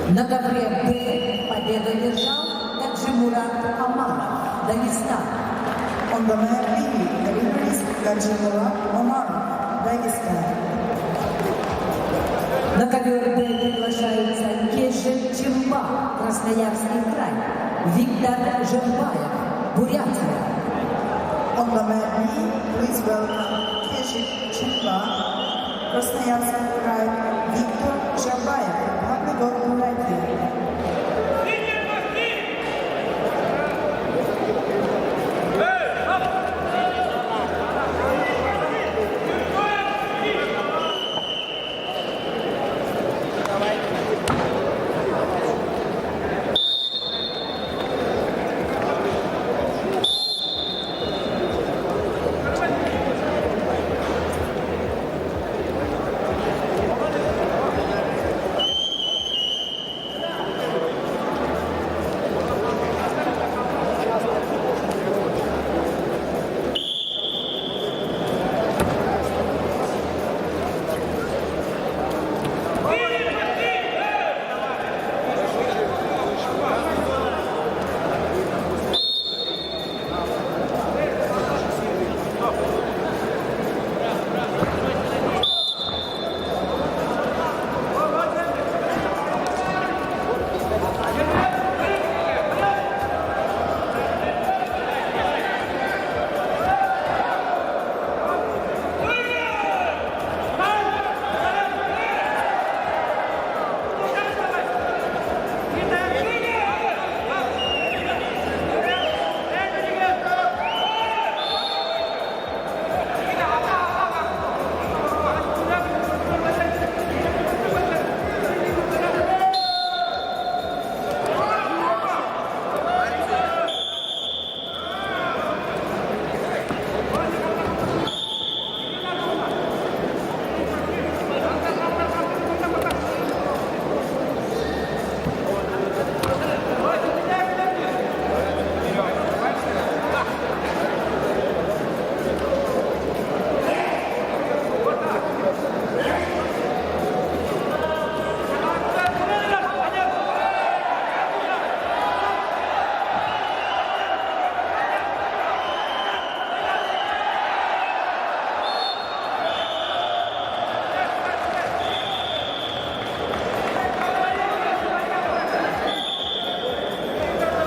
На ковре Б победу держал Гаджимурат Амаров, Дагестан. On the mat B, the winner is Gadjimurat Omar, Dagestan. На ковер Б приглашается Кежин Чимба, Красноярский край, Виктор Жербаев, Бурятия. On the mat B, please welcome Keshik Chimba, Krasnoyarsk Krai, Viktor Zhabayev, Republic of Buryatia.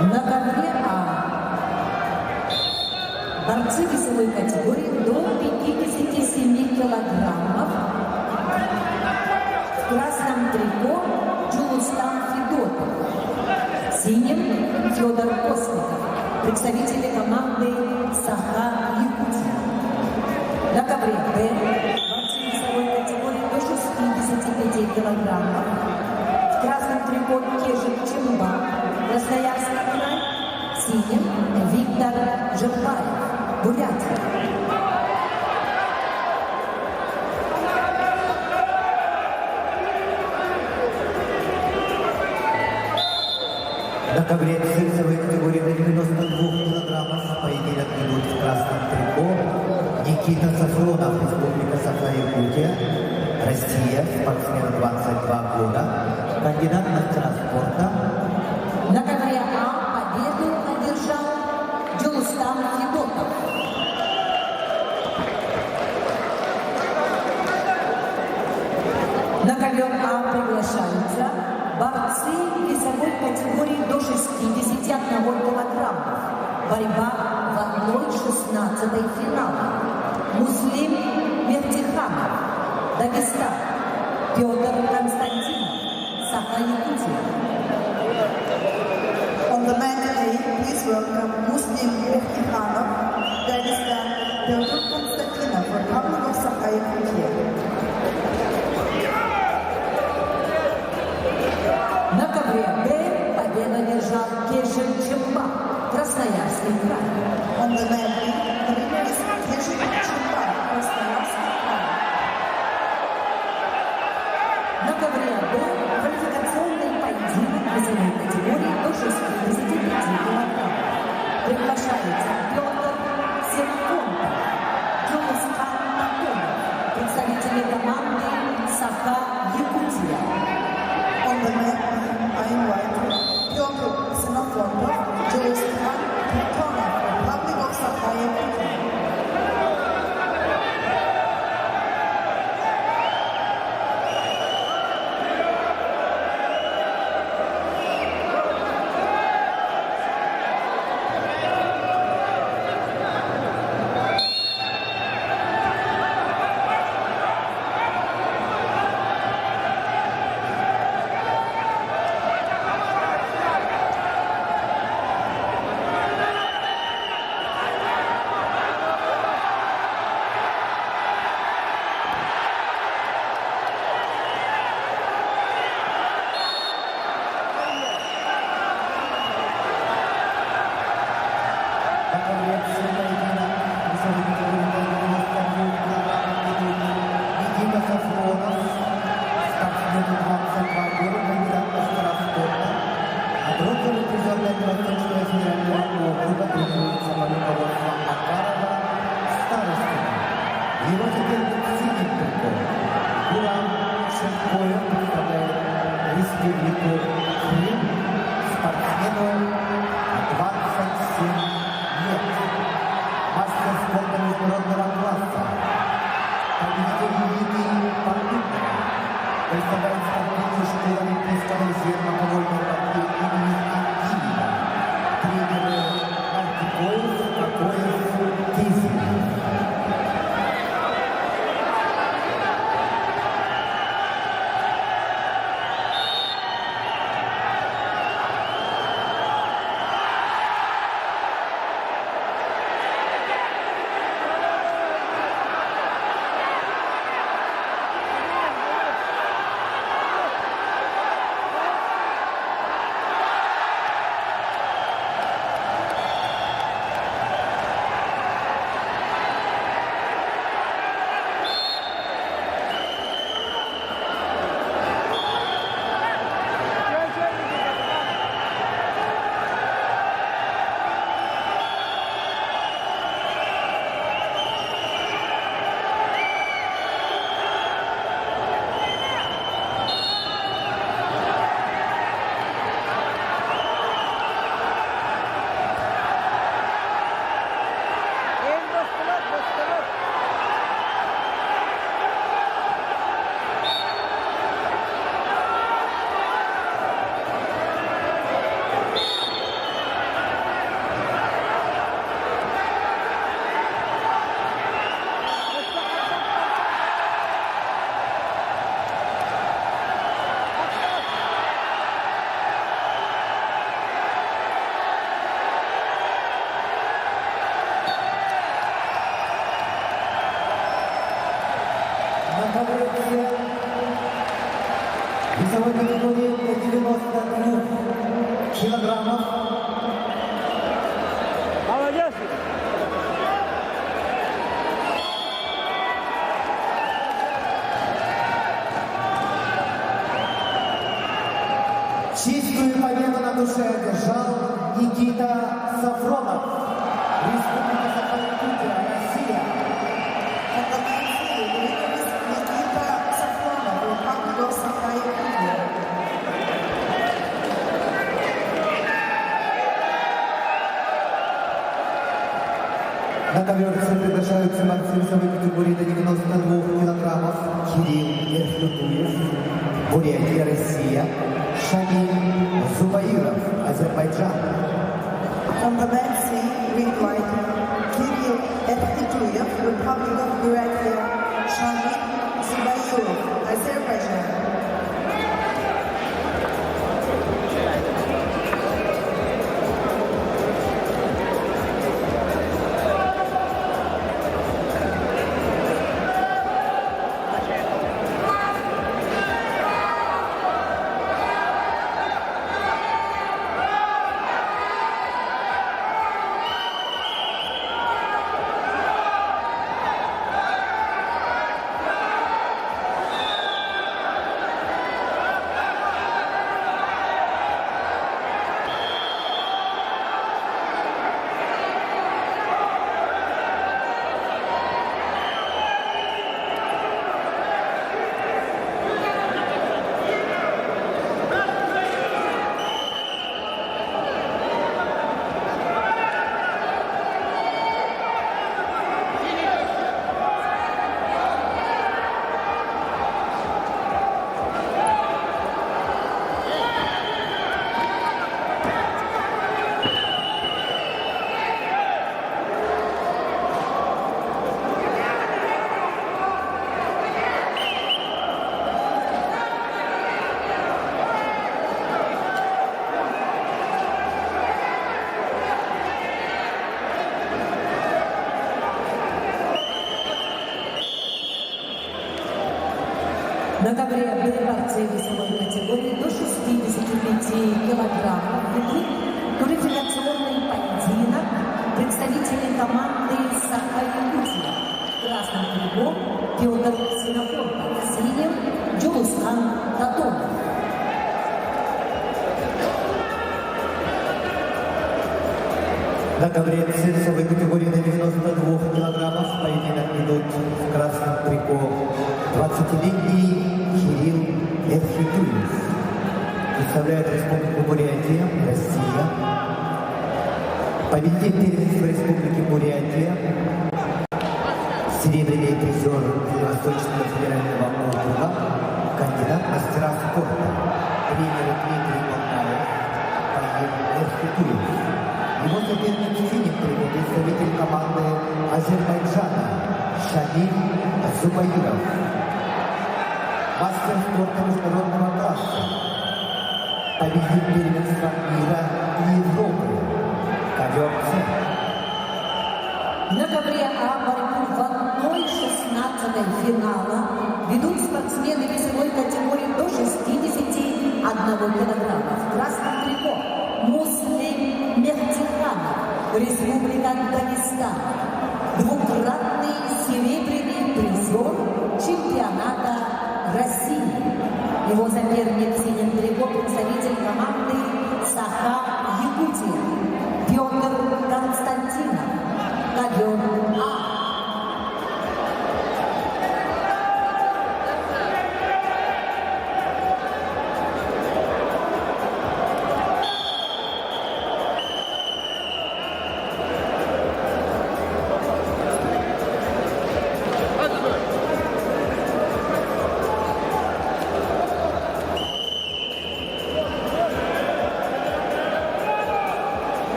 На ковре А борцы весовой категории до 57 килограммов. В красном трико Джулустан Федотов, в синем Федор Косников, представители команды Саха Якутия. На ковре Б борцы весовой категории до 65 килограммов. В красном трико Кежик Чимба, Красноярский край, в синем Виктор Жербаев, Бурятия. На ковре весовой категории до 92 килограммов поединок идут в красном трико Никита Сафронов, Республика Саха-Якутия, Россия, спортсмен 22 года, кандидат мастера спорта. На ковре А победу одержал Джулустан Федотов. На ковер А приглашаются борцы весовой категории до 61 килограммов. Борьба в 1/16 финала. Муслим Мертиханов, Дагестан. Петр Константинов, Саха-Якутия. On the mat A, please welcome Muslim Mehtikhanov, Dagestan, Pyotr Konstantinov, Republic of Sakha-Якутия. На ковре Б победу одержал Кежин Чимба, Красноярский край. On the mat B, the winner is Keshik Chimba, Krasnoyarsk Krai. На ковре Б квалификационный поединок весовой категории до 65 килограммов. Приглашается Петр Серконтов, Джулустан Федотов, представители команды Саха Якутия. On the mat B, 22 года кандидат мастера спорта, а бронзовый призер Дальневосточного федерального округа тренируется по руководству Макарова Старостина. Его соперник синим триком Гурам Шевкоев представляет республику Крым, спортсмену 27 лет. Мастер спорта международного класса. Победитель Лидии Павлюкова представляет спортивную школу олимпийского резерва по вольной борьбе имени Антилина. Тренеры Артикоев, Кокоев, Кизин. Весовой категории до 92 килограммов. Молодец! Чистую победу на душе одержал Никита Сафронов. Республика Саха-Якутия, Россия. Никита Сафронов, Republic of Saha-Якутия. На ковер приглашаются борцы весовой категории до 92 килограммов Кирилл Эрфлютуев, Бурятия, Россия, Шамиль Зубаиров, Азербайджан. On the mat C, ring white, Kirill Erfituyev, Republic of Buryatia, Shamil Zubayurov, Azerbaijan. На ковре борцы весовой категории до 65 килограммов ведут квалификационный поединок представители команды Саха-Якутия. Красным кругом Петр Синофоров, синим Джулус Жулусхан Татонов. На ковре весовой категории до 92 килограммов поединок ведут в красном трико 20-летний Кирилл Эрхитуев. Представляет Республику Бурятия, Россия. Победитель первенства Республики Бурятия. Серебряный призер Восточного федерального округа. Кандидат в мастера спорта. Тренер Дмитрий Болтаев. Эрхитуев. Его соперник в синем трико представитель команды Азербайджана Шамиль Зубаиров. Мастер спорта международного класса. Победитель первенства мира и Европы. Ковер-С. На ковре А борьбу в 1/16 финала ведут спортсмены весовой категории до 61 килограмма. В красном трико Муслим Мехтиханов, Республика Дагестан. Двукратный серебряный призер чемпионата России. Его соперник в синем трико представитель команды Саха Якутия Петр Константинов. Ковер А.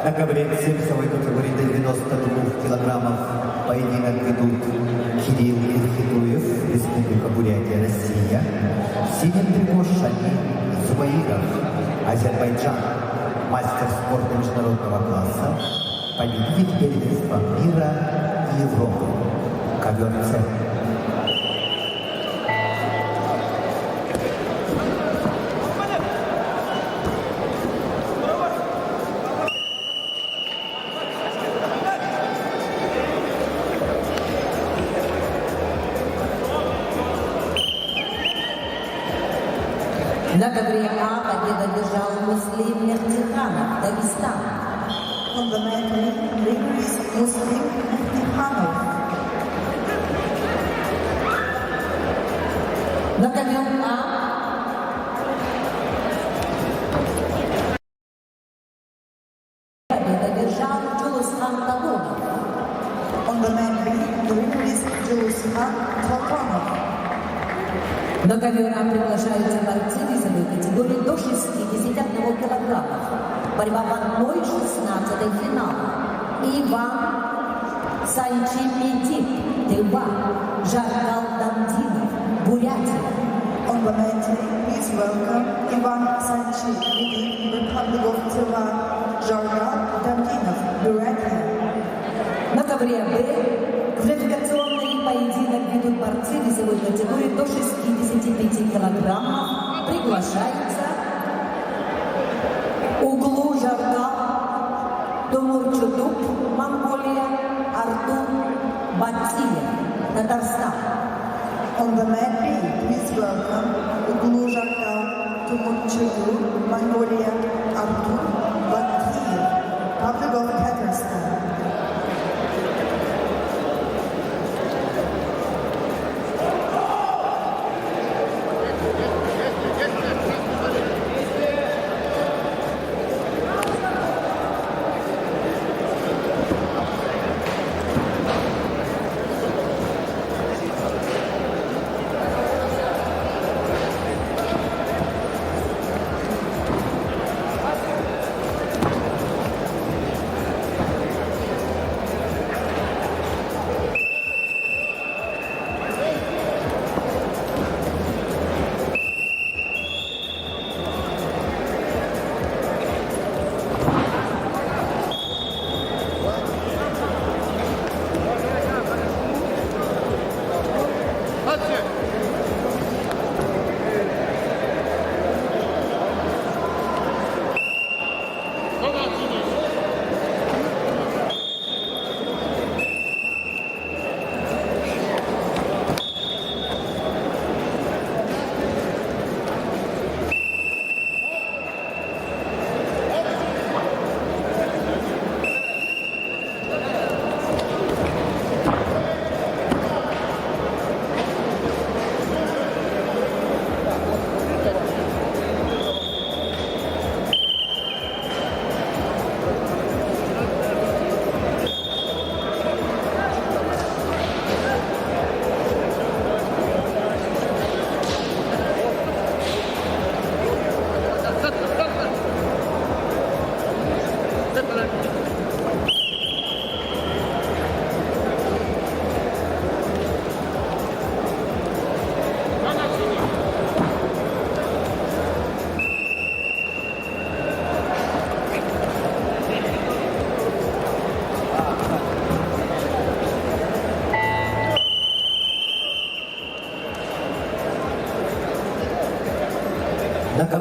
На ковре весовой категории до 92 килограммов поединок ведут Кирилл Эрхитуев, Республика Бурятия, Россия. В синем трико Шамиль Зубаиров, Азербайджан. Мастер спорта международного класса. Победитель первенства мира и Европы. Ковер-С. На ковре А победу одержал Муслим Мехтиханов, Дагестан. Fundamentally, leader is Muslim Mehtikhanov. На ковре А победу одержал Жулусхан Татонов. Fundamentally, the winner is Julusхан Tatanov. На ковер А приглашаются борцы весовой категории до 61 килограмма. Борьба в 1/16 финала. Иван Санчимедип, Тыва, Жаргал Дамдинов, Бурятия. Fundamentally, please welcome Ivan Sanchi, Republic of Taiwan, Jargal Damdinov, Burятия. На ковре Б квалификационный поединок ведут борцы весовой категории до 65 килограммов. Приглашается Углу Жаргал, Тумурчудук, Монголия, Артур Батиев, Татарстан. On the mat B, please welcome Uglu Jargal, Tumurchulu, Mongolia, Artur Batiev, Republic of Tatarstan.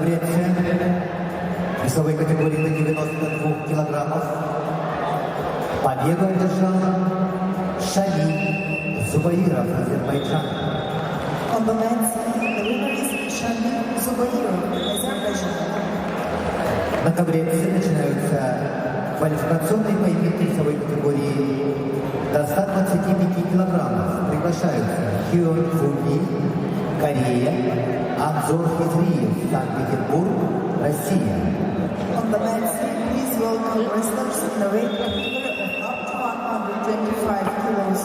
Греция. Весовой категории до 92 килограммов. Победу одержал Шали Зубаиров, Азербайджан. On the men's side, the winner is Shamil Zubairov, Azerbaijan. На Ковреце начинаются квалификационные поединки весовой категории до 125 килограммов. Приглашаются Хён Фуни, Корея, Анзор Хизриев, Санкт-Петербург, Россия. On the men's side, please welcome wrestlers in the weight category of up to 125 kilos.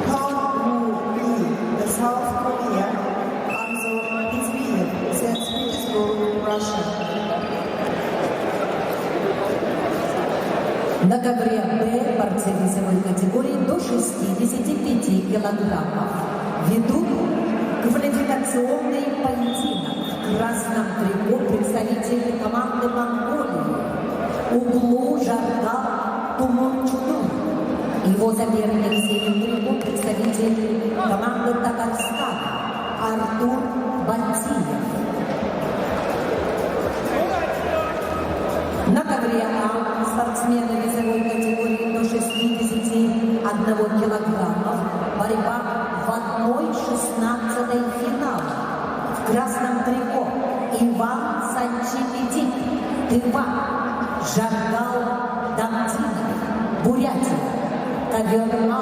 Hong Woo Lee, the South Korea, Anzor Hizriyev, St. Petersburg, Russia. На ковре Б борцы весовой категории до 65 килограммов ведут квалификационный поединок. В красном трико представители команды Монголии Углу Жардал Тумурчуну. Его соперник в синем трико представитель команды Татарстана Артур Бантиев. На ковре А спортсмены весовой категории до 61 килограммов. Борьба в 1/16 финала. В красном трико Иван Санчипедик, Тыва, Жардал Дамдинов, Бурятия, ковер А.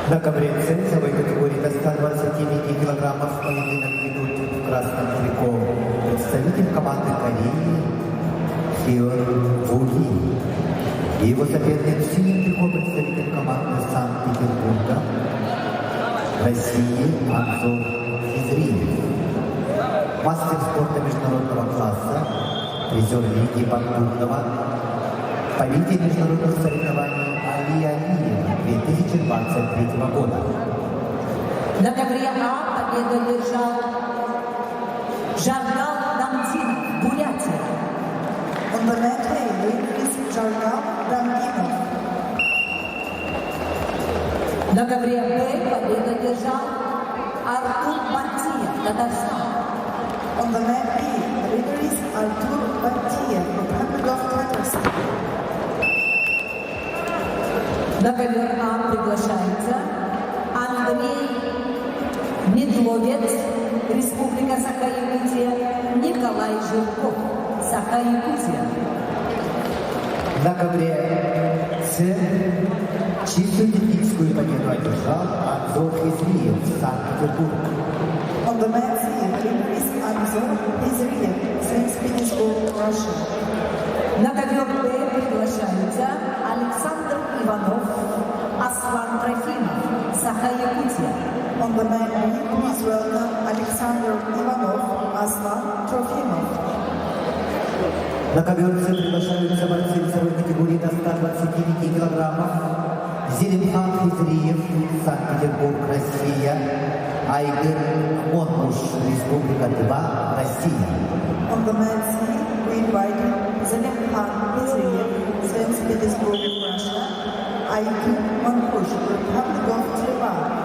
На ковре весовой категории до 125 килограммов поединок ведут представитель команды Кореи Хён Вуги. И его соперник в синем трико представитель команды Санкт-Петербурга России Анзор Хизриев. Мастер спорта международного класса, призер Лиги Бандурного, победитель международных соревнований Али Алиева 2023 года. На ковре А победу держал Жаргал Дамдинов, Бурятия. On the net A, winner is Jargal Damdinov. На ковре Б победу держал Артур Батиев, Татарстан. On the net B, winner is Artur Batiev, Republic of Tatarstan. На ковер А приглашается Андрей Медловец, Республика Саха-Якутия, Николай Жирков, Саха-Якутия. На ковре С чистую техническую победу одержал Анзор Хизриев, Санкт-Петербург. On the net C, winner is Anzor Hizriev, St. Petersburg, Russia. На ковер Б приглашаются Александр Иванов, Аслан Трофимов, Саха-Якутия. On the net B, please welcome Alexander Ivanov, Aslan Trofimov. На ковер С приглашаются борцы весовой категории до 125 килограммов. Зелимхан Хизриев, Санкт-Петербург, Россия. Айгыр Монмуш, Республика Тыва, Россия. On the net C, we invite Zelimkhan Hizriev, St. Petersburg, Russia. Aygün Mankush, Republic of Taiwan.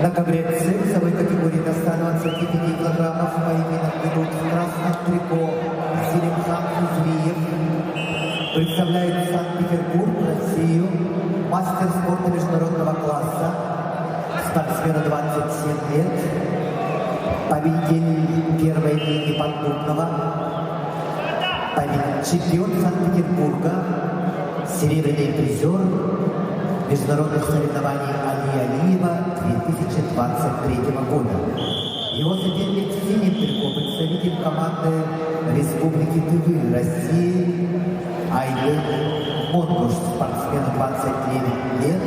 На ковре С весовой категории до 125 килограммов поединок ведут в красном трико Зелимхан Хизриев. Представляет Санкт-Петербург, Россию, мастер спорта международного класса, спортсмену 27 лет, победитель первой лиги Бандурного, чемпион Санкт-Петербурга, серебряный призер международных соревнований Али Алиева 2023 года. Его соперник в синем трико представитель команды Республики Тывы России Айбек Монгуш, спортсмен 29 лет,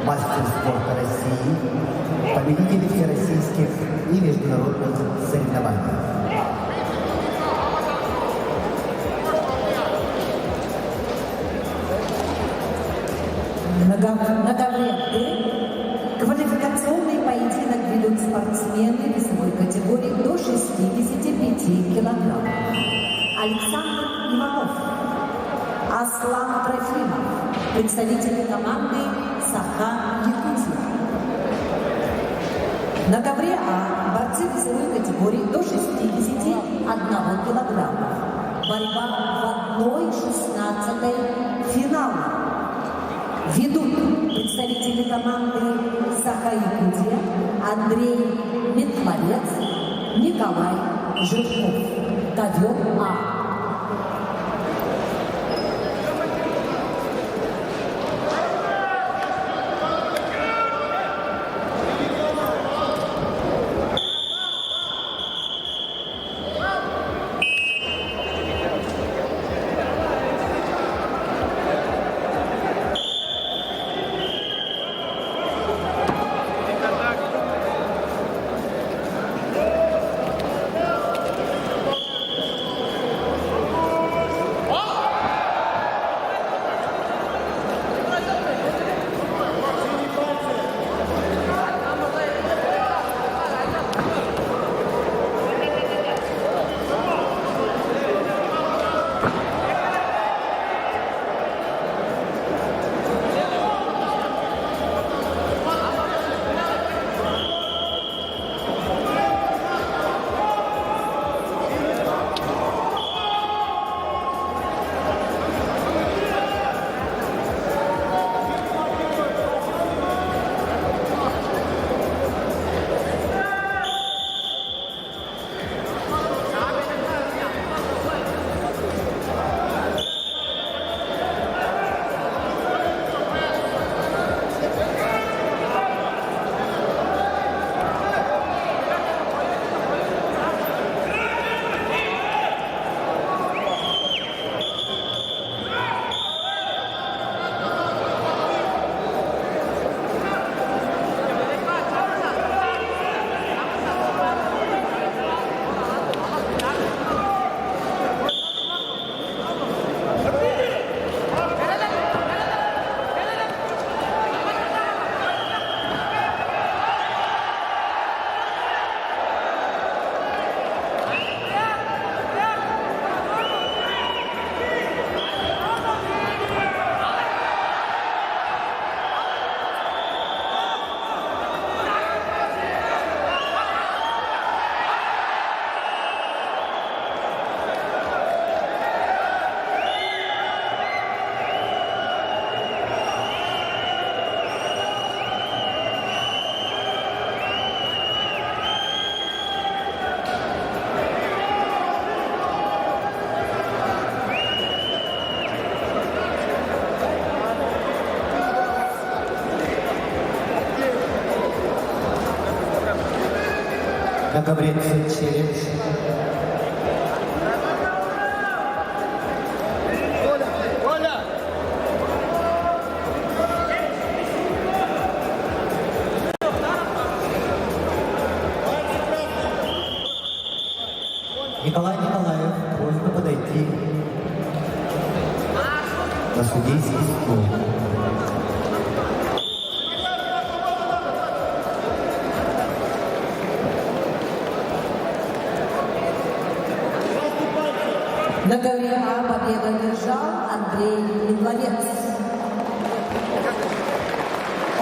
мастер спорта России, победитель всероссийских и международных соревнований. На ковре Д квалификационный поединок ведут спортсмены весовой категории до 65 килограмм. Александр Иванов, Аслан Трофимов, представители команды Саха Якутия. На ковре А борцы весовой категории до 61 килограмма. Борьба в 1/16 финала. Ведут представители команды Саха Якутия Андрей Метловец, Николай Жирков. Ковер А. На ковре челлендж. Николай Николаев, просьба подойти на судейский стол. На ковре А победу одержал Андрей Метловец.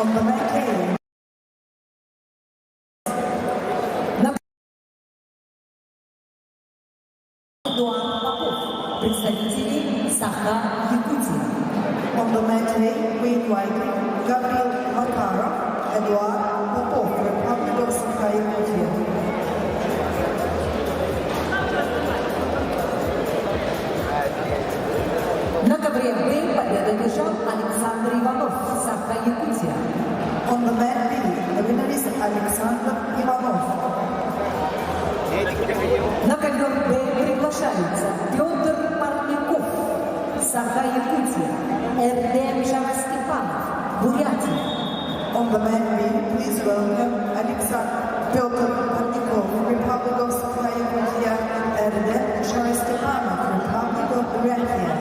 On the mat A, Эдуард Попов, представители Саха Якутия. on the mat A, we invite Gabriel Makarov, Eduard Popov, Republic of Sakha-Yakutia. На ковре Б победу одержал Бурятия. On the main ring, please welcome Alexander Pyotr Parnikov, Republic of Sakha-Yakutia, and Erdem Sharastepanov, Republic of Buryatia.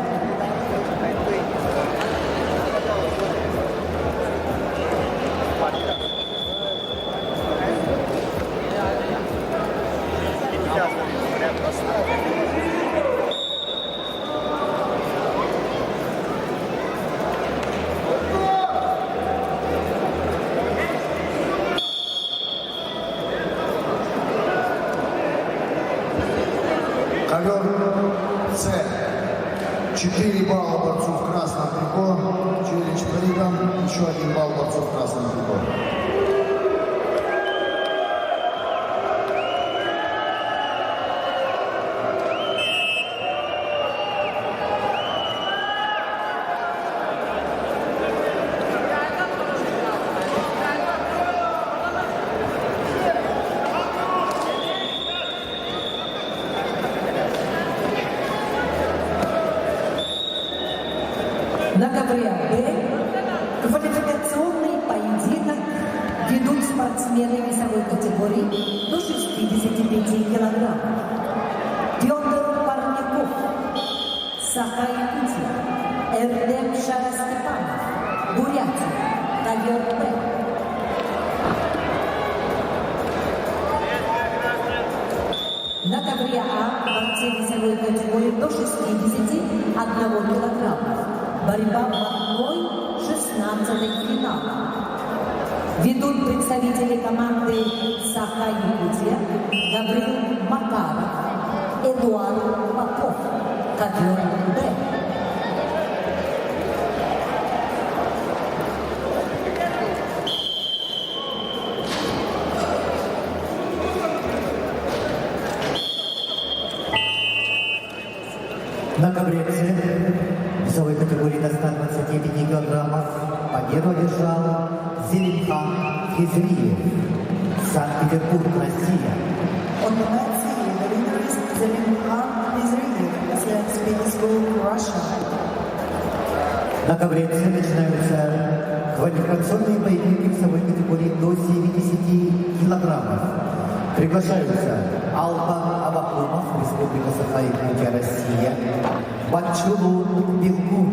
Ковер С. 4 балла борцу в красном трико. Челлендж проигран. Еще 1 балл борцу в красном трико. На ковре Б квалификационный поединок ведут спортсмены весовой категории до 65 килограмм. Федор Парников, Саха-Якутия, Эрдем Шарастепанов, Бурятия, ковер Б. На ковре А борцы весовой категории до 61 килограмма. Борьба в одной 16-й финала. Ведут представители команды Саха-Якутия Гаврил Макаров, Эдуард Попов, ковер Б. На ковре С весовой категории до 125 килограммов победу одержал Зелимхан Хизриев, Санкт-Петербург, Россия. On the men's field, the winner is Zelimkhan Hizriyev, represents Petersburg, Russia. На ковре С начинаются квалификационные поединки весовой категории до 70 килограммов. Приглашаются Албан Абакумов, Республика Саха-Якутия, Россия, Бачулун Билгун,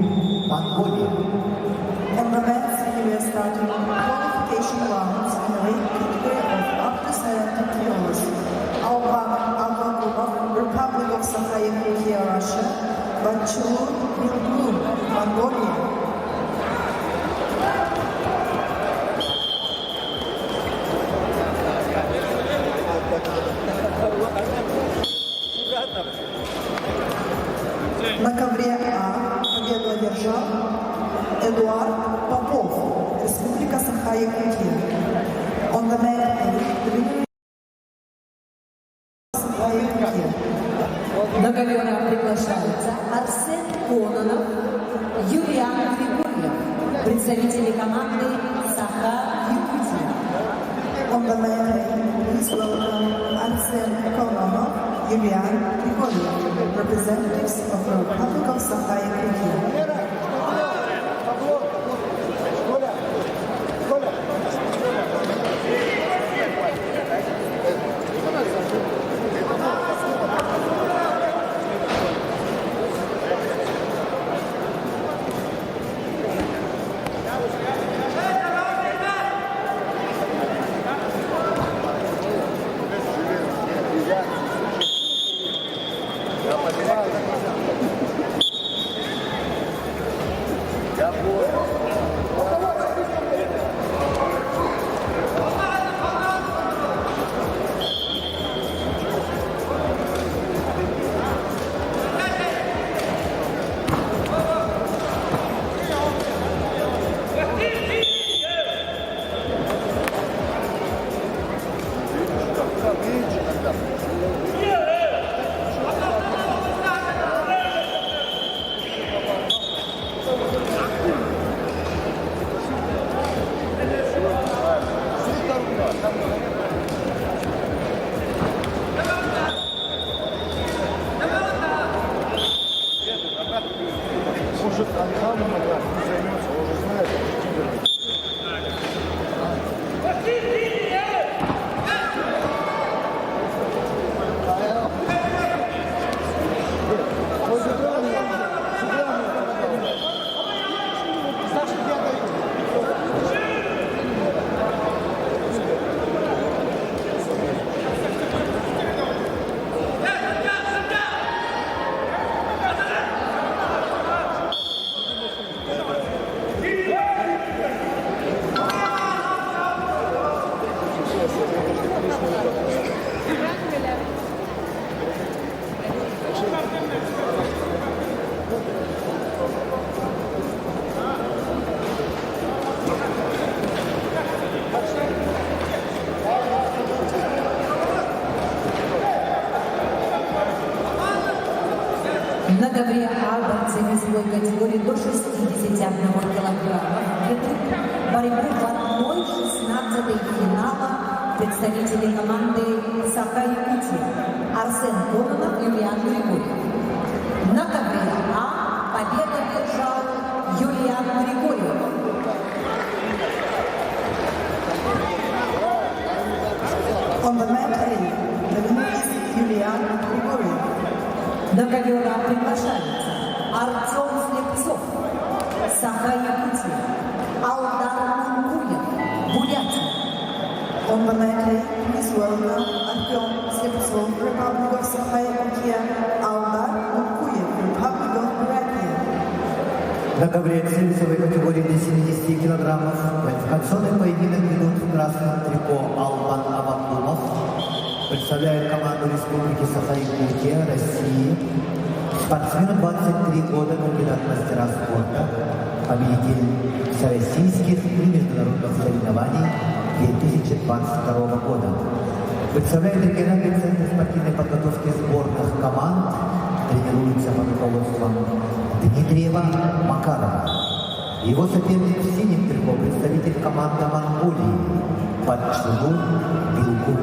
Монголия. On the men's field, we are starting qualification rounds in the weight category of up to 70 kilos. Alban Abakumov, Republic of Sakha-Yakutia, Russia, Bachulun Bilgun, Mongolia. На ковре А победу одержал Эдуард Попов, Республика Саха-Якутия. On the main ring, the winner is Саха-Якутия. На ковер А приглашаются Арсен Кононов, Юлиан Григорьев, представители команды Саха-Якутия. On the main ring, please welcome Arsen Kononov, Yulian Grigoriev, representatives of the Republic of Sakha-Yakutия. На ковре А борцы весовой категории до 61 килограмма ведут борьбу в 1/16 финала представители команды Саха-Якутия Арсен Кононов и Юлиан Григорьев. На ковре А победу одержал Юлиан Григорьев. On the mat A, the winner is Юлиан Григорьев. На ковер А приглашается Артем Слепцов, Саха-Якутия, Алдар Кункуев, Бурятия. On the mat A, please welcome Артем Слепцов, Republic of Sakha-Yakutia, Aldar Kункуев, Republic of Бурятия. На ковре С весовой категории до 70 килограммов квалификационный поединок ведут в красном трико Албан Авакумов. Представляет команду Республики Саха-Якутия, России. Спортсмен 23 года, кандидат в мастера спорта, победитель всероссийских и международных соревнований 2022 года. Представляет региональный центр спортивной подготовки сборных команд, тренируется под руководством Дмитриева Макарова. Его соперник в синем трико представитель команды Монголии Батчугу Билгу.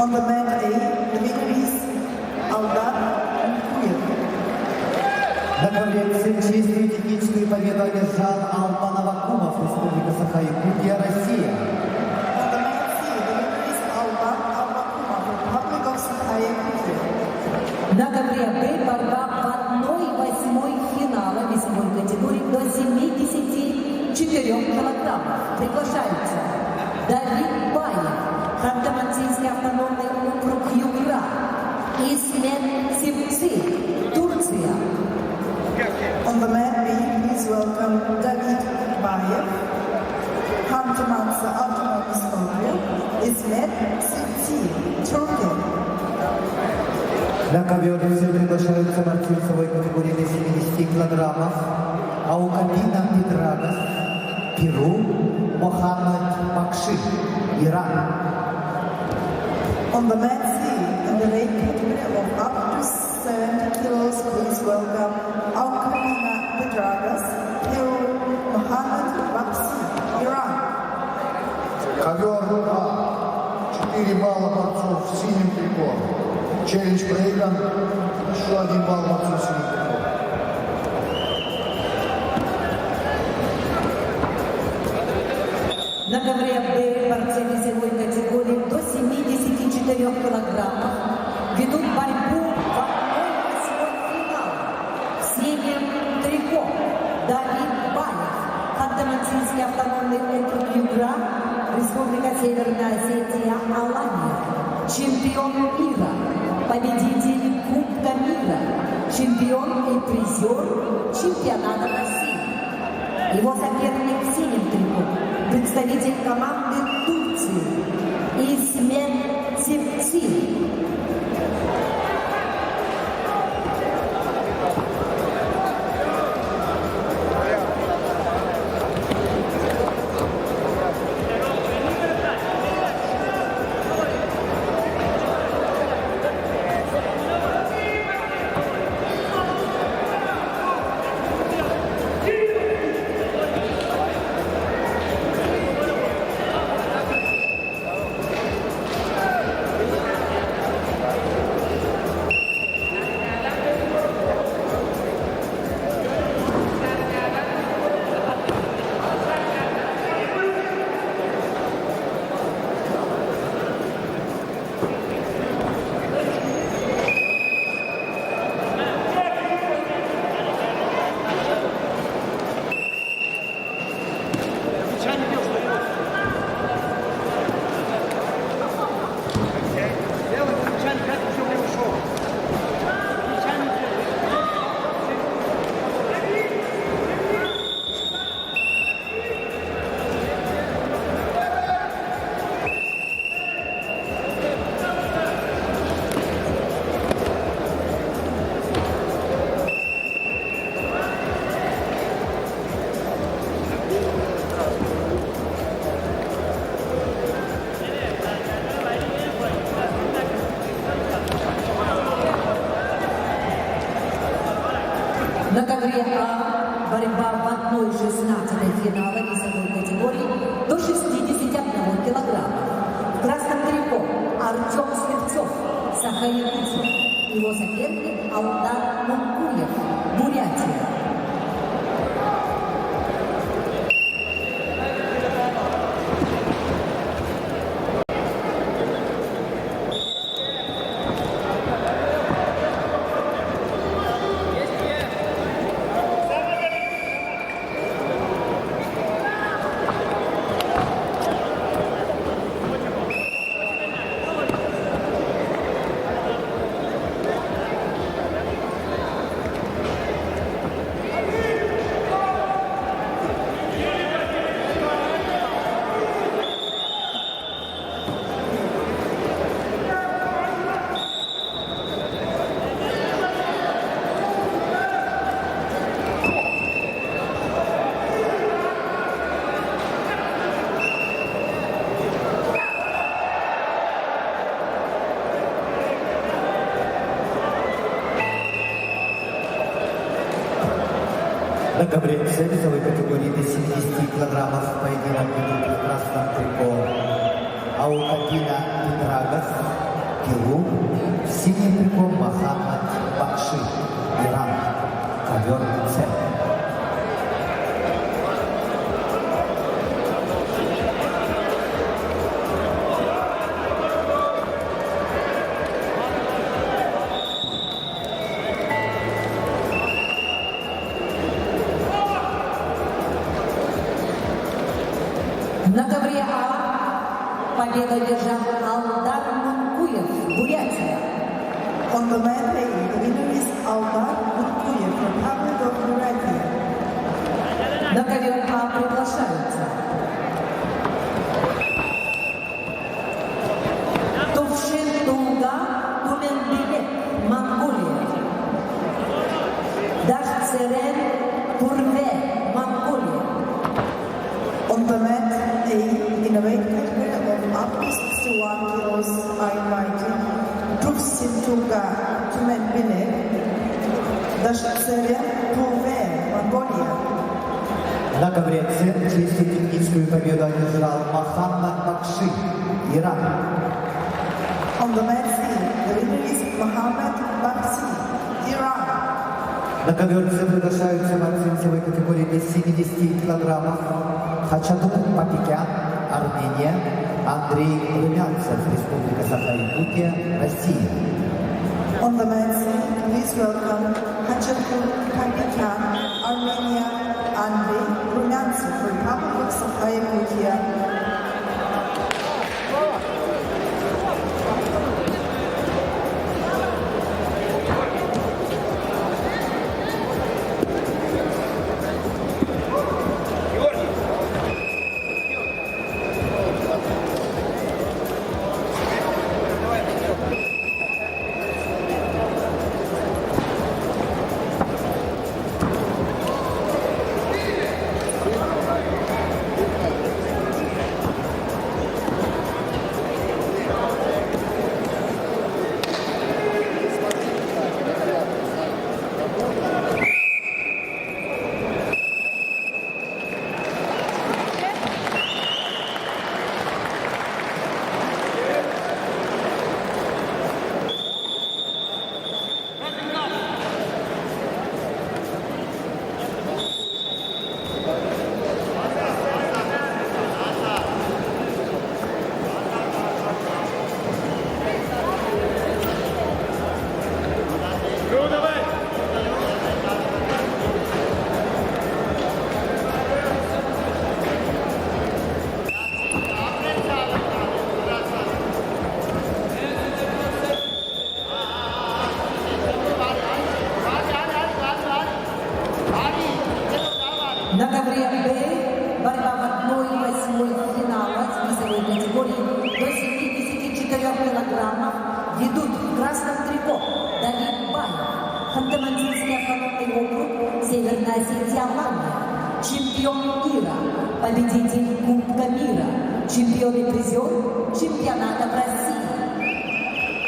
On the mat A, the winner is Aldar Kункуев. На конвенции чистую техническую победу одержал Албан Авакумов, Республика Саха-Якутия, Россия. On the mat C, the winner is Aldar Авакумов, Republic of Sakha-Yakutia. На ковре Б борьба в 1/8 финала весовой категории до 74 4 килограммов приглашаются Давид Баев, Ханты-Мансийский автономный округ Югра, Исмет Сивци, Турция. On the mat, may you please welcome David Bayev, Hantı-Mansı Autonomous Okrug, Ismet Sivci, Turkey. На ковер все приглашаются борцы весовой категории до 70 килограммов. Аукабина Петрагас, Перу, Мохаммад Бакши, Иран. On the mat, in the weight category of up to 70 kilos, please welcome Alkamina Pedragas, Peru, Mohammed Bakshi, Iran. Ковер А. 4 балла борцов в синем трико. Челлендж проигран. Еще 1 балл борцов в синем трико. На ковре Б борцы весовой категории до 74 килограммов ведут борьбу в 1/8 финала. В синем трико Давид Баев, Ханты-Мансийский автономный округ Югра, Республика Северная Осетия, Алания, чемпион мира, победитель Кубка мира, чемпион и призер чемпионата России. Его соперник в синем трико — представитель команды Турции Исмет Сивци. На ковре А борьба в 1/16 финала весовой категории до 61 килограмма. В красном трико Артем Сливцов, Саха-Якутия. Его соперник Алдан Мункуев, Бурятия. На ковре С весовой категории до 70 килограммов поединок ведут в красном трико Аукабина Петрагас, Перу, в синем трико Мохаммад Бакши, Иран. Ковер С. На ковре А победу одержал Алдар Мункуев, Бурятия. On the mat A, the winner is Aldar Munkuyev, Republic of Buryatia. На ковер А приглашаются Тувшин Тунга, Туменбилек, Монголия. Дашцерен Турве, Монголия. On the mat A, in a weight category of up to 61 kilos, I invite Tuvsintuga Tumenbine, Dashtseren Turve, Mongolia. На ковре С чистую техническую победу одержал Мохаммад Бакши, Иран. On the mat C, the winner is Mohammad Baksi, Iran. На ковер С приглашаются борцы весовой категории без 70 килограммов Хачатур Папикян, Армения, Андрей Румянцев, Республика Саха-Якутия, Россия. On the mat C, please welcome Hachatpur Pagikyan, Armenia, Andrei Rumyancev, Republic of Sakha-Yakutia. На ковре Б борьба в 1/8 финала весовой категории до 74 килограммов ведут в красном трико Давид Баев, Ханты-Мансийский автономный округ, Северная Осетия, Алания, чемпион мира, победитель Кубка мира, чемпион и призер чемпионата России.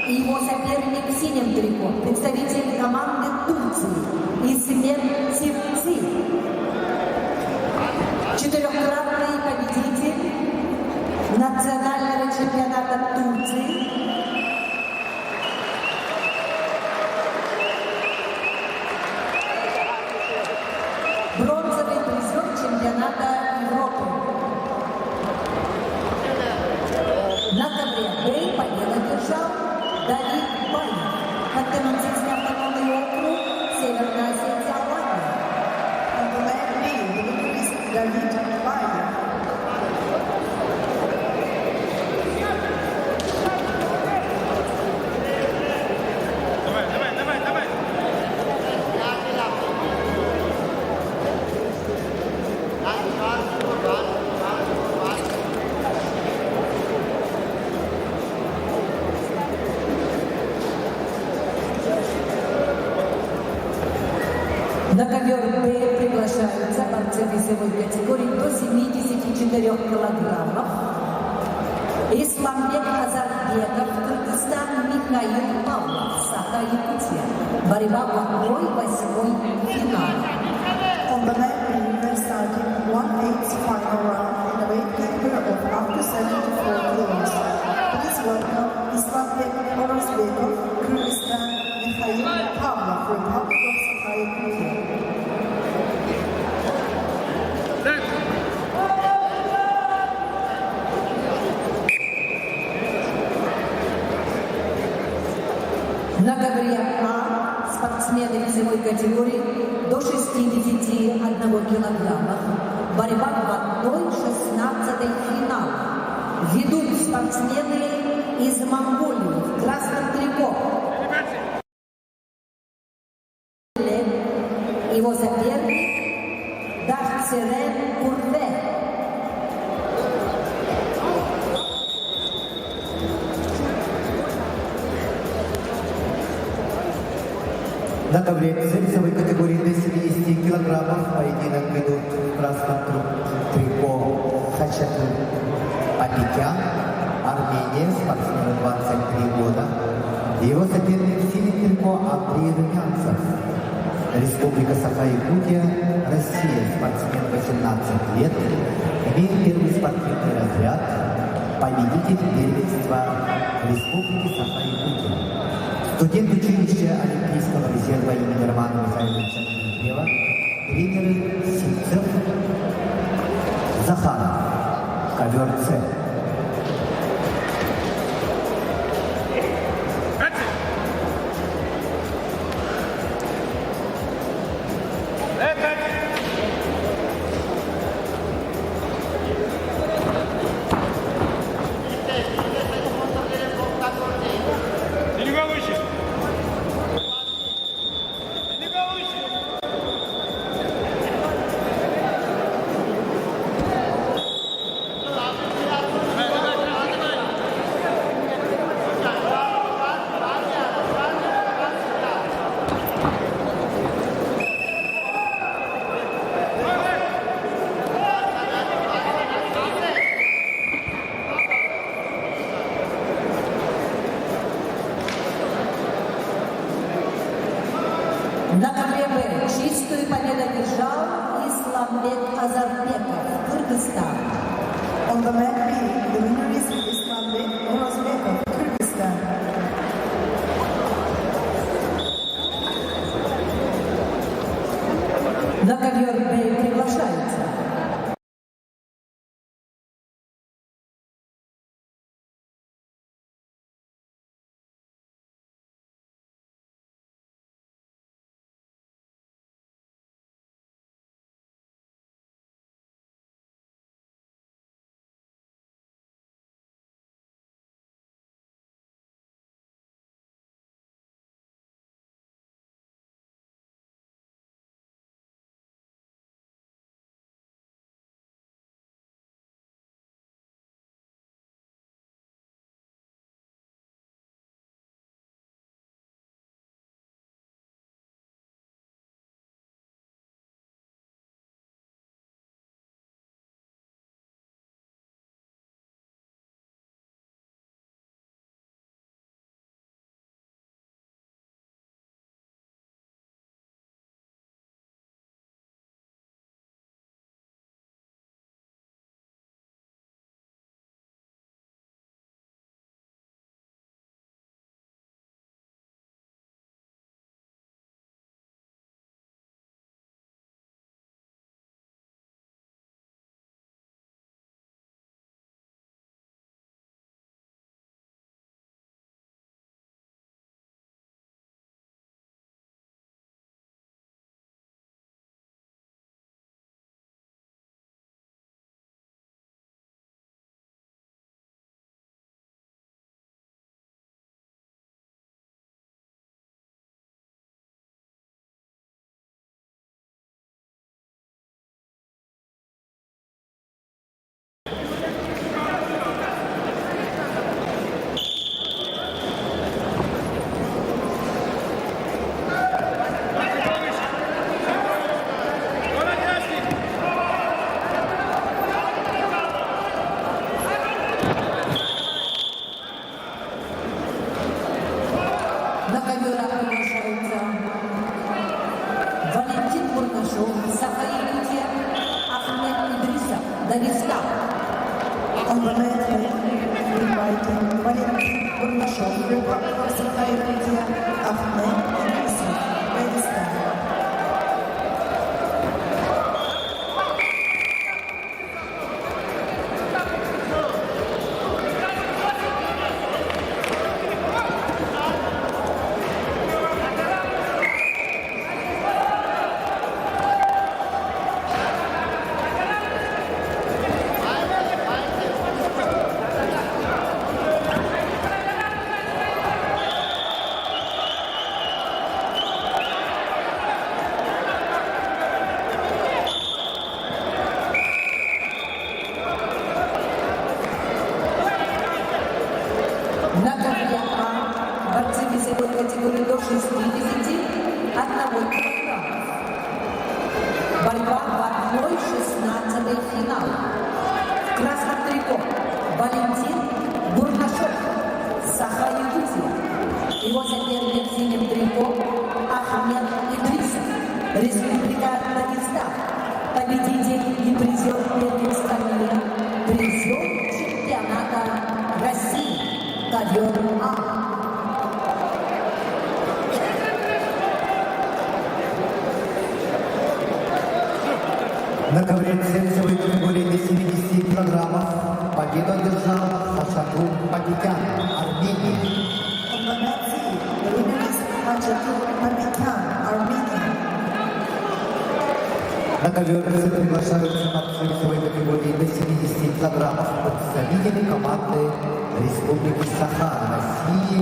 И его соперник в синем трико, представитель команды Турции, Исмет Сивци. Четырехкратный победитель национального чемпионата Турции. Бронзовый призер чемпионата Европы. На ковре Б победу одержал Давид Баев, Ханты-Мансийский автономный округ, Северная Осетия, Алания. On the mat B, the winner is David Bayev. На ковер Б приглашаются борцы весовой категории до 74 килограммов. Исламбек Азарбеков, Кыргызстан, Михаил Павлов, Саха-Якутия. Борьба в 1/8 финала. On the mat B, we're starting 1/8 final round in a weight category of up to 74 kilos. Please welcome Islamбек Orazbekov, Kyrgyzstan, Mikhail Pavlov, Republic of Sakha-Yakutia. На ковре А спортсмены весовой категории до 61 килограммов. Борьба в 1/16 финала. ведут спортсмены из Монголии в красном трико. Его соперник Дахцерен Курве. На ковре весовой категории до 70 килограммов поединок ведут в красном трико Хачатур Апикян, Армения, спортсмену 23 года. Его соперник в синем трико Андрей Румянцев, Республика Саха-Якутия, Россия, спортсмен 18 лет, имеет первый спортивный разряд, победитель первенства Республики Саха-Якутия. Студент училища Олимпийского резерва имени Романа Михайловича Дмитриева, тренеры Сильцев, Захаров, ковер С. На ковре Б чистую победу одержал Исламбек Азарбеков, Кыргызстан. On the mat B, the winner is Islamбек Ozarбеков, Kyrgyzstan. На ковер Б приглашается на ковера приглашается Валентин Бурнашов, Саха-Якутия, Ахмед Идрисов, Дагестан. On the mat B, inviting Valentin Burnashov, Republic of Sakha-Yakutia, Ahmed Idrisov, Dagestan. На ковре А борцы весовой категории до 61 килограмма. Борьба в 1/16 финала. В красном трико Валентин Бурнашов, Саха-Якутия. Его соперник в синем трико Ахмед Идрисов, Республика Дагестан. Победитель и призер первенства мира, призер чемпионата России, ковер А. На ковре весовой категории до 70 килограммов победу одержал Хашатур Пагикян, Армения. On the mat C, the winner is Hachatur Pagikyan, Armenia. На ковер приглашаются на весовой категории до 70 килограммов представители команды Республики Саха, России,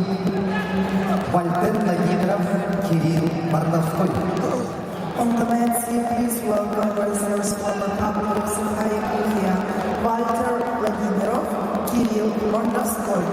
Вальтер Владимиров, Кирилл Мордовской. On the mat C, please welcome wrestlers from the Republic of Sakha-Yakutia, Walter Vladimиров, Kirill Mordovskoy.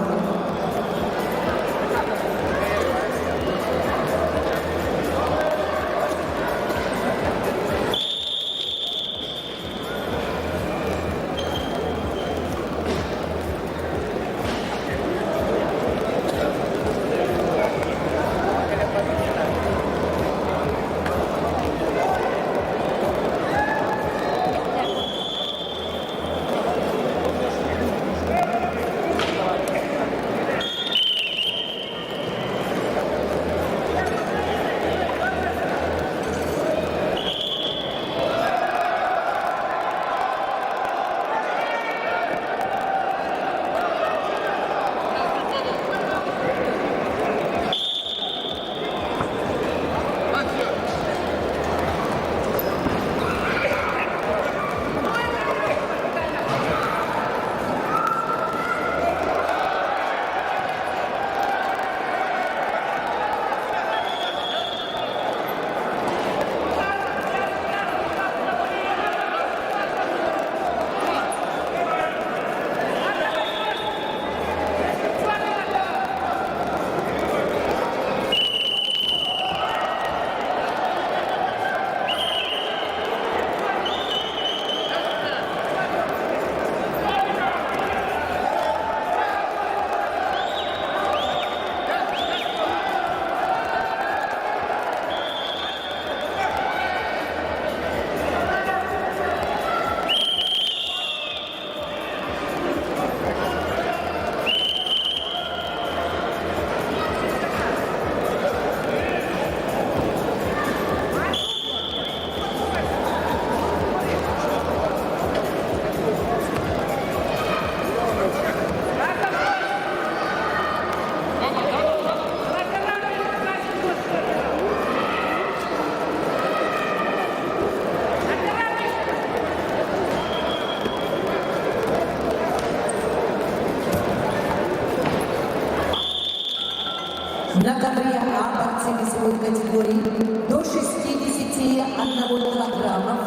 На ковре А борцы весовой категории до 61 килограммов.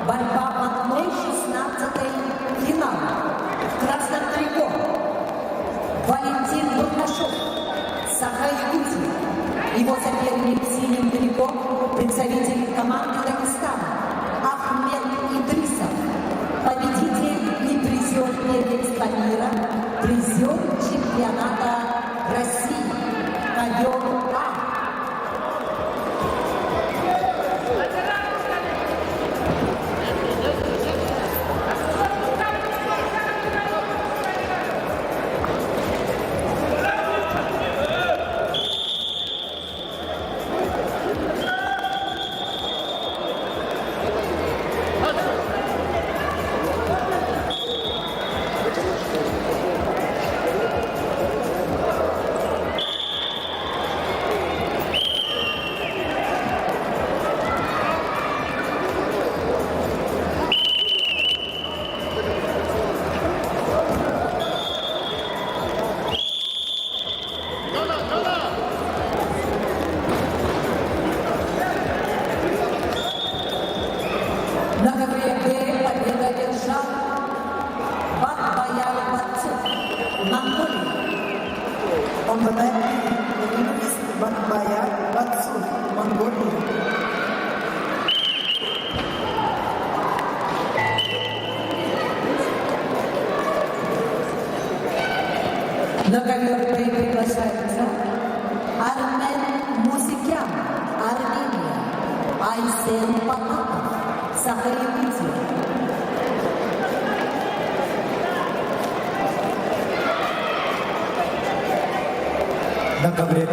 Борьба в 1/16 финала. В красном трико Валентин Бурнашов, Саха-Якутия. Его соперник в синем трико представитель команды Дагестана Ахмед Идрисов. Победитель и призер первенства мира, призер чемпионата России. Ковер А. Component B, the winner is Batbayat Batsuk, Mongolia. На ковер приглашается Армен Мусикян, Армения, Айсен Патапов, Саха-Якутия. На ковре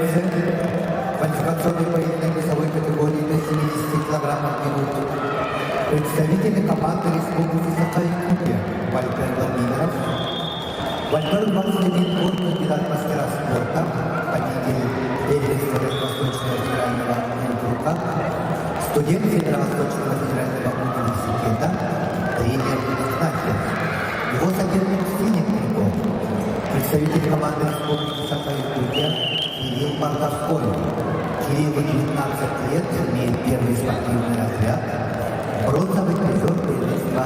квалификационной поединок весовой категории до 70 килограммов в минуту. Представители команды Республики Саха-Якутия Вальтер Владимиров. Вальтер 21 год, кандидат в мастера спорта, победитель Бельгийского Восточного федерального округа, студент Северо-Восточного федерального университета, тренер Игнатьев. Его соперник Синий Триков, представитель команды Республики Саха-Якутия Кирилл Мордовской. Кириллу 19 лет, имеет первый спортивный разряд, бронзовый призер первенства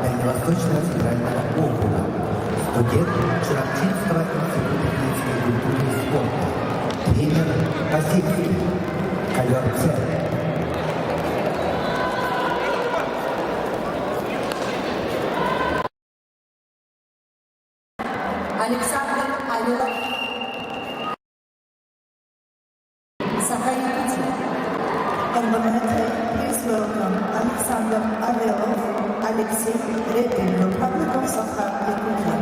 Дальневосточного федерального округа, студент Чуракчинского института физической культуры и спорта, тренер Косинский, ковер С. Александр Авилов, Саха-Якутия. Component A, please welcome Alexander Avelov, Alexei Repin, Republic of Sakha-Yakutia.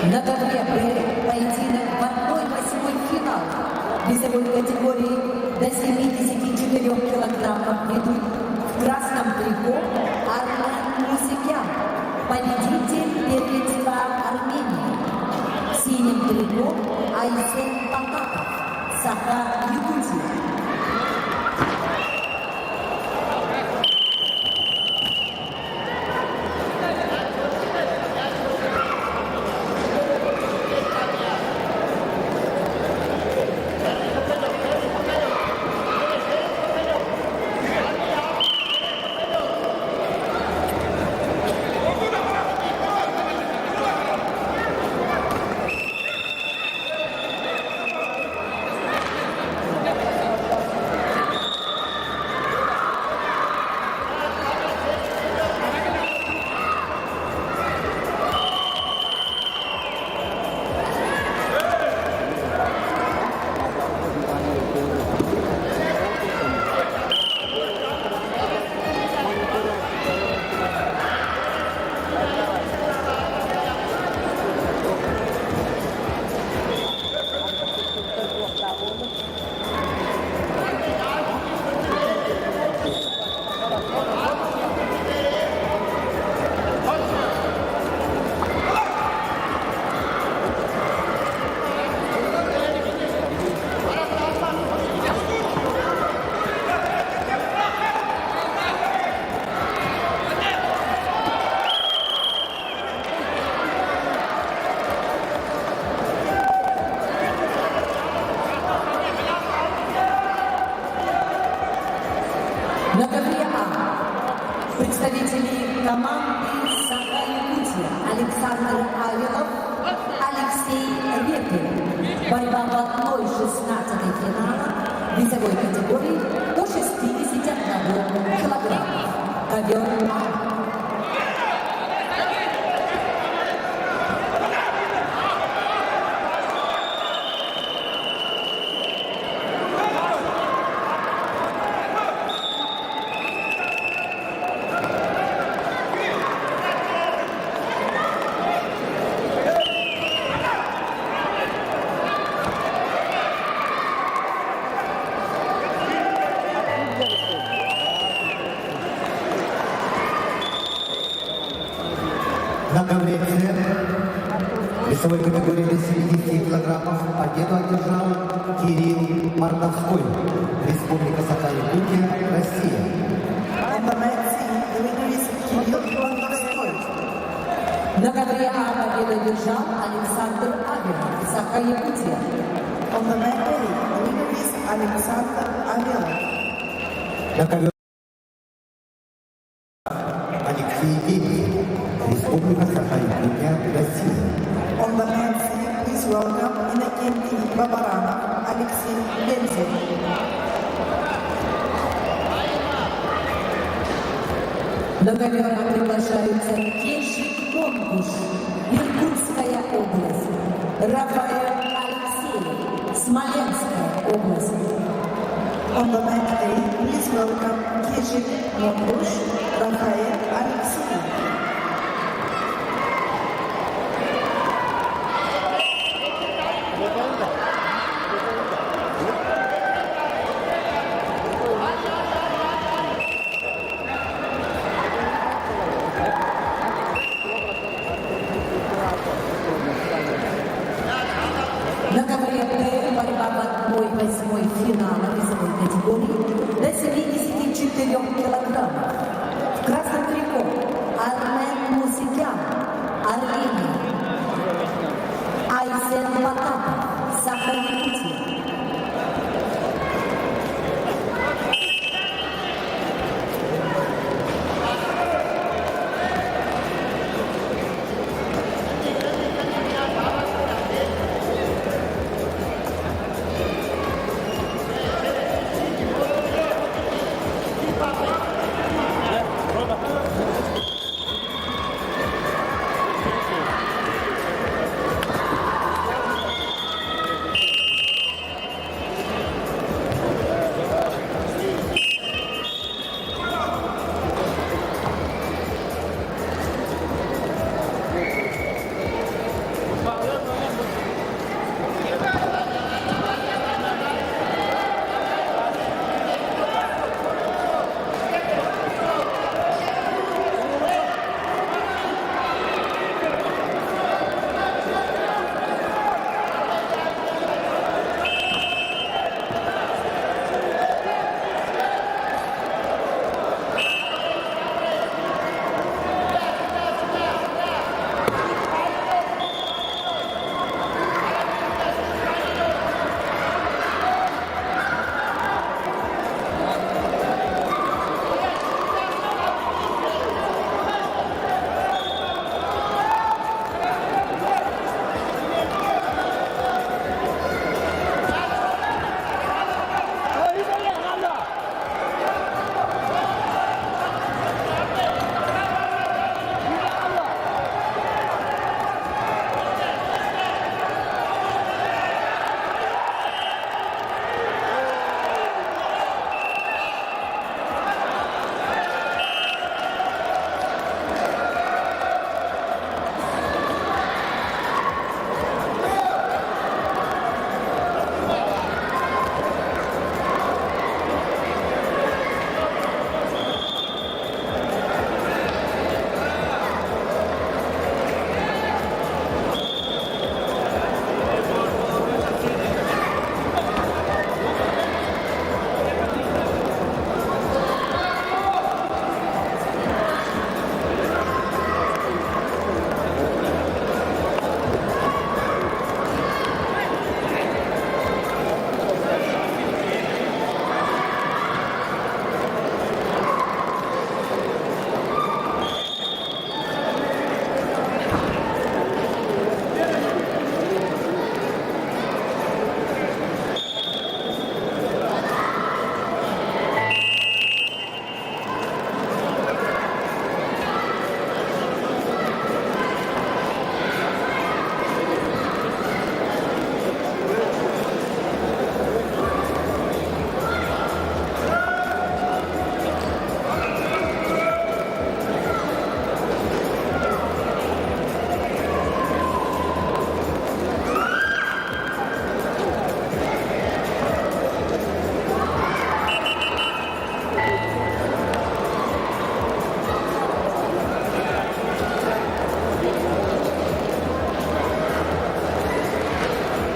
На ковре поединок в 1/8 финала весовой категории до 74 килограммов ведут в красном трико Армен Мусикян, победитель первенства Армении. В синем трико Айсен Патапов, Саха-Якутия. На ковре А представители команды Саха-Якутия Александр Авилов, Алексей Репин. Борьба в 1/16 финала весовой категории до 61 килограммов. Ковер А. весовой категории до 70 килограммов победу одержал Кирилл Мартовской, Республика Саха-Якутия, Россия. On the men's scene, the winner is Kirill Mordovskoy. На ковре А победу одержал Александр Авелов, Саха-Якутия. On the men day, the winner is Alexander Avelov. На ковре Алексей Демин, Республика Саха-Якутия, Россия. On the men's scene, please welcome Innokenty Babaranov, Alexei Benzin. На ковер приглашаются Кешик Монгуш, Иркутская область, Рафаэль Алексеев, Смоленская область. On the men's day, please welcome Keshik Mongush, Rafael Alexei. На ковре Б борьба в 1/8 финала весовой категории до 74 килограммов. В красном трико Армен Мусикян, Армения. Айсен Потапов, Саха-Якутия.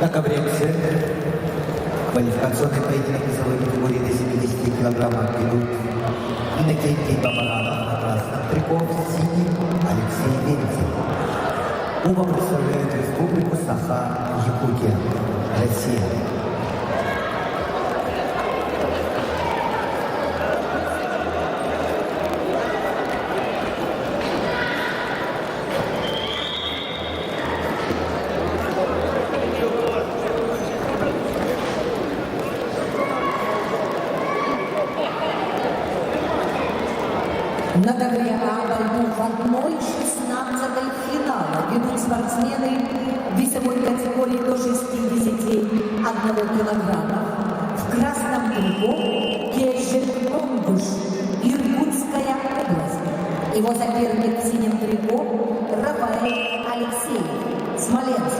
На ковре квалификационный поединок весовой категории до 70 килограммов ведут Иннокентий Бабаранов на красном трико, синий Алексей Венцев. Оба представляют республику Саха-Якутия, Россия. На ковре А борьбу в 1/16 финала ведут спортсмены весовой категории до 61 килограмма. В красном трико Кежик Монгуш, Иркутская область. Его соперник в синем трико Рафаэль Алексеев, Смоленск.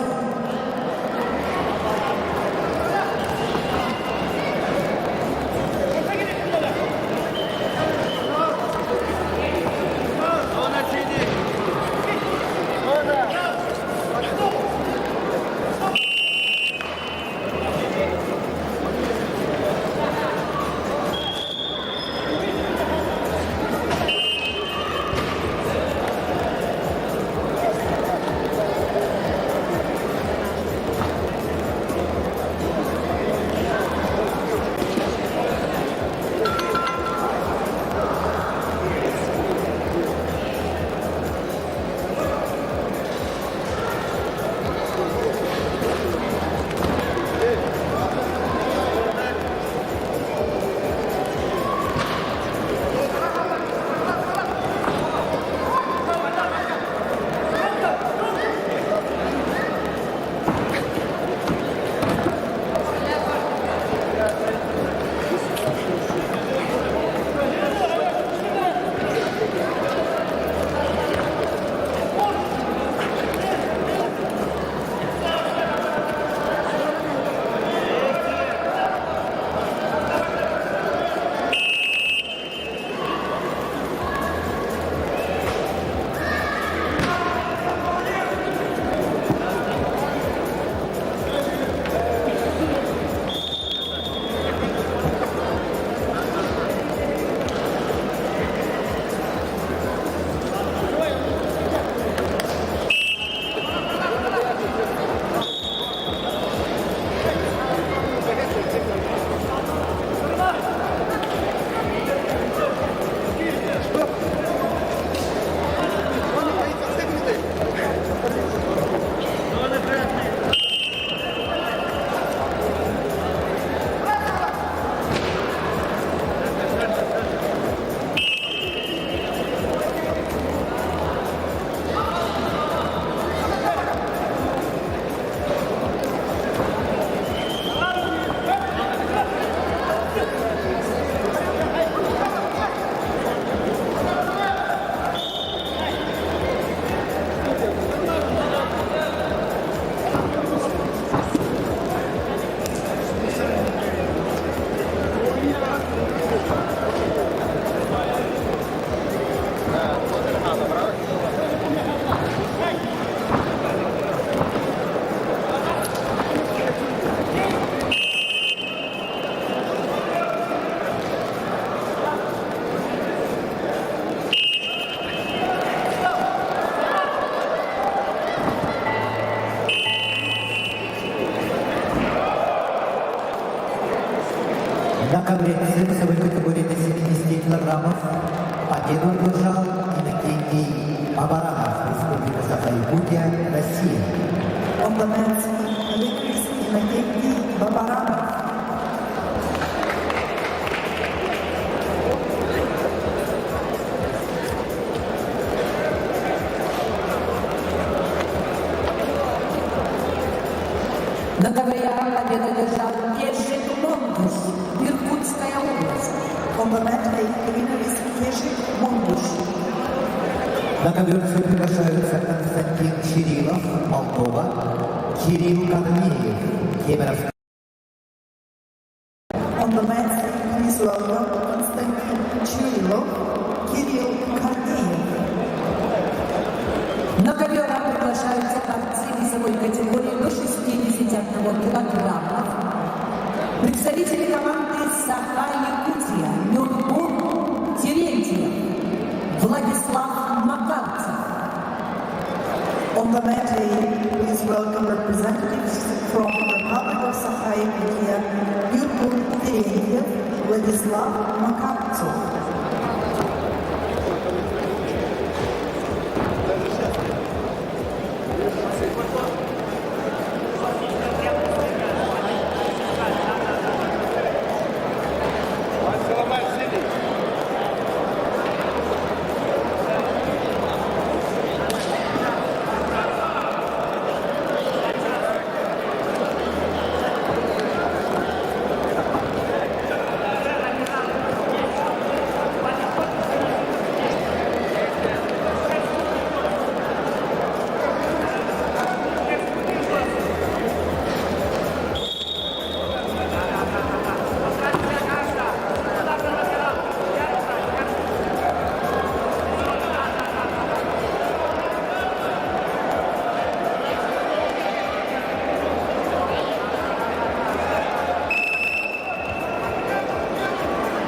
На ковре весовой категории до 70 килограммов победу одержал Иннокентий Бабаранов, республика Саха-Якутия, Россия. On the men's victories, Innocenti Babaranov. На ковре А победу одержал Кежик Монгуш, Иркутская область. On the mat, the winner is Keshik Mongush. На ковер приглашаются Константин Чирилов, Молдова, Кирилл Корнеев, Кемеровская. On the mat, please welcome Konstantin Chirilo, Kirill Korneev. На ковер А приглашаются борцы весовой категории до 61 килограммов. Представители команды Саха-Якутия, Нюрбур Терентьев, Владислав Макарцев. On the mat, please welcome representatives from the Republic of Sakha-Yakutia, Yurkur Terentiev, Vladislav Makartsov.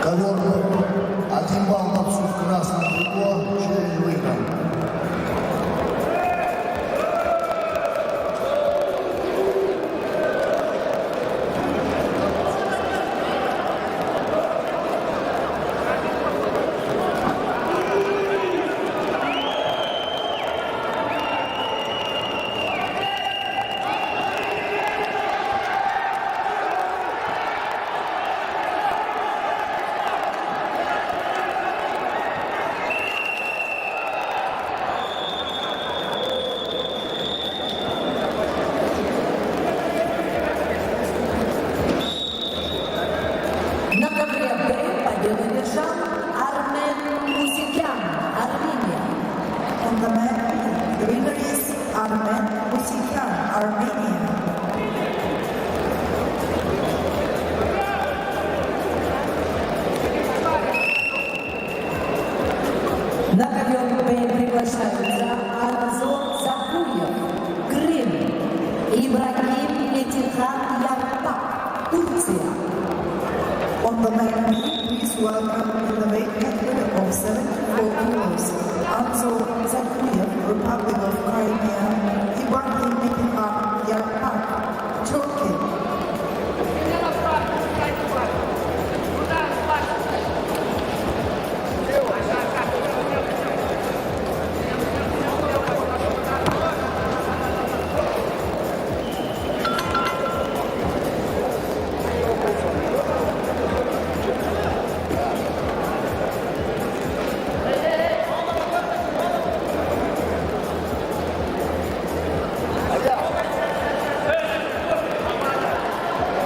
Ковер 1 балл борцу в красном трико, челлендж выигран. На ковре Б победу одержал Армен Мусикян, Армения. On the mat, the winner is Armen Musikyan, Armenia. На ковер Б приглашаются Арзон Закуев, Крым, Ибрагим Этихан Ярпак, Турция. On the mat, please welcome in the weight category of 74 kilos, Anzor Zakuyev, Republic of Crimea, Ibrahim Metinhan Yarpak, Turkey.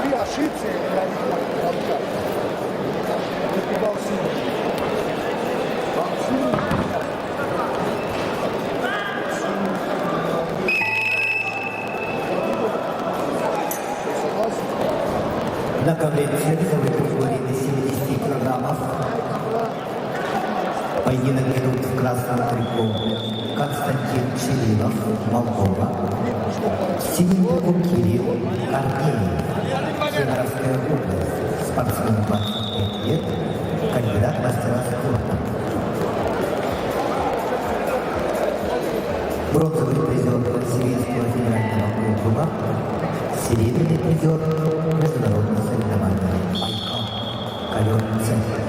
При ошибке я не знаю, На ковре весовой категории до 70 килограммов поединок ведут в красном трико Константин Челинов, Молдова, в синем трико Кирилл, Армения, Кемеровская область, спортсмен 25 лет, кандидат в мастера спорта. Бронзовый призер Вселенского федерального округа, серебряный призер международного соревнования Байкал, ковер-центр.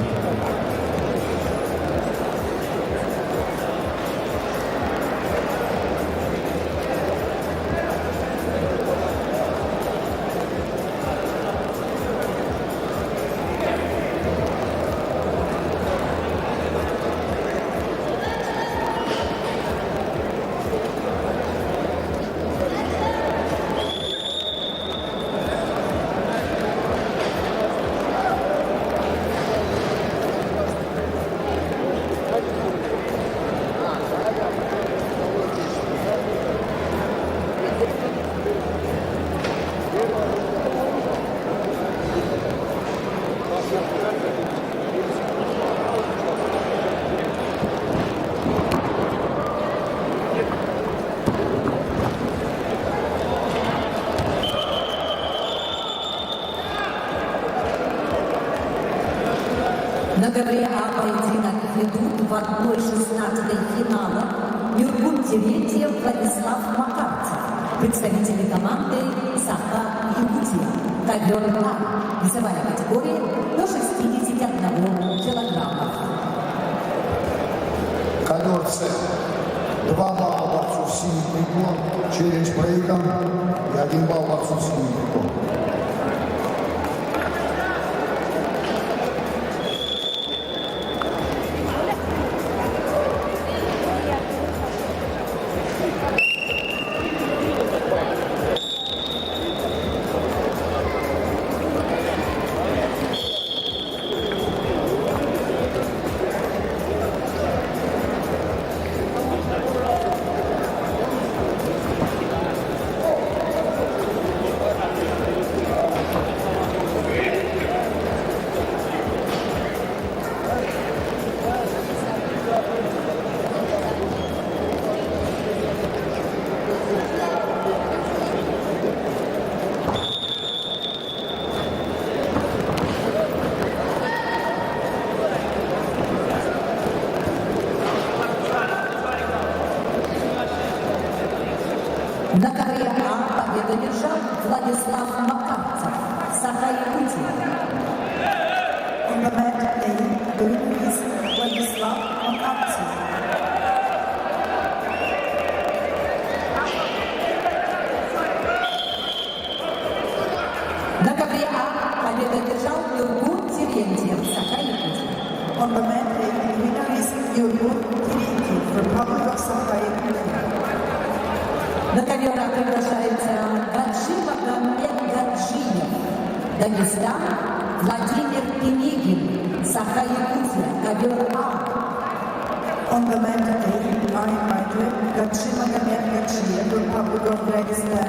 На ковре А поединок ведут в 1/16 финала Юргун Терентьев, Владислав Макарцев, представители команды Саха Якутия. Ковер А, весовая категория до 61 килограммов. Ковер С. 2 балла борцу в синий прикол, челлендж проигран, и 1 балл борцу в синий прикол. На ковре А победу держал Владислав Макарцев, Саха Якутия. On the mat A, the winner is Vladislav Makartsev. На ковре А победу держал Юргун Терентьев, Саха Якутия. On the mat A, the winner is Yurgun Terentьев, Republic of Sakha Yakutia. На ковер А приглашается Гаджи Магомед Гаджиев, Дагестан, Владимир Пенигин, Саха Якутия, ковер А. On the mat A, I invited Gadji Magomed Gadjiev, Republic of Dagestan,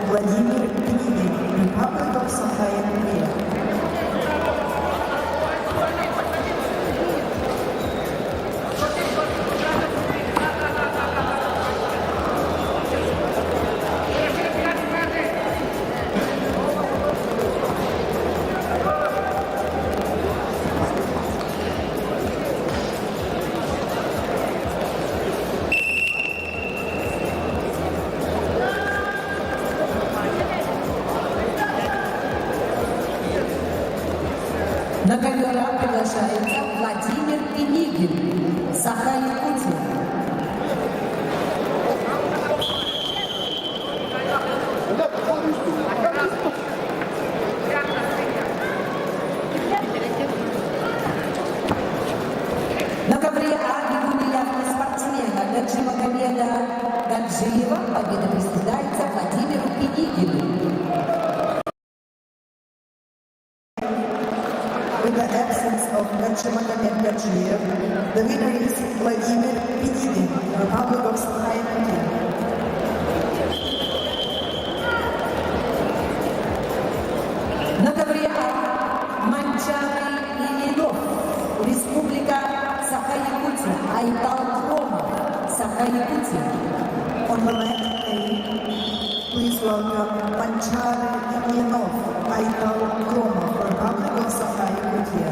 Vladimir Pinigin, Republic of Sakha Yakutia. На ковер А приглашается Владимир Пенигин, Саха Якутия. На ковре А юбилярный спортсмена Гаджи Магомеда Гаджиева победа присуждается Владимиру Пенигину. With the absence of Gadji Magomed Gadjiev, the winner is Vladimir Pinigin, Republic of Sakha Yakutia. На ковре А Манчары Ильинов, Республика Саха-Якутия, Айтал Кромов, Саха-Якутия. On the mat A, please welcome Manchari Ilinov, Aital Kromov, Republic of Sakha Yakutia.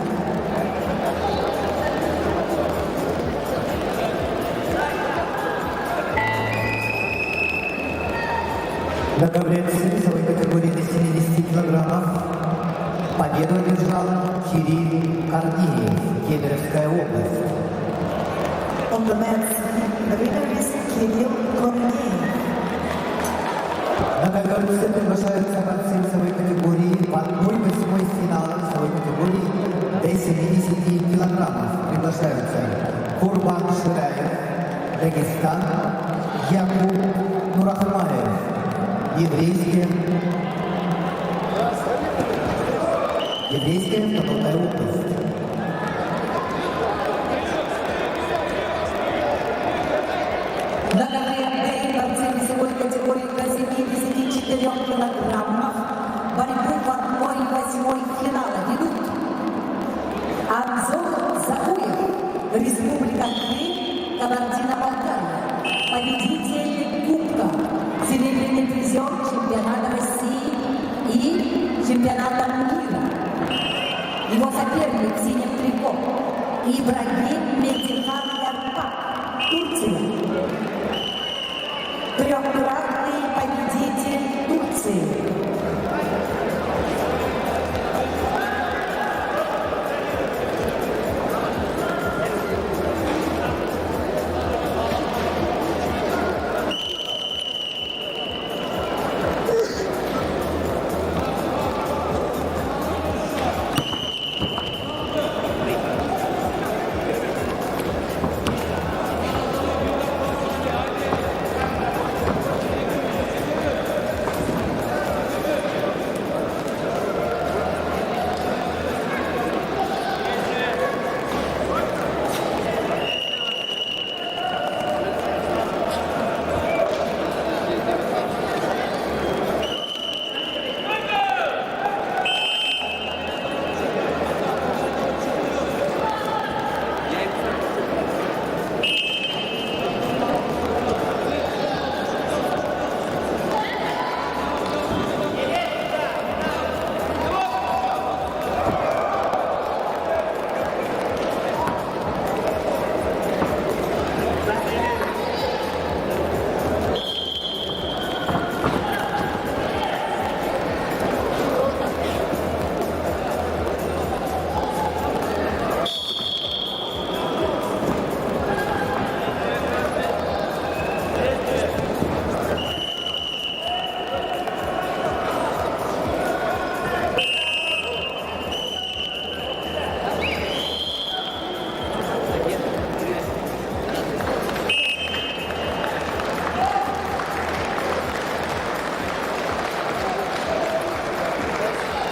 На ковре С весовой категории до 70 килограммов победу одержал Кирилл Корнеев, Кемеровская область. On the mat C, the winner is Kirill Korneev. На ковер С приглашаются борцы весовой категории в 1/8 финала весовой категории до 70 килограммов. Приглашаются Курбан Шираев, Дагестан, Якуб Нурахмаев, Еврейская автономная область. На ковре Б борцы весовой категории до 74 килограммов борьбу в 1/8 финала ведут Анзор Захуев, Республика Крым, Кабардино-Балкария, победитель Кубка, серебряный призер чемпионата России и чемпионата мира. Его соперник в синем трико Ибрагим Медихан Ярпак, Турция. Трехкратный победитель Турции.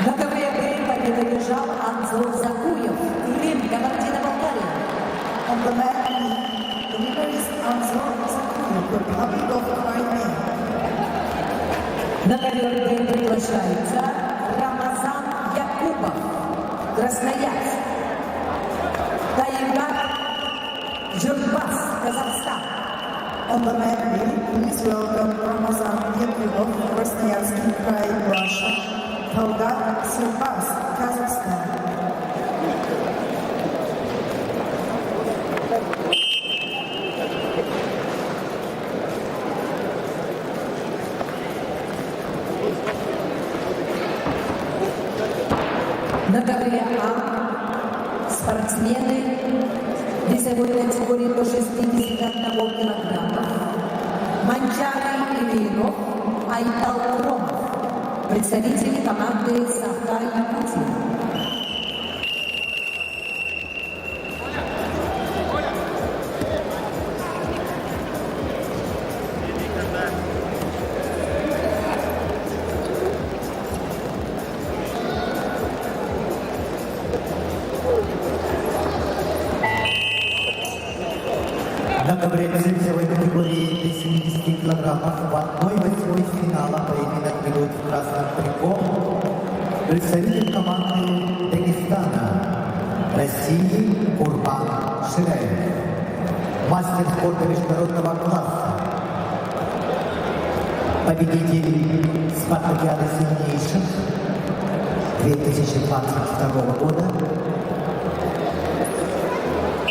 На ковре победу держал Анзор Закуев, Крым, Кабардино-Балкария. On the mat, the winner is Anzor Zakuyev, Republic of Crimea. На ковер приглашается Рамазан Якубов, Красноярск. Таигат Журбас, Казахстан. On the mat, please welcome Ramazan Yakubov, Krasnoyarsk Krai, Russia. Talgat Surbas, Kazakhstan. На ковре А спортсмены весовой категории до 61 килограммов. Манчары Ильинов, Айтал Кромов. Представители команды Саха-Якутия. На ковре весовой категории до 70 килограммов в 1/8 финала поединок ведут в красном трико представитель команды Дагестана России Курбан Шираев, мастер спорта международного класса, победитель спартакиады сильнейших 2022 года,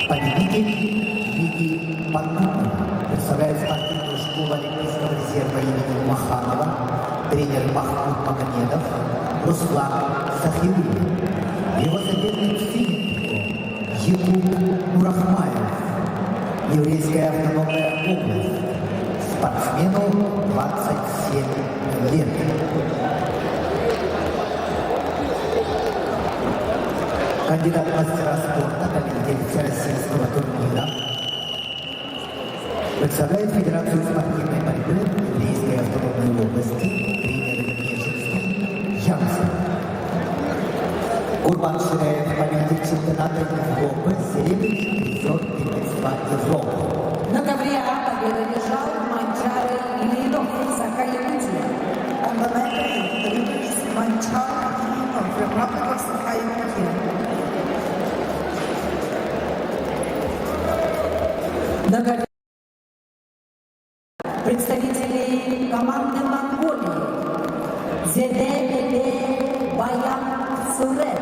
победитель Вики Панкова, представляет спортивную школу Олимпийского резерва имени Маханова, тренер Махмуд Магомедов, Руслан Сахиуллин. Его соперник в синем Якуб Мурахмаев, еврейская автономная область, спортсмену 27 лет. Кандидат в мастера спорта, победитель всероссийского турнира, представляет Федерацию спортивной борьбы Еврейской автономной области, тренер Нежинский Янсен. Курбан Шираев, победитель чемпионата Европы, серебряный призер первенства Европы. На ковре А победу держал Манчары Ильинов, Саха-Якутия. On the mat, the winner is Manchar Ilinov, Republic of Sakha-Yakutия. На ковре представители команды Монголии Зеде Баян Сурет,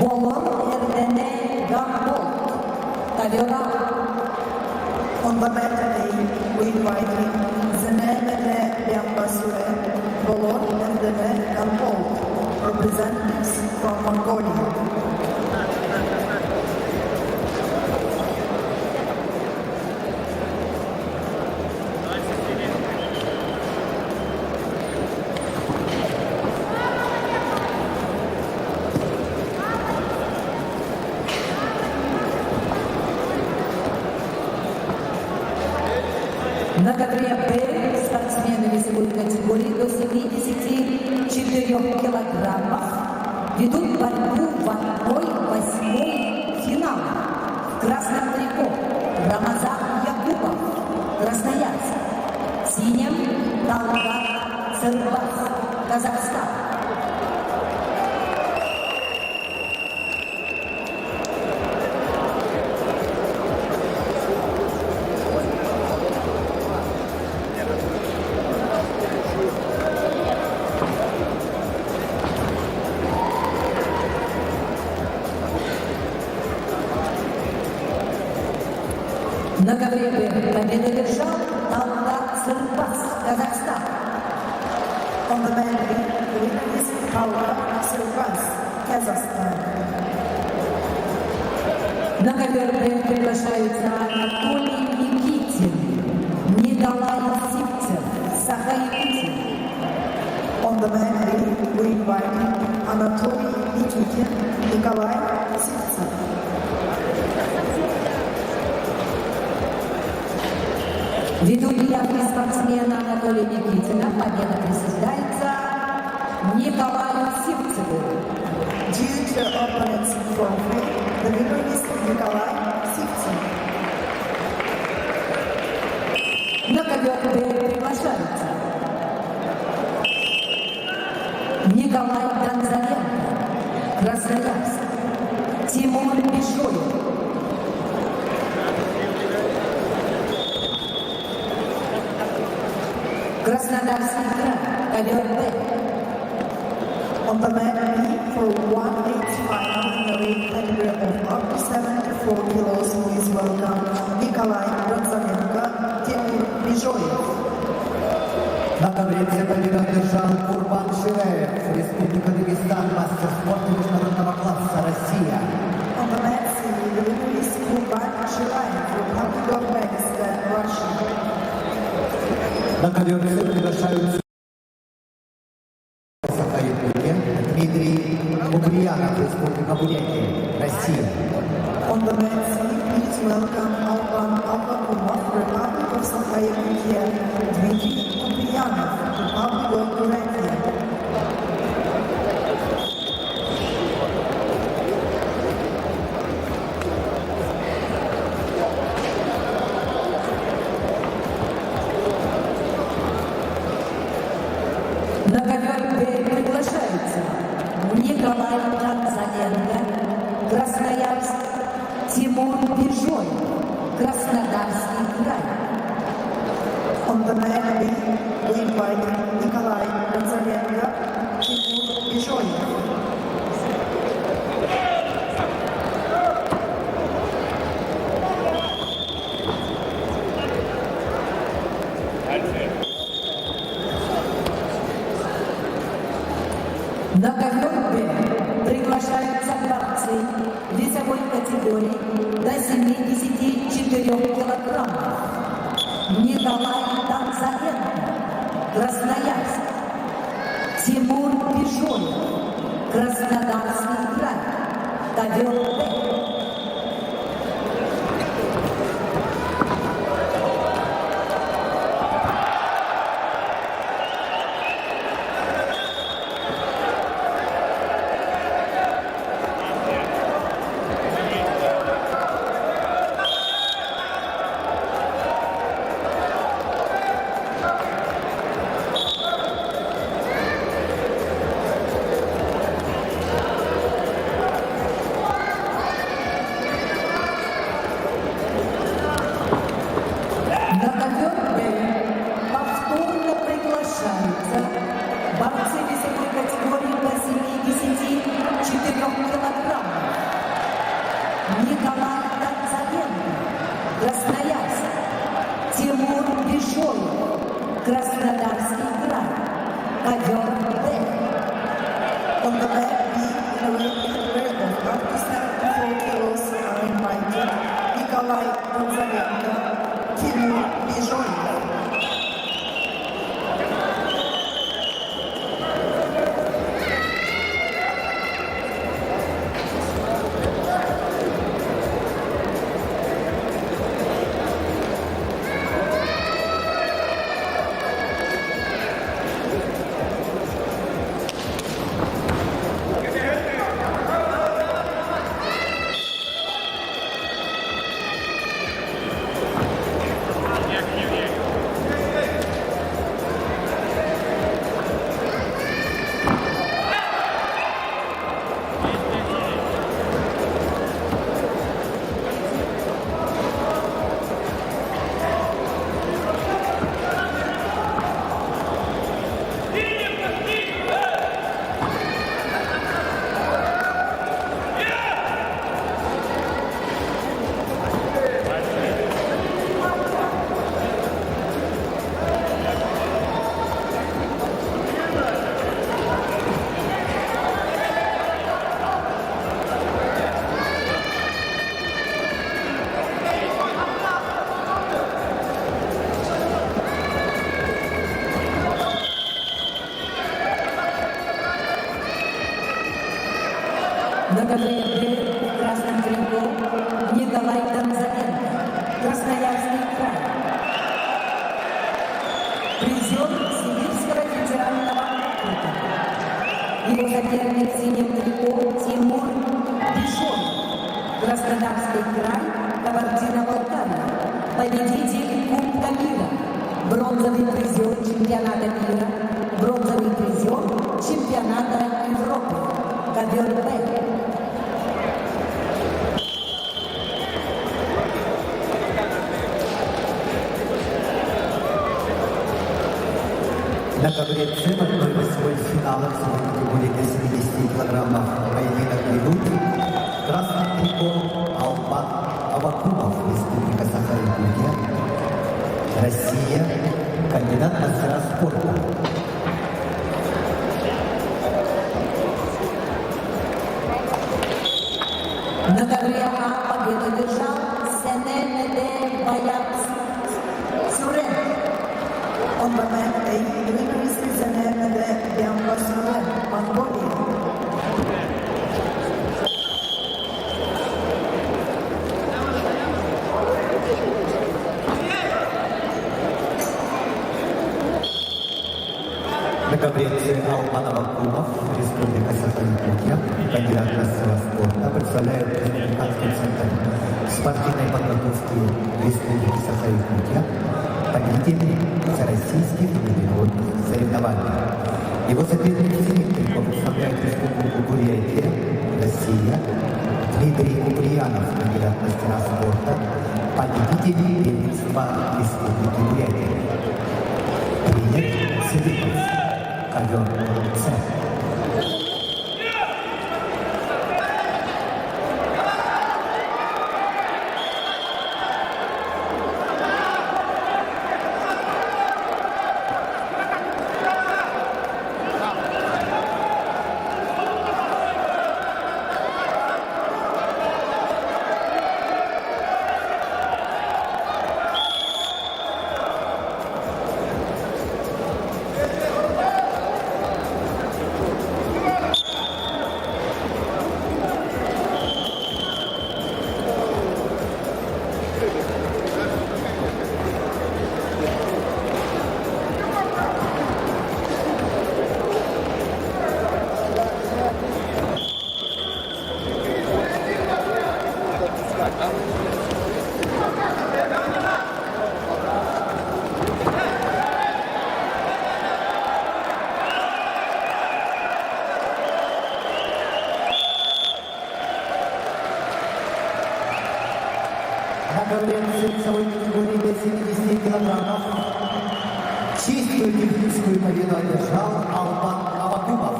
Болон Эрдене Гам ковера. On the match day, we invite Zenemele Biambasure, Bolon and Deme Kampol, representatives from Mongolia. На ковре Б спортсмены весовой категории до 74 килограммов ведут борьбу в 1/8 финала. В красном трико Рамазан Якубов, Красноярск. В синем Талгат Цербас, Казахстан. На ковре Б победу одержал Талгат Цербас, Казахстан. On the man day, the winner is Paula Silvas, Kazakhstan. На ковер Б приглашаются Анатолий Никитин, Николай Сивцев, Саха-Якутия. On the man day, we invite Anatoly Nikitin, Nikolai Sivtsev. Ввиду явки спортсмена Анатолия Никитина победа присуждается Николаю Сивцеву. Due to opponent's forfeit, the winner is Nikolai Sivtsev. На ковер Б приглашаются Николай Донзаренко, Красноярск, Тимур Бишоев. Краснодарский край, ковер Б. On the man B for 1/8 final in the weight category of up to 74 kilos, please welcome Nikolai Gonzalenko, Timur Bijоев. На ковре Б победу одержал Курбан Ширеев, Республика Дагестан, мастер спорта международного класса, Россия. On the man C, the winner is Kurban Shirayev, Republic of Dagestan, Russia. На ковер Б приглашаются Саха-Якутия, Дмитрий Куприянов, Республика Бурятия, Россия. On the man C, please welcome Alban Albakumov, Republic of Sakha-Yakutia, Dmitry Kupriyanov, Republic of Buryatia. На ковер Б приглашаются Николай Донзаренко, Красноярск, Тимур Бишоев, Краснодарский край. On the man B, we invite Nikolai Gonzalenko, Timur Bijоев. На ковер Б приглашаются борцы весовой категории до 74 килограммов. Николай Донзаренко, Красноярск, Тимур Бишоев, Краснодарский край, ковер Б. Краснодарский край. Ковер Б. On the back B, in a weight category of up to 74 kilos are invited Nikolai Gonzalenko, Timur Bizhoyev. На ковре Б в красном трико Николай Gonzalenko, Красноярский край. Призер Сибирского федерального округа. Его соперник в синем трико Тимур Бишоев, Краснодарский край, Кабардино-Балкария. Победитель Кубка мира, бронзовый призер чемпионата мира, бронзовый призер чемпионата Европы. Ковер Б. На ковре С в одной восьмой финала в своей категории до 70 килограммов поединок ведут красный трико Албан Авакумов, Республика Саха-Якутия, Россия, кандидат в мастера спорта. На ковре А победу держал Сенене Баяц Сюрен. On the back A, the winner is Zeneme Bianca-Suren, Mongolia. На ковре С Албан Авакумов, Республика Саха-Якутия, кандидат в мастера спорта, представляет Республиканский центр спортивной подготовки Республики Саха-Якутия, победитель всероссийских международных соревнований. Его соперник в синем трико представляет Республику Бурятия, Россия, Дмитрий Куприянов, кандидат в мастера спорта, победитель первенства Республики Бурятия. Принят Сибирец, ковер С. На ковре весовой категории до 70 килограммов чистую техническую победу одержал Албан Авакумов,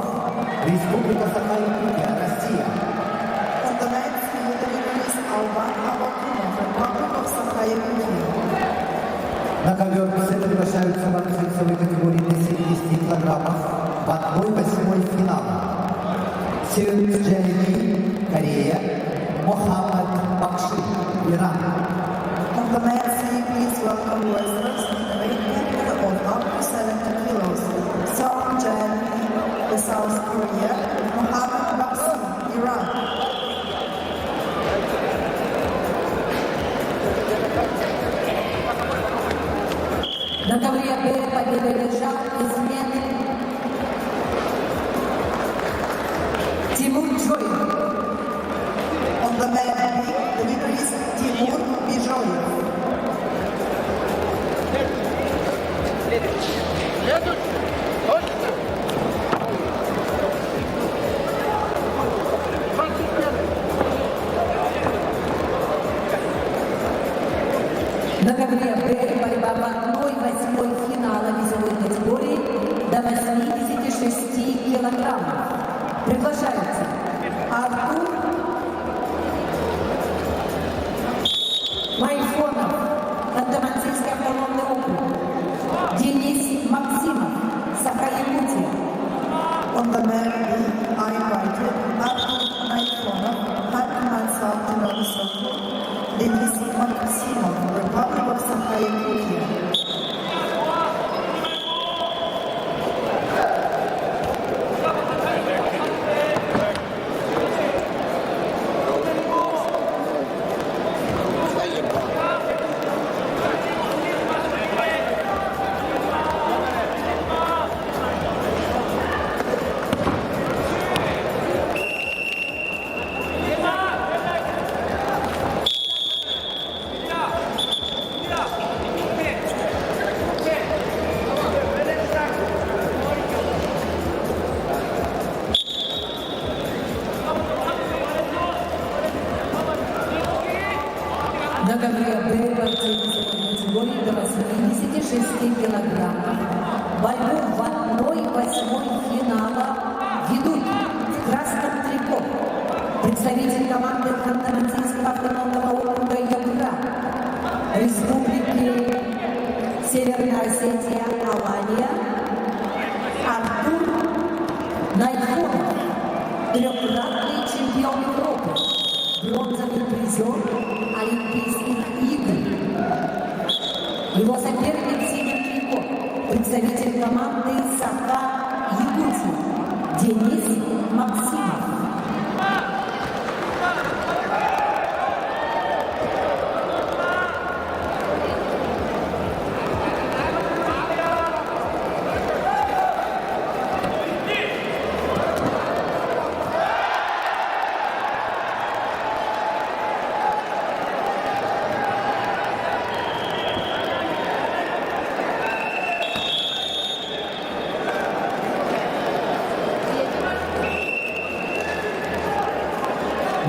Республика Саха-Якутия, Россия. On the next field, the winner is Alban Abakumov, Republic of Sakha-Yakutия. На ковер все приглашаются борцы весовой категории до 70 килограммов в 1/8 финала. Северный Корея, Мохаммад Бакши, Иран. On the men's side, please welcome wrestlers in the weight category of up to 70 kilos. From Germany, the South Korea, Mohammed Bakshi, Iran. На ковре Б победу одержал измены Тимур Джой. On the men's side, the winner is Timur Bijoyev. На ковре Б борьба в 1/8 финала весовой категории до 86 килограммов. Приглашаются Артур Майфонов, Ханты-Мансийский автономный округ, Денис Максимов, Саха-Якутия. On the men's side, I invited Artur Maifonov, Hantman-Mансийский автономный округ, Денис Максимов, Republic of Sakha-Yakutia. На ковре Б борцы весовой категории до 86 килограммов. Борьбу в 1/8 финала ведут в красном трико представитель команды Ханты-Мансийского автономного округа Югра, Республики Северная Осетия, Алания, Артур Найфонов, трехкратный чемпион Европы, бронзовый призер Олимпийских игр. Его соперник в синем трико, представитель команды Саха-Якутия, Денис Максимов.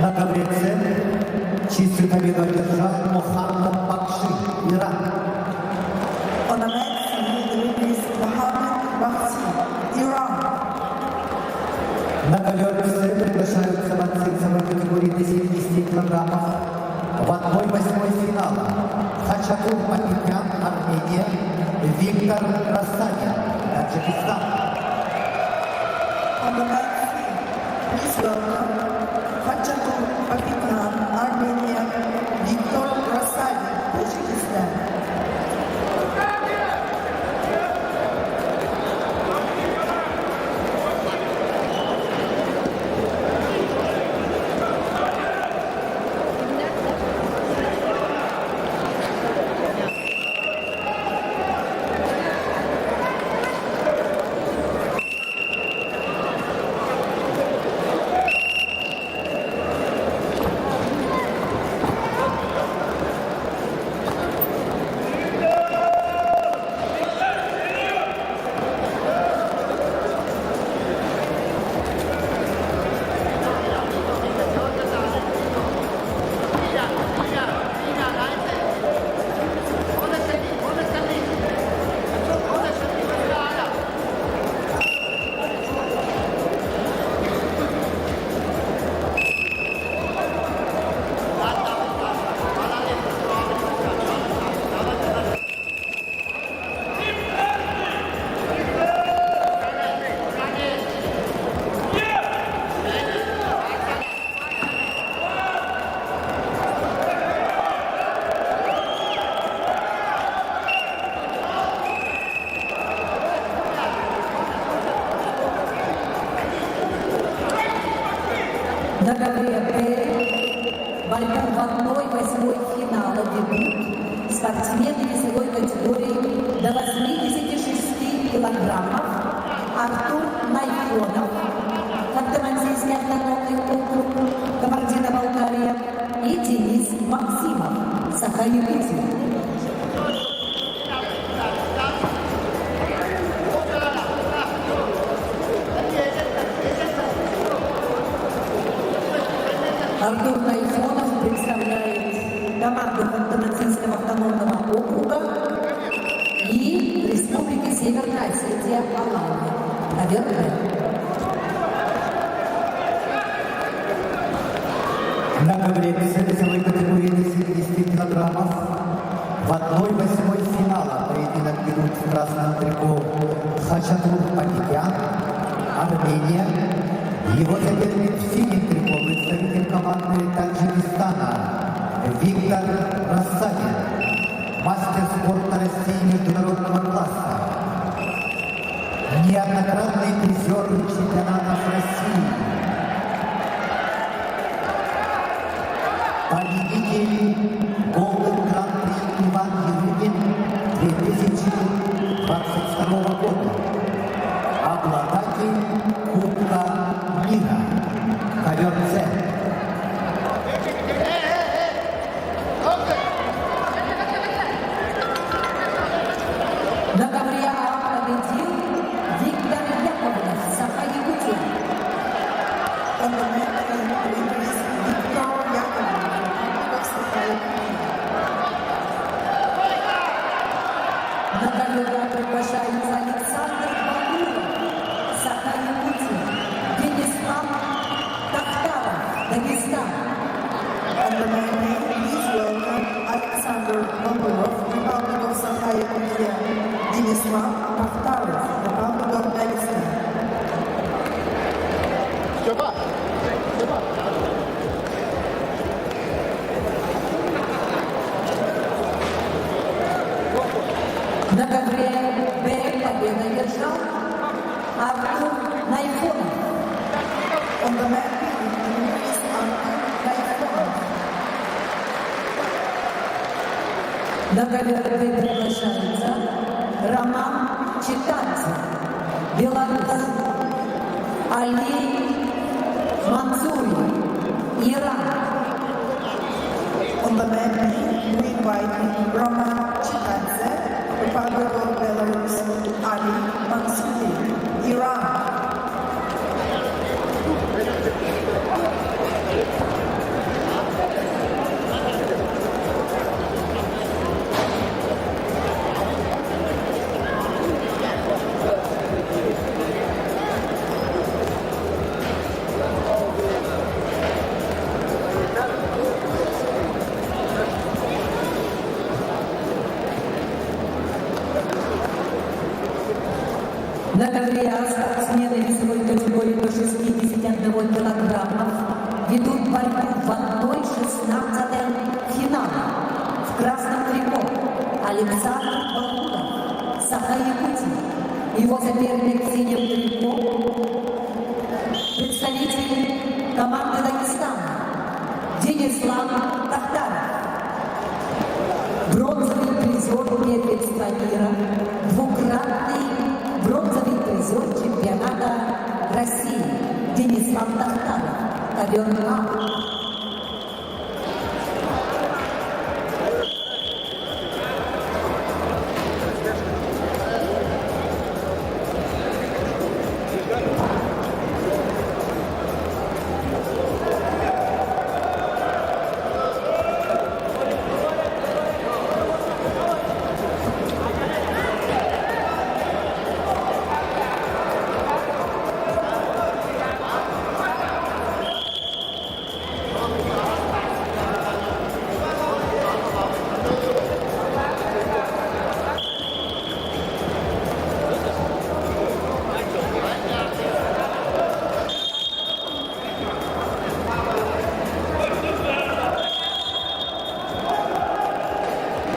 На ковре С чистую победу одержал Мохаммад Бакши, Иран. On the men's side, the winner is Mohammed Bakshi, Iran. На ковер С приглашаются борцы весовой категории до 70 килограммов в 1/8 финала. Хачатур Папикян, Армения, Виктор Рассадин, Таджикистан. On the men's side, please welcome Hachatur Papikan, Armenia, Viktor Rasadin, Tajikistan. На ковре Б борьбу в 1/8 финала ведут спортсмены весовой категории до 86 килограммов Артур Найфонов, Ханты-Мансийский автономный округ, Кабардино-Балкария, и Денис Максимов, Саха-Якутия. Артур Найфонов представляет команду Ханты-Мансийского автономного округа и Республики Северная Осетия Алания. Наверное. На ковре весовой категории до 70 килограммов в 1/8 финала поединок ведут в красном трико Хачатур Пакитян, Армения. Его соперник в синем трико представитель команды Таджикистана Виктор Рассадин, мастер спорта России международного класса, неоднократный призер чемпионатов России, победитель Golden Grand Prix Иван Ерюгин 2022 года, обладатель Кубка мира, ковер С. На ковре А победил Виктор Яковлев, Саха-Якутия. On the mat is Victor Yakovlev of Sakha-Yakutия. На ковре А приглашается Александр Багуров, Саха-Якутия. Денислав Тахтаров, Дагестан. On the mat, please welcome Alexander Baburov, Republic of Sakha-Yakutия, Denislav Takhtarov, Republic of Dagestan. На ковре Б победу одержал Артур Найфонов. On the mat is Artur Найфонов. На ковре Б приглашается Роман Читанцев, Беларусь. Али Мансури, Иран. On the mat, we invite Roman Chikadze, Republic of Belarus, Ali Mansouri, Iran. На ковре А спортсмены весовой категории до 61 килограммов ведут борьбу в 1/16 финала. В красном трико Александр Багуров, Саха-Якутия. Его соперник в синем трико представитель команды Дагестана Денислав Тахтаров. Бронзовый призер первенства мира, двукратный бронзовый призер чемпионата России Денислав Тахтаров, ковер А.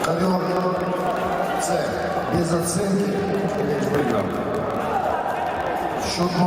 Ковер С. Без оценки. Счет 0-3.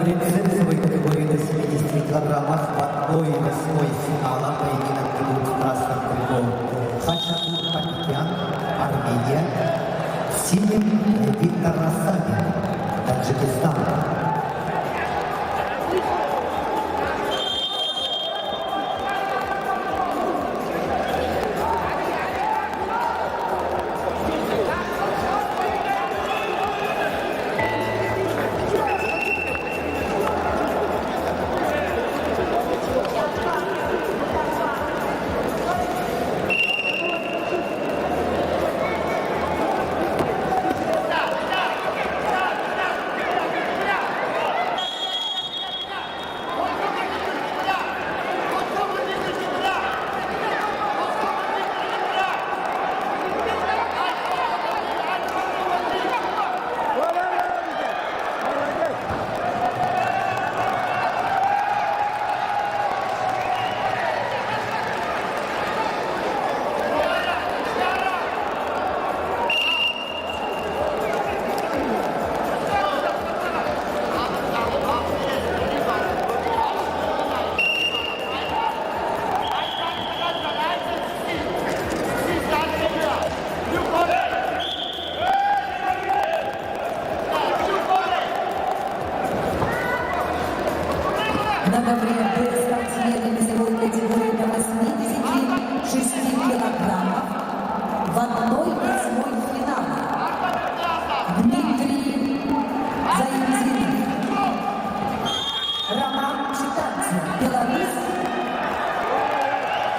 конкуренции весовой категории до 70 килограммов в 1/8 финала поединок идут в красном трико Хачатур Паникян, Армения, в синем Виктор Рассадин, Таджикистан. На ковре спортсмены весовой категории до 86 килограммов в 1/8 финала. Дмитрий Зайцинов, Роман Читанцев, Беларусь,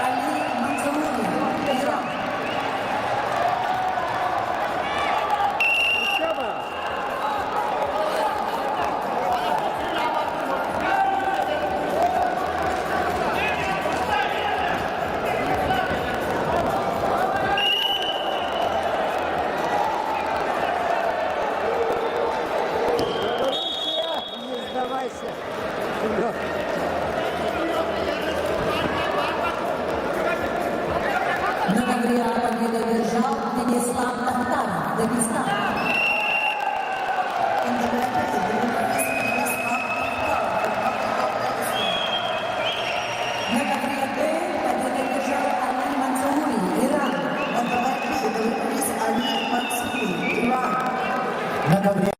Али Мансури, Иран. На ковре победу одержал Денислав Тахтаров, Дагестан. In the red is the Bucharest Miroslav На ковре Б победу одержал Али Мансури, Иран. On the red is the Bucharest Ali Mansuri, Iran. На ковре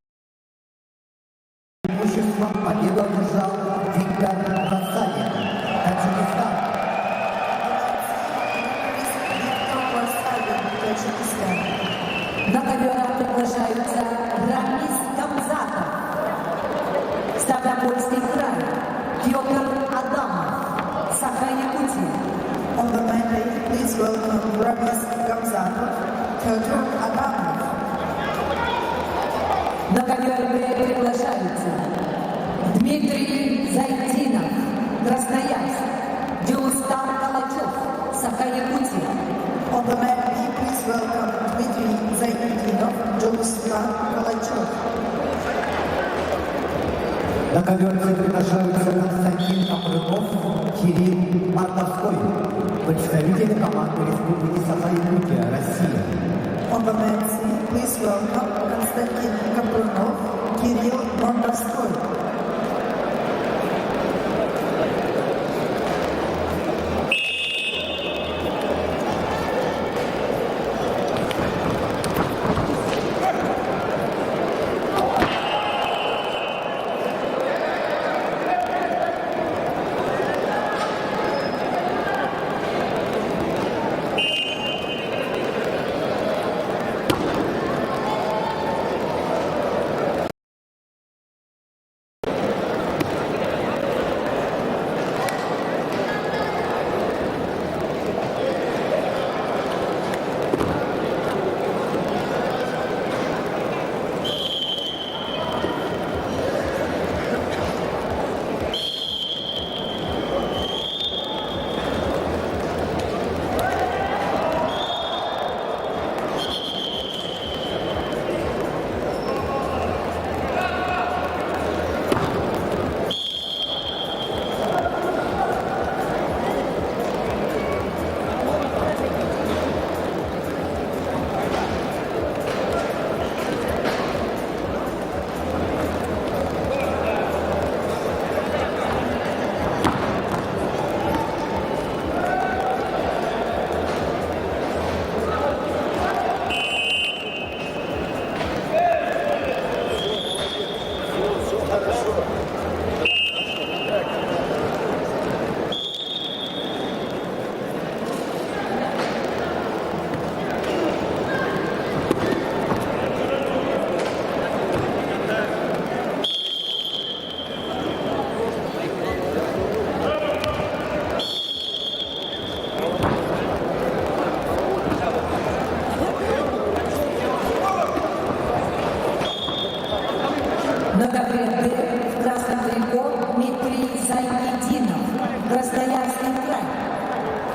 преимуществом победу одержал Виктор Рассадин, Таджикистан. Виктор Рассадин, Таджикистан. На ковер приглашаются Рамис Гамзатов, Ставропольский край, Петр Адамов, Саха-Якутия. On the mandate, please welcome Ramis Gamzatov, Pyotr Adamov. На ковер Б приглашаются Дмитрий Зайцинов, Красноярск, Дюстан Калачев, Саха-Якутия. On the mandate, please welcome Dmitry Zaydinov, Jolustan Kalachov. На коверце приглашаются Константин Копрыков, Кирилл Мартовской, представители команды Республики Саха-Якутия, Россия. On the men's team, please welcome Konstantin Kaprunov, Kirill Mordovskoy.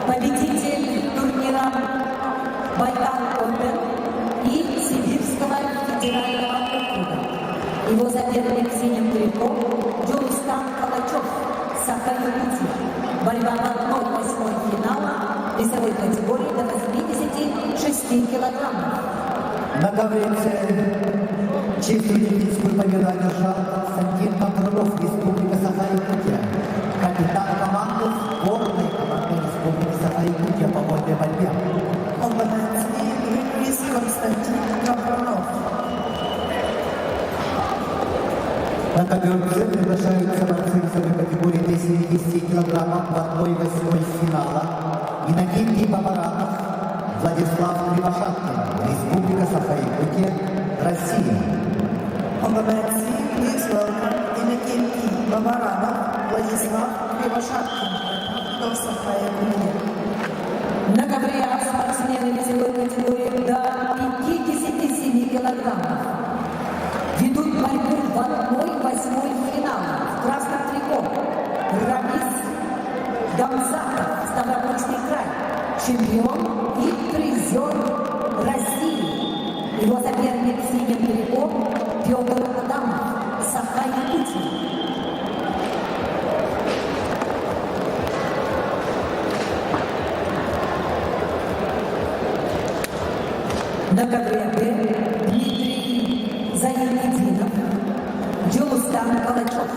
победитель турнира Байкал Опен и Сибирского федерального округа. Его соперник в синем трико Джурустам Калачев, Саха-Якутия. Борьба в 1/8 финала весовой категории до 86 килограммов. На таблице чистую олимпийскую победу одержал Константин Патрунов, Республика Саха-Якутия. Капитан команды сборной команды Республики Саха-Якутия по вольной борьбе. Комбинации Григорис Константин Гавронов. На таблице приглашаются борцы весовой категории до 70 килограммов в 1/8 финала. Иннокентий Бабаранов, Владислав Кривошапкин, Республика Саха-Якутия, Россия. Комбинации please welcome Иннокентий Бабаранов, Владислав Кривошапкин, Саха-Якутия. На ковре спортсмены весовой категории до 57 килограммов ведут борьбу в 1/8 финала в красном трико. Рамис Гамзатов, Ставропольский край, чемпион и призер России. Его соперник в синем трико Петр Адамов, Саха-Якутия. На ковре Дмитрий Заинетдинов, Джурустам Калачев.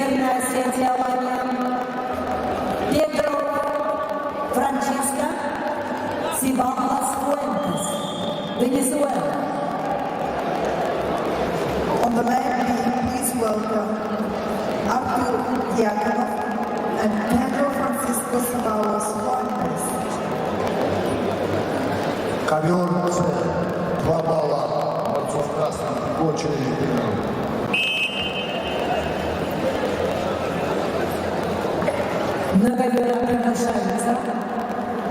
Северная Осетия, Албания. Педро Франческо Сибалас Фуэнтес, Венесуэла. On the line, please welcome Artur Diakonov and Pedro Francisco Ceballos Fuentes. Ковер С. 2 балла борцов в красном трико, челлендж тренеров. На ковера приглашаются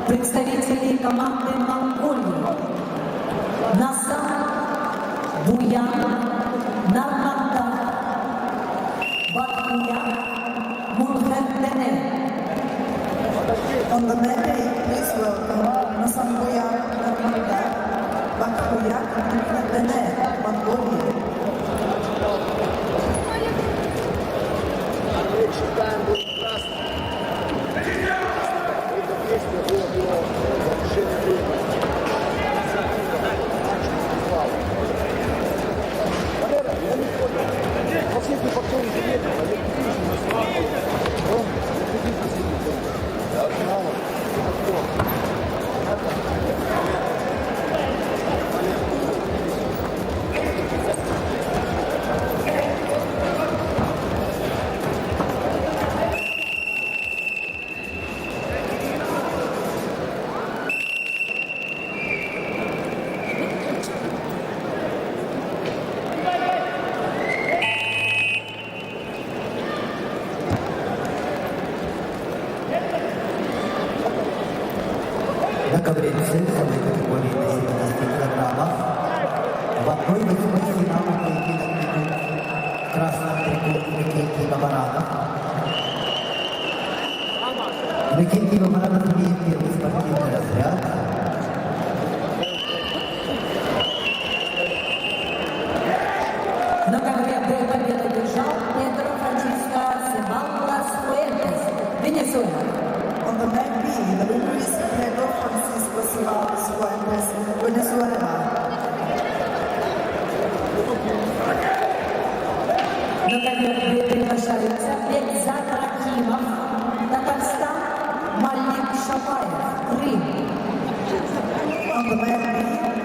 представители команды Монголии. Насан Буян Нарманда Бакуя Мурхендене. On the mandate, please welcome Nasambuya Narmanda Bakuya Murhendene, Mongolia. На ковре С весовой категории до 70 килограммов в 1/8 финала поединок ведут в красном трико Иннокентий Бабаранов. Иннокентий Бабаранов имеет первый спортивный разряд. На ковре Б победу держал Педро Франческо Себаллас Фуэнтес, Венесуэла. On the line B, the winner is Pedro Francisco Ceballos Fuentes, Venezuela. На ковер Б приглашаются Бекзат Рахимов, Татарстан, Малик Шабаев, Крым. On the line B,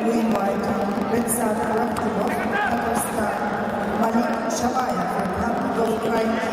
we invite Bexat Rakhimov, Kazakhstan, Malik Shabayev, Republic of Crimea.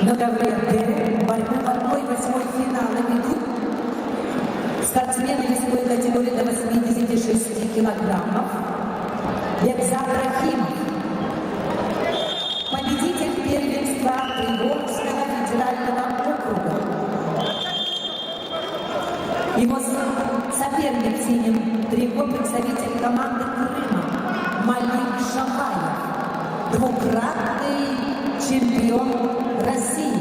На ковре Д борьбу в 1/8 финала ведут спортсмены весовой категории до 86 килограммов Бекзат Рахимов, победитель первенства Приморского федерального округа. Его соперник в синем трико представитель команды Крыма Малик Шабаев, двукратный чемпион России.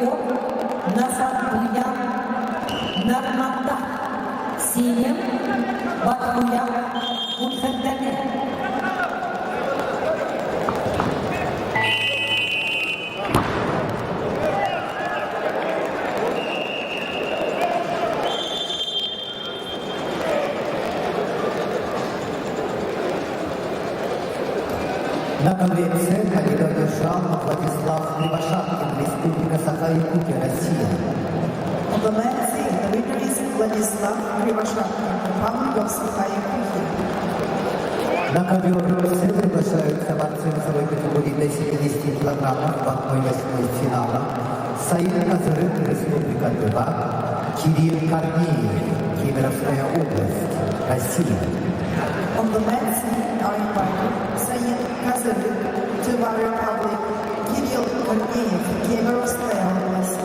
трико Назарбуян Нарманда. Синим Батхуян Мунхардане. На конвенции победу одержал Владислав Кривошапкин, Республика Саха-Якутия, Россия. On the men's scene, the winner is Vladislav Krivoshakin, Republic of Sakha-Yakutia. На ковер все приглашаются борцы весовой категории до 70 килограммов в 1/8 финала. Саид Казырык, Республика Тыва, Кирилл Корнеев, Кемеровская область, Россия. On the men's scene are invited Said Kazarik, Tver Republic, Kirill Korneev, Kemerovskaya область.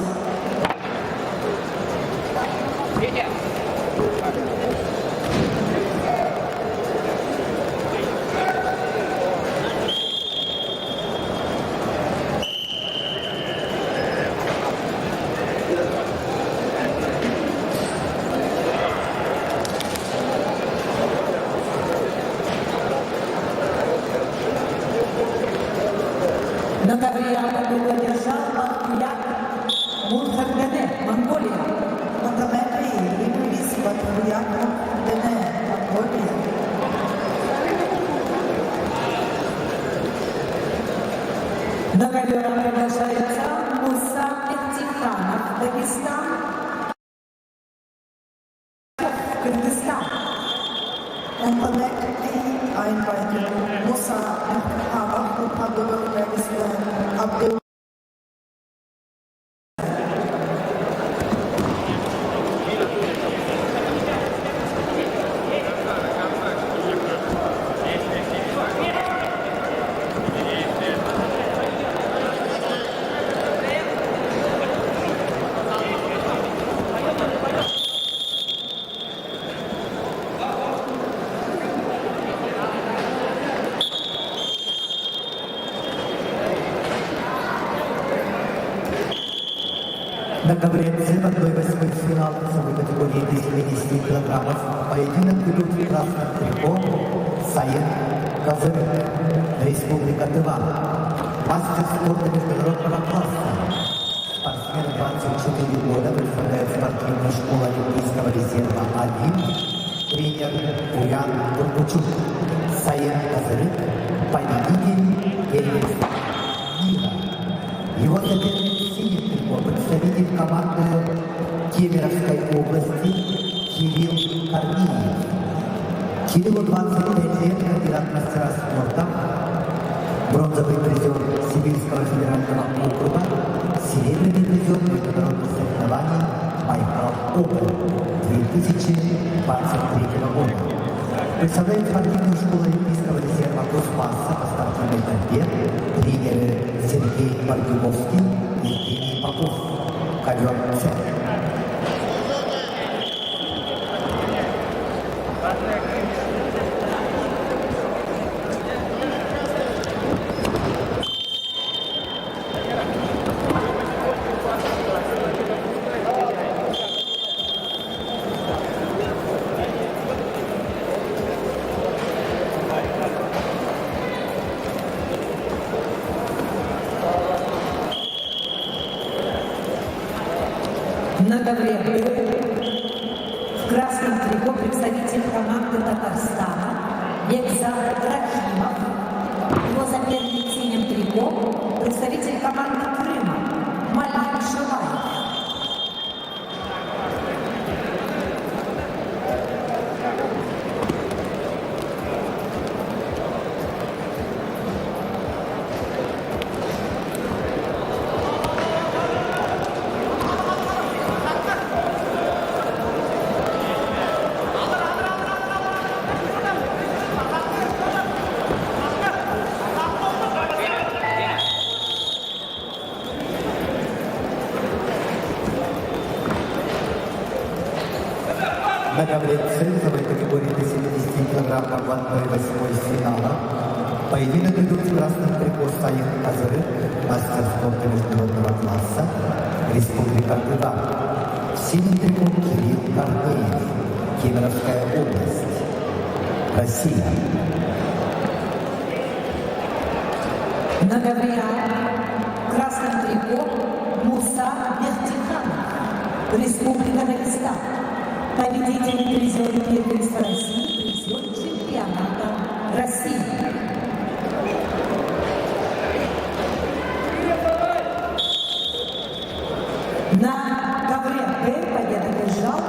На ковре победу одержал Батхуян Мунхардане, Монголия. On the men's scene, the winner is Bathuyan Dene, Mongolia. На ковер приглашается Муса Эфтиханов, Дагестан, Кыргызстан. On the men's scene are invited Musa Abdulhamid, Republic of Dagestan, Abdul. На конвенции в 1/8 финала весовой категории до 70 килограммов поединок ведут в красном трико Саид Казырык, Республика Тыва. Мастер спорта международного класса. Спортсмен 24 года, представляет спортивную школу Олимпийского резерва 1, тренер Уян Турбучук. Саид Казырык, победитель первенства мира. Его соперник в синем трико, представитель команды Кемеровской области Кирилл Корнеев. Кириллу 25 лет, кандидат в мастера спорта, бронзовый призер Сибирского федерального округа, серебряный призер международных соревнований Байкал Open 2023 года. Представляет спортивную школу Олимпийского резерва Космаса по спортивной борьбе тренеры Сергей Бардюговский и Евгений Попов. Ковер С. На ковре в красном трико представитель команды Татарстана Бекзат Рахимов. Его соперник в синем трико представитель команды Крыма Малик Шилаев. На ковре весовой категории до 70 килограммов в 1/8 финала поединок идут в красном трико Саид Казырык, мастер спорта международного класса, Республика Тыва. Синий трикот Кирилл Корнеев, Кемеровская область, Россия. На ковре в красном трико Муса Бехтиханов, Республика Дагестан. Победитель и призер первенства России, призер чемпионата России. На ковре Б победу одержал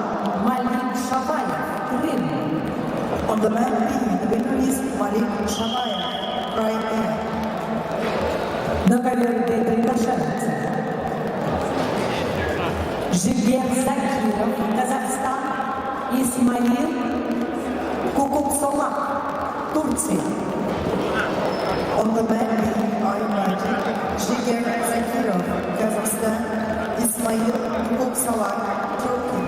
Малик Шабаев, Крым. On the mat B, the winner is Malik Shabayev, Crimea. На ковер Д приглашается Жигер Закиров, Казахстан, Исмаил Кукуксолак, Турция. On the mat B are invited Jiger Zakirov, Kazakhstan, Ismail Kuksalak, Turkey.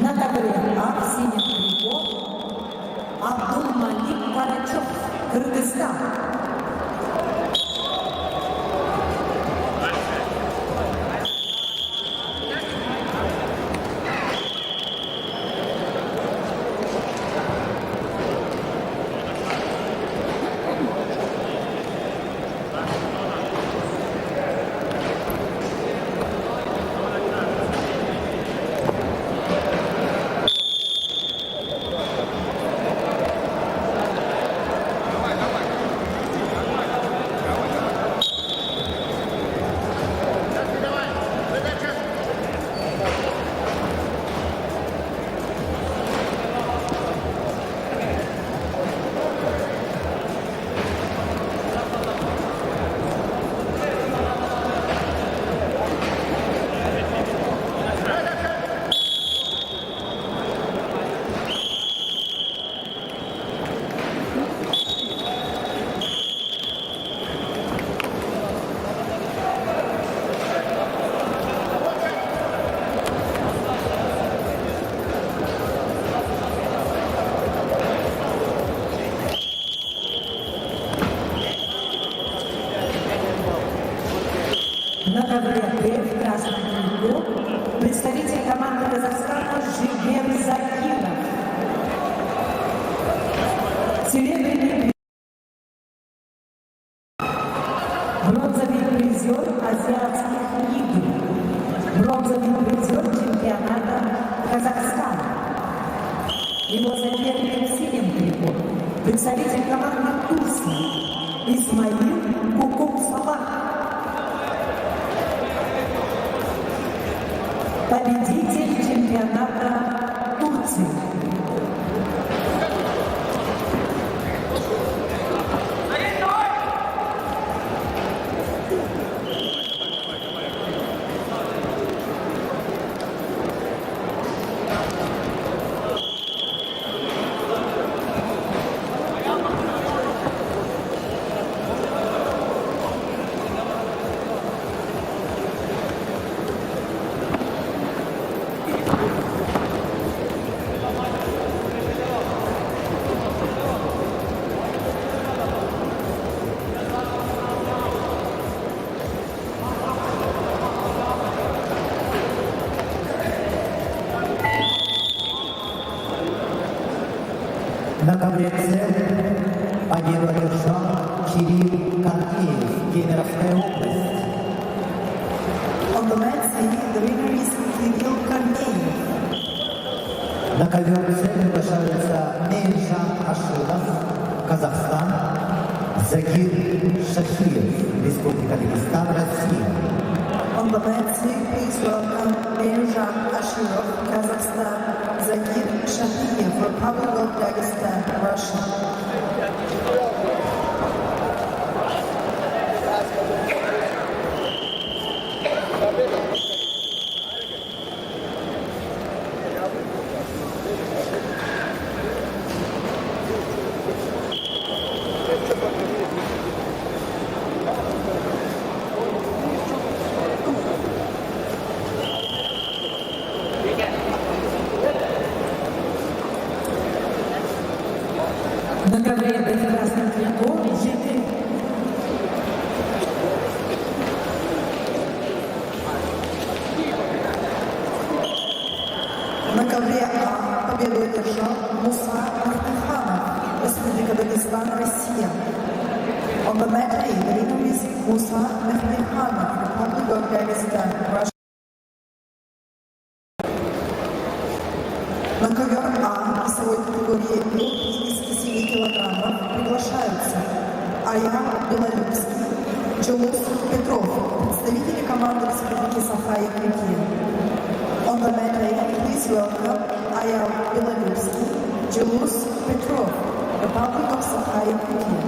На ковре А в синем трико Абдулмалик Карачев, Кыргызстан. На ковре Д в красном трико представитель команды Казахстана Жигер Закиров. Серебряный бронзовый призер азиатских игр. Бронзовый призер чемпионата Казахстана. Его соперник в синем трико представитель команды Турции Исмаил Кукуксалак. Победитель чемпионата Турции. На ковре С победу одержал Кирилл Корнеев, Кемеровская область. On the mat C, the winner is Kirill Korneyev. На ковер С приглашаются Мейржан Ашилов, Казахстан, Закир Шахиев, Республика Дагестан, Россия. On the mat C, please welcome Mehrzhan Ashirov, Kazakhstan, Zakir Shahiyev, Republic of Dagestan, Russia. На ковре Д в красном the mat A, the winner is Musa Mehmedhanov, Republic of Dagestan, Russia. На ковер А весовой категории до 57 килограммов приглашаются Ая Белолюбский, Джулус Петров, представители команды Республики Саха-Якутия. On the mat A, please welcome Aya Белолюбский, Джулус Петров, Republic of Saha-Якутия.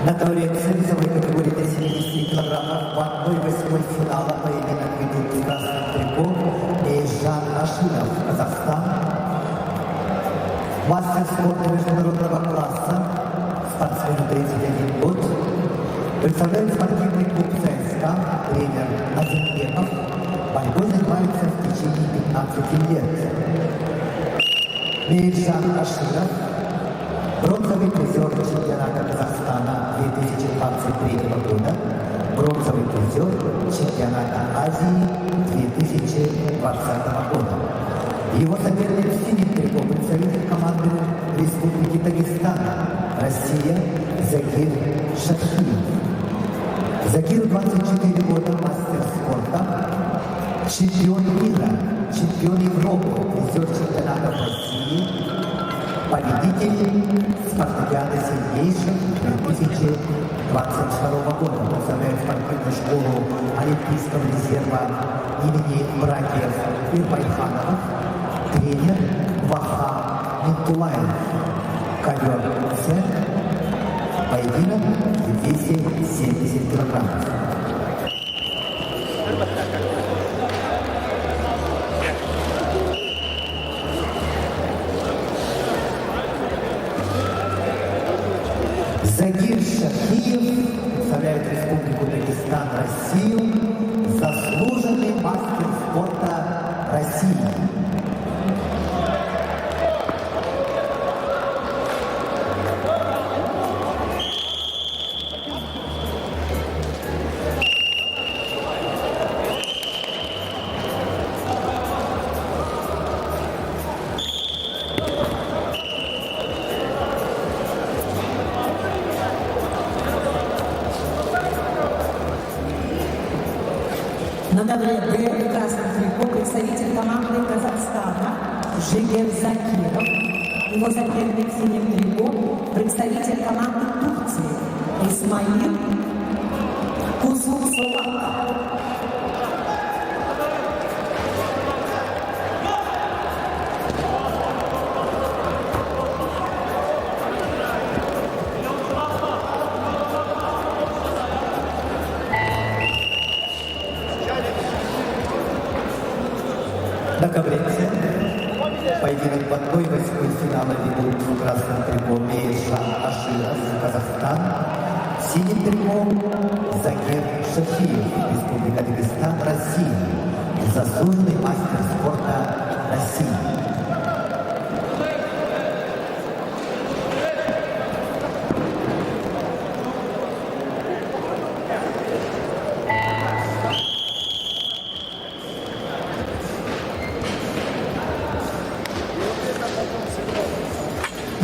На ковре весовой категории до 70 килограммов в 1/8 финала поединок ведут в красном трико Эйжан Ашинов, Казахстан. Мастер спорта международного класса, спортсмену 31 год. Представляет спортивный клуб ЦСКА, тренер Азимбеков. Борьбой занимается в течение 15 лет. Эйжан Ашинов, бронзовый призер чемпионата Казахстана 2023 года, бронзовый призер чемпионата Азии 2020 года. Его соперник в синем трико представитель команды Республики Дагестан, Россия, Закир Шахиев. Закиру 24 года, мастер спорта, чемпион мира, чемпион Европы, призер чемпионата России, победитель спартакиады сильнейших 2022 года. Представляет спортивную школу Олимпийского резерва имени братьев Ирбайхановых, тренер Ваха Минтулаев. Ковер С, поединок 270 килограммов. Закир Шахиев представляет Республику Дагестан, Россию, заслуженный мастер спорта России. На ковре Б в красном трико представитель команды Казахстана Жигер Закиров. Его соперник в синем трико представитель команды Турции Исмаил Кузулсолак. На ковре С поединок в 1/8 финала ведут в красном трико Эйжан Ашинов, Казахстан, в синем трико Закир Шахиев, Республика Дагестан, Россия, заслуженный мастер спорта России.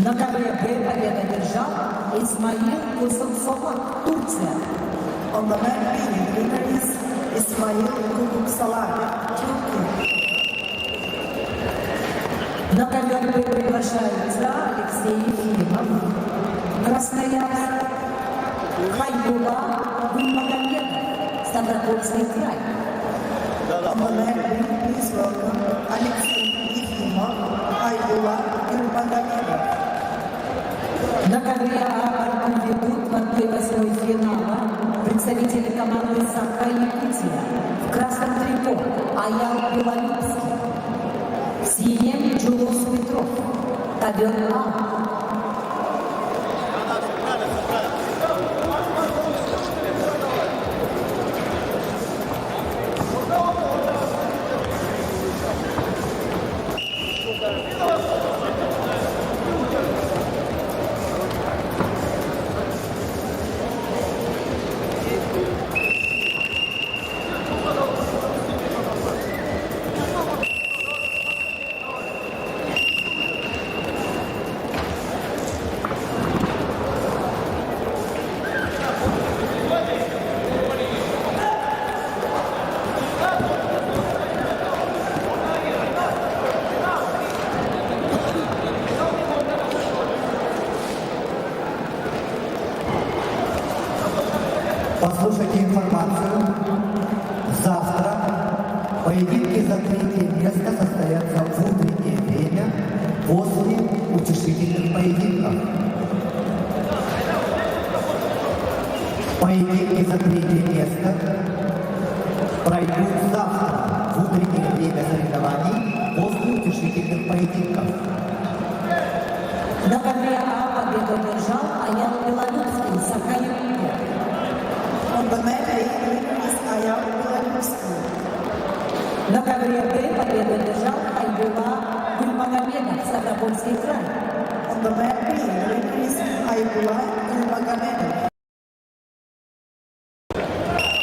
На ковре Б победу одержал Исмаил Кузулсолак, Турция. On the mat B, the winner is Ismail Kuzulsолак, Turkey. На ковер Б приглашаются Алексей Ефимов, Красноярск, Хайдула Гульмагомедов, Ставропольский край. On the mat B, please welcome Alexei Ефимов, Хайдула Гульмагомедов. На ковре А борьбу ведут в 1/8 финала представители команды Саха-Якутия в красном трико Аял Белолюбский. В синем Джулус Петров. Таверна. Послушайте информацию. Завтра поединки за третье место состоятся в утреннее время после утешительных поединков. Поединки за третье место пройдут завтра в утреннее время соревнований после утешительных поединков. На ковре А победу одержал Аял Белолюбский. Сахалин. On the mat A, is Ayal Belolюбский. На ковре Б победу одержал Айбула Гульмагомедов. Ставропольский край. On the mat B, is Aybuла Gulmagomedov.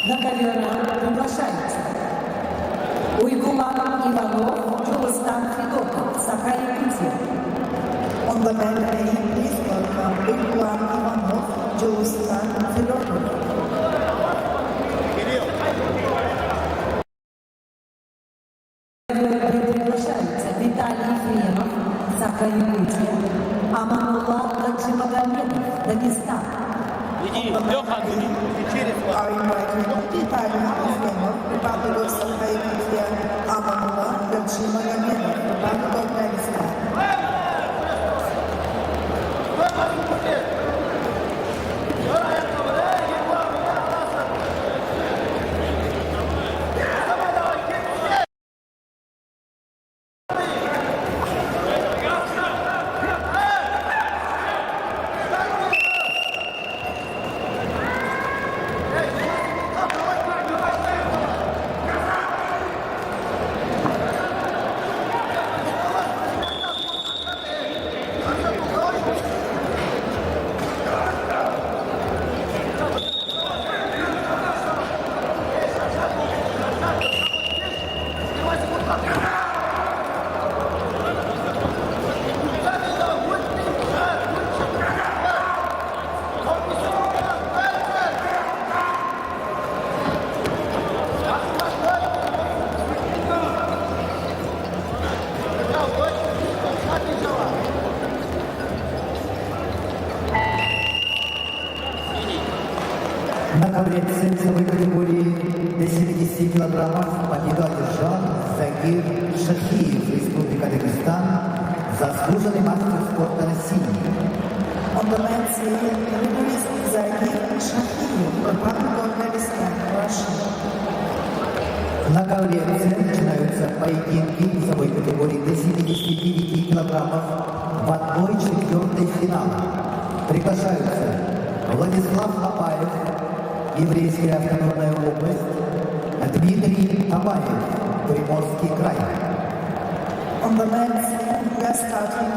На ковер А приглашается Уйгулан Иванов, Джулстан Федотов. Саха-Якутия. On the mat A, please welcome Uygulан Ivanov, Julustan Fedotov. Приглашается Виталий Ефремов, Саха-Якутия. Аманулла Гаджимагомедов, Дагестан. Are invited Vitaly Ефремов, Republic of Sakha-Yakutia, Amanullah Gadjimagomedov, Republic of Dagestan. На ковре весовой категории до 70 килограммов победу одержал Загир Шахиев, Республика Дагестан, заслуженный мастер спорта России. On the mat C, is Zagir Shahiyev, Republic of Dagestan, Russia. На ковре С начинаются поединки весовой категории до 79 килограммов в 1/4 финала. Приглашаются Владислав Лопаев, Еврейская автономная область, Дмитрий Табаев, Приморский край. On the mat C, we are starting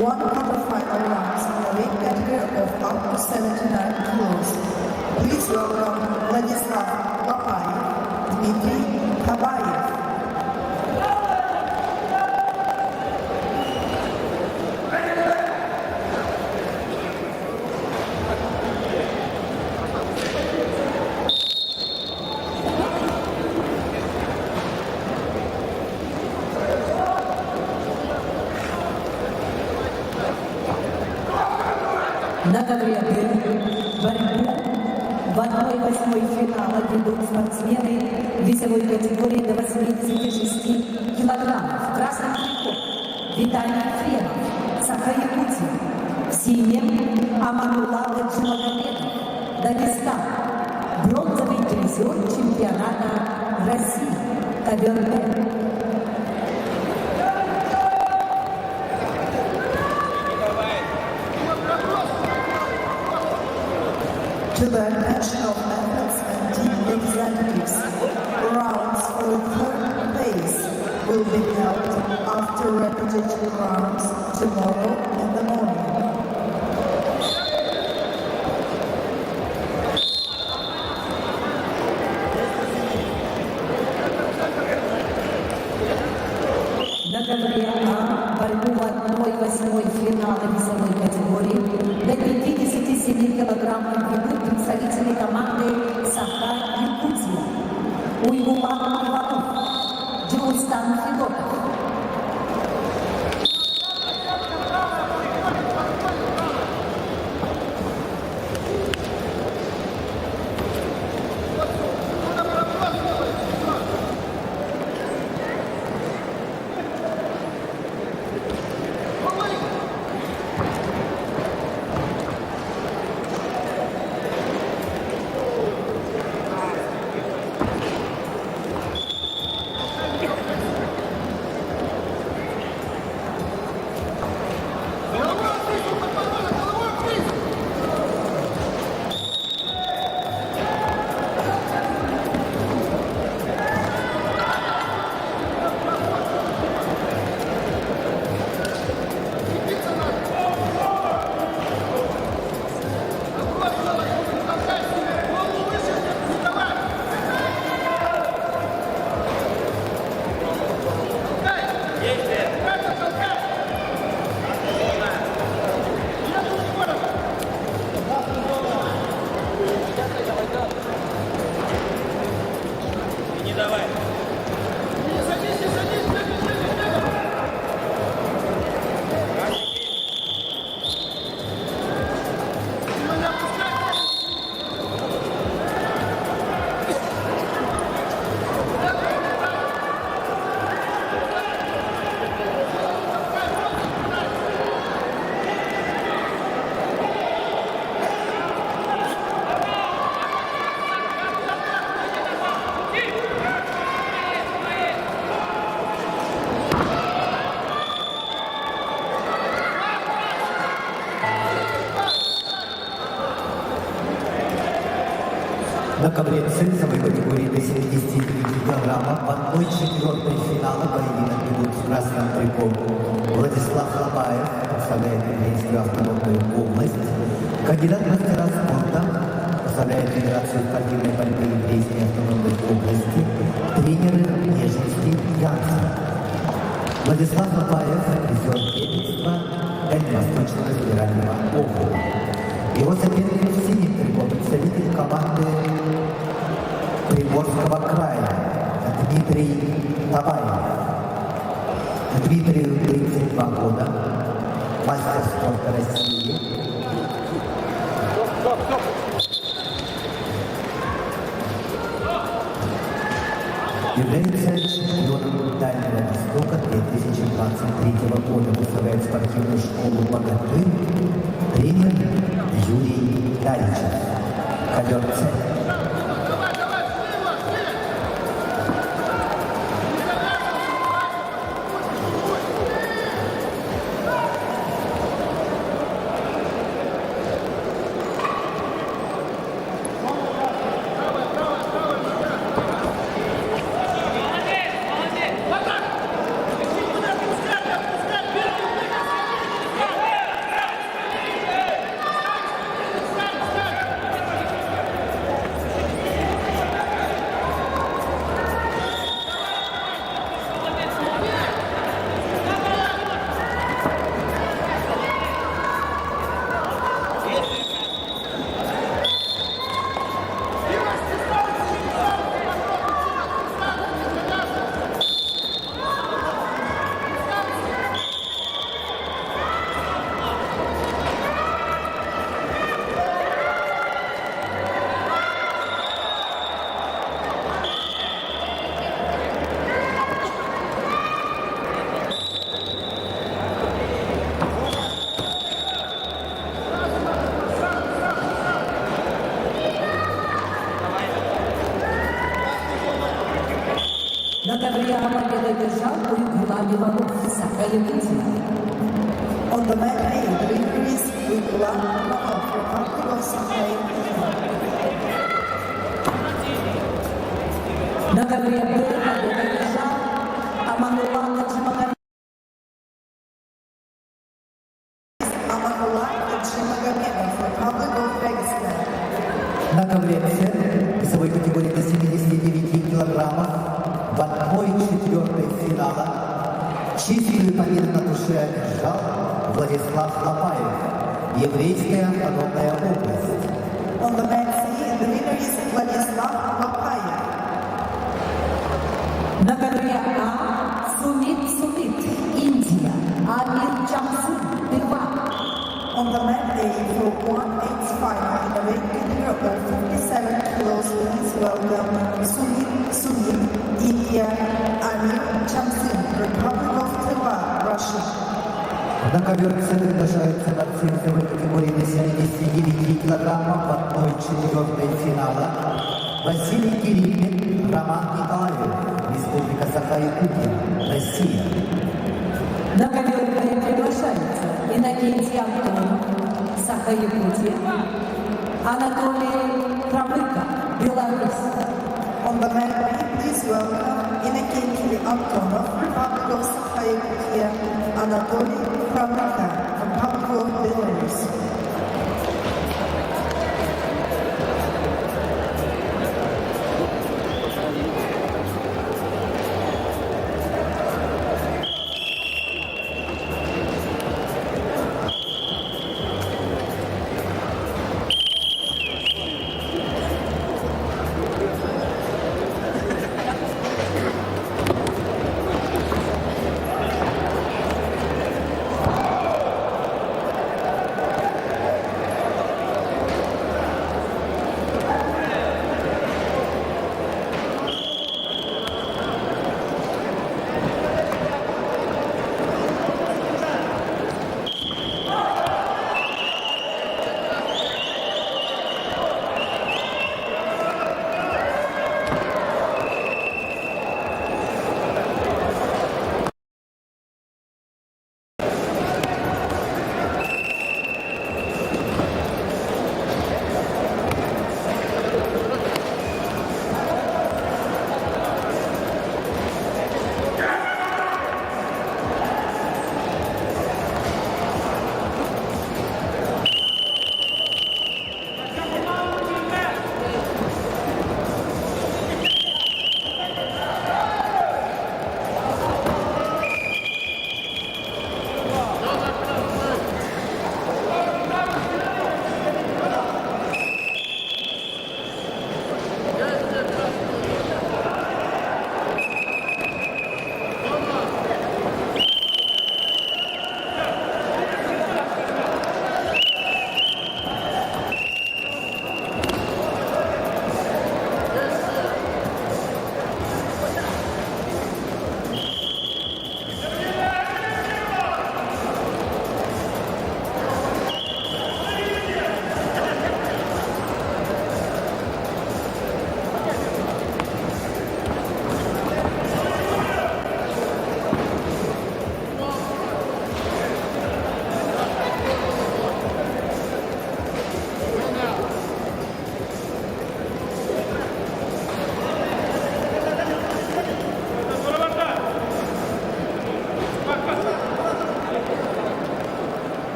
one quarterfinal rounds in the weight category of up to 79 kilos. Please welcome Vladislav Lopayev, Dmitry Tabayev. На ковре Б борьбу в 1/8 финала ведут спортсмены весовой категории до 86 килограммов. В красном трико Виталий Ефремов, Саха-Якутия. В синем Аманулла Гаджимагомедов, Дагестан. Бронзовый призер чемпионата России. ковер Б. To the attention of athletes and team representatives, rounds for the third place will be held after repetition rounds tomorrow in the morning. На ковре А борьбу в 1/8 финала весовой категории до 57 килограммов ведут представители команды Саха-Якутия. Уйгулан Иванов, Дюстан Федотов. На ковре С весовой категории до 79 килограммов в 1/4 финала поединок ведут в красном трико Владислав Лобаев, представляет Ильинскую автономную область, кандидат в мастера спорта, представляет Федерацию спортивной борьбы Ильинской автономной области, тренеры Нежинский Янсен. Владислав Лобаев, призер первенства Дальневосточного федерального округа. Его соперник в синем трико представитель команды Приморского края Дмитрий Табаев. Дмитрию 32 года, мастер спорта России. Является чемпионом Дальнего Востока 2023 года, выставляет спортивную школу «Богатырь», тренер Юрий Даричев. Ковер С. На ковре победу держал Уйгулам Иванов, Саха-Якутия. On the mat A, the winner is Uygulам Ivanov, Republic of Sakha-Yakutia. На ковре Б победу держал Аманулла Хаджимагомедов. Аманулла Хаджимагомедов, Republic of Dagestan. На ковре С весовой категории до 79 килограммов в 1/4 финала чистую победу на душе одержал Владислав Лопаев, еврейская автономная область. On the mat C, the winner is Vladislav Lopayev. На ковре А Сумит, Индия, Амир Чамсун, Тыва. On the mat A, for 1/8 final in the weight category of 57 kilos, please welcome Sumit, India, Amir Chamsin, Republic of Tыва, Russia. На ковер С приглашаются борцы весовой категории до 79 килограммов в 1/4 финала Василий Кириллин, Роман Николаев, Республика Саха-Якутия, Россия. На ковер Б приглашаются Иннокентий Антонов, Саха-Якутия, Анатолий Промыко, Беларусь. On the mat B, please welcome Innokenty Antonov, Republic of Sakha-Yakutia, Anatoly Pramyka, Republic of Belarus.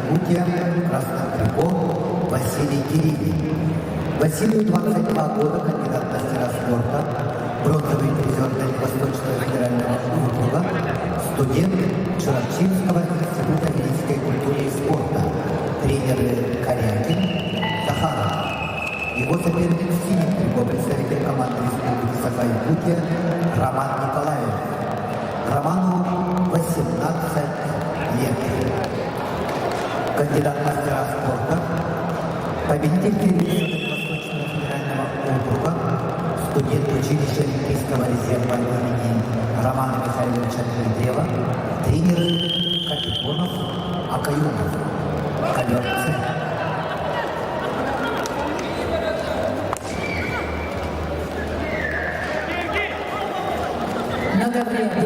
Саха-Якутия, в красном трико Василий Кириллин. Василию 22 года, кандидат в мастера спорта, бронзовый призер Дальневосточного федерального округа, студент Чуракчинского института физической культуры и спорта, тренеры Корякин, Захаров. Его соперник в синем трико, представитель команды Республики Саха-Якутия Роман Николаев. Роману 18 лет. Кандидат в мастера спорта, победитель первенства Восточного федерального округа, студент училища Олимпийского резерва имени Романа Михайловича Дмитриева, тренеры Капитонов, Акаюмов, ковер С. На ковре Б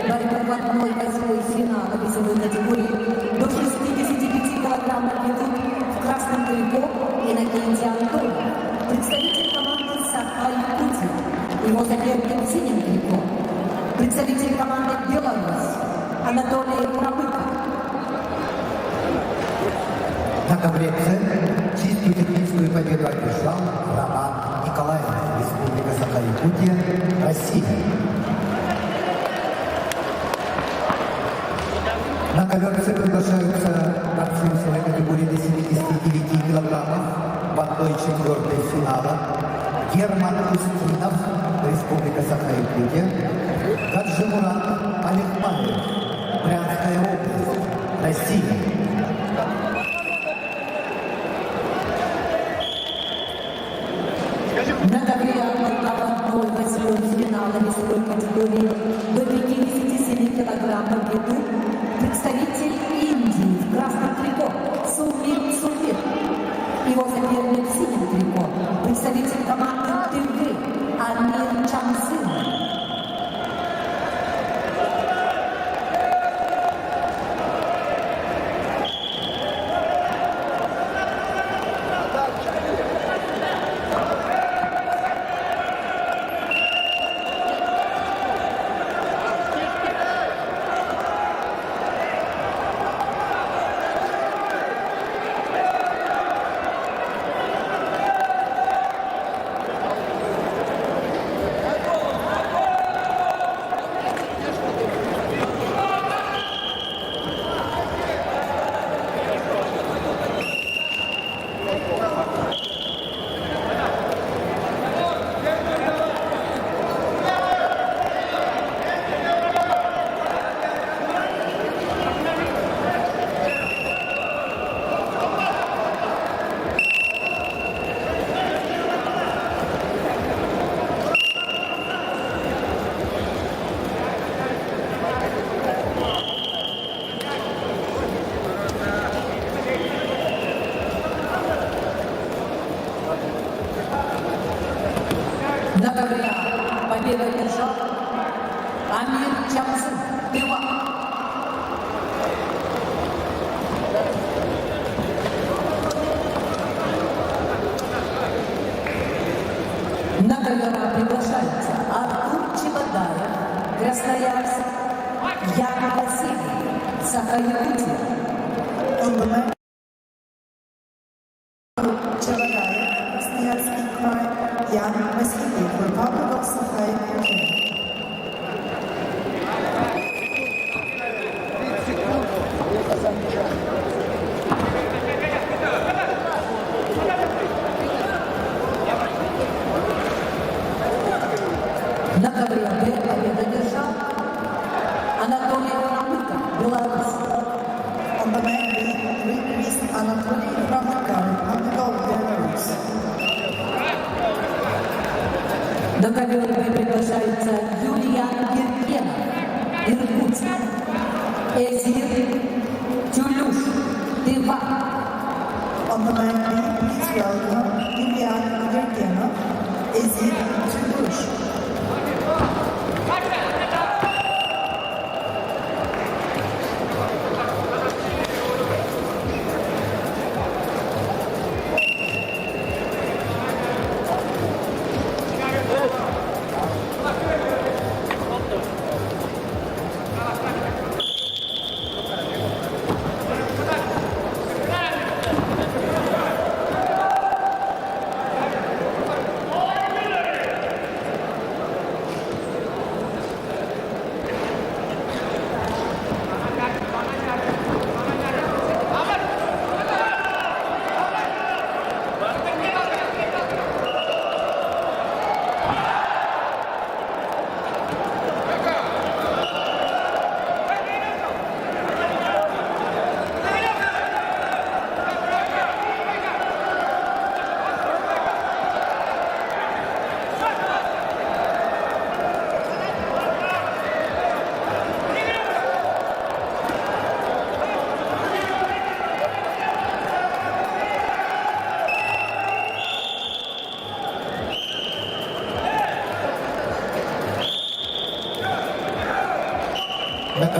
борьба в 1/8 финала весовой категории до 65 килограммов ведут в красном трико Иннокентий Антонов, представитель команды Саха-Якутия. Его соперник в синем трико, представитель команды Беларусь Анатолий Промыко. На ковре С чистую техническую победу одержал Роман Николаев, Республика Саха-Якутия, Россия. На ковер С приглашаются борцы весовой категории до 79 килограммов в 1/4 финала Герман Устинов, Республика Саха-Якутия, Гаджимурат Алихманов, Брянская область, Россия. На ковре А 1/8 финала весовой категории до 57 килограммов ведут представитель Индии в красном трико Сумир Сумир. Его соперник в синем трико, представитель команды Тыгы Амир Чамсын. На ковре А победу одержал Амир Чамсын, Тыва. На ковер А приглашаются Артур Чебодаев, Красноярск, Ян Васильев, Саха-Якутия. On the mat, Chevrolet, Krasnoyarский край, Ян Васильев, Republic of Saha-Якутия. На ковре Б победу одержал Анатолий Промыко, Беларусь. On the mat, Greek Anatoly Pramyka, Republic of Belarus. На ковер Б приглашаются Юлиан Геркенов, Иркутск, Эзир Тюлюш, Тыва. On the mat, please welcome Yulian Gergenov, Ezir Tulush.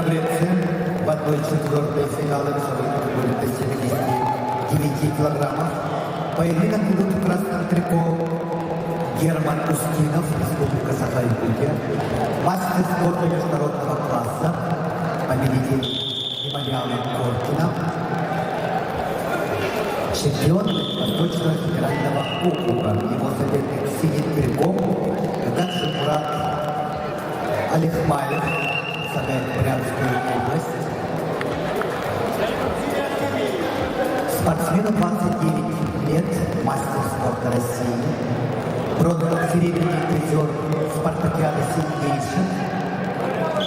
таблице в 1/4 финала весовой категории до 79 килограммов поединок идут в красном трико Герман Устинов, Республика Саха-Якутия, мастер спорта международного класса, победитель Емельяна Коркина, чемпион Восточного федерального округа. Его соперник в синим триком Гаджи Мурат Алихмаев, Брянскую область. Спортсмену 29 лет, мастер спорта России, бронзово-серебряный призер спартакиады сильнейших,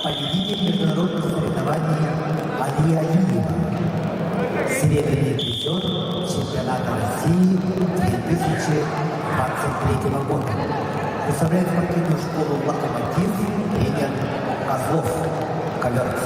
победитель международных соревнований Алия Алиева, серебряный призер чемпионата России 2023 года. Представляет спортивную школу «Локомотив», тренер Козлов, ковер С.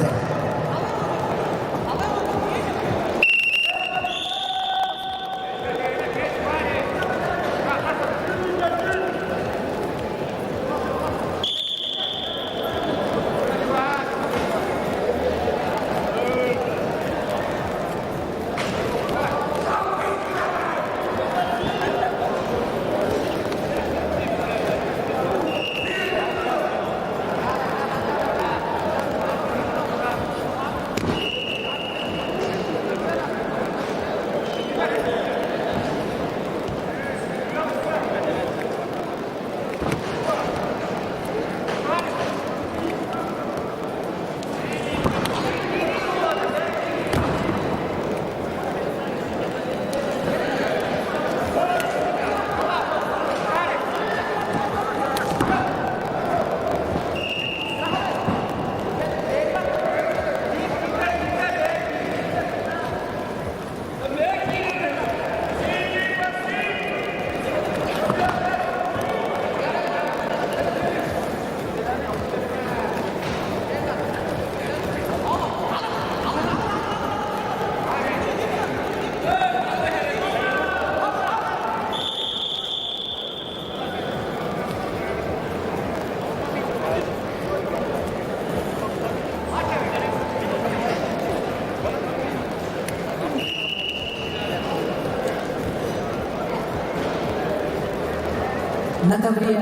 На ковре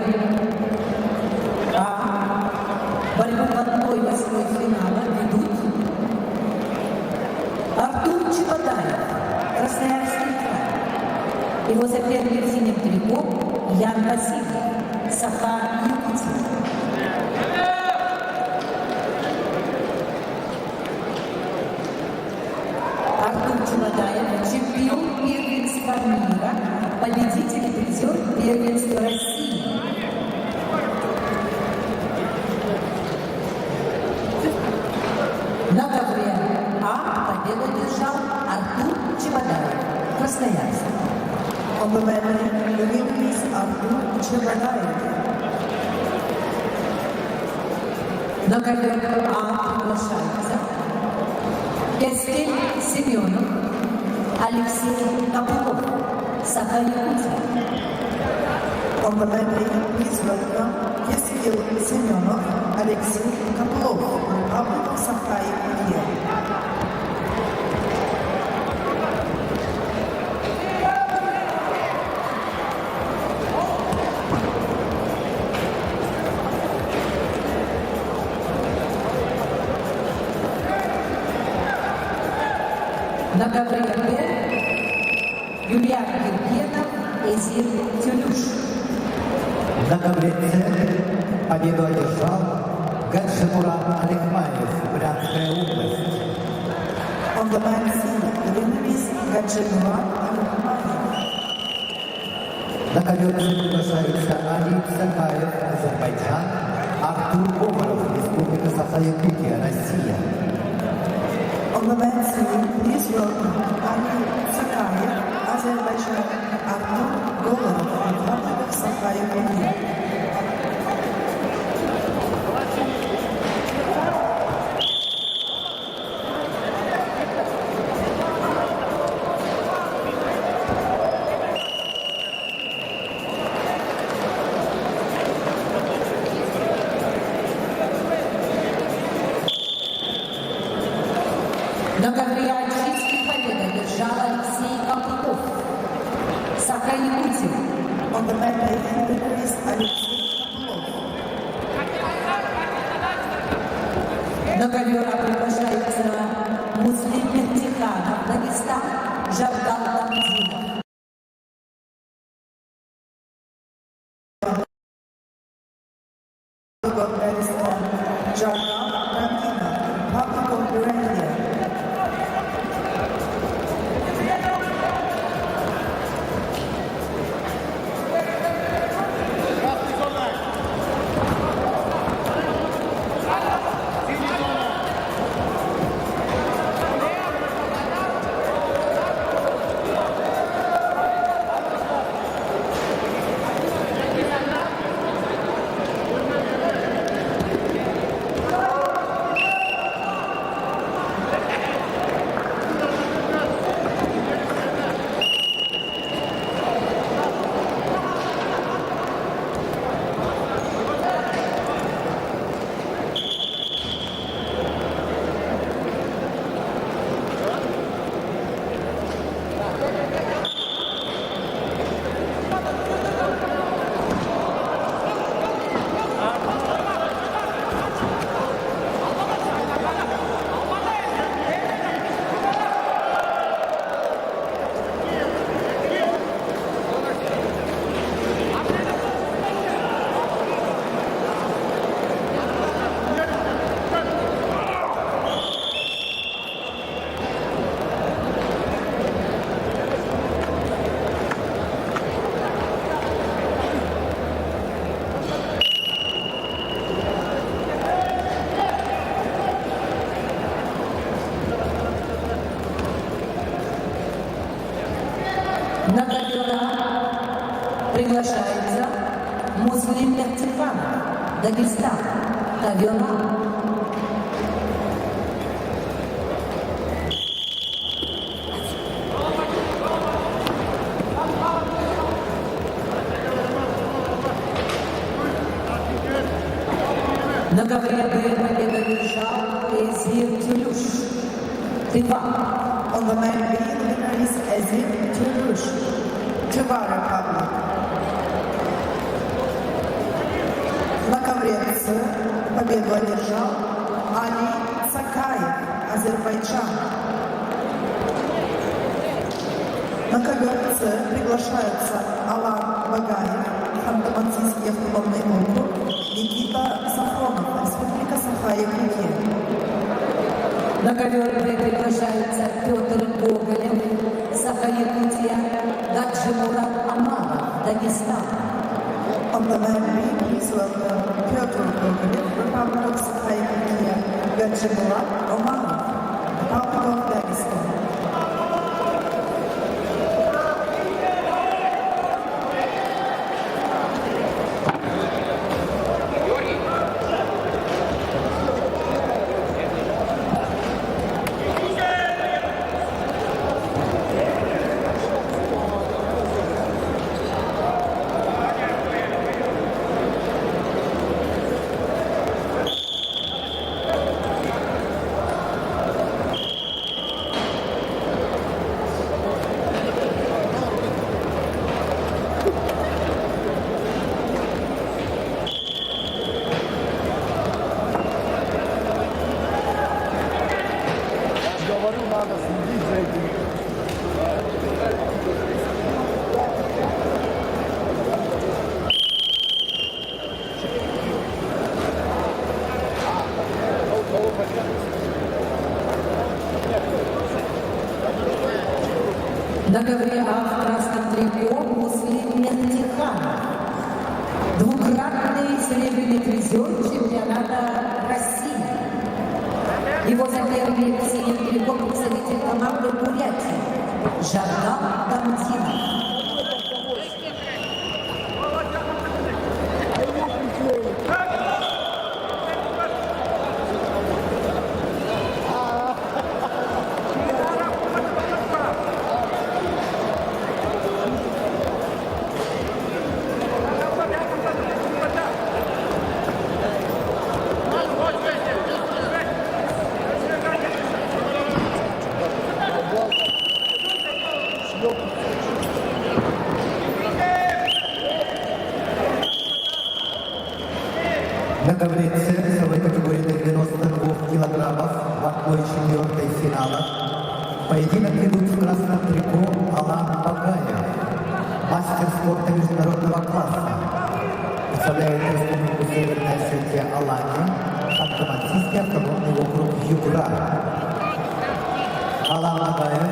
А борьбу в 1/8 финала ведут Артур Чебодаев, Красноярский край. Его соперник в синем трико Ян Васильев, Саха-Якутия. Артур Чебодаев, чемпион первенства мира, победитель и призер первенства России. На ковре А победу одержал Артур Чебодаев, Красноярск. On the medal, the winner is Artur Chebadaev. На ковер А приглашается Кестель Семенов, Алексей Копылов, Саха-Якутия. On the medal, please welcome Keskil Semyonov, Alexei Kopylov, Republic of Sakha-Yakutия. На ковре Б Юлиан Евгенов, Эзир Тюлюш. На ковре С победу одержал Гаджи Мурат Алихмаев, Брянская область. On the men's scene, the winner is Gadji Murat Alihmaev. На ковер С приглашается Алип Сакаев, Азербайджан, Артур Говоров, Республика Саха-Якутия, Россия. On the men's scene, please welcome Ali Sakayev, Azerbaijan, Artur Govorov, Republic of Sakha-Yakutия. Саха-Якутия. On the mat, the winner is Alexei Kapulov. На ковер приглашается Муслим Мехтиханов, Дагестан, Жавгал Дамдинов. Afghanistan, Jharkhand, Ramina, Republic of Burundi. На ковера приглашается Муслим Мехтиханов, Дагестан, Тавиона. На ковре победу одержал Эзир Тюлюш, Тыва. On the mat, the winner is Azir Turush, Tuva Republic. На ковре С победу одержал Али Цакаев, Азербайджан. На ковер С приглашаются Алан Багаев, Ханты-Мансийский автономный округ, Никита Сафронов, Республика Саха-Якутия. На ковер приглашается Петр Гоголев, Саха-Якутия, Гаджимурат Амаров, Дагестан. On the mat, please welcome Pyotr Gogolev, Republic of Saha-Yakutия, Гаджимурат Амаров, Republic of Dagestan. Говорю, надо следить за этим. На ковре в красном трико Муслим Мехтиханов, двукратный серебряный призер чемпионата России. Его соперник в синем трико представитель команды Бурятии Жавгал Дамдинов. На ковре С весовой категории до 92 килограммов в 1/4 финала поединок ведут в красном трико Алан Багаев, мастер спорта международного класса. Представляет Республику Северная Осетия Алания, Ханты-Мансийский автономный округ Югра. Алан Багаев,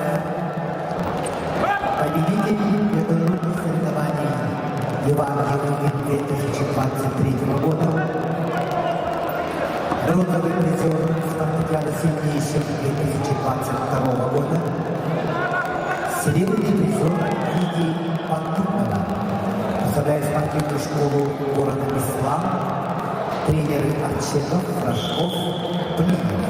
победитель международных соревнований Евангелий 2023 года, бронзовый призер спартакиады сильнейших 2022 года, серебряный призер Лидии Пантурного, представляет спортивную школу города Беслан, тренеры Арченов, Рожков, Плинов.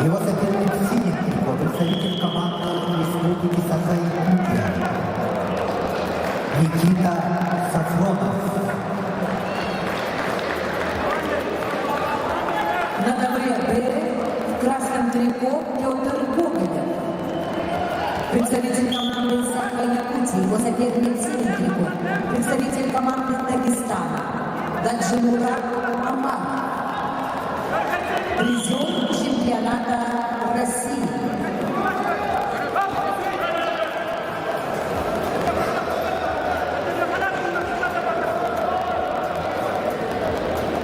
Его соперник в синем трико, представитель команды Республики Саха-Якутия Никита Сафронов. На ковре Б в красном трико Петр Гоголев, представитель команды Саха-Якутии, его соперник в синем трико, представитель команды Дагестана Гаджимурат Амар, призер чемпионата России.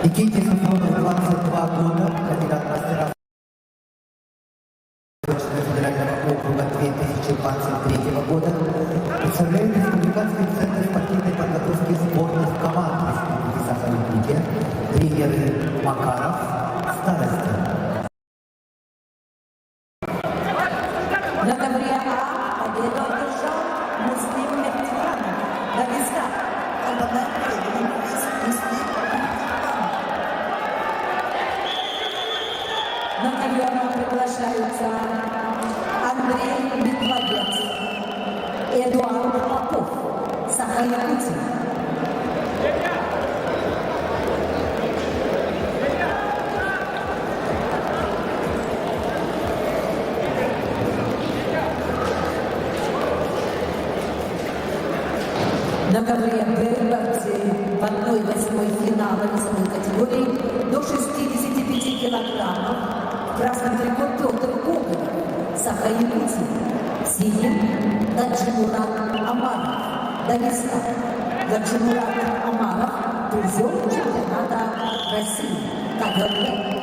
Никите Сафронову 22 года, кандидат мастера федерального округа 2023 года, представляет Республиканский центр спортивной подготовки сборных команд Республики Саха-Якутия, тренеры Макаров, Старостин. На ковре А победу одержал Муслим Мехтиянов, Дагестан. Оппонент поединка Муслим Мехтиянов. На ковер приглашаются Андрей Битвовец, Эдуард Попов, Саха-Якутия. На ковре Б борцы в 1/8 финала весовой категории до 65 килограммов. В красном трико Петр Гоголев, Саха-Якутия. В синем Гаджимурат Амаров, Дагестан. Гаджимурат Амаров, призер чемпионата России. Ковер Б.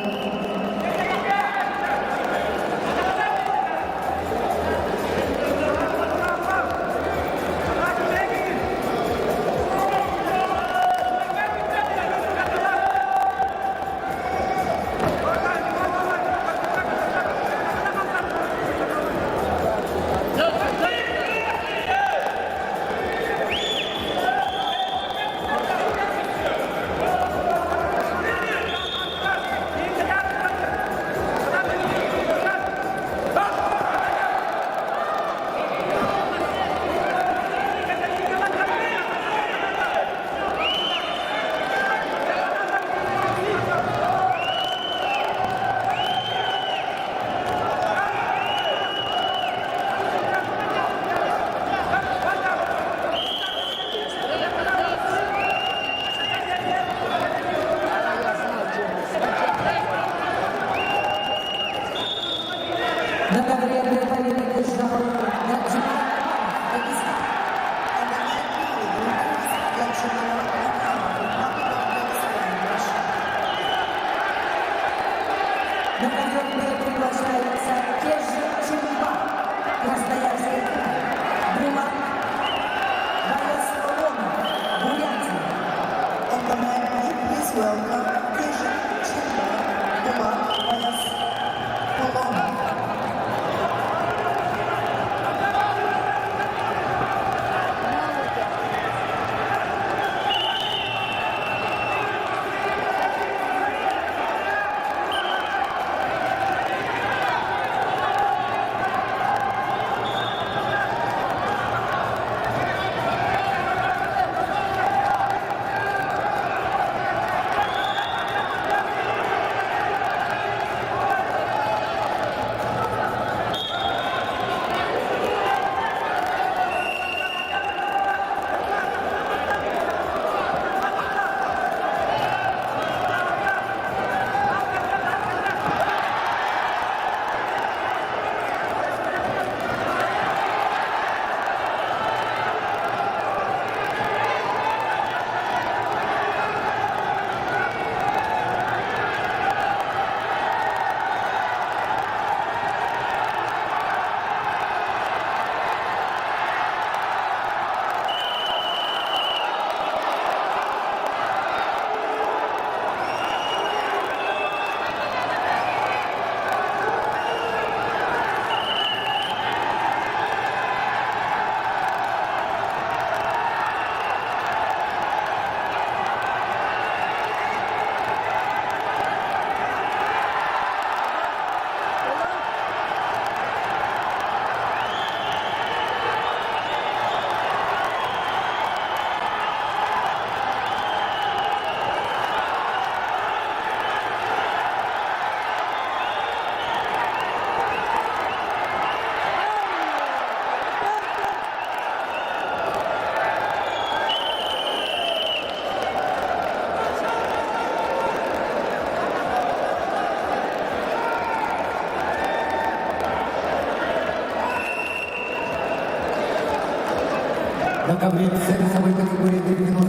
На ковре в весовой категории до 92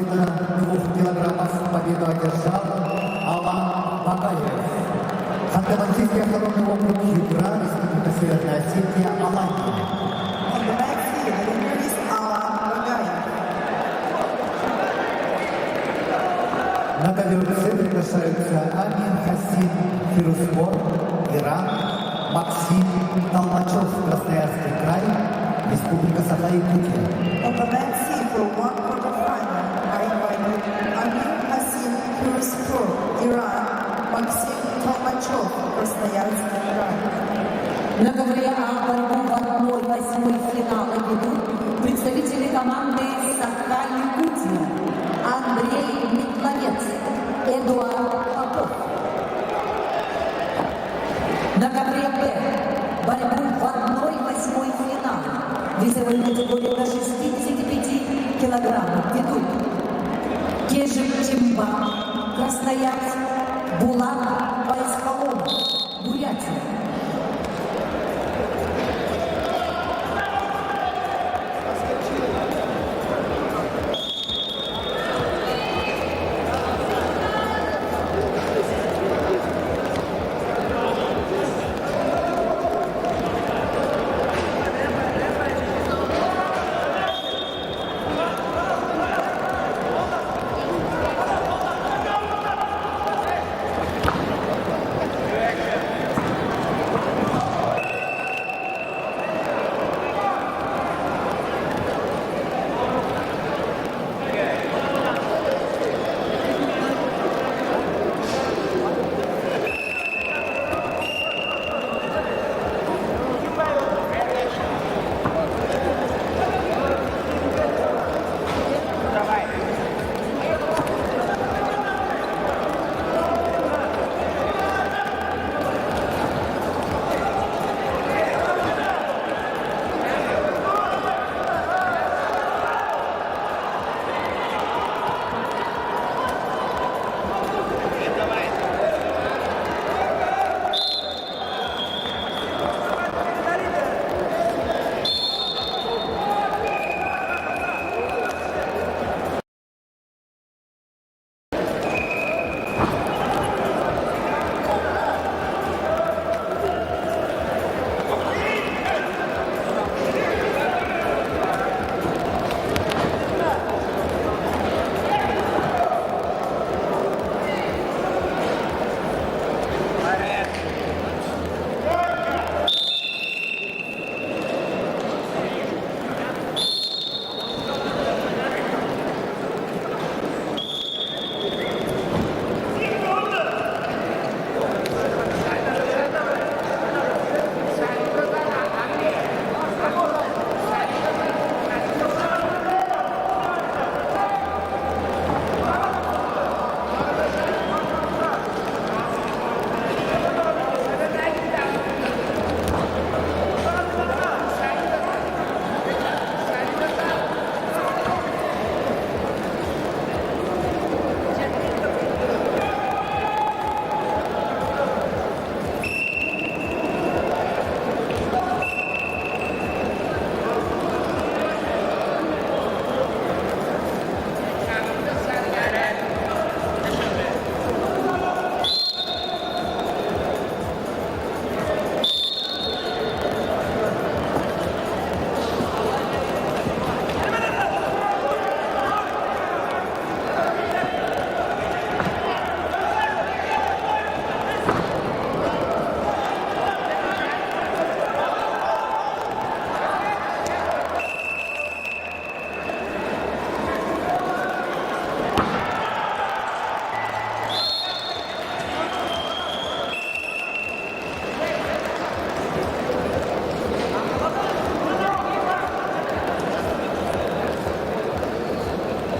килограммов победу одержал Алан Багаев. Ханты-Мансийский автономный округ Югра, Республика Северная Осетия, Алания. On the back field, the winner is Alan Bagayev. На ковер в приглашаются Амин Хасин Фирузпор, Иран, Максим Толмачев, Красноярский край, Республика Саха-Якутия. On the back field for one quarterfinal, I invite Amir Hassan Firuzpur, Iran, Maxim Толмачев, Красноярский край. На ковре А борьбу в 1/8 финала ведут представители команды Саха-Якутия Андрей Метловец, Эдуард Попов. На ковре Б борьбу в 1/8 финала весовой категории до 65 килограммов ведут Кежик Чимба, Красноярск, Булат Байскалон, Бурятия.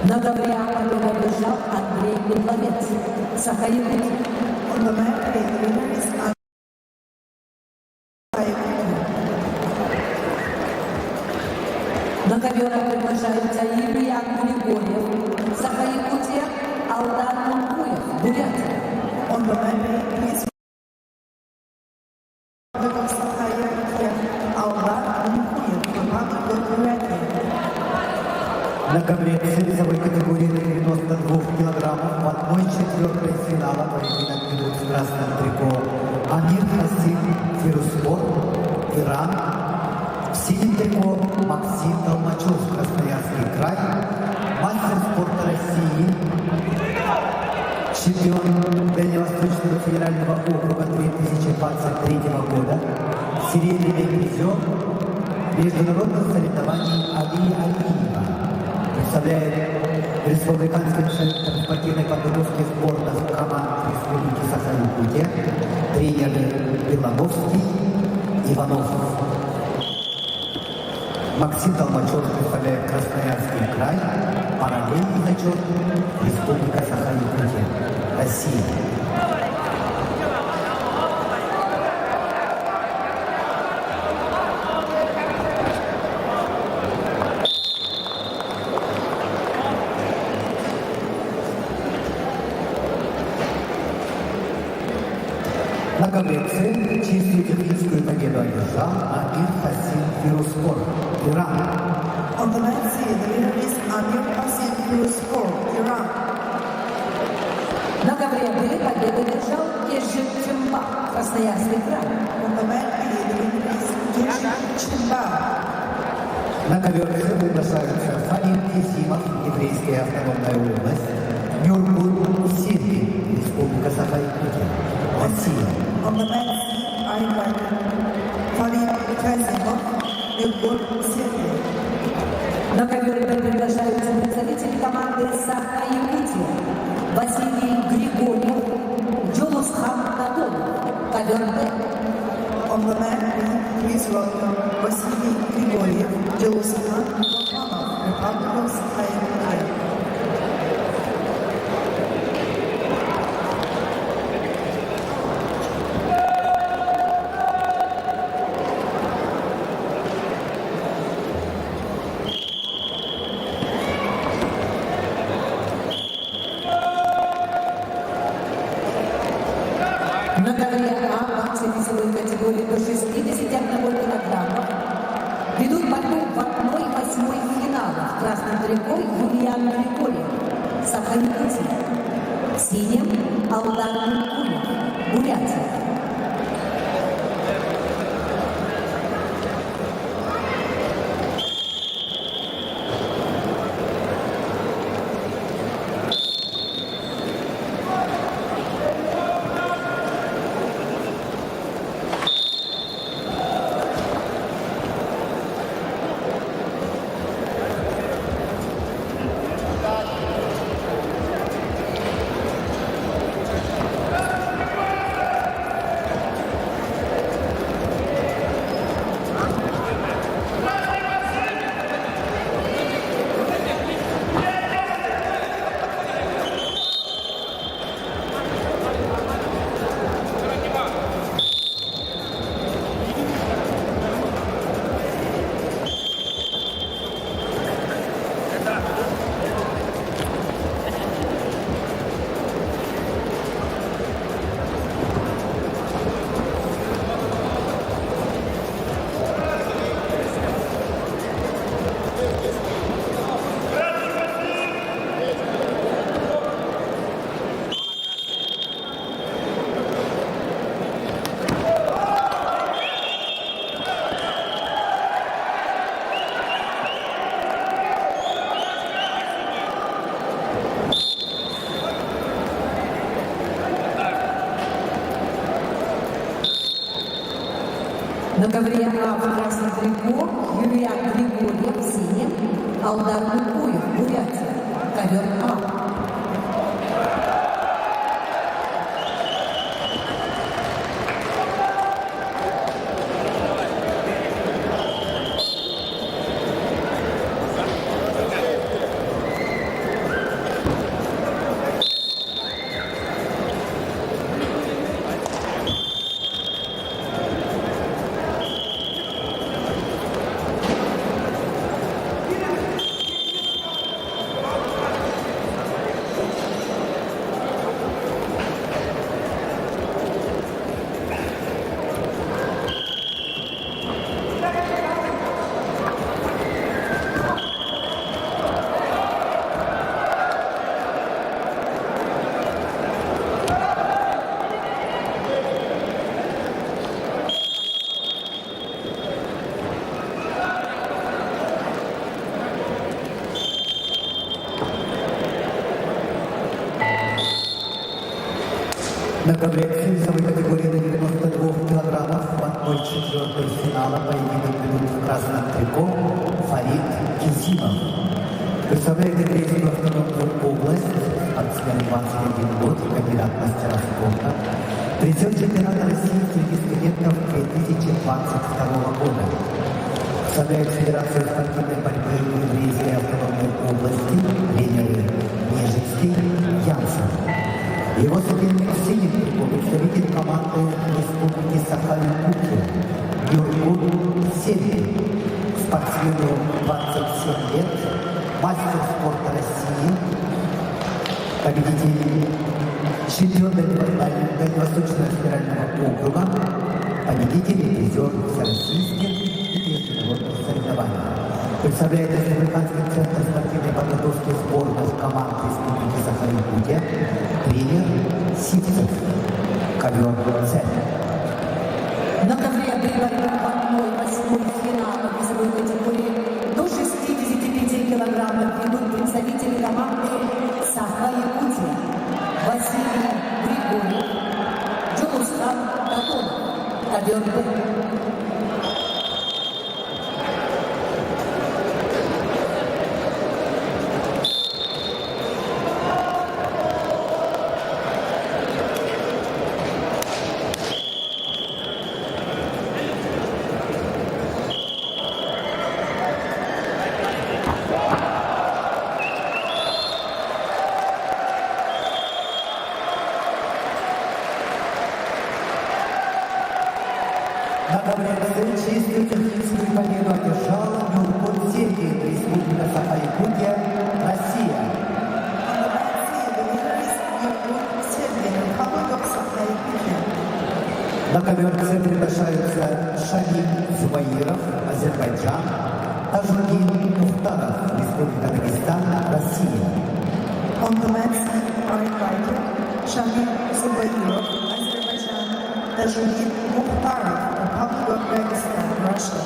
На ковре победу одержал Андрей Метловец, Саха-Якутия. On the back field, the winner is Alan Bagayev. На ковер приглашаются Илья Григорьев, Саха-Якутия, Алдан Мункуев, Бурятия. On the back field, please welcome Saha-Yakutия, Aldan Mункуев, Republic of Buryatia. На ковре весовой категории до 92 килограммов в 1/4 финала поединок ведут в красном трико Амир Хасим Фируспор, Иран. В синем трико Максим Толмачев, Красноярский край. Мастер спорта России, чемпион Дальневосточного федерального округа 2023 года, серебряный призер международных соревнований Али Алиева. Представляет Республиканский центр спортивной подготовки сборных команд Республики Саха-Якутия, тренеры Белоновский, Иванов. Максим Толмачев представляет Красноярский край, параллельный зачет Республика Саха-Якутия, Россия. На ковреце чистую техническую победу одержал Амир Хасим Фируспор, Иран. On the men's scene, the winner is Amir Hassan Firuspor, Iran. На ковре были победу держал Кежин Чимба, Красноярский край. On the men's scene, the winner is Keshin Chimba. На ковер приглашаются Фалим Кисимов, Еврейская автономная область, Нюрбур Сирби, Республика Саха-Якутия, Россия. On the men's scene, I invite Farid Kazimov, Nilgur, Serbia. На ковер приглашаются представители команды Саха-Якутия, Василий Григорьев, Джолусхан Кадонов, ковер Б. On the men's scene, please welcome Vasily Grigoriev, Jelusman, Romanov, Republic of Saha-Yakutия. На ковре А в весовой категории до 61 килограмма ведут борьбу в 1/8 финала в красном трико Юлиан Григорьев, Саха-Якутия, в синем Алдар Кулев, Бурятия. На ковре А в красном трико Юлиан Григорьев, в синем Алдар Кулев, Бурятия, ковер А. На ковре весовой категории до 92 килограммов в 1/4 финала поединок ведут в красном трико Фарид Кизимов. Представляет Еврейскую автономную область, спортсмен 21 год, кандидат в мастера спорта, призер чемпионата России среди студентов 2022 года. Представляет Федерацию спортивной борьбы Еврейской автономной области тренеры Нежинский Янсен. Его соперник в синем трико представитель команды Республики Саха-Якутия Юргун Север, спортсмену 27 лет, мастер спорта России, победитель чемпион Дальневосточного федерального округа, победитель и призер всероссийских и международных соревнований. Представляет Республиканский центр спортивной подготовки сборных команд Республики Саха-Якутия тренер Сивцев. Ковер Цель. На ковре борьбы 1/8 финала весовой категории до 65 килограммов ведут представители команды Саха-Якутия Василий Григорьев, Джулустан Татонов. Ковер Б. На ковре чистую техническую победу одержал Юргун Сергей, Республика Саха-Якутия, Россия. На ковер приглашаются Шамиль Зубаиров, Азербайджан, Тажудин Мухтаров, Республика Дагестан, Россия. On the men's are invited Shamil Zubairov, Azerbaijan, Tajudin Mukhtarov, Republic of Dagestan, Russia.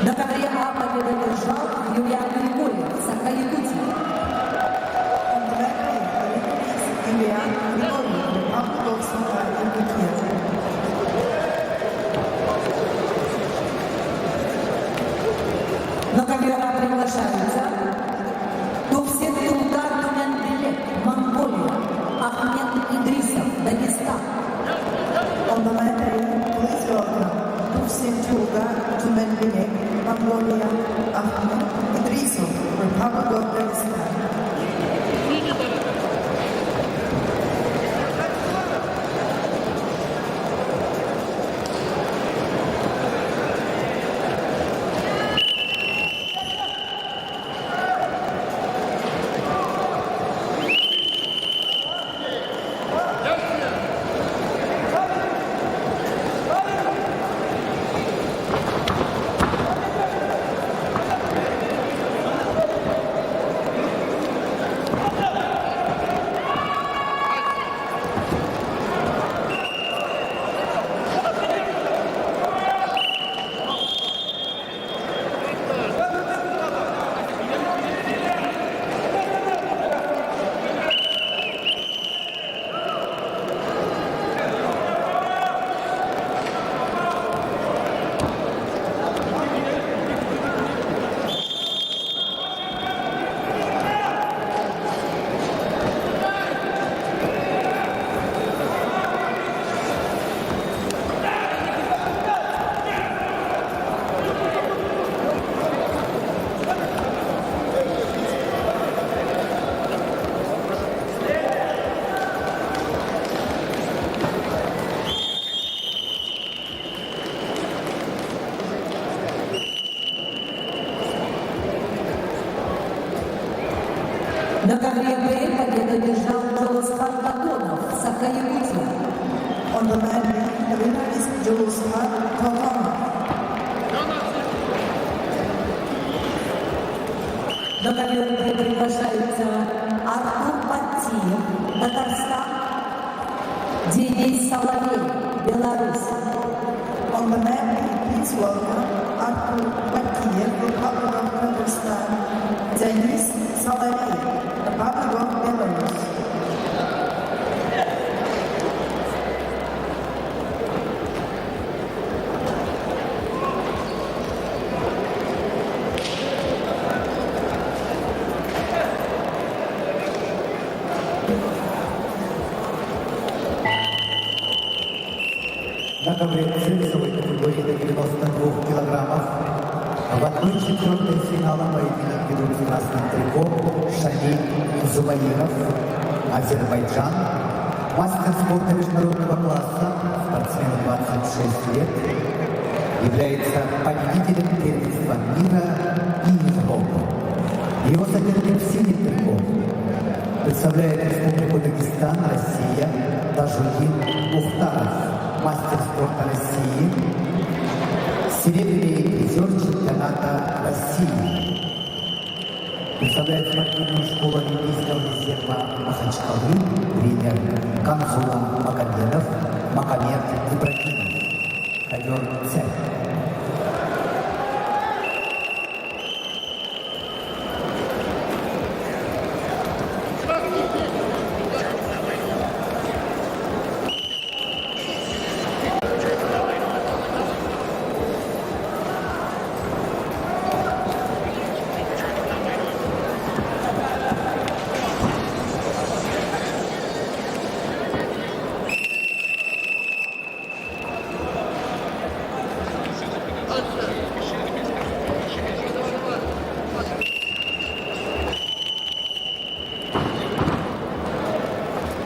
На ковре А победу одержал Юлиан Григорьев, Саха-Якутия. On the men's is Julian Grigoriev, Republic of Saha-Yakutия. На ковре А приглашаются Тувсет Тулгар Туменбелек, Монголия, Ахмед Идрисов, Дагестан. On the men's please welcome Tuvsin Tulga Tumenbilek, Mongolia, Ahmed Idrisov, Republic of Dagestan. На ковре Б победу держал Джолосхан Кадонов, Саха-Якутия. On the man ring, the winner is Joloshan Kotonov. На ковер Б приглашается Артур Батиев, Татарстан, Денис Соловей, Беларусь. On the man ring, please welcome Artur Bakiev, Republic of Kazakhstan, Denis Solovey, Republic of Belarus. На ковре в весовой категории до 92 килограммов в 1/4 финала поединок ведут в красном трико Шамиль Зубаиров, Азербайджан, мастер спорта международного класса, спортсмен 26 лет, является победителем первенства мира и Европы. Его соперник в синем трико представляет Республику Дагестан, Россия, Тажудин Мухтаров, мастер спорта России, серебряный призер чемпионата России. Представляет спортивную школу Олимпийского резерва Махачкалы, тренер Камзула Магомедов, Магомед Ибрагимов. Ковер С.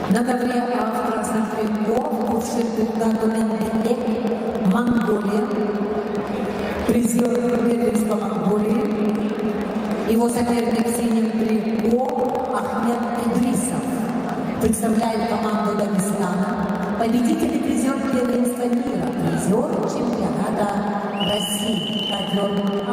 На ковре в красном трико, бывший Туркменбек, Монголия, призер первенства Монголии, его соперник в синем трико Ахмед Идрисов, представляет команду Дагестана, победитель и призер первенства мира, призер чемпионата России, ковер А.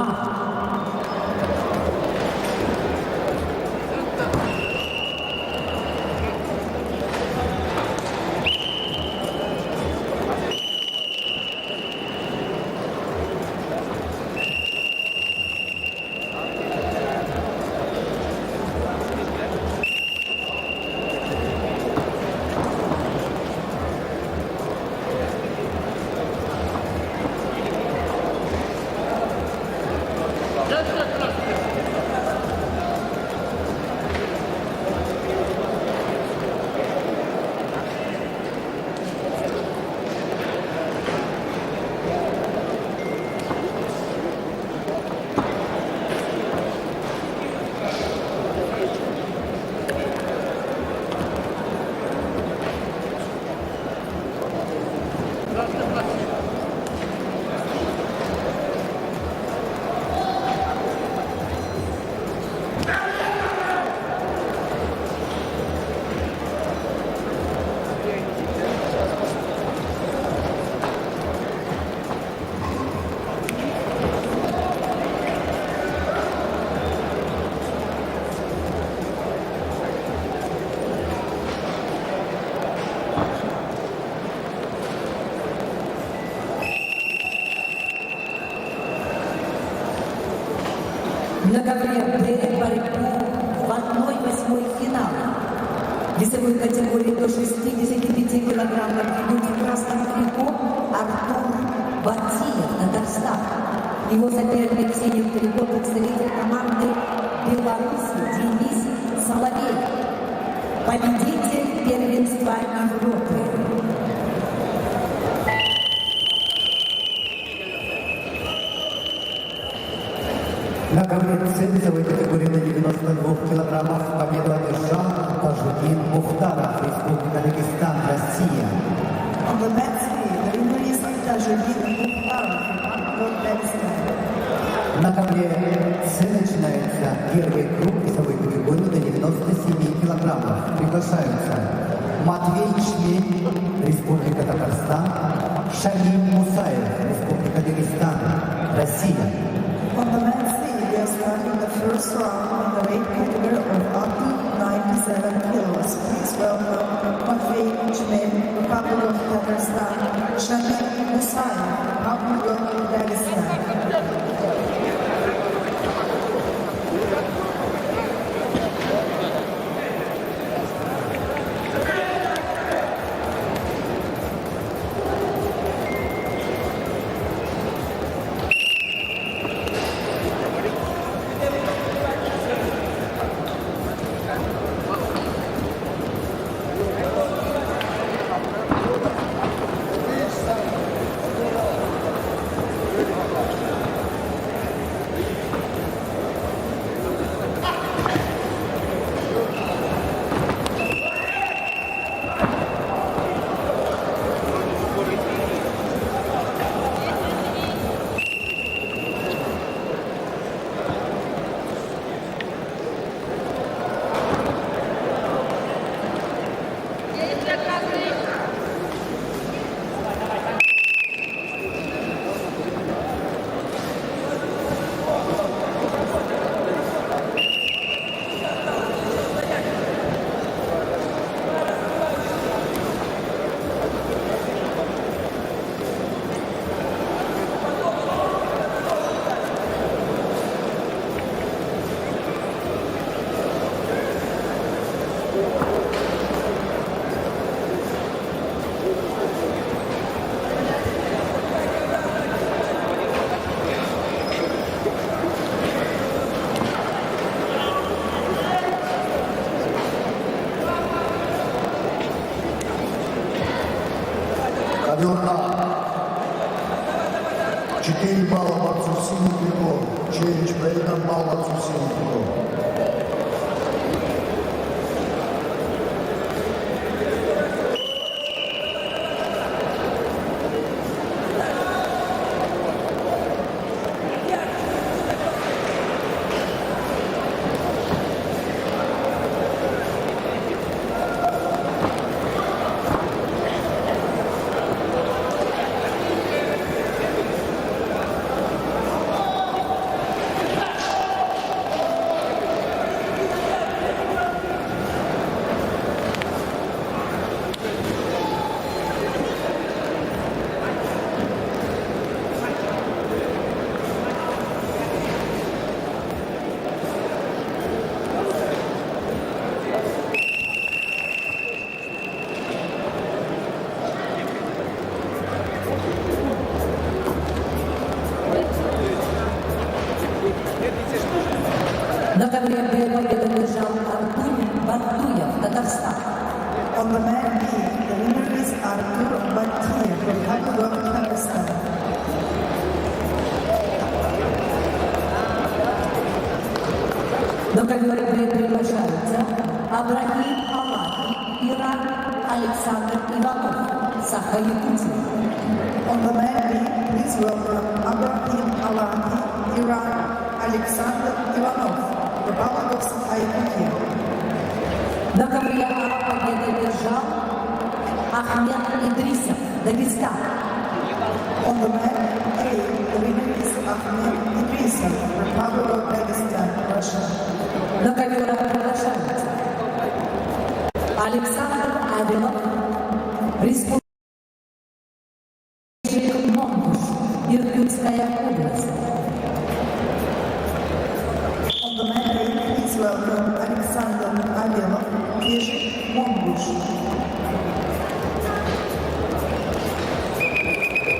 На ковре Б борьбу в 1/8 финала. Весовой категории до 65 килограммов ведут в красном трико Артур Батиев, Татарстан. Его соперник в синем трико представитель команды Беларуси Денис Соловей, победитель первенства Европы. На ковре в весовой категории до 92 килограммов победу одержал Тажудин Мухтаров, Республика Дагестан, Россия. On the men's field, the winner is Tajudin Mukhtarov, Republic of Dagestan. На ковре С начинается первый круг весовой категории до 97 приглашаются Матвей Чмель, Республика Татарстан, Шамиль Мусаев, Республика Дагестан, Россия. On the men's league, we are starting the first round in the weight category of up to 97 kilos. Please welcome Matvey Chmel, Republic of Tatarstan, Shamil Musayev, Republic of Dagestan. Ковер А. 4 балла борцу синий трикол. Челлендж проигран, балл борцу синий трикол. На ковре победу держал Артур Батуев, Татарстан. On the men's league, the winner is Artur Batiev, Republic of Tatarstan. На ковре приглашаются Абрахим Аллахи, Иран, Александр Иванов, Саха-Якутия. On the men's league, please welcome Abraham Alahi, Iran, Alexander Ivanov, Republic of Sakha-Якутия. На ковре А победу держал Ахмед Идрисов, Дагестан. On the men's A, the winner is Ahmed Idrisov, Republic of Dagestan, Russia. На ковер приглашаются Александр Авилов, Республика Монгуш, Иркутская область. On the men's A, please welcome Alexander Avilov, Kizh, Mongush.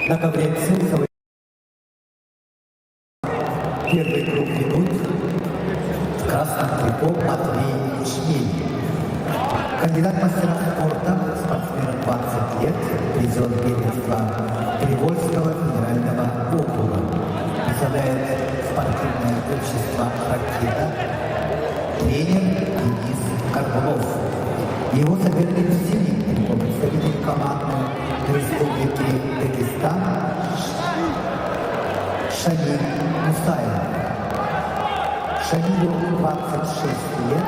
На ковре Цинцевой первый круг ведут в красном трико Матвей Чмель. Кандидат мастера спорта, спортсмен 20 лет, призер первенства Привольского федерального округа. Представляет спортивное общество «Ракета», тренер Денис Карбунов. Его соперник в синем трико, представитель команды Республики Дагестан Шамиль Мусаев. Шамилю 26 лет,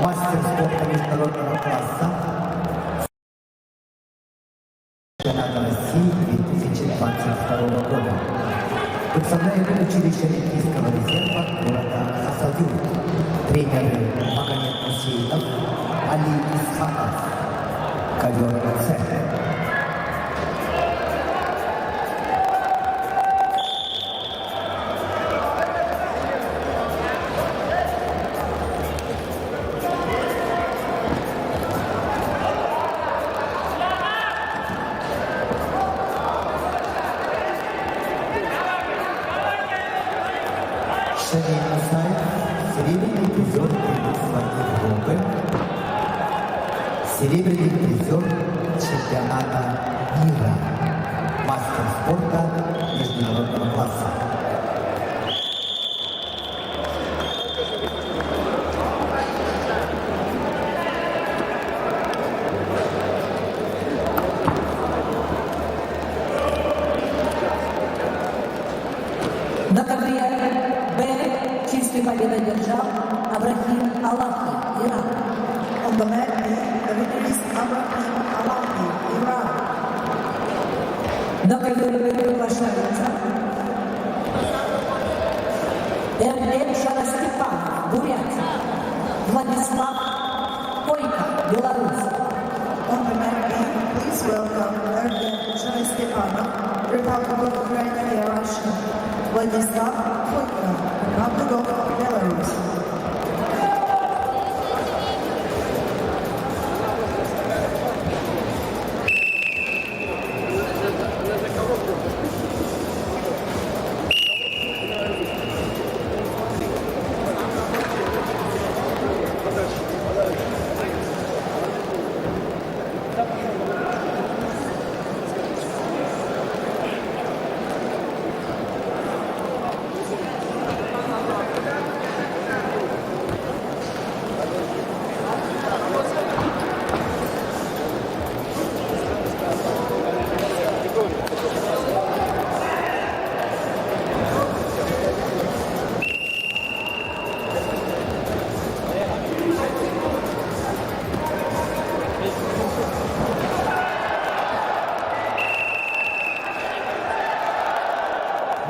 мастер спорта спорта международного класса чемпионата России 2022 года. Представляет училище Олимпийского резерва города Хасавюрт. Тренеры Магомед Мусеинов, Али Исхаков, ковер С. Шамиль Мусаев, серебряный призер первенства Европы, серебряный призер чемпионата мира, мастер спорта международного класса. На ковре Б чистую победу одержал Абрахим Аллахи, Иран. On the mat B, the winner is Abraham Alafi, Iran. На ковер Б приглашается Эрден Шарастепанов, Бурятия. Владислав Койко, Беларусь. On the mat B, please welcome Erden Sharastepanov, Republic of Crimea, Russia. Владислав Койко, Republic of Belarus.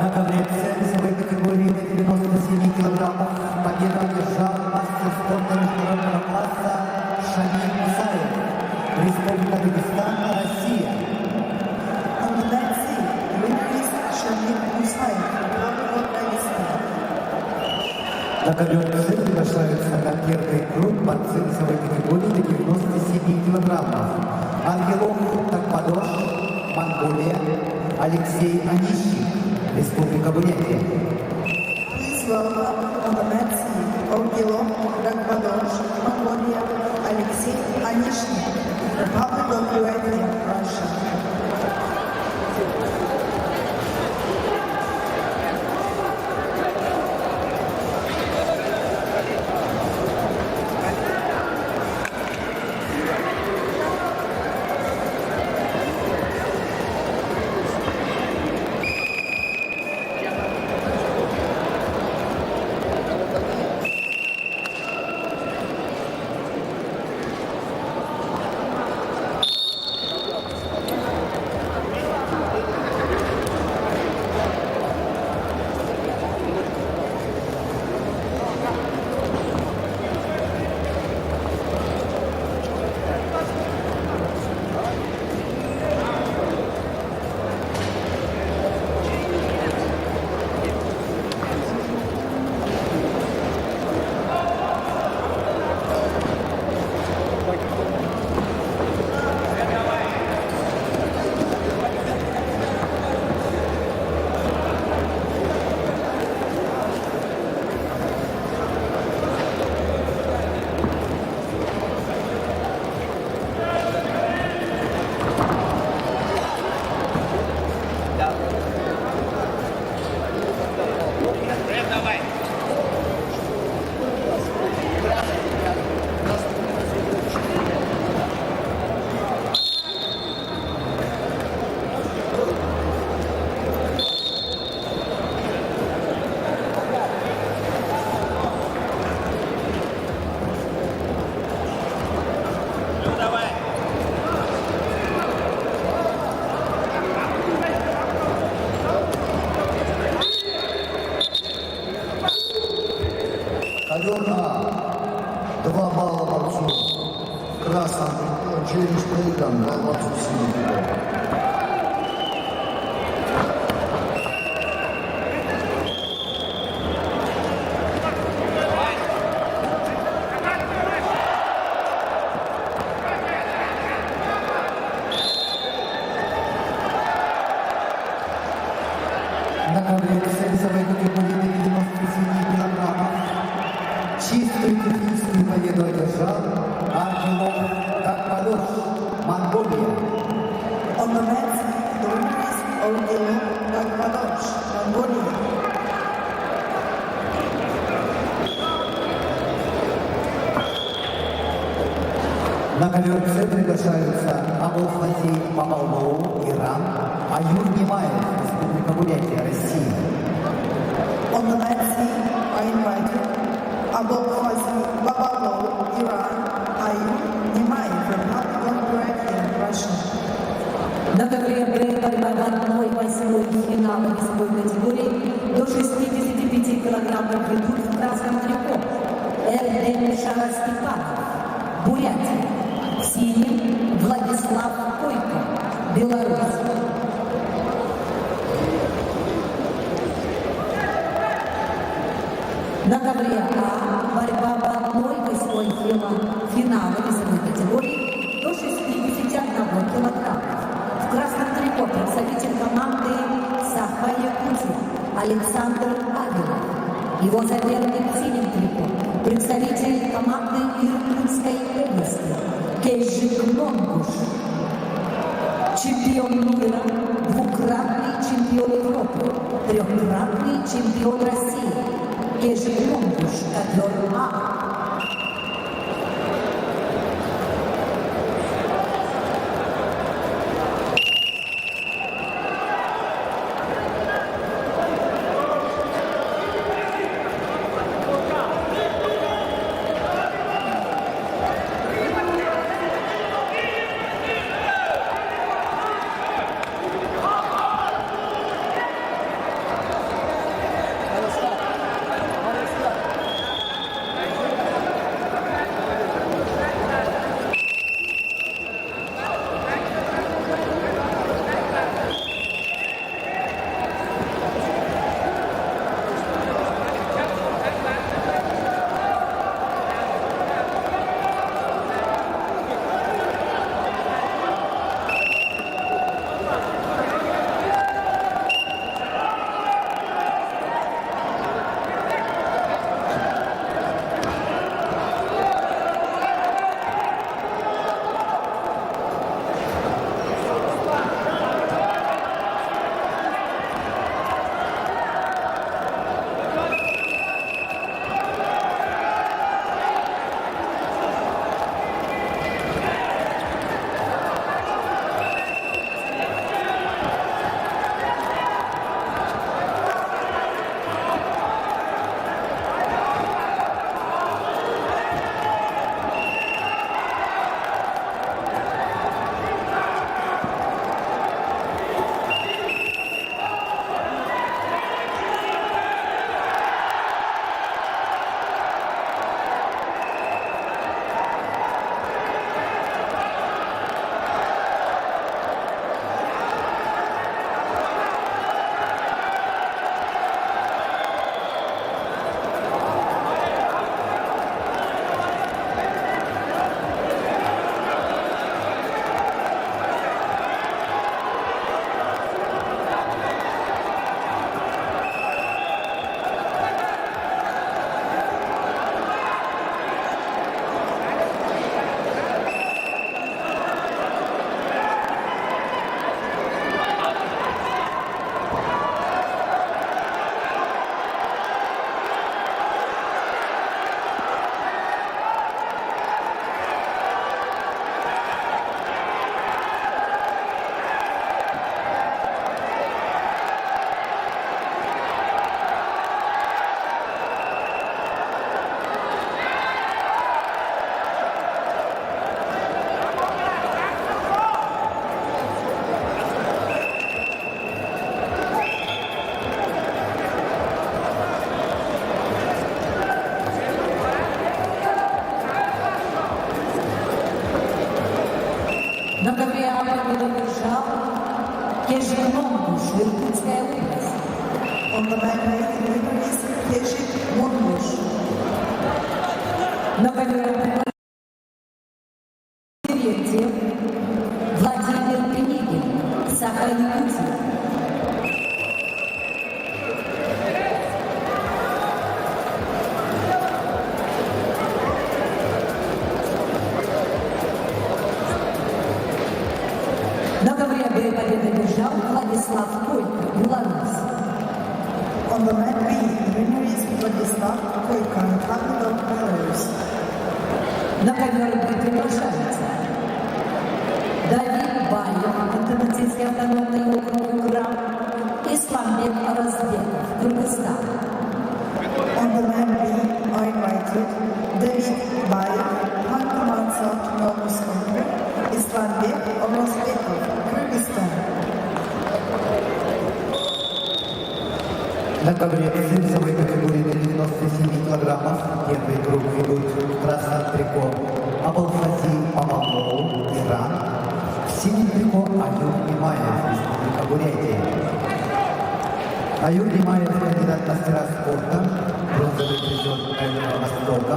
На ковре С весовой категории до 97 килограммов победу одержал мастер спорта международного класса Шамиль Мусаев, Республика Дагестан, Россия. On the mat C, the winner is Shamil Musayev, Republic of Dagestan. На ковер С приглашаются на первый круг борцы весовой категории до 97 килограммов. Ангелов Такпадош, Монголия, Алексей Онищик, Республика Бурятия. Please welcome on the mat C, Orgilov Ragbadosh, Mongolia, Alexei Anishnik, Republic of Buryatia, Russia. Ковер А. 2 балла борцу в красном трико, челлендж проигран, 2 борцу в синем трико. На ковре весовой категории до 97 килограммов чистую техническую победу одержал Ангелов Такмадош, Монголия. On the mat, the winner is Orgil Takmadosh, Mongolia. На ковер С приглашаются Абулфази Бабалоу, Иран, Аюр Немаев, Республика Бурятия, Россия. On the mat, I invite Abul Fazi Babalo, Iran, Ayub Немаев, Republic of Buryatia, Russia. На ковре Б борьба в 1/8 финала весовой категории до 65 килограммов ведут в красном трико Эрден Шарастепанов, Бурятия. В синем Владислав Койко, Беларусь. На ковре А борьба в 1/8 финала весовой категории до 61 килограмма. В красном трико представитель команды Саха-Якутия Александр Агилов. Его соперник в синем трико представитель команды Иркутской области Кежик Монгуш. Чемпион мира, двукратный чемпион Европы, трехкратный чемпион России. Кежик Монгуш, ковер А. Кежикномку, Иркутская область. On the mat weight in winner is Keshik Mongush. На ковер Владимир Пенигин, Саха-Якутия. На ковре победу держал Владислав Койко, Беларусь. On the mat B, winner is Vladislav Koika, capital Belarus. На ковер приглашается Давид Баев, Ханты-Мансийский автономный округ Урал, Исламбек Аразбеков, Кыргызстан. On the mat B are invited David Bayev, Hanta-Mansi Autonomous Okrug, Islanbek Orazbekov, Kyrgyzstan. На ковре весовой категории до 97 килограммов первый круг ведут в красном трико Абалхази Амалмоу, Иран, в синем трико Аюр Имаев, Республика Бурятия. Аюр Имаев – кандидат в мастера спорта, бронзовый призер Дальнего Востока,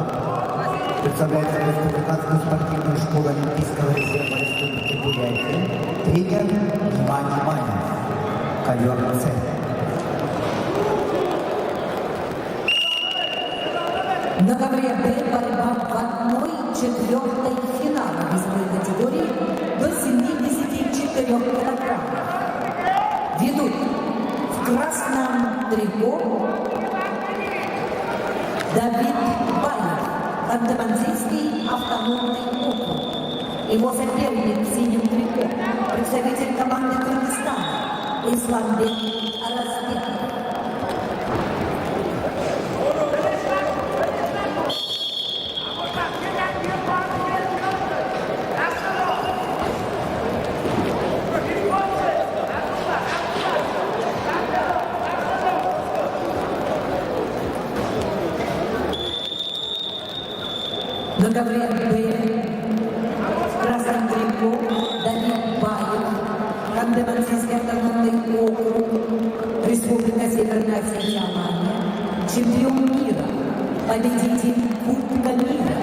представляет республиканскую спортивную школу Олимпийского резерва Республики Бурятия, тренер Иман Имаев, ковер С. На ковре Б борьба в 1/4 финала весовой категории до 74 килограммов. Ведут в красном трико Давид Баев, Ханты-Мансийский автономный округ. Его соперник в синем трико, представитель команды Кыргызстана, Исламбек Аразбеков. На ковре Б в красном трико Давид Баев, Ханты-Мансийский автономный округ, Республика Северная Осетия, чемпион мира, победитель Кубка мира,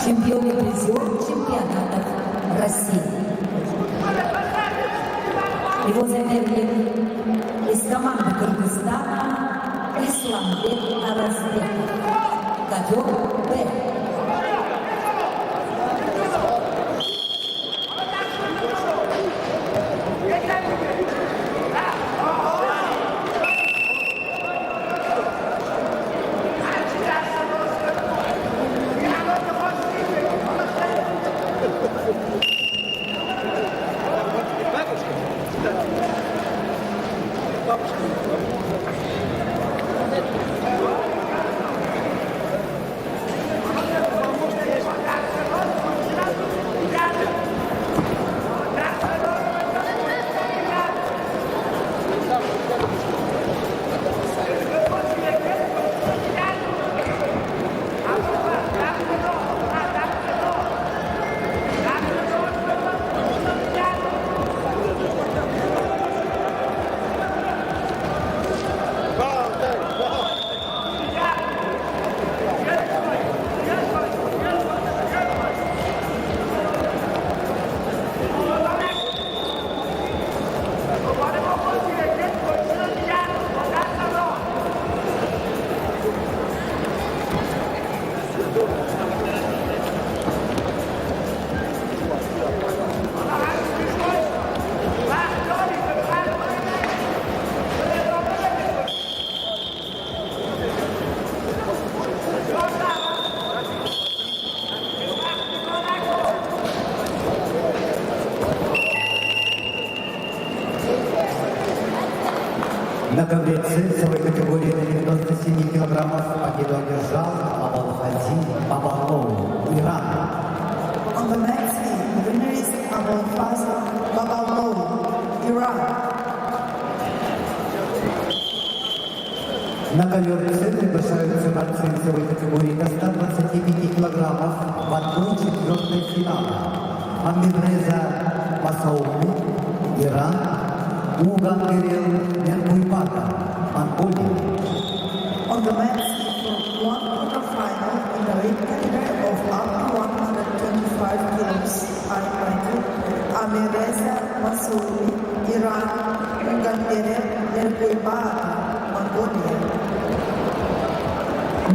чемпион и призер чемпионатов России. Его соперник из команды Кыргызстана Исламбек Аразбеков, ковер Б. На ковре С весовой категории до 97 килограммов победу одержал Абалхази Бабалоу, Иран. On the mat C, the winner is Abulfaz Babalou, Iran. На ковер С приглашаются борцы весовой категории до 125 килограммов в 1/4 финала. Амирреза Масауми, Иран, Уган Кирилл Меркуйпата, Монголия. On the men's for one quarterfinal in the weight category of up to 125 kilos, highlighted Amireza Masoudi, Iran, Ugan Merkuybata, Mongolia.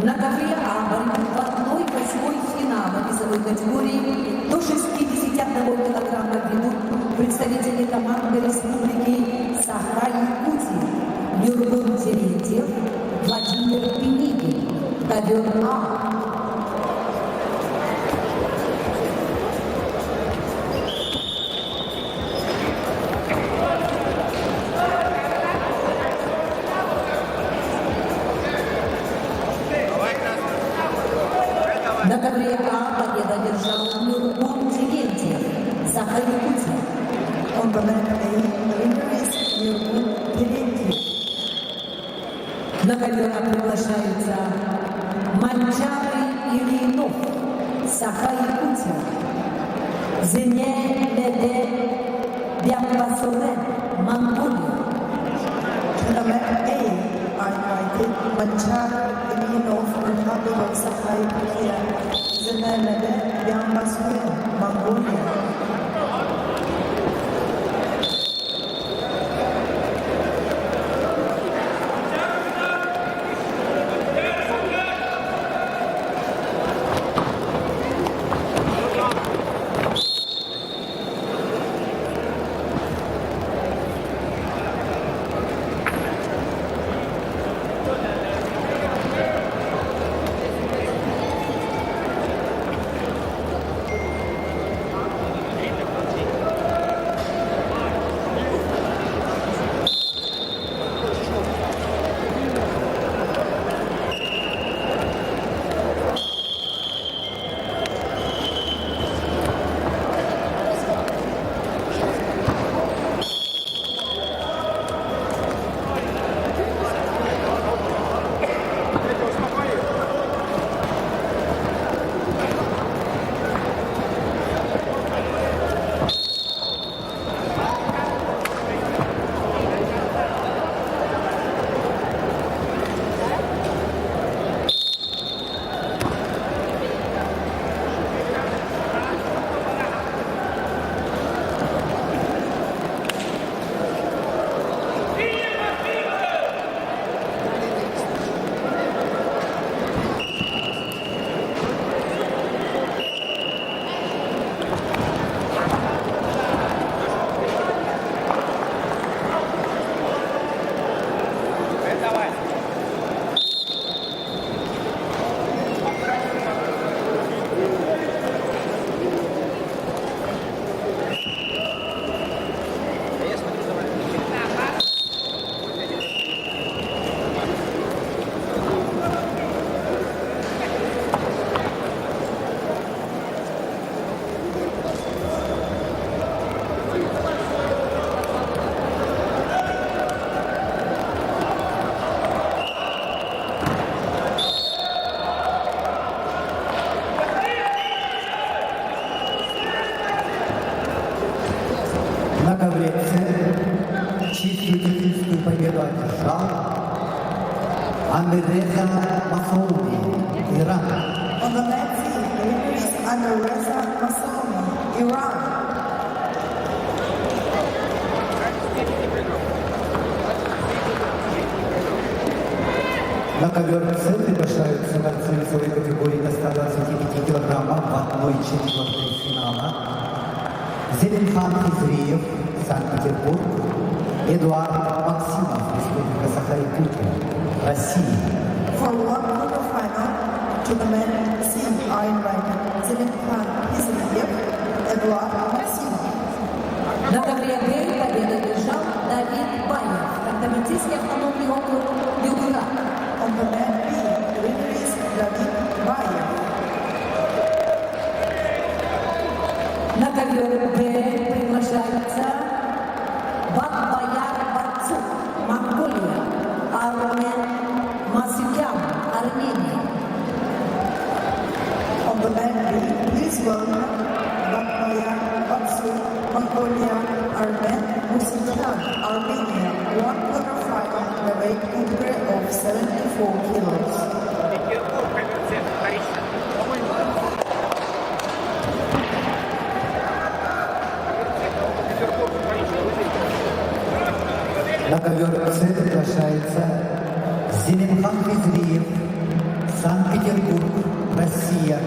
На ковре А в 1/8 финала весовой категории до 61 килограмма ведут представители команды Республики Саха-Якутия Нюргун Терентьев, Владимир Пенигин, ковер А. На ковре А победа держал Нюргун Терентьев, Саха-Якутия. On the men A, the winner is Nurgun Terentьев. На ковер А приглашаются Манчары Ильинов, Саха-Якутия, Зене Леде Бямбасове, Монголия. To the men A, I invited Manchar Ilinov, Republic of Sakha-Yakutia, Zenelebe, Byambaswe, Mongolia. На ковре С чистую титульскую победу одержал Амиреза Масоуди, Иран. On the men's team, the winner is Amireza Masoudi, Iran. На ковер С приглашаются борцы весовой категории до 125 килограммов в 1/4 финала. Зеленхан Хизриев, Санкт-Петербург, Эдуард Максимов, Республика Саха-Якутия, Россия. For one quarterfinal, to the men C, I invited Zelenkan Hizriyev, Eduard Maximov. На ковре Б победу держал Давид Баев, Хантамансийский автономный округ Белград. On the men B, the winner is David Bayev. На ковер Б приглашается Бакбаяр Барцук, Монголия, Армен Масюкян, Армения. On the men B, please welcome Bakbayan Baksu, Mongolia, Armen Musicyan, Armenia won quarterfinal in the weight category of 74 kilos. На ковер С приглашается Зелимхан Хизриев, Санкт-Петербург, Россия.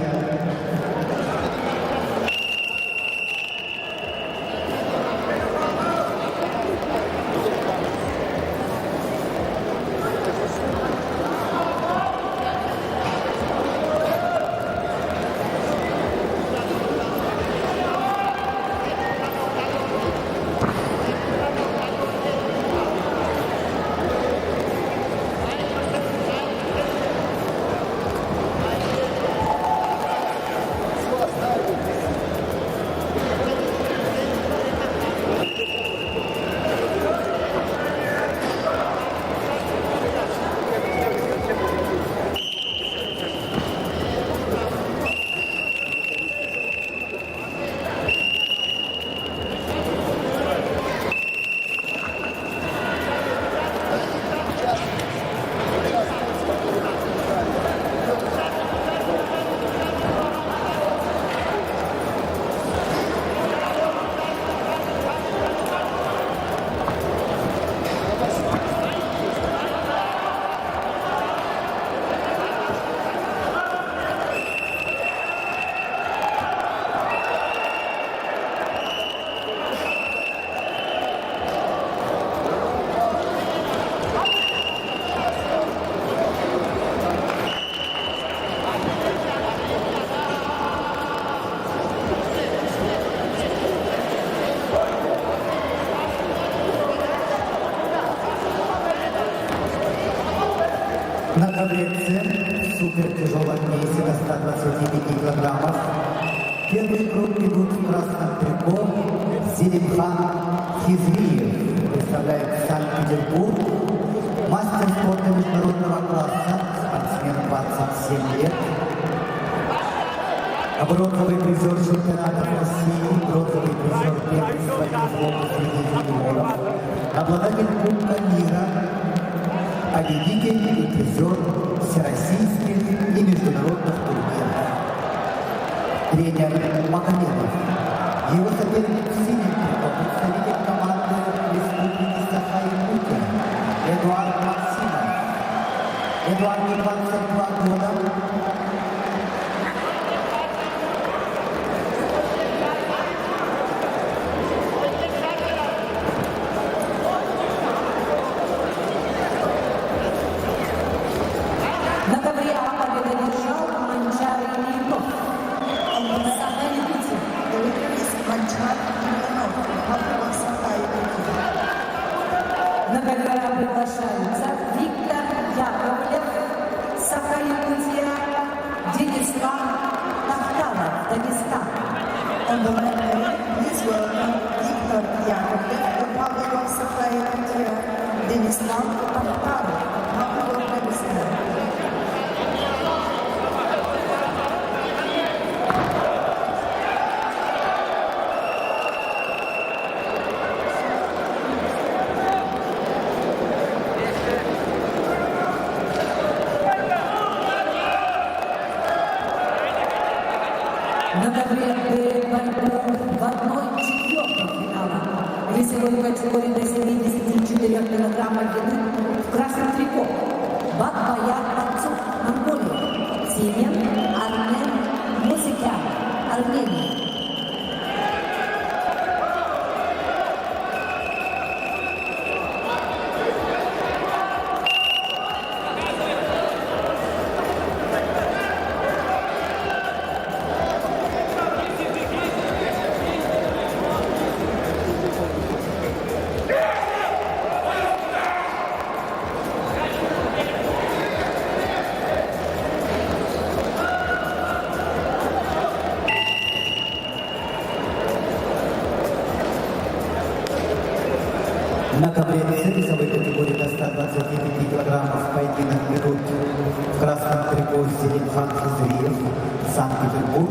На ковре С супертяжелом весе до 125 килограммов первый круг ведут в красном трико Зелимхан Хизриев, представляет Санкт-Петербург, мастер спорта международного класса, спортсмен 27 лет, бронзовый призер чемпионатов России, бронзовый призер первенства Европы среди юниоров, обладатель Кубка мира, победитель и призер всероссийских и международных турниров. Тренер Магомедов. Его соперник в синем трико, представитель команды Республики Саха-Якутия Эдуард Максимов. Эдуарду 22 года. На ковре победу одержал Манчар Ильинов. Саха-Якутия. The winner is Manchar Ильинов, Republic Saha-Якутия. На ковер приглашаются Виктор Яковлев, Саха-Якутия, Денислав Тахтаров, Дагестан. On the red ring, please welcome Viktor Yakovlev, Republic of Saha-Якутия, Denislav Takhtarov, Republic of Dagestan. На ковре борьбу в 1/4 финала весовой категории до 74 килограммов ведут в красном трико Бакбаяр Бацук, Монголия, синим Армен Мусикян, Армения. На ковре С весовой категории до 125 килограммов поединок ведут в красном трико Зелимхан Хизриев, Санкт-Петербург,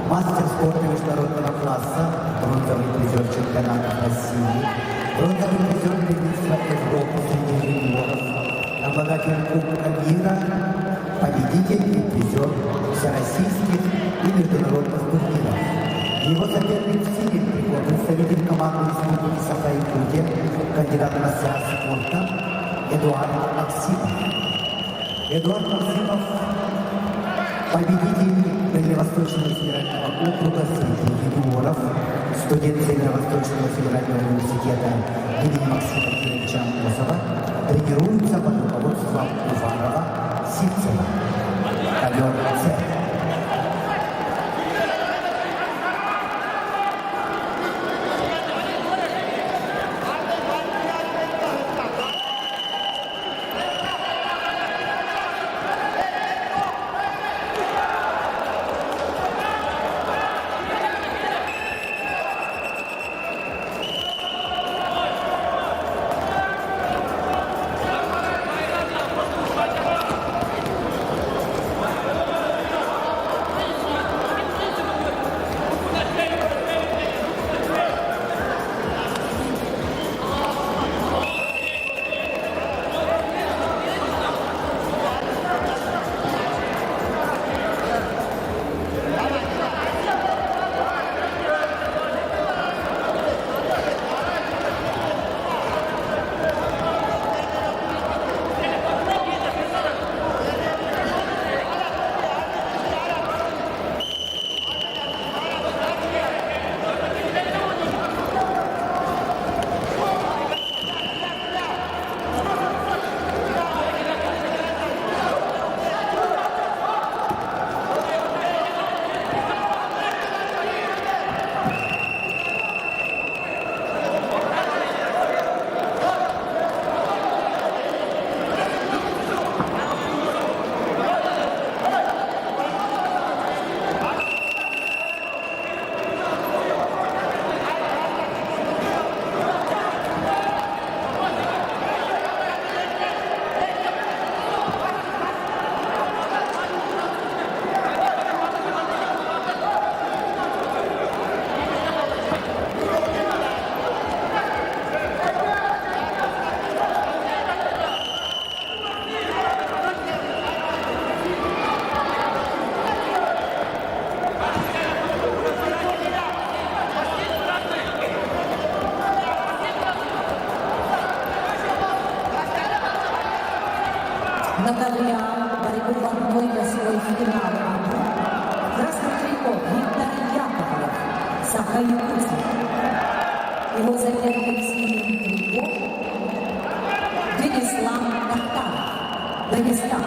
мастер спорта международного класса, бронзовый призер чемпионатов России, Бронзовый призер первенства Европы среди юниоров, обладатель Кубка мира, победитель и призер всероссийских и международных турниров. Его соперник в синем трико, представитель команды Республики Саха-Якутия, кандидат в мастера спорта Эдуард Максимов. Эдуард Максимов – победитель Дальневосточного федерального округа среди юниоров, студент Северо-Восточного федерального университета имени Максима Кировича Амосова, тренируется под руководством Уварова Сивцева. Ковер С. Благодаря борьбе в одной свой финал красный трико Виктор Яковлев, Саха-Якутия. Его соперник в синем трико Денислам Тахтаров, Дагестан.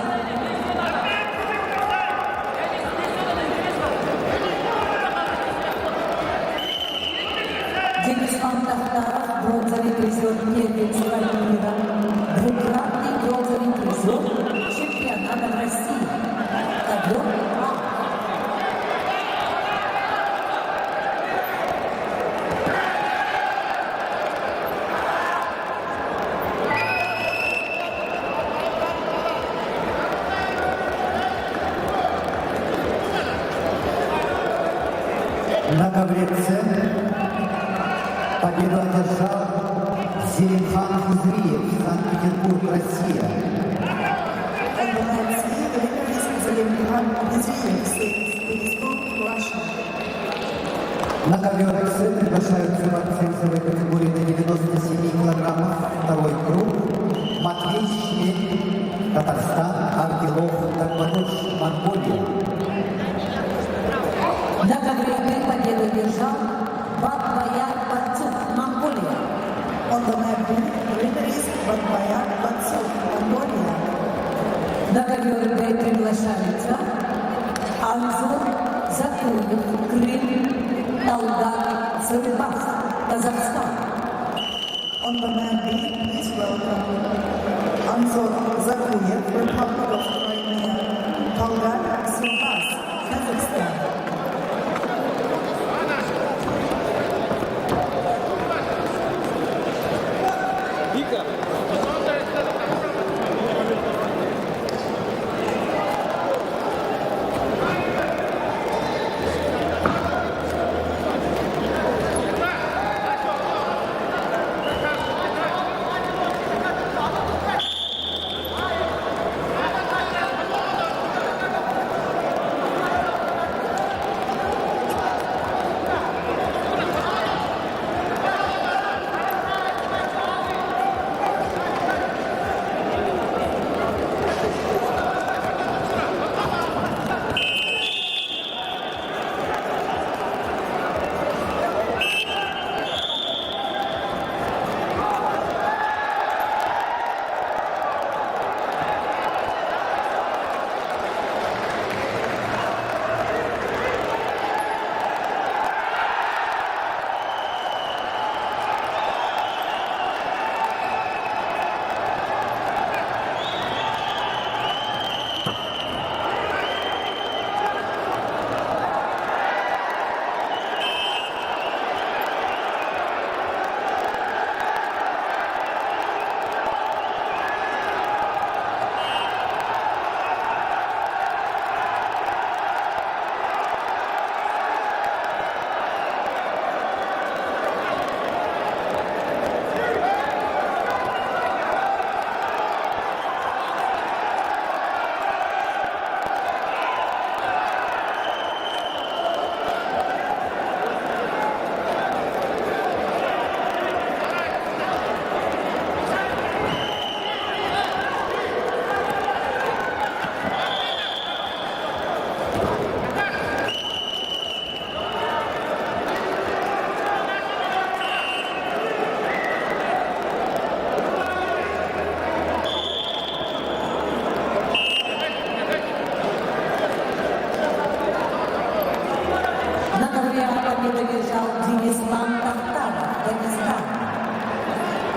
Денислам Тахтаров, бронзовый призер первенства мира, двукратный бронзовый призер чемпионата России. Ковер А. На ковре С победу одержал Зелимхан Хизриев, Санкт-Петербург, Россия. And the man C, the winner is Zelimkhan Hizriyev, Petersburg, Russia. На ковер С приглашаются борцы весовой категории до 97 килограммов, второй круг, Матвей Шмель, Татарстан, Аргелов, Тарбанош, Монголия. На ковре Б победу держал Батбаяр Батцук, Монголия. On the map B, the winner is Batbayan Batsuk, Mongolia. На ковер Б приглашаются Анзор Закуев, Крым, Талгат, Сырбас, Казахстан. On the map B, please welcome Anzor Zakuyev, Republic of Crimea, Talgat, Sivas, Kazakhstan. победу одержал Денислам Тахтаров, Дагестан.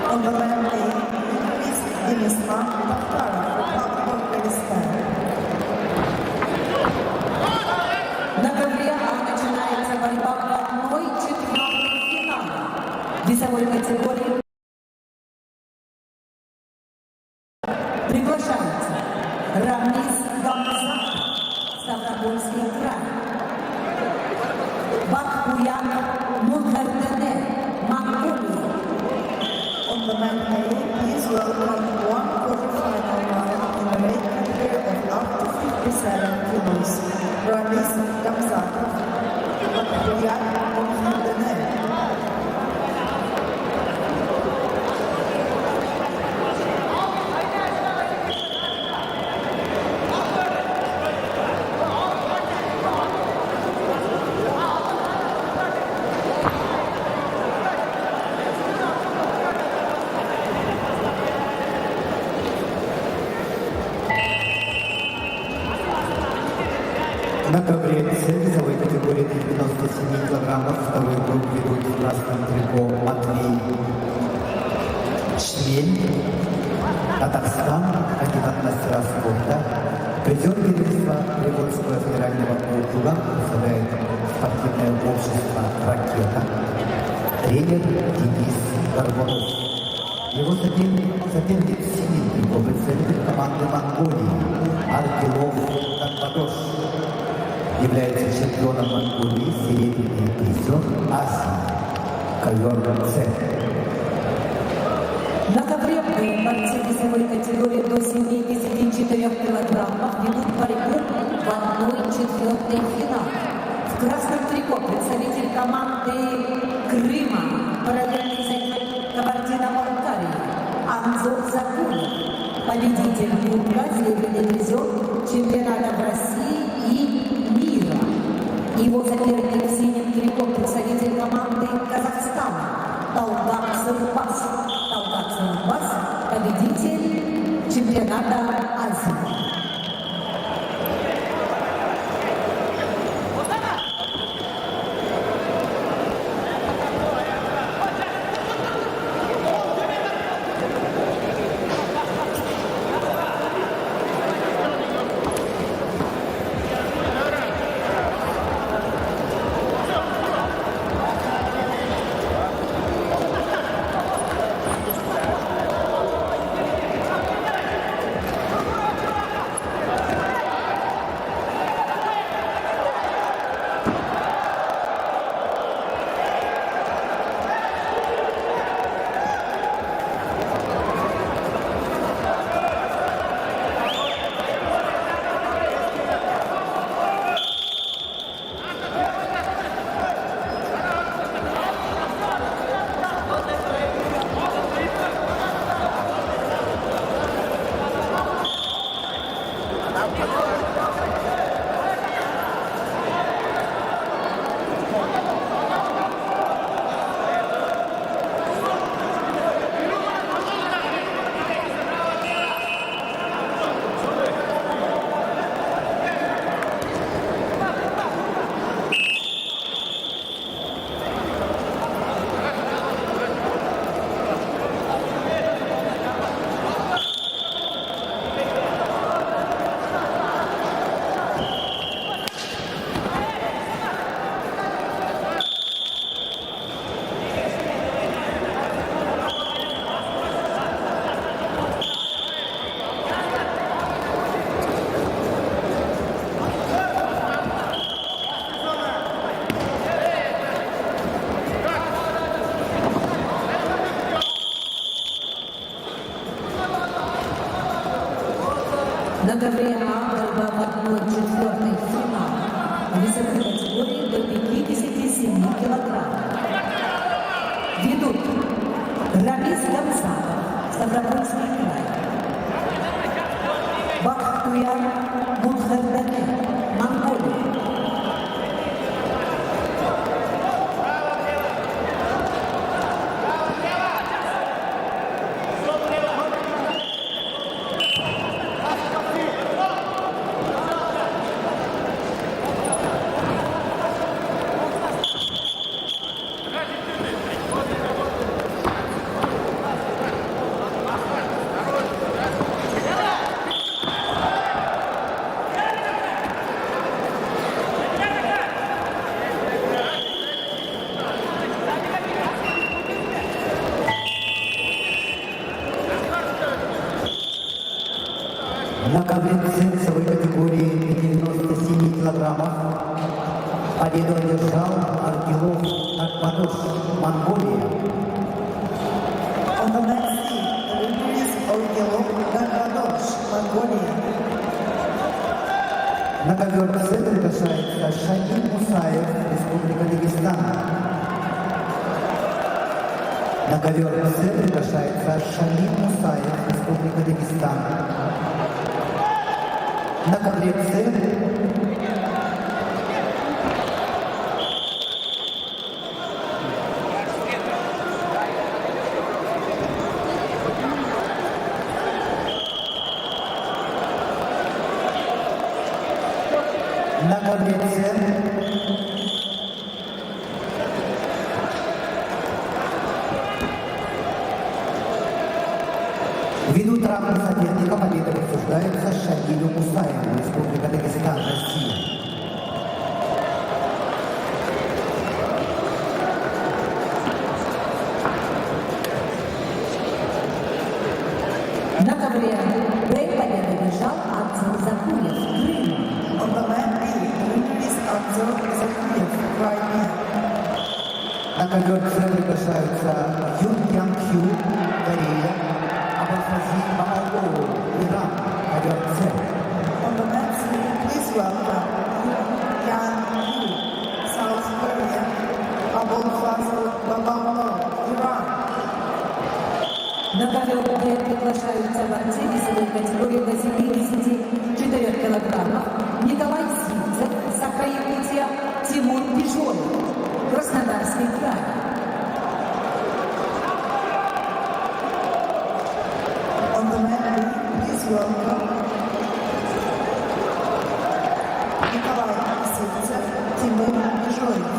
On the man lane, is Denислам Тахтаров, Republic of Dagestan. На ковре начинается борьба в 1/4 финала весовой категории. Приглашается Рамис Гамзатов, Ставропольский край, Бакуян Мухардане, Монголия. On the man lane, please welcome one quarterfinal round in the weight category of up to 57 kilos. Ramis Gamzatov, Bakuyat Mohammadane. На ковре С весовой категории 97 килограммов второй круг ведут в красном трико Матвей Шмель, Татарстан, кандидат мастера спорта, призер первенства Приволжского федерального округа, представляет спортивное общество «Ракета», тренер Денис Горбунов. Его соперник в синем трико представитель команды Монголии Аркелов Танбадош. Является чемпионом Монголии, серебряный призер Азии, ковер С. На ковре Б борцы весовой категории до 74 килограммов ведут борьбу в 1/4 финала. В красном трико представитель команды Крыма, параллельный союз Кабардино-Балкарии Анзор Закунов, победитель Кубка, серебряный призер чемпионата в России и мира. Его соперник в синем трико представитель команды Казахстана Талгат Сырбас. Талгат Сырбас, победитель чемпионата Азии. На ковре А борьба в 1/4 финала весовой категории до 57 килограммов. Ведут Рамис Гамзатов, Ставропольский край, Бактуяр Мухардане, Монголия. На ковре весовой категории 97 килограммов победу одержал Аргилов Акбадош, Монголия. On the next seat, the winner is Orgelov Gargadosh, Mongolia. На ковер С приглашается Шамиль Мусаев, Республика Дагестан. На ковер С приглашается Шамиль Мусаев, Республика Дагестан. На ковре С на ковре ввиду травмы соперника победа присуждается Шамилю Мусаеву, Республика Дагестан, Россия. На ковре Б победу одержал Акцел Закуев, Крым. On the mat B, the winner is Abzor Zakuyev, Crimea. На ковер С приглашаются Юн Ян Хью, Корея, Абулфазин Баалоу, Иран, ковер С. On the mat C, please welcome Yan Yu, South Korea, Abulfazl Babaoğlu, Iran. На ковер Д приглашаются борцы весовой категории до 74 килограммов Николай Свинцев, Саха-Якутия, Тимур Пижонов, Краснодарский край. On the mat B, please welcome Nikolai Sivtsev, Timur Bizhoyev.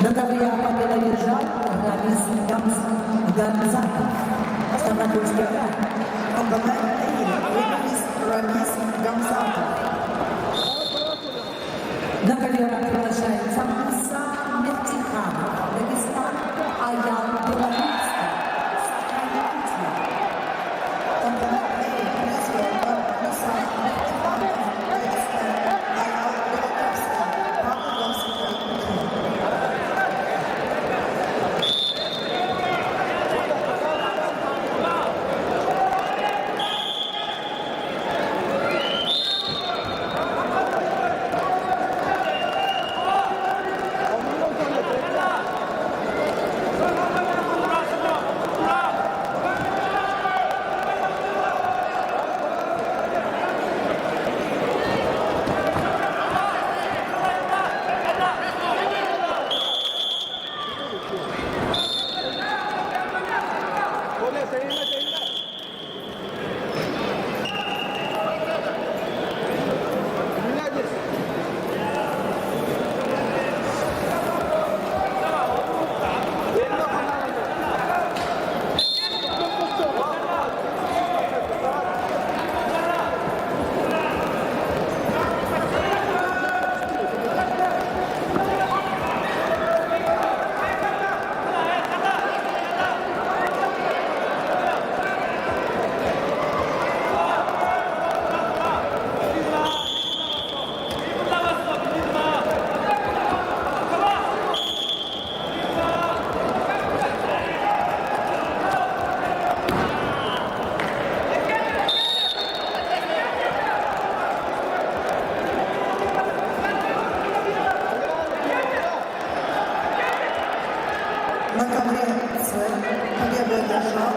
На ковре победу одержал Рамис Гамзатов, Ставропольский край. On the mat A, the winner is Ramis Gamzatov. На ковер приглашается Муса Нефтиханов, Дагестан, Аян Белорусский, Саха-Якутия. On the mat A, please welcome Musa Neftikhanov, Dagestan, Ayal Belotovsky, Pavlovsky, Yakutiya. На ковре С победу одержал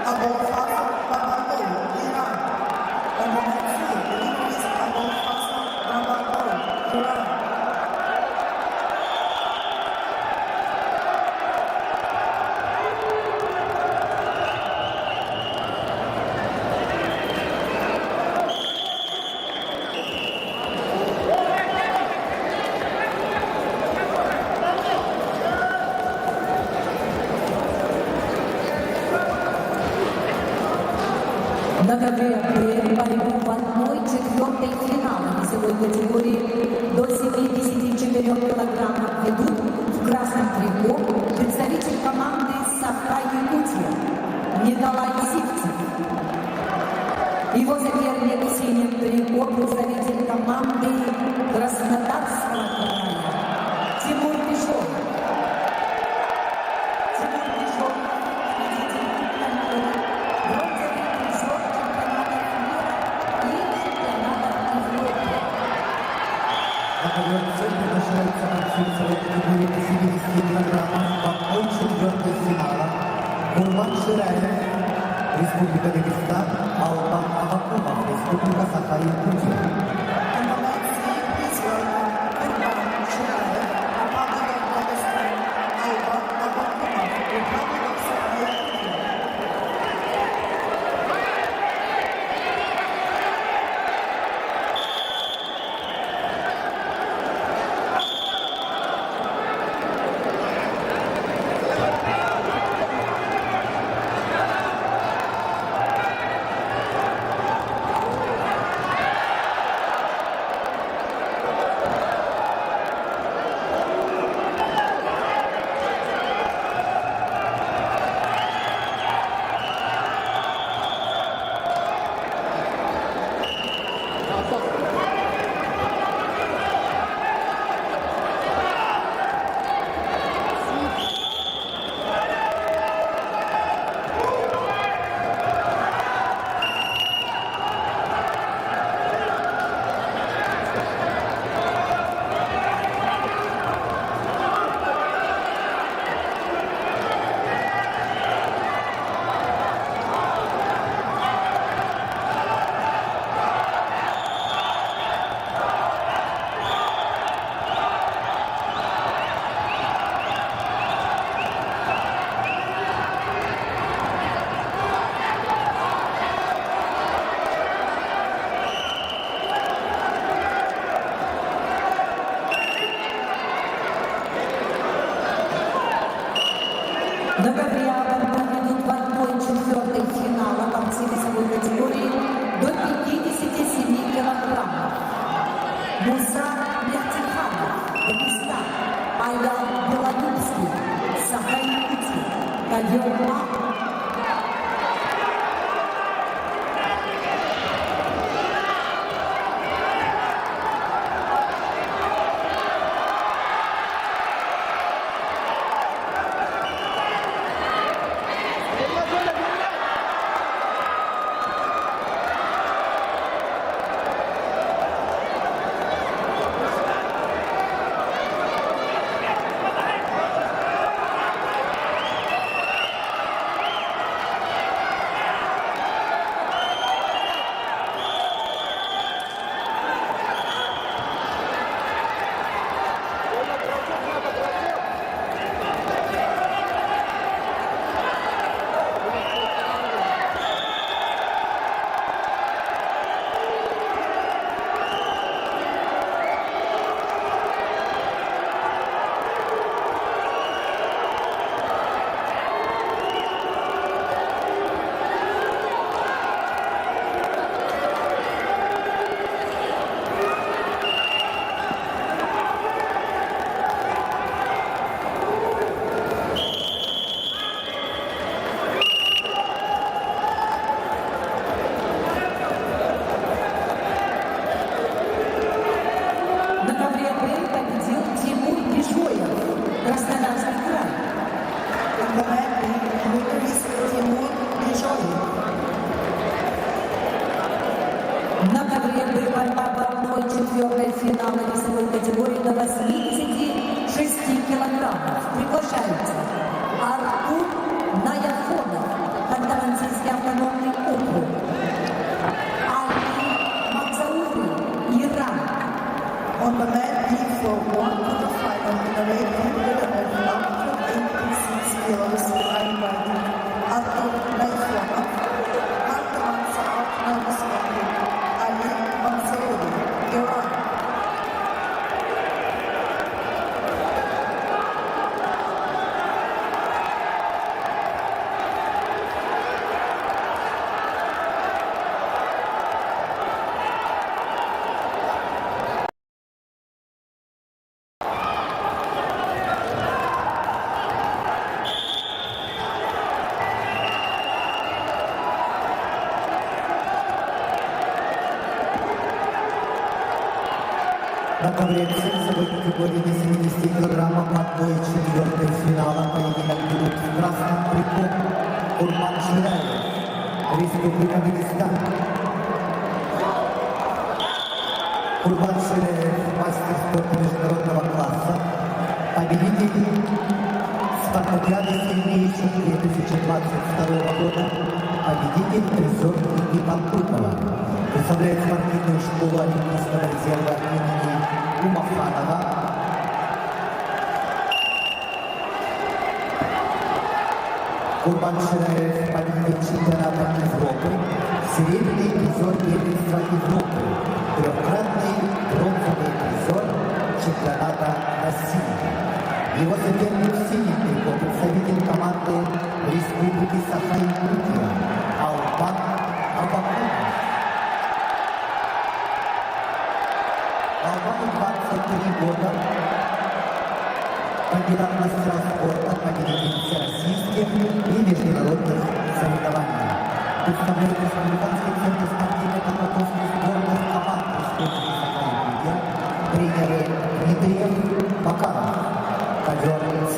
Абулфазл Бабагул, Иран. Комбинации Ликвис Абулфазл Бабагул, Иран. На ковре борьбу в 1/4 финала весовой категории до 74 килограммов ведут в красном трико представитель команды Саха-Якутия Николай Сивцев. Его соперник в синем трико представитель команды Краснодарского края Тимур Пешов. Тимур Пешов, победитель чемпионата, бронзовый призер чемпионатов мира и чемпионатов Европы. На ковре С приглашается борцы весовой категории до 70 килограммов в 1/4 финала Курман Шираев, Республика Дагестан, Албан Авакумов, Республика Саха-Якутия. Комбинации Израиля, Курбан Шираев, Republic of Dagestan, Албан Авакумов, Republic of Saha-Якутия. На ковре борьбу ведут в 1/4 финала борцы весовой категории до 57 килограммов. Муса Мехтиханов, Дагестан, Аял Белорусский, Саха-Якутия, Ковер Мак. На ковре борьба в 1/4 финала весовой категории до 86 килограммов. Приглашаются On the men D for one quarterfinal in the weight category of up to 86 kilos light-weight, Artur Naifonov, Artamansa Nurmagomedov, Ali Mansouri, Iran. На ковре весовой категории до 70 килограммов отбой четвертой финала поединок ведут в красном трико Курбан Шираев, Республика Дагестан. Курбан Шираев, мастер спорта международного класса, победитель спартакиады сильнейших 2022 года, победитель призер Лиги Панкрутова. Представляет спортивную школу Олимпийского резерва имени Умафанова. Курбан Шираев, победитель чемпионата Европы, серебряный призер первенства Европы, трехкратный бронзовый призер чемпионата России. Его соперник в синем трико, представитель команды Республики Саха-Якутия Албан Абакумов. Албану 23 года, кандидат в мастера спорта, победитель всероссийских и международных соревнований. Представляет Республиканский центр спортивной подготовки сборных команд Республики Саха-Якутия, тренеры Дмитриев, Макаров, ковер С.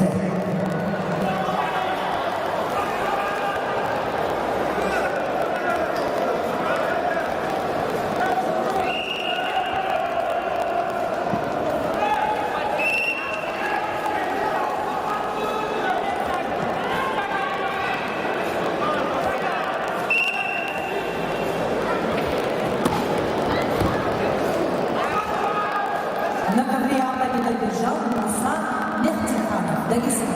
На ковре победу одержал Муса Мехтиханов, Дагестан.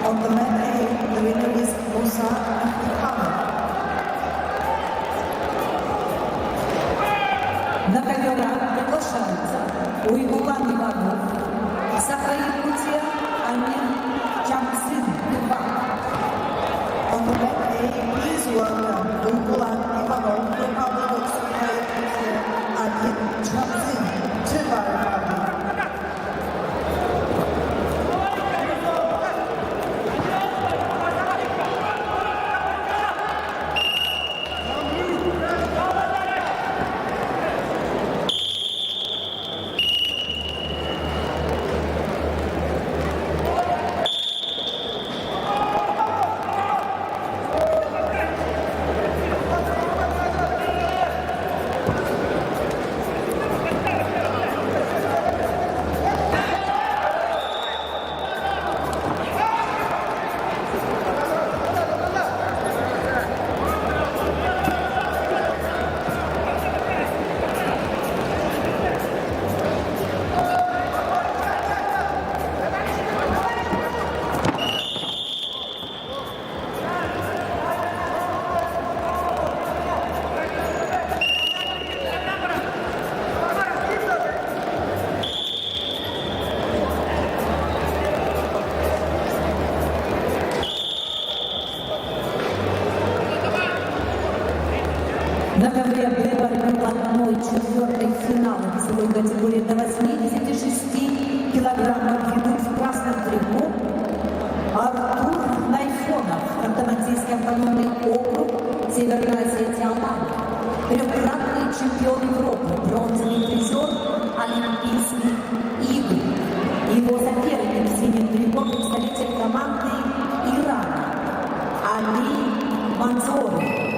On the men A, the winner is Musa Mehtikhanov. На ковер А приглашаются Уйгулан Иванов, Саха-Якутия, Амир Чамсын, Тыва. On the men A, please welcome Ugulan Ivanov, Republic of Sakha-Yakutia, Amin Chamzin, Tver Republic. На ковре Б борьбы в одной четвертой финала весовой категории до 86 килограммов ведут в красном трико Артур Найфонов, Ханты-Мансийский автономный округ, Северная Осетия, Алматы. Трехкратный чемпион Европы, бронзовый призер Олимпийских игр. Его соперник в синем трико представитель команды Ирана Али Манзори.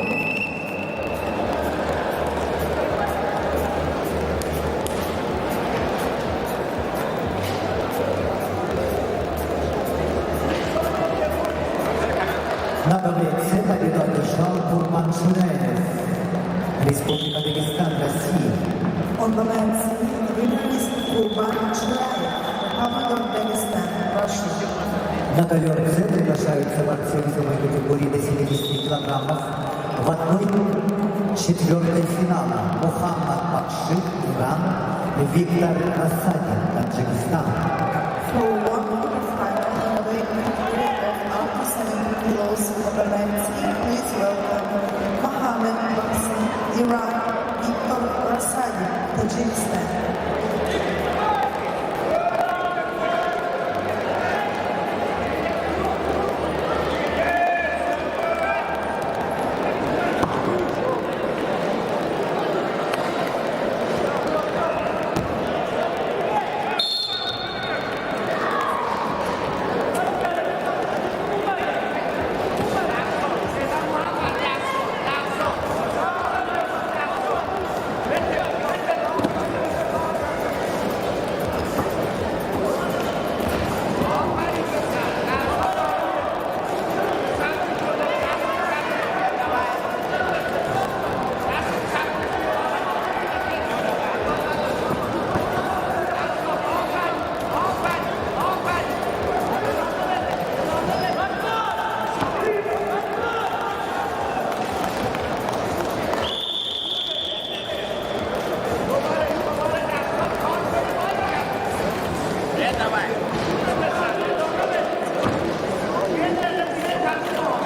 На ковре С победу одержал Курбан Шираев, Республика Дагестан, Россия. On the men's, the winner is Курбан Чураев, Republic of Dagestan, Russia. На ковер С приглашаются борцы весовой категории до 70 килограммов в 1/4 финала Мухаммад Бакши, Иран, Виктор Расадин, Таджикистан. For one final in the weight category of up to 70 kilos for the men's team, please welcome Mohammed Bakshi, Iran, Viktor Rasadi, Tajikistan.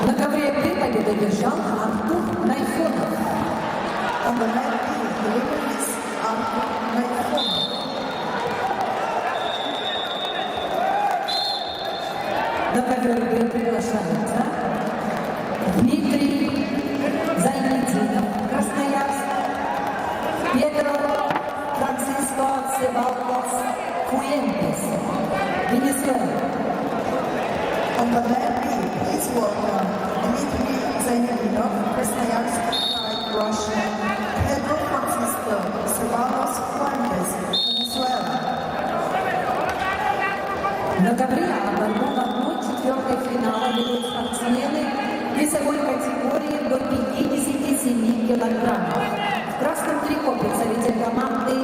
На ковре Д победу одержал Артур Найфонов. On the men's team, the winner is Artur Naifonov. На ковер Д приглашается Дмитрий Зайнетдинов, Красноярск, Педро Франциско Цебалкос Фуэнтес, Венесуэла. On the men's team, please welcome Dmitry Zainabinov, Krasnoyarsk, Russia, Pedro Francisco Ceballos Fuentes, Venezuela. На ковре борьбу в 1/4 финала ведут спортсмены весовой категории до 57 килограммов. В красном трико представитель команды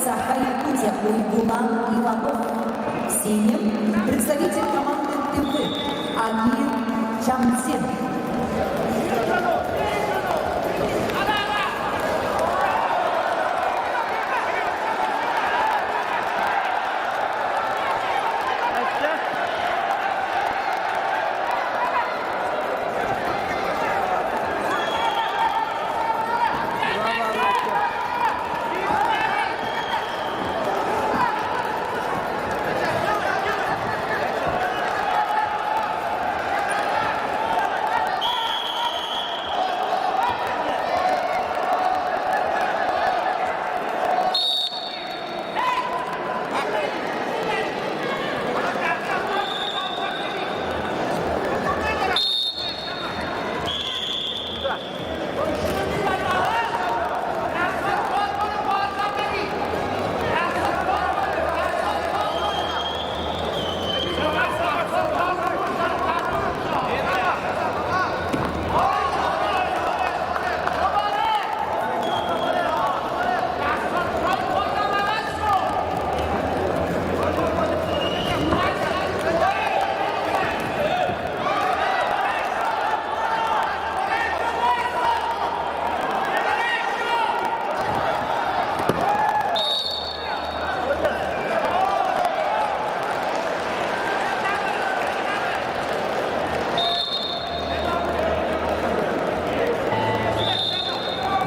Саха-Якутия Уйгулан Иванов. В синем представитель команды ТВ Амир Чамсин.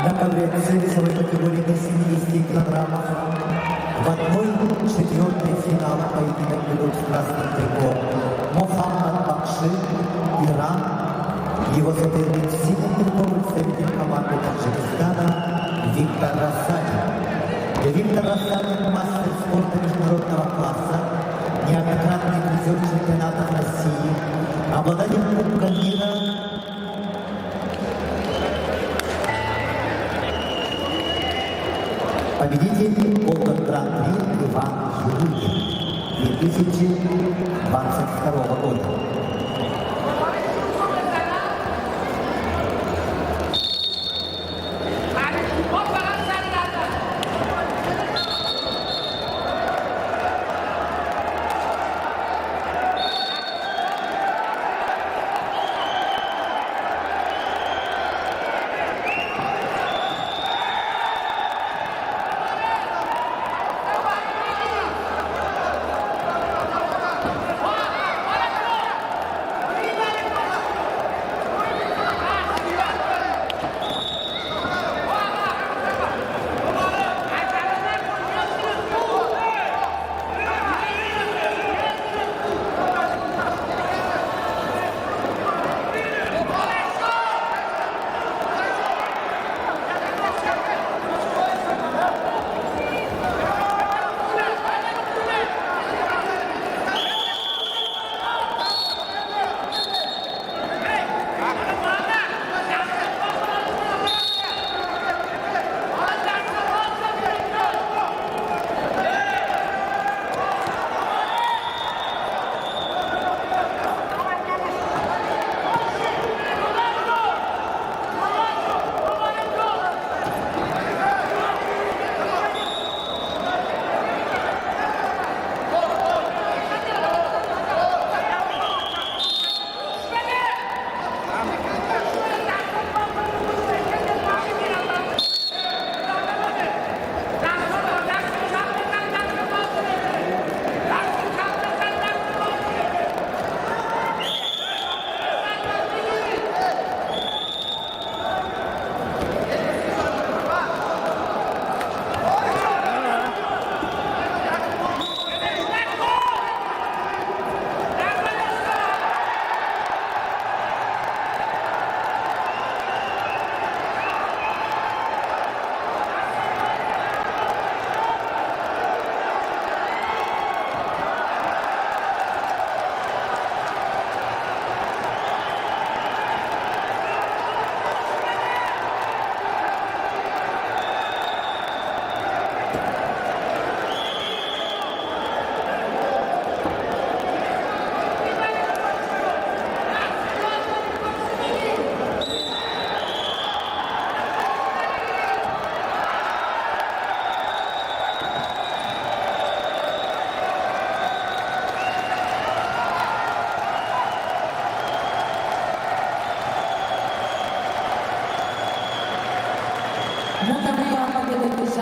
На ковре С весовой категории до 70 килограммов в 1/4 финала поединок ведут в красном трико Мухаммад Бакши, Иран, его соперник в синем трико представитель команды Таджикистана Виктор Расадин. Виктор Расадин – мастер спорта международного класса, неоднократный призер чемпионатов России, обладатель Кубка мира, победитель Голден Гран-при Иван Юрьев 2022 года.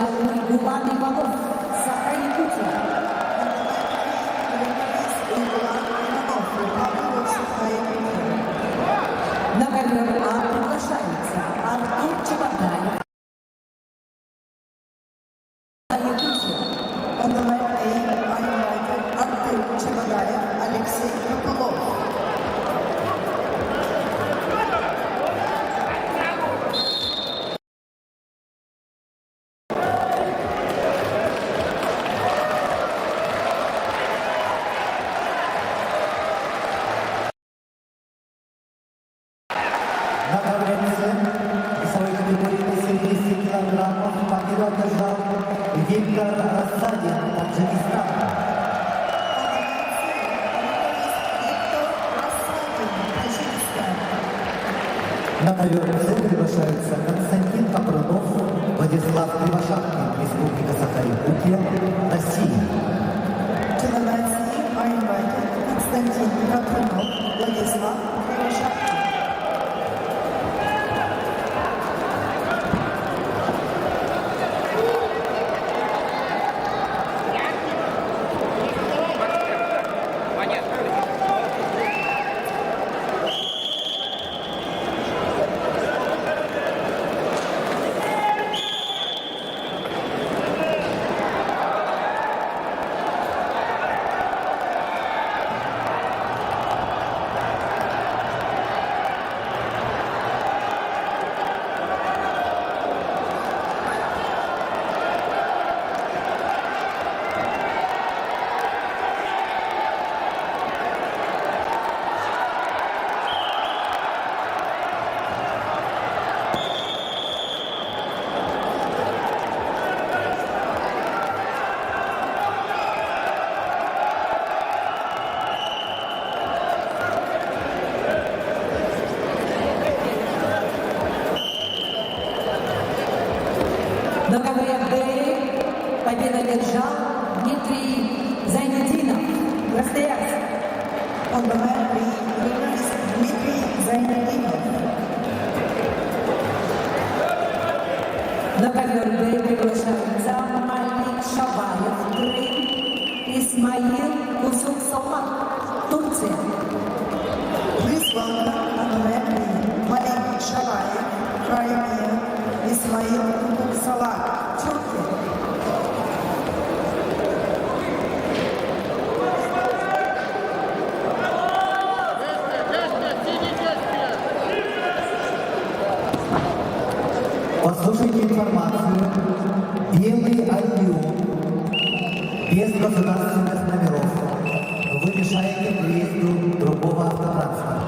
приглашаемый Губан Иванов, Саха-Якутия. На ковер А приглашается Артур Чеботаев, Якутия. On the mat A, I invited Artur Chebadayev, Alexei Krupulov. На ковре весовой категории до 70 килограммов победу одержал Виктор Рассадин, Таджикистан. На ковер С приглашаются Константин Капрунов, Владислав Кривошапкин, Республика Саха-Якутия, Россия. To the mat C, I invited Konstantin Kaprunov, Vladislav Krivoshakin. На ковре Б победу одержал Дмитрий Зайнудинов, Красноярск. On the mat B, winner is Dmitry Zainadinov. На ковер Б приглашаются Малик Шабаев, Крым, Исмаил Кусук Салмак, Турция. Please welcome on the mat B, Malik Shabayev, Crimea, Ismail Salak, Turkey. Послушайте информацию. Белый альбион без государственных номеров. Вы мешаете выезду другого автотранспорта.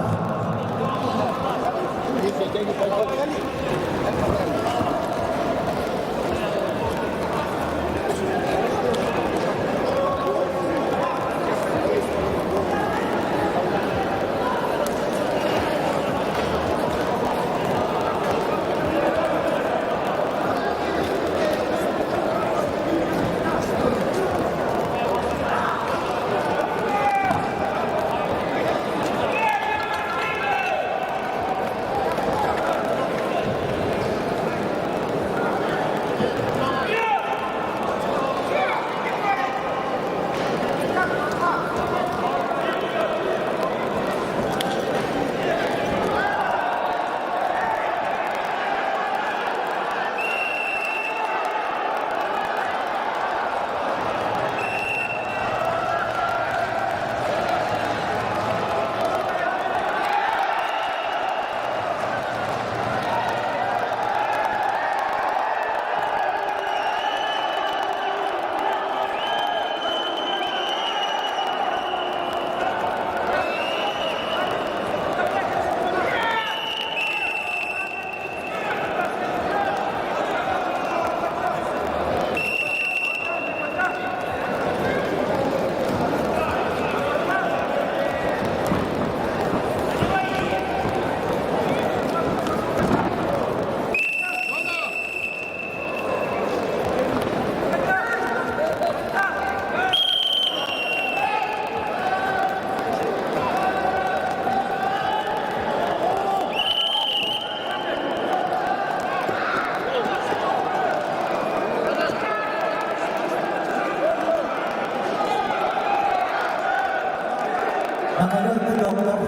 На ковер доктор.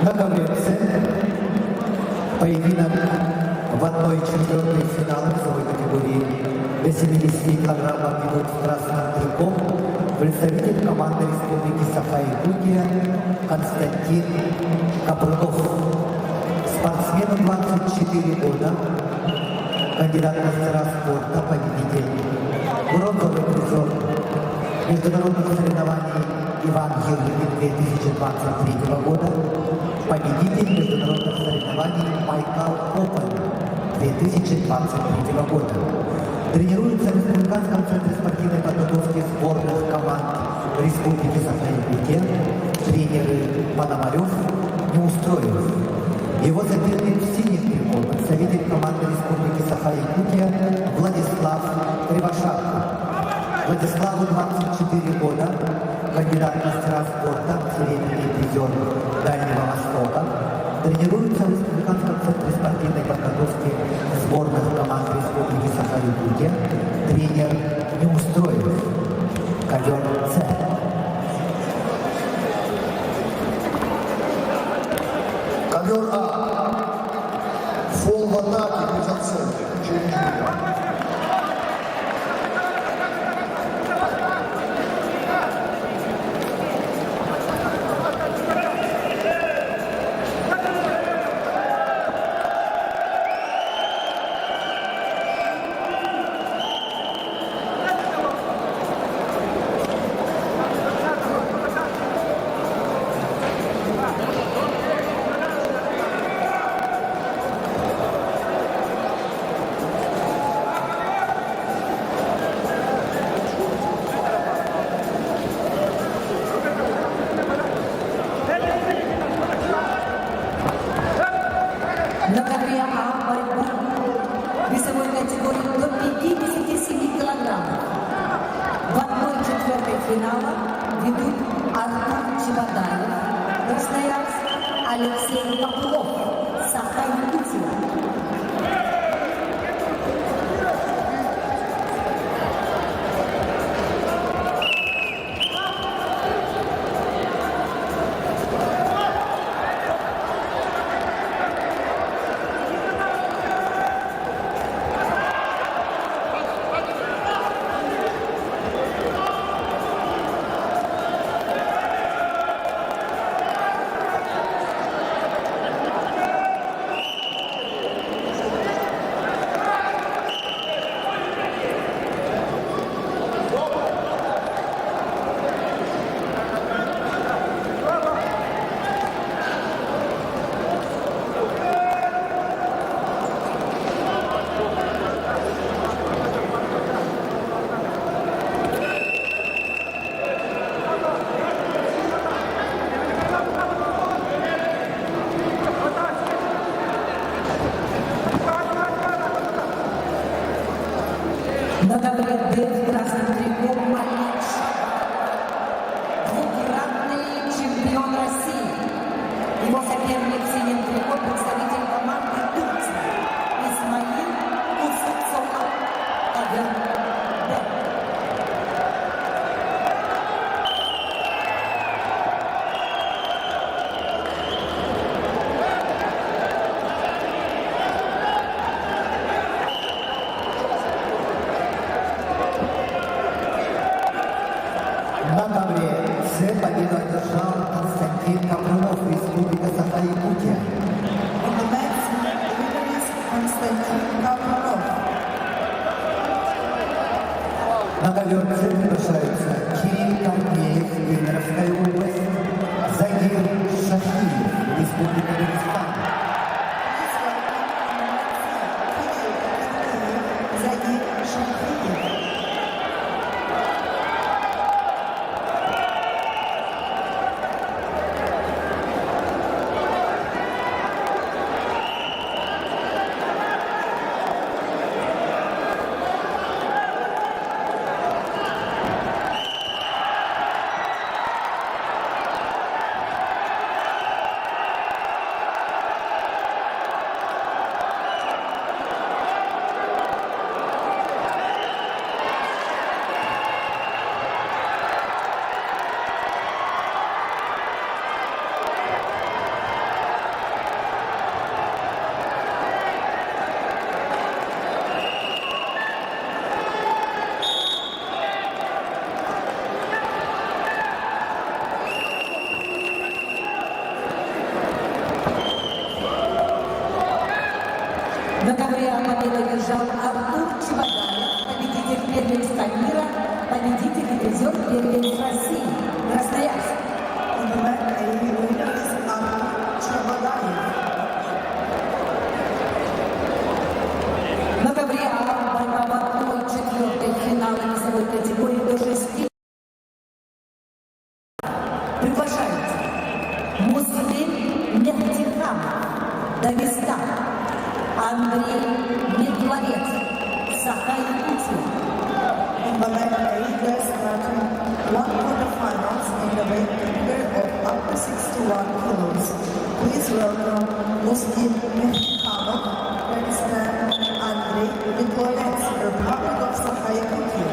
На ковре поединок в 1/4 финала весовой категории до 70 килограммов идут в красном трико представитель команды Республики Саха-Якутия Константин Капрунов. Спортсмену 24 года, кандидат в мастера спорта, победитель, бронзовый призер международных соревнований Иван Ергин 2023 года, победитель международных соревнований Байкал Опен 2023 года. Тренируется в Республиканском центре спортивной подготовки сборных команд Республики Саха-Якутия, тренеры Пономарев, Неустроев. Его соперник в синих трико, представитель команды Республики Саха-Якутия Владислав Кривошапка. Владиславу 24 года, кандидат в мастера спорта, серебряный призер Дальнего Востока. Тренируется в Республиканском центре спортивной подготовки сборных команд Республики Саха-Якутия, тренер Неустроев, ковер С. Ковер А. Фол в атаке без оценки. Через жюри. На ковре А борьбу весовой категории до 57 килограммов. В 1/4 финала ведут Артур Чебодаев, Красноярск, Алексей Попов, Саха-Якутия. На ковре Д в красном трико Малик двукратный чемпион России. Его соперник в синем трико представитель команды Турции Исмаил Кусуцов. Ковер Б. На ковре С победу одержал Константин Капрунов, Республика Саха-Якутия. On the men's winner is Konstantin Kapronov. На ковер С приглашаются Кирилл Корнеев, Кемеровская область, Загир Шахиев, Республика Дагестан. Please welcome Kirill Korneev, Zagir Shafiyev. На ковре победу одержал Артур Чебогаев, победитель первенства мира, победитель и призер первенства России. Красноярск. On the mat, a winner is Artur Chabagayev. На ковре борьба в 1/4 финала весовой категории до 6. Приглашается Муслим Мехтиханов, Дагестан, Андрей Медловец, Саха-Якутия. On the mat, a there's starting 1 quarterfinals in the weight category of up to 61 kilos. Please welcome Muslim Mehtikhanov, Pakistan, Andrei Nikolaev, Republic of Sakha-Yakutia.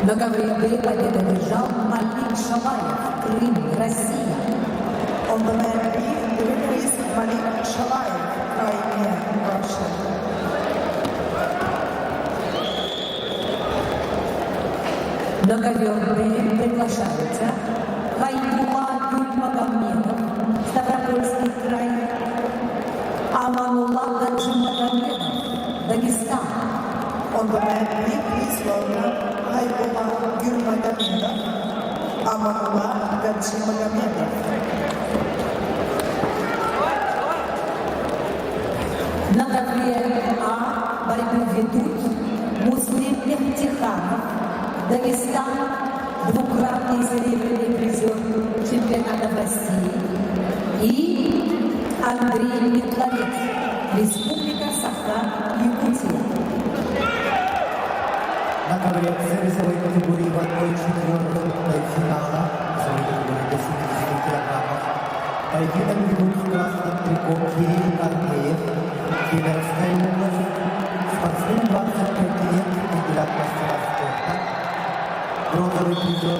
На ковре победу одержал Малик Шалаев, Крым, Россия. On the mat, the winner is Malik Shalaev, Crimea, Russia. На ковер приглашаются Хайбула Гюльмагомедов, Ставропольский край, Аманулла Гаджимагомедов, Дагестан. On the mat, please welcome Haibullah Gulmagomedov, Amanullah Gadjimagomedov. На ковре А борьбу ведут Муслим Мехтиханов, Дагестан, двукратный серебряный призер чемпионата России, и Андрей Медловец, Республика Саха-Якутия. На ковре весовой категории в 1/4 финала весовой категории до 70 килограммов Кемеровская область. Спортсмен 25 лет, кандидат в мастера спорта. Бронзовый призер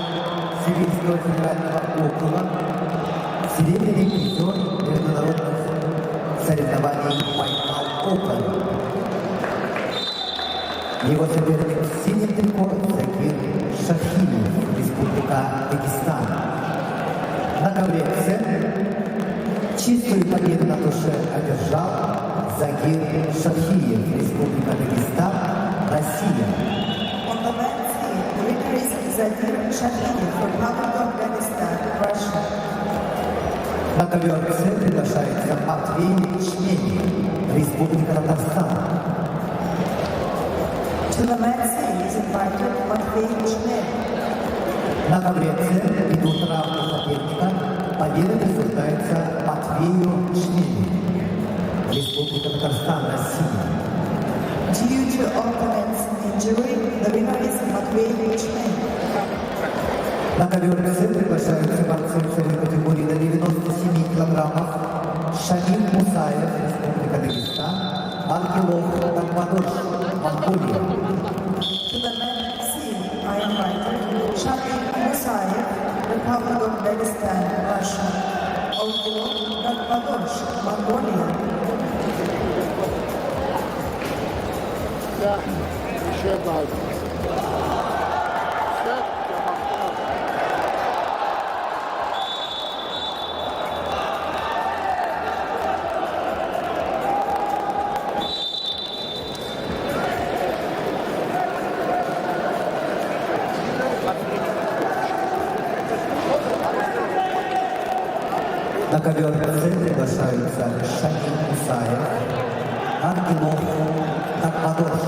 Сибирского федерального округа. Серебряный призер международных соревнований Байкал Open. Его соперник в синем трико Закир Шахилев, Республика Дагестан. На ковре С чистую победу на душе одержал Закир Шахилев, Республика Дагестан, Россия. On the men's team, the winner is Zakir Shahidi from Republic of Dagestan, Russia. На ковер С приглашается Матвей Шмель, Республика Татарстан. To the men's team is invited Matvey Shmel. На ковре С идут равные соперника. Победа присуждается Матвею Шмелю, Республика Татарстан, Россия. Due to opponent's injury, the winner is Matvey Shmel. На ковер С приглашаются борцы весовой категории до 97 килограммов Шамиль Мусаев, Республика Дагестан, Ангелов Такмадош, Монголия. To the men's team, I invited Shamil Musayev, Republic of Dagestan, Russia. Orgulov Takmadosh, Mongolia. На ковер С приглашаются Шамиль Мусаев, Ангелов Такмадош.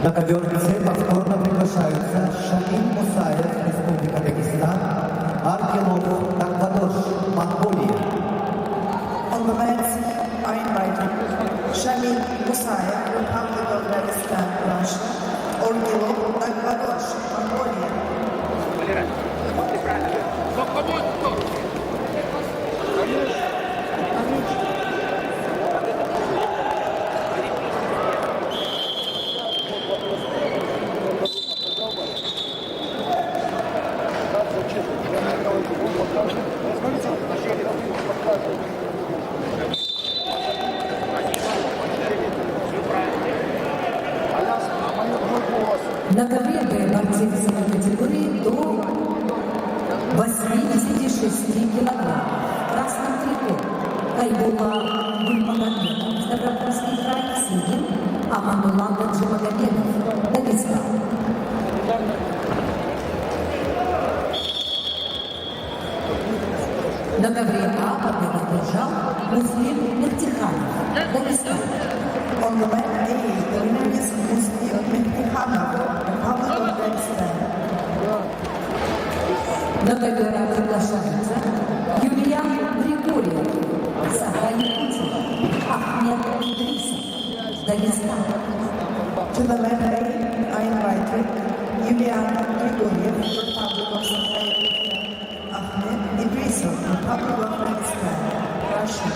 На ковер С повторно приглашаются Шамиль Мусаев, Республика Дагестан, Ангелов Такмадош, Монголия. On the men's team, I invited Shamil Musayev, Republic of Dagestan, Russia. Orgulov Takmadosh, Mongolia. На ковре борцы весовой категории до 86 килограмм. В красном трико Кайбула Гульмагомедов, Ставропольский край, синим, Аманулла Гаджимагомедов, Дагестан. На ковре А победу одержал Муслим Мехтиханов, Дагестан. On the men A, the winner is Muslim Mehtihanov, Republic of Dagestan. На ковер А приглашаются Юлиан Григорьев, Саха-Якутия, Ахмед Идрисов, Дагестан. To the men A, I invited Yulian Grigoriev, Republic of Sakha-Yakutia, Ahmed Idrisov, Republic of Dagestan, Russia.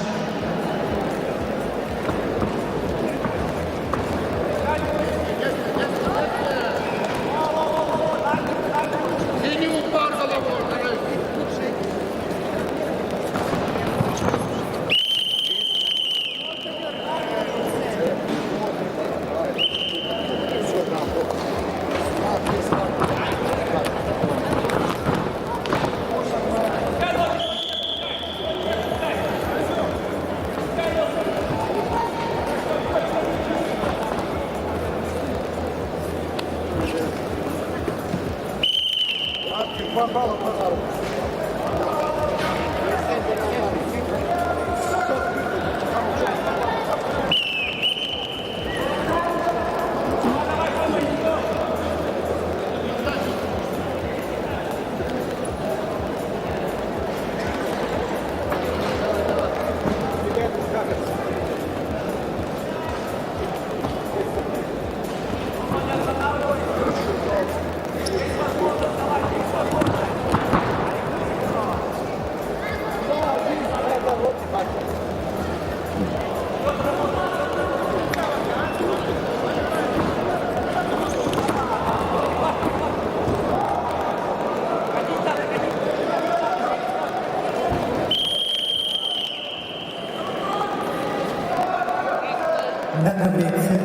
На таблице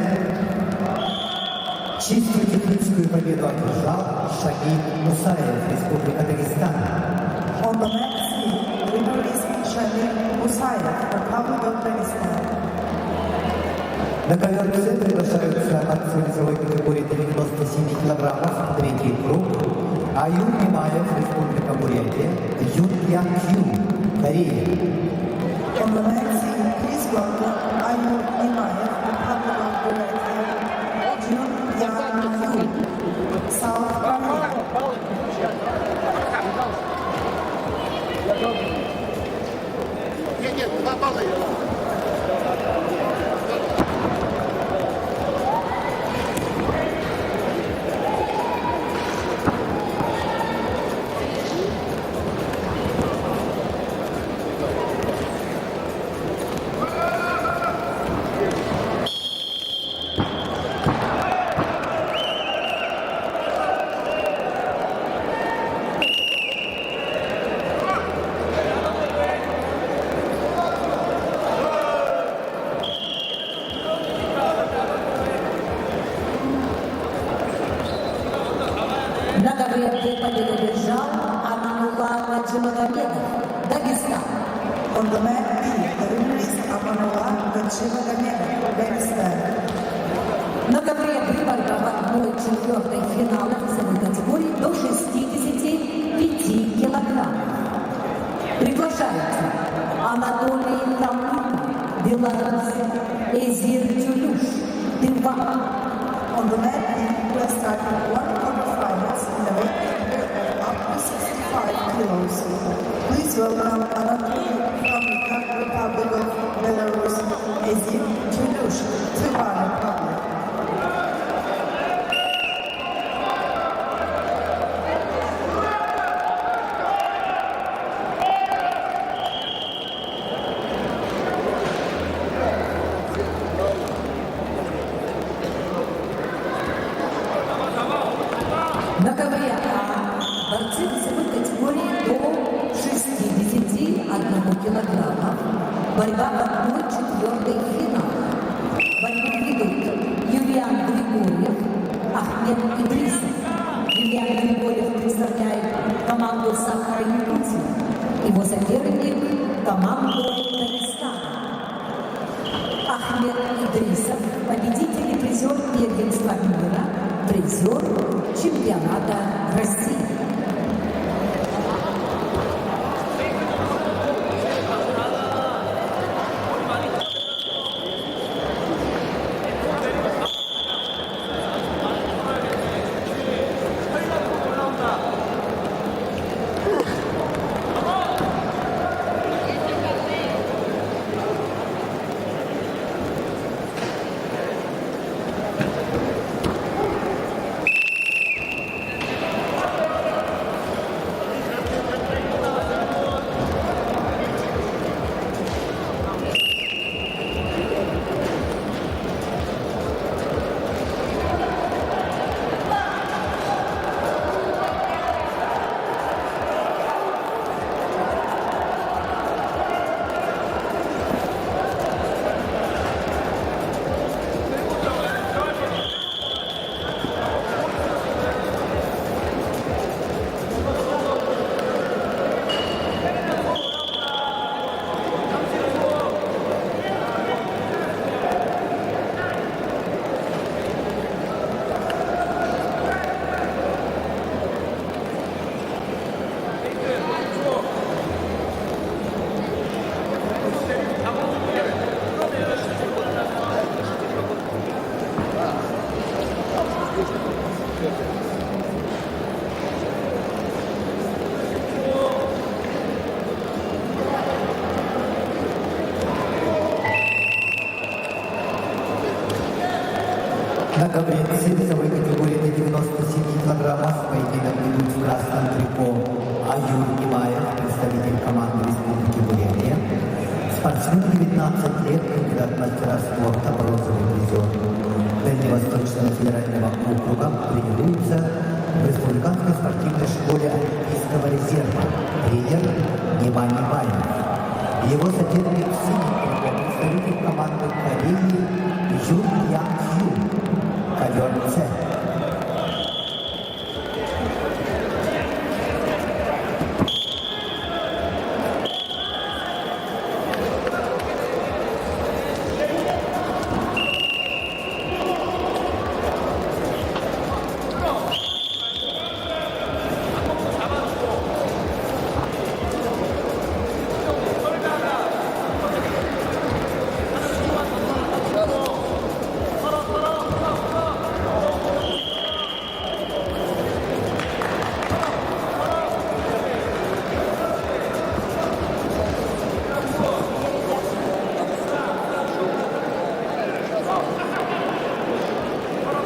чистую техническую победу одержал Шагиб Мусаев, Республика Дагестан. On the mat C, the winner is Shahid Musayev, Republic of Dagestan. На ковер С приглашаются борцы весовой категории 97 килограммов, третий круг. Аюн Имаев, Республика Бурятия, Юн Ян Кью, Корея. On the mat C, please welcome Ayur Imayev, Republic of Buryatia, Jun Yang Yu, South Korea. Нет, 2 балла. На ковре победу одержал Аманулла Гаджимагомедов, Дагестан. On the mat B, the winner is Amanullah Gadjimagomedov, Dagestan. На ковре борьба в 1/4 финала весовой категории до 65 килограммов. Приглашаются Анатолий Камык, Беларусь, Эзир Тюлюш, Тыва. On the mat B, we are starting one quarterfinals in the weight category of up to 65 kilos. Please welcome Anatoly Kamyk, Republic of Belarus, Ezir Tulush, Tыва Republic. На ковре А борцы весовой категории до 61 килограмма. Борьба в 1/4 финала. Борьбу ведут Юлиан Григорьев, Ахмед Идрисов. Юлиан Григорьев представляет команду Саха-Якутия. Его соперник – команду Дагестана. Ахмед Идрисов, победитель и призер первенства мира, призер чемпионата России. На ковре С весовой категории до 97 килограммов поединок ведут в красном трико Аюр Имаев, представитель команды Республики Бурятия. Спортсмен 19 лет, кандидат мастера спорта, бронзовый призер Дальневосточного федерального округа, тренируется в Республиканской спортивной школе Олимпийского резерва, тренер Ниман Имаев. Его соперник в синем трико, представитель команды Кореи Чун Янг Ю, ковер С.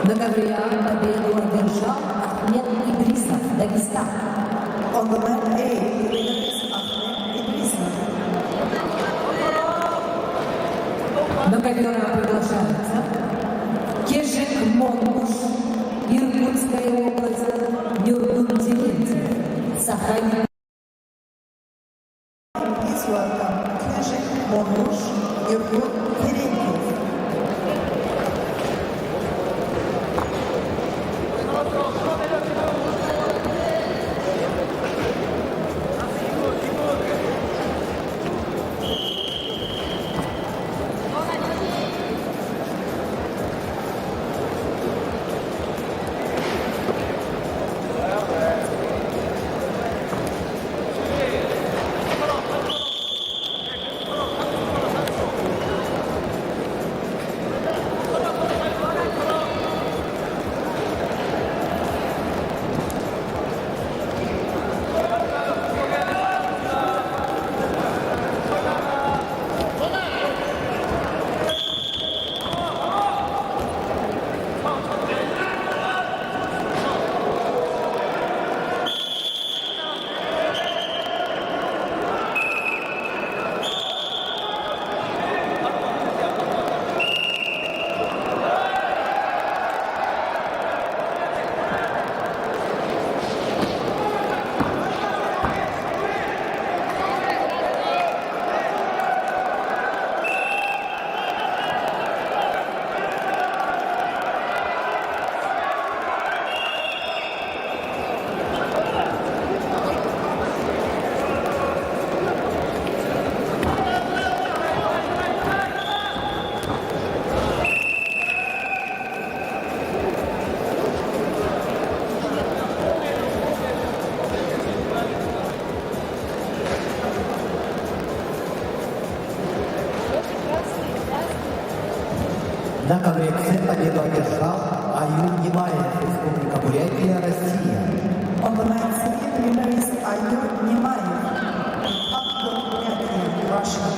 На ковре победу одержал Ахмед Идрисов, Дагестан. On the mat A, the winner is Ahmed Idrisov. На ковер приглашается Кежик Монгуш, Иркутская область, Нюргун-Терентьев, Сахалин. Please welcome Knežek Monuš, Irgun Terentьев. На ковре С победу одержал Аюр Немаев, Республика Бурятия, Россия. On the mat C, the winner is Ayur Nemayev, Akbar Buryatia, Russia.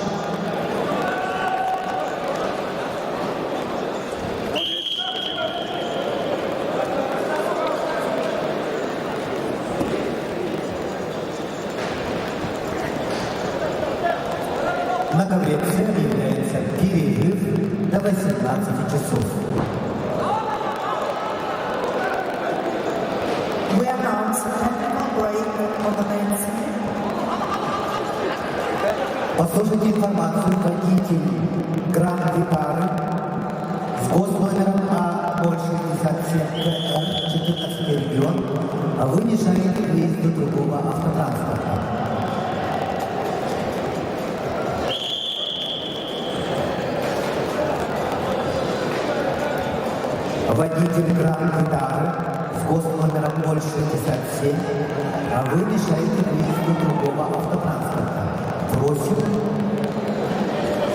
На ковре С является перерыв до 18 часов. We announce a technical break on the mat C. Послушайте информацию водитель Гранд-Витары с госномером А067КР 14 регион, а вы мешаете выезду другого автотранспорта. Водитель Гранд-Витары с госномером 067, а вы мешаете выезду другого автотранспорта. Просим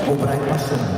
убрать машину.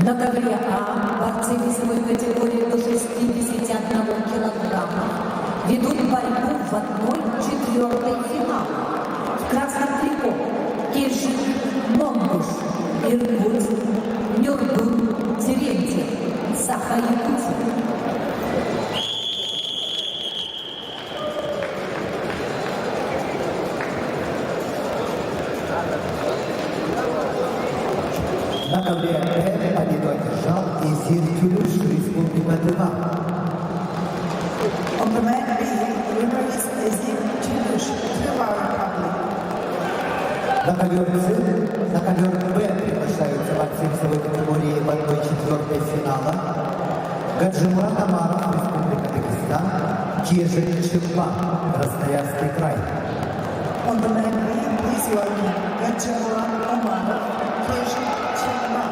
На ковре А борцы весовой категории до 61 килограмма ведут борьбу в 1/4 финала. В красном трико Киржик, Монгуш, Иркутск, Нюрбун, Терентьев, Саха-Якутия. На ковре Б победу одержал Изир Тюлюш, Республика Тыва. On the mat B, the winner is Azim Chilish, Tver Republic. На ковер Б приглашаются борцы весовой категории в 1/4 финала. Гаджимурат Амаров, Республика Дагестан, Кежик Чемпан, Красноярский край. On the mat B, please welcome Gajamurat Omarov, Kejik Chengma.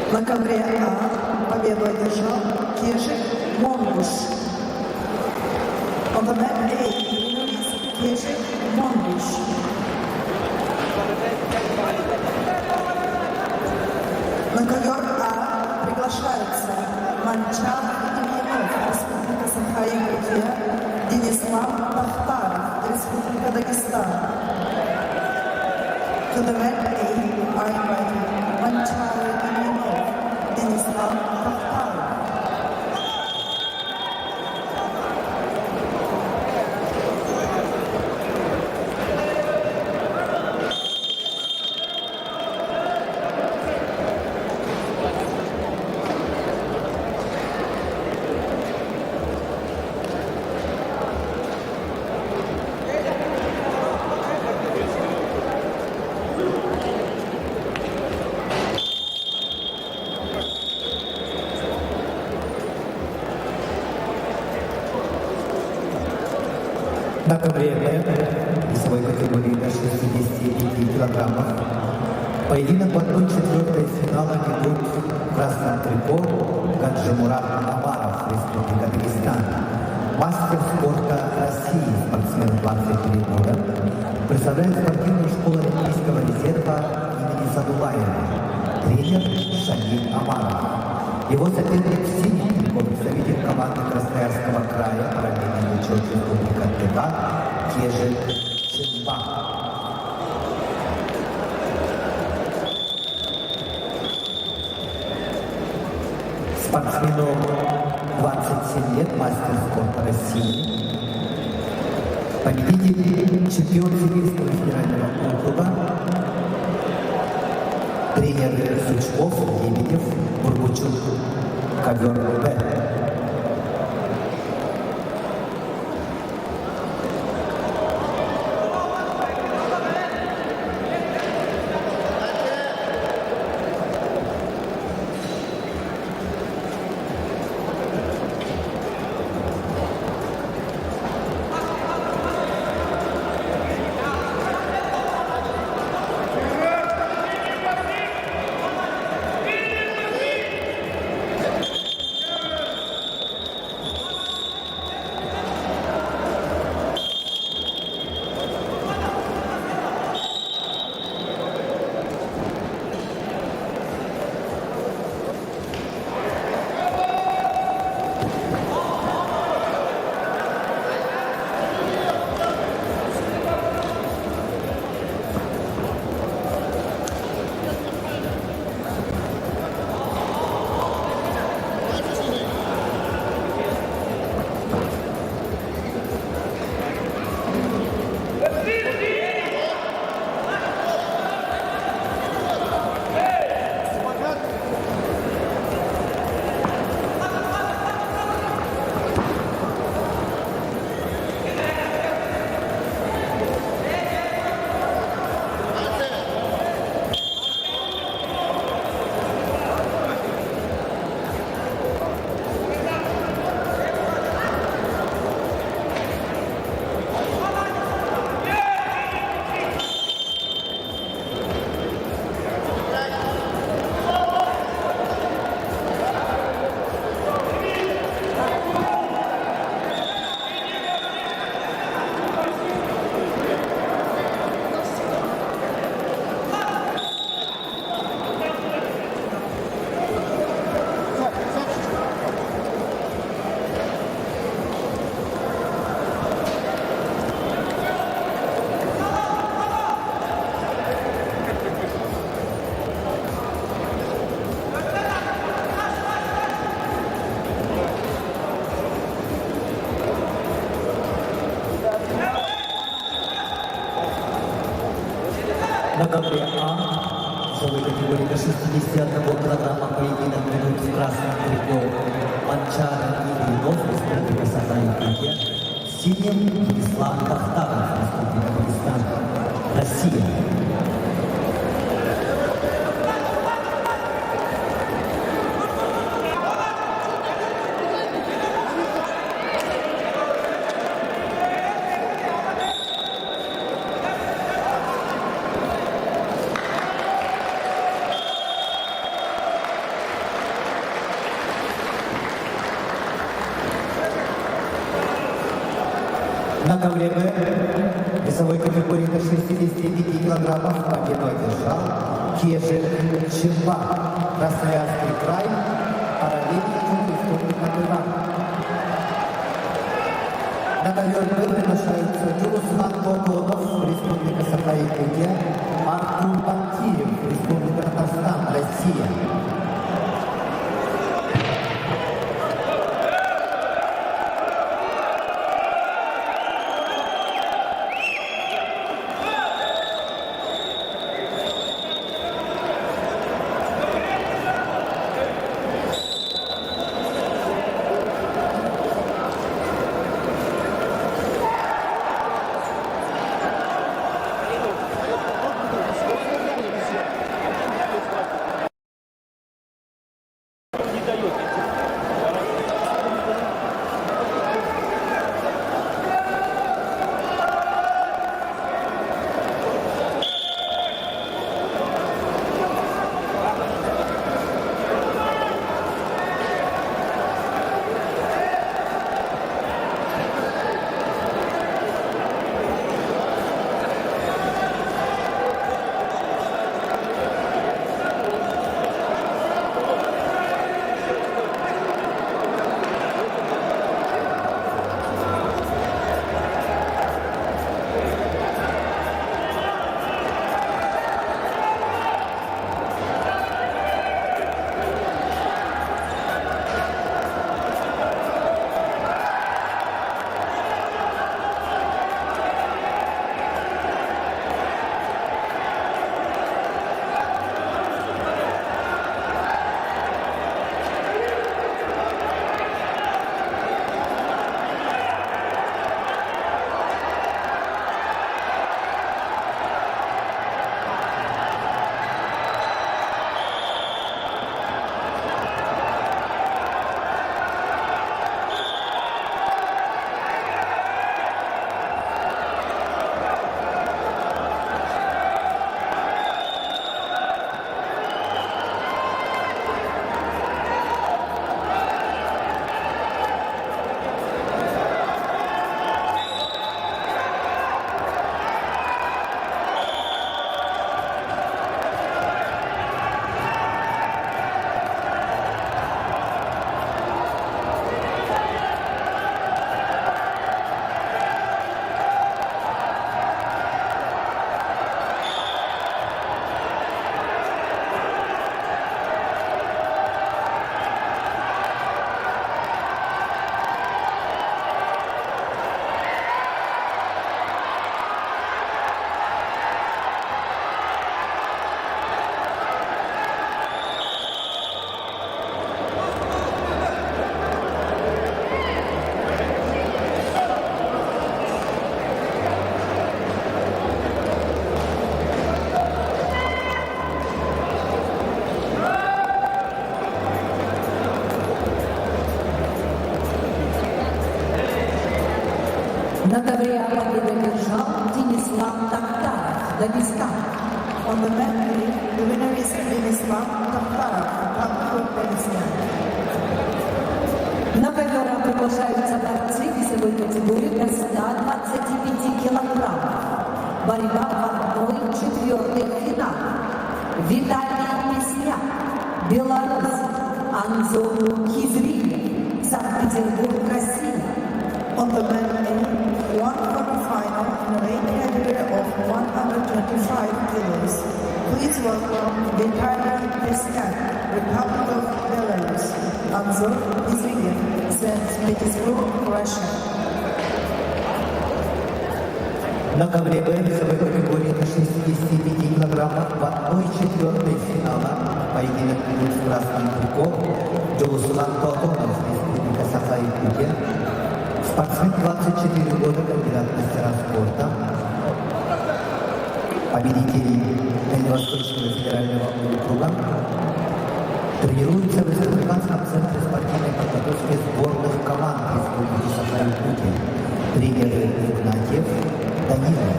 На ковре А победу одержал Кежик Монгуш. On the mat A, the winner is Kejik Mongush. На ковер А приглашаются Манчан Ильинов, Республика Саха-Якутия, Денислав Бахтаров, Республика Дагестан. To the mat A are invited Manchar Ильинов, Денислав Бахтаров. На ковре весовой категории до 65 килограммов. Поединок в 1/4 финала ведут в красном трико Гаджимурат Амаров, Республика Дагестан. Мастер спорта России, спортсмен 23 года, представляет спортивную школу Олимпийского резерва имени Садулаева. Тренер Шамиль Амаров. Его соперник в синем трико, представитель команды Красноярского края, параллельный лечок Республика ТК Кежель Чемба. Спортсмену 27 лет, мастер спорта России. Победитель, чемпион Сибирского федерального округа, тренер Сучков, Лебедев, Бурбучук, ковер Б. На ковре А весовой категории до 61 килограмма поединок ведут в красном трико Манчара Ильинов, Республика Саха-Якутия, в синем Ислам Бахтаров, Республика Дагестан, Россия. На ковре Б весовой категории до 65 килограммов победу одержал Кежель Чемба, Красноярский край, параллельный Республика ТК. На ковер Б приглашаются Юрусман Тодоров, Республика Саха-Якутия, Артур Бантиев, Республика Татарстан, Россия. победу одержал Денислав Тахтаров, Дагестан. On the men green, the winner is Denislav Taftarov, Republic of Dagestan. На ковер приглашаются борцы весовой категории до 125 килограммов. Борьба в 1/4 финала. Виталий Мясняк, Беларусь, Анзор Хизриев, Санкт-Петербург, Россия. On the men in one quarterfinal in the weight category of 125 kilos, please welcome Vitaly Peskan, Republic of Belarus, Anzor Izriev, St. Petersburg, Russia. На ковре Б весовой категории до 65 килограммов в 1/4 финала поединок идут с красным трико Джоуслан Платонов, Республика Саха-Якутия. Спортсмен 24 года, кандидат мастера спорта, победитель Дальневосточного федерального округа, тренируется в Республиканском центре спортивной подготовки сборных команд Республики Саха-Якутия. Тренер Игнатьев Данила.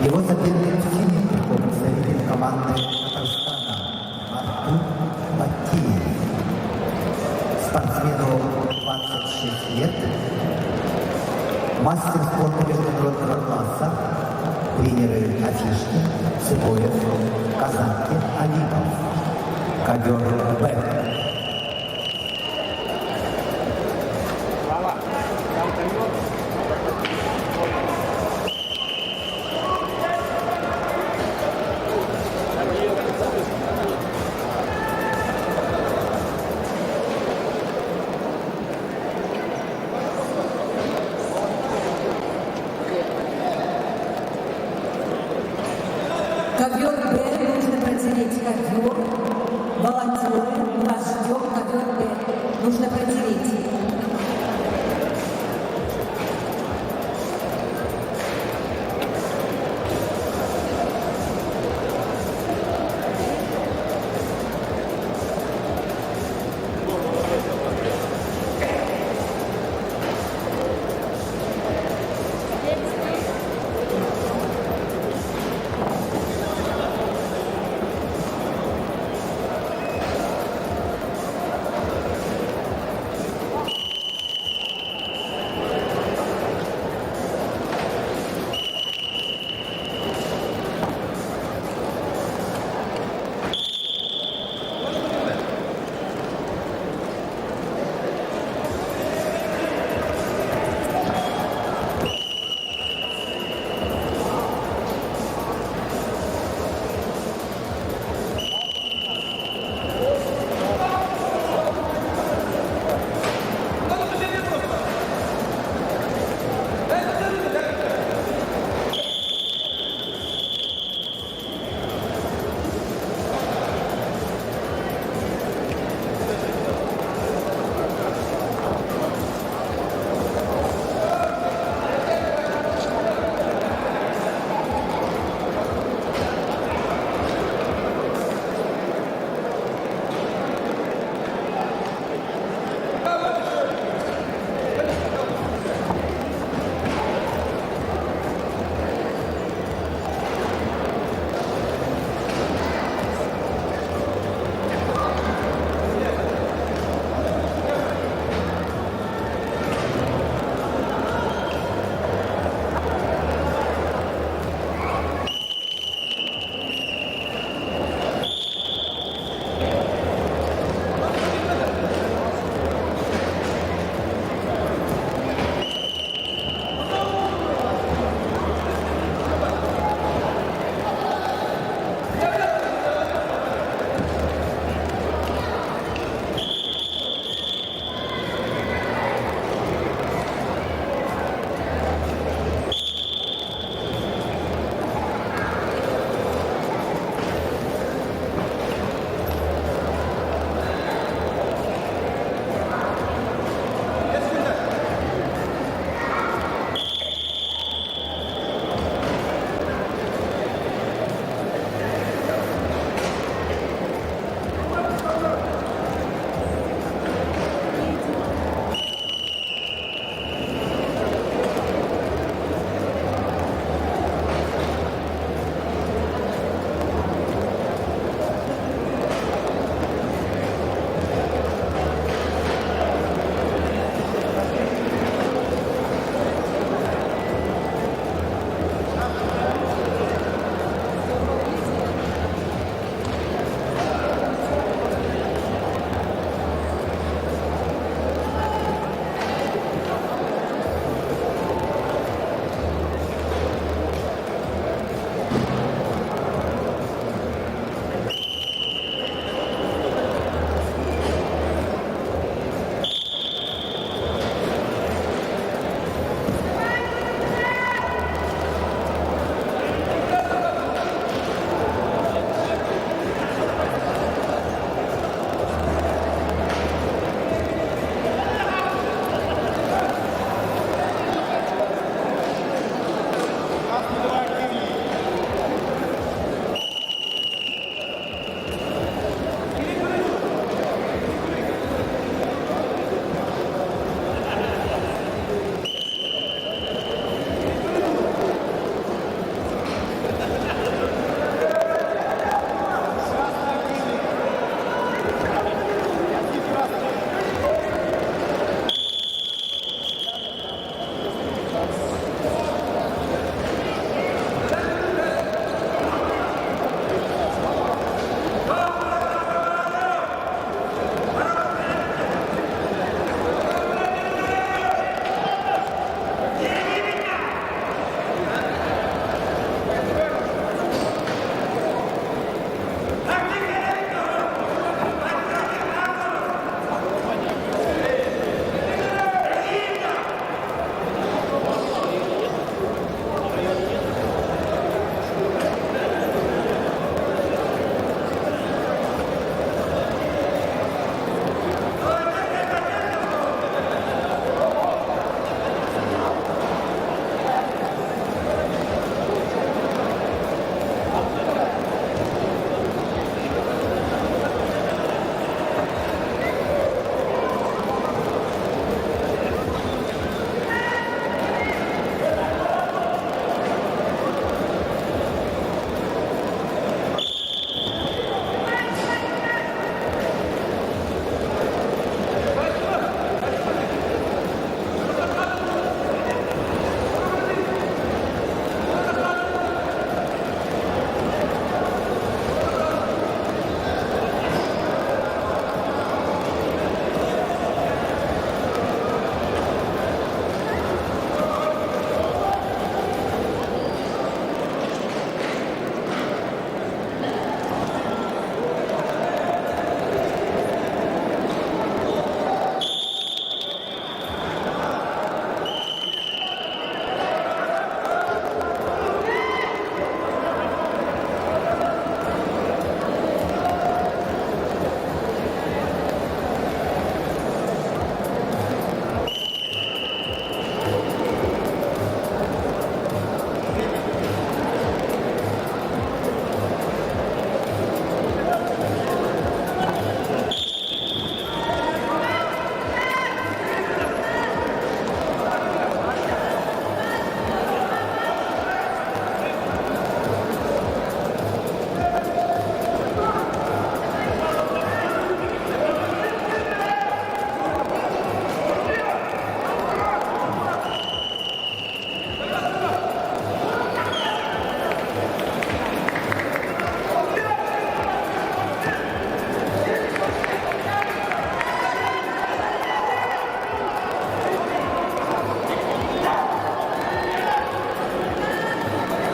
Его соперник в синем трико представитель команды Татарстана Артур Батеев. Спортсмену 26 лет. Мастер спорта международного класса, тренеры Афишкин, Цыбоев, Казанкин, Алипов. Ковер Б. Ковер Б нужно протереть ковер. Волонтеры, нас ждем ковер Б. Нужно протереть.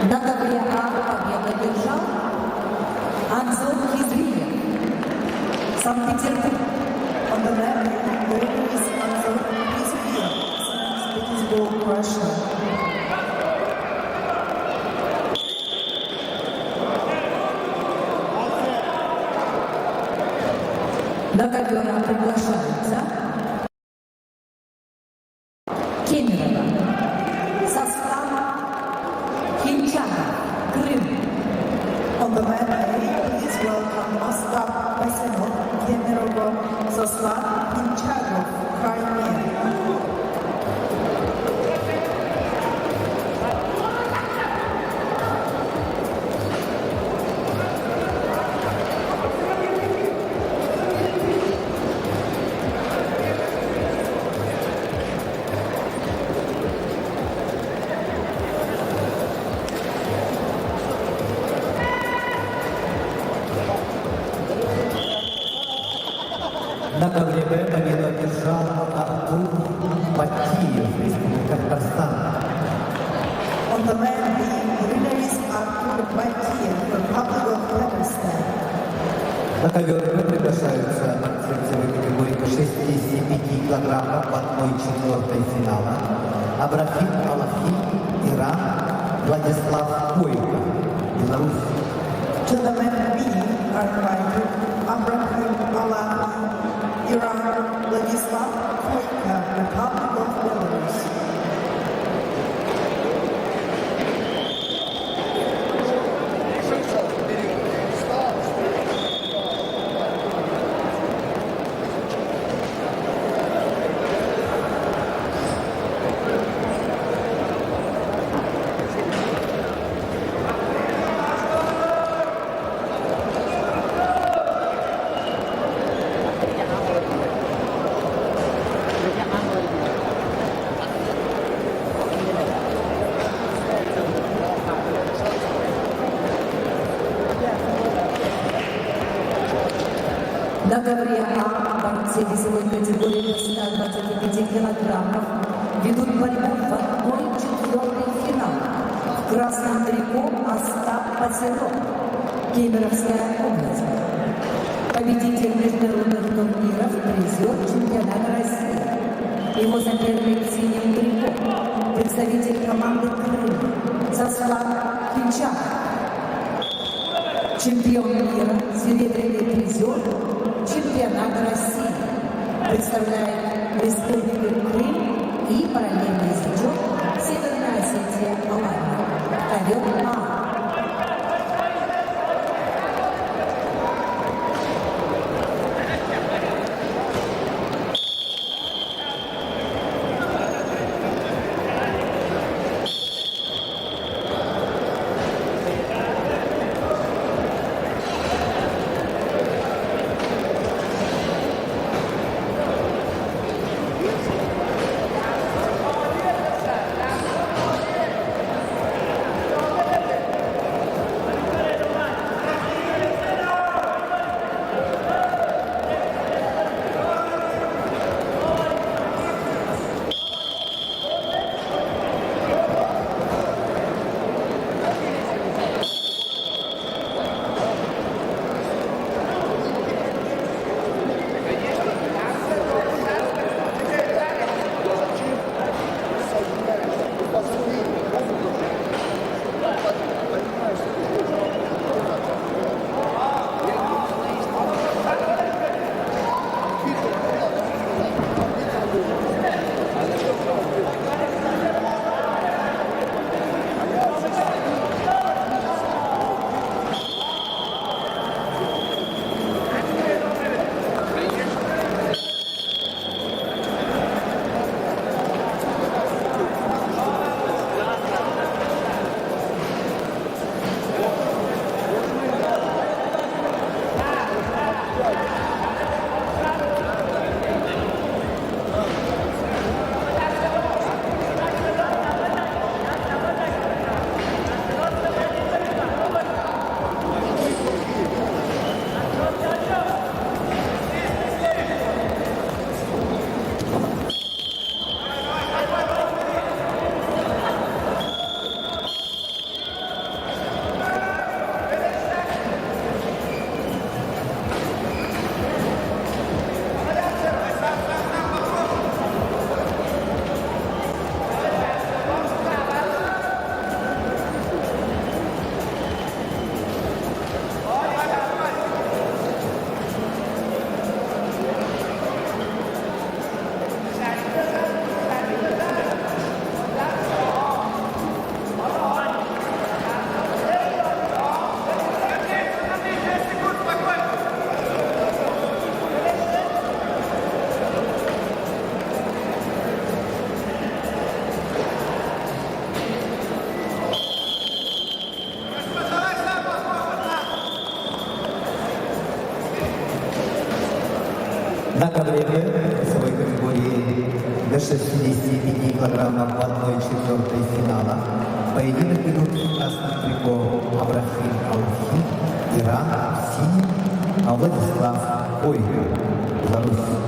На ковре А победу одержал Анзор Хизриев, Санкт-Петербург. On the left, the winner is Anzor Hizriyev, St. Petersburg, Russia. На ковер приглашается Кемерово, Сослан Хинчанов, Крым. On the man A, please welcome Ostap Pasenov, Kemerovo, Soslan Pinchagov, Crimea. На ковре Б победу одержал Артур Батиев, Республика Татарстан. On the man B, the winner is Artur Batiev, Republic of Kazakhstan. На ковер Б приглашаются борцы весовой категории по 65 килограммов в 1/4 финала. Абрафин Алафи, Иран, Владислав Койко, Беларусь. To the man B are invited Abraham Alafi, Iran, Vladislav Koika, Republic of Belarus. На ковре А борцы весовой категории до 125 килограммов ведут борьбу в 1/4 финала. В красном трико Остап Пасеров, Кемеровская область. Победитель международных турниров, призер чемпионата России. Его соперник в синем трико, представитель команды Крым, Сослан Хинчанов. Чемпион мира, серебряный призер чемпионата России. Представляет Республику Крым и параллельный язычок Северная Осетия, Алания. Ковер А. килограммов в 1/4 финала. Поединок ведут в красном трико Абрахим Алхи, Иран, в синем, а Владислав Ойга, Беларусь.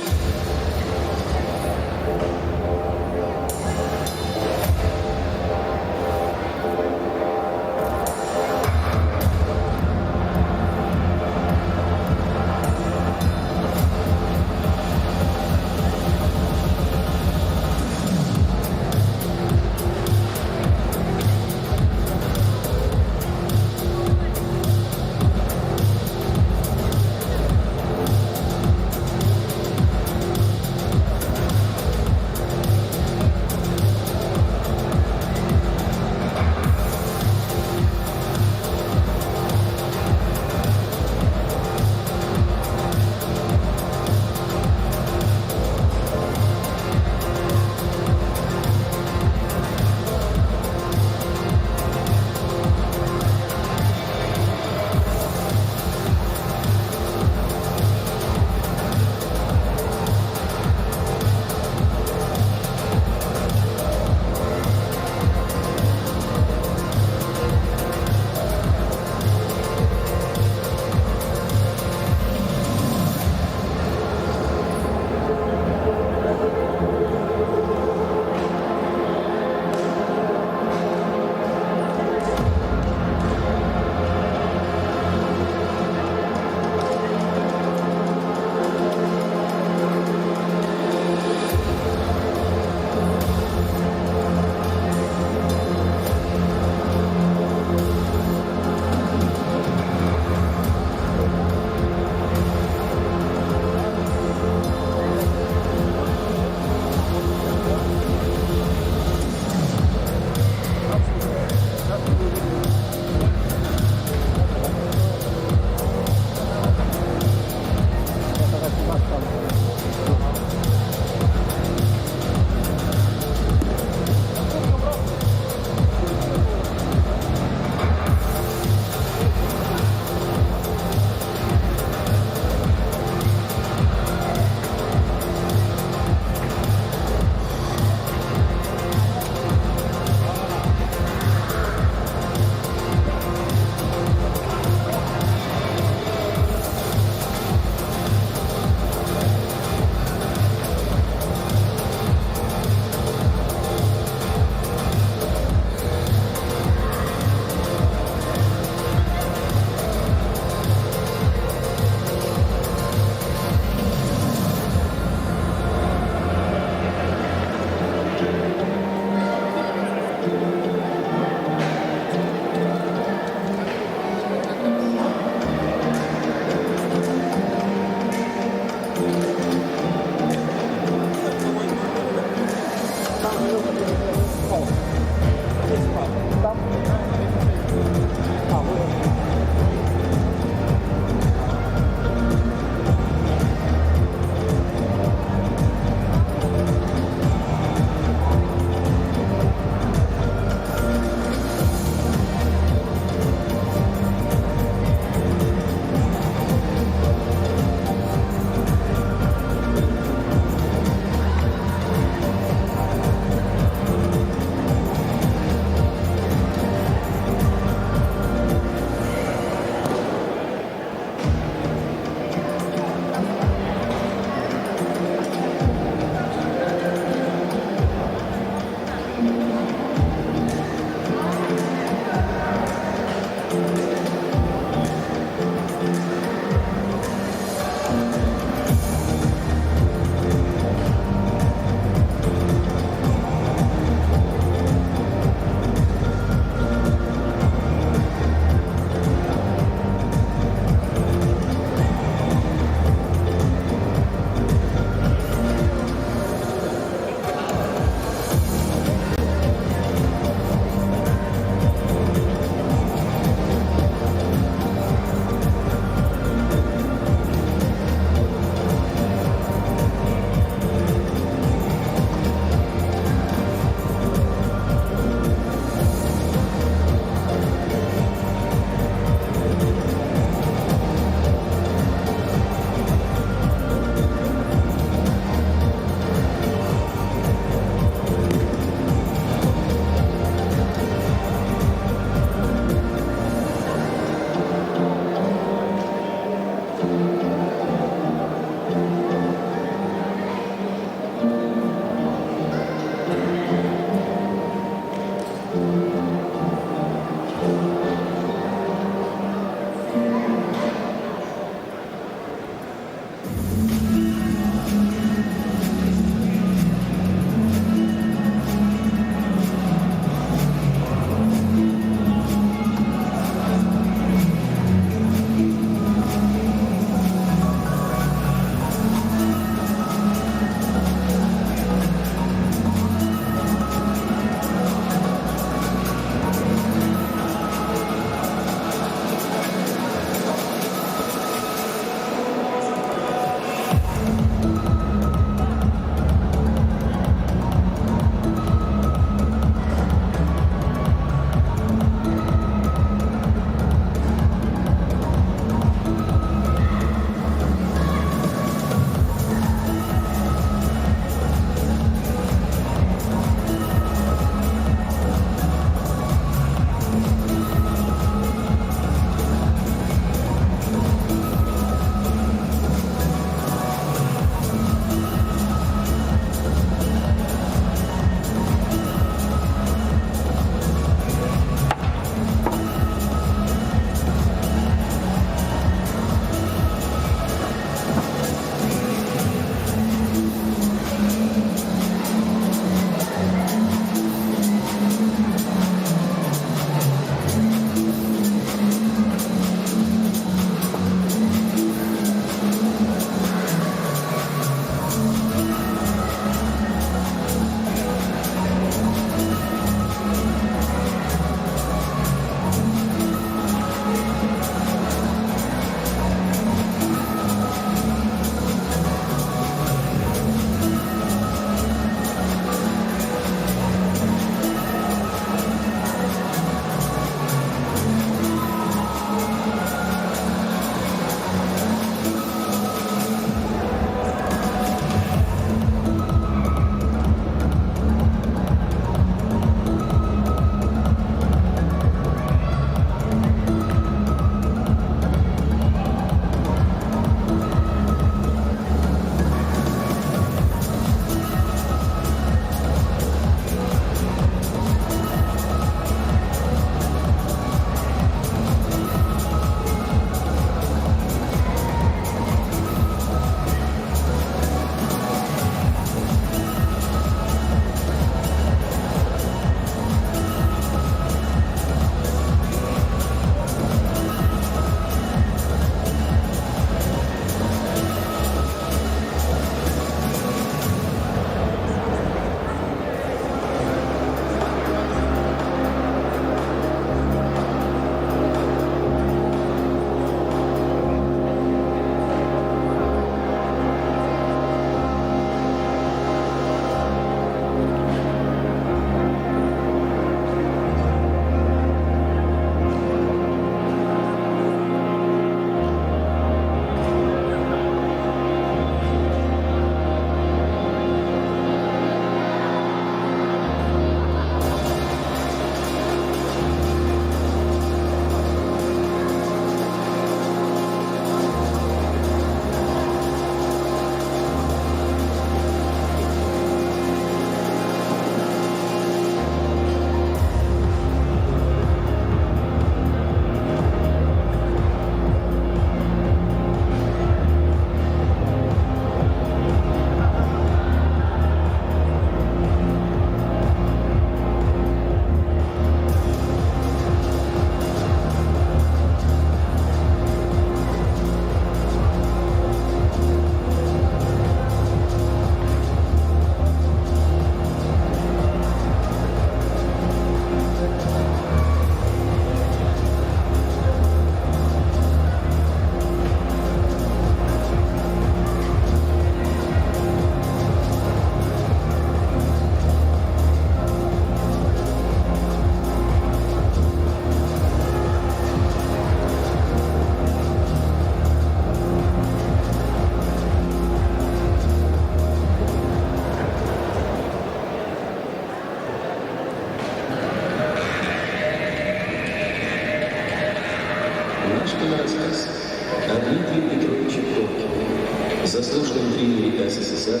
заслуженным тренером СССР,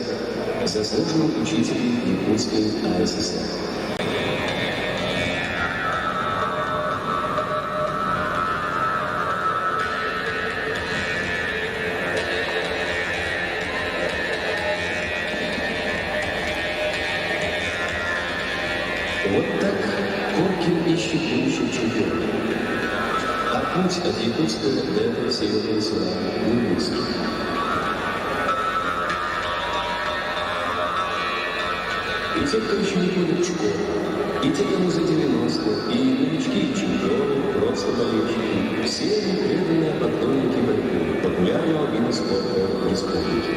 заслуженным учителем Якутской АССР. Вот так Коркин ищет будущих чемпионов. А путь от Якутска до Северного села не близкий. И те, кто еще не ходит в школу, и те, кому за 90, и новички, и чемпионы, просто болельщики, все они преданные поклонники борьбы, популярного вида спорта республики.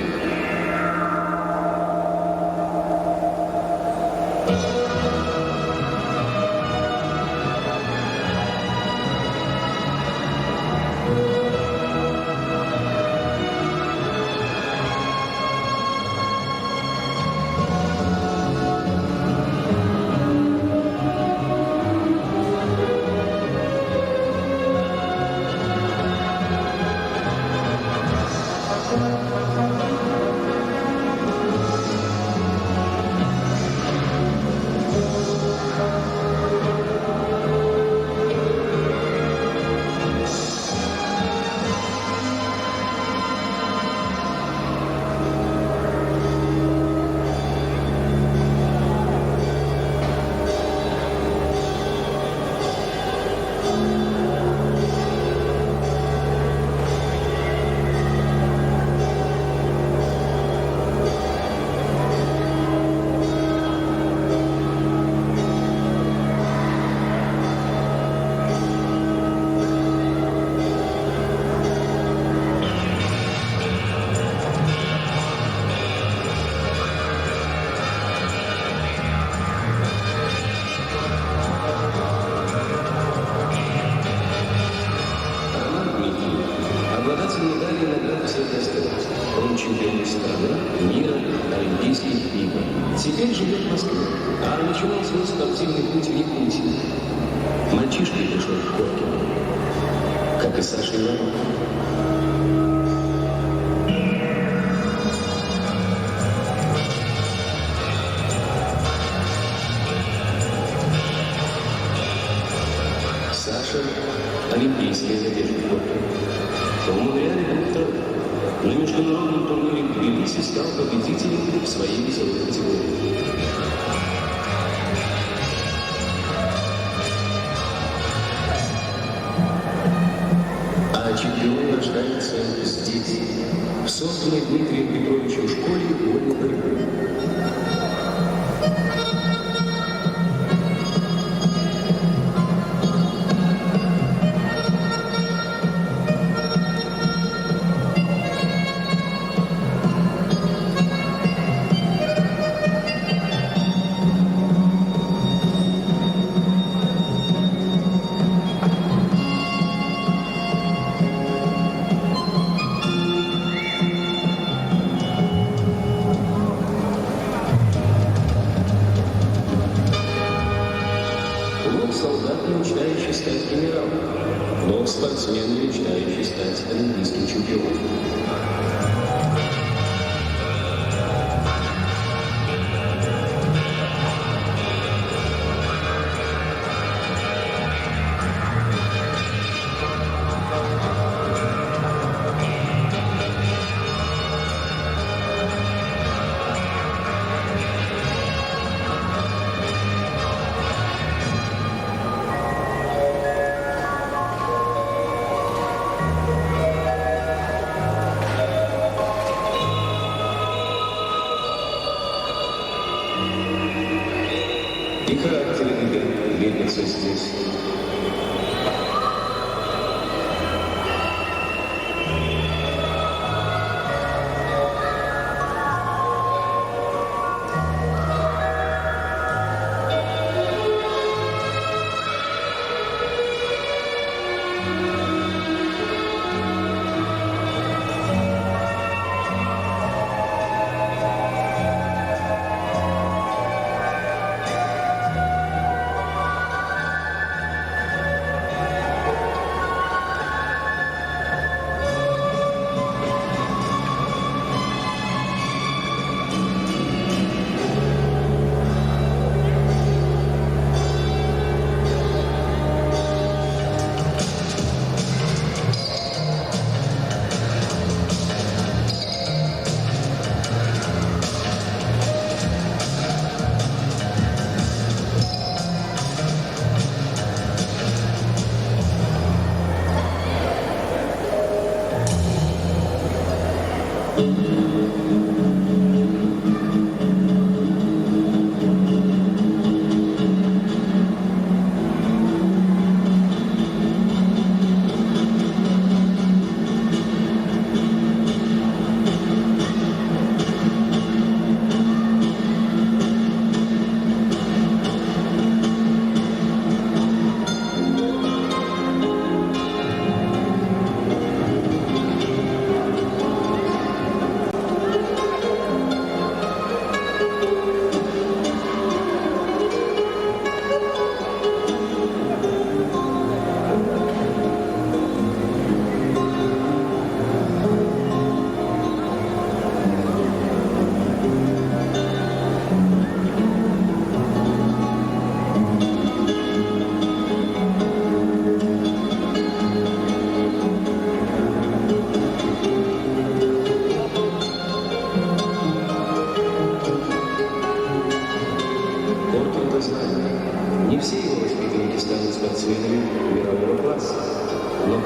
Обладатель медали и наград всех достоинств. Он чемпион страны, мира, Олимпийских игр. Теперь живет в Москве, а начинал свой спортивный путь в Якутии. Мальчишкой пришел в Коркино, как и Саша Иванов. Саша – олимпийская надежда в Коркино. В Монреале был второй. На международном турнире в Тбилиси стал победителем в своей весовой категории. А чемпион рождается здесь, в созданной Дмитрием Петровичем школе вольной борьбы. Солдат, мечтающий стать генералом, но спортсмен, мечтающий стать олимпийским чемпионом. И характер игр видится здесь.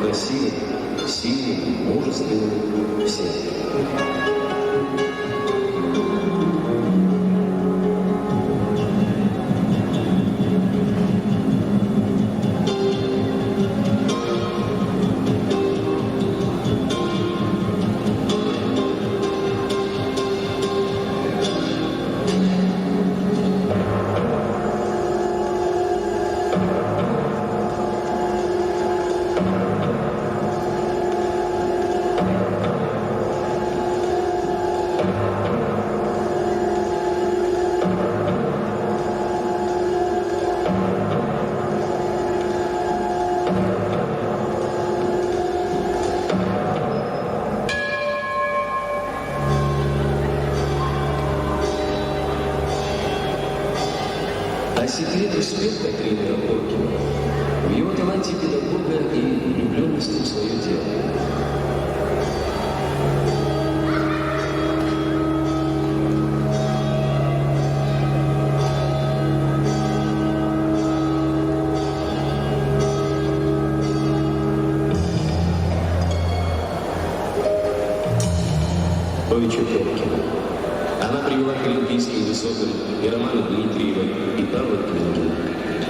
красивым, сильным, мужественным, всем. А секрет успеха тренера Коркина в его таланте педагога и влюбленности в свое дело. Ойче Коркина. Она привела к олимпийским высотам и Романа Дмитриева, и Павла Клингина.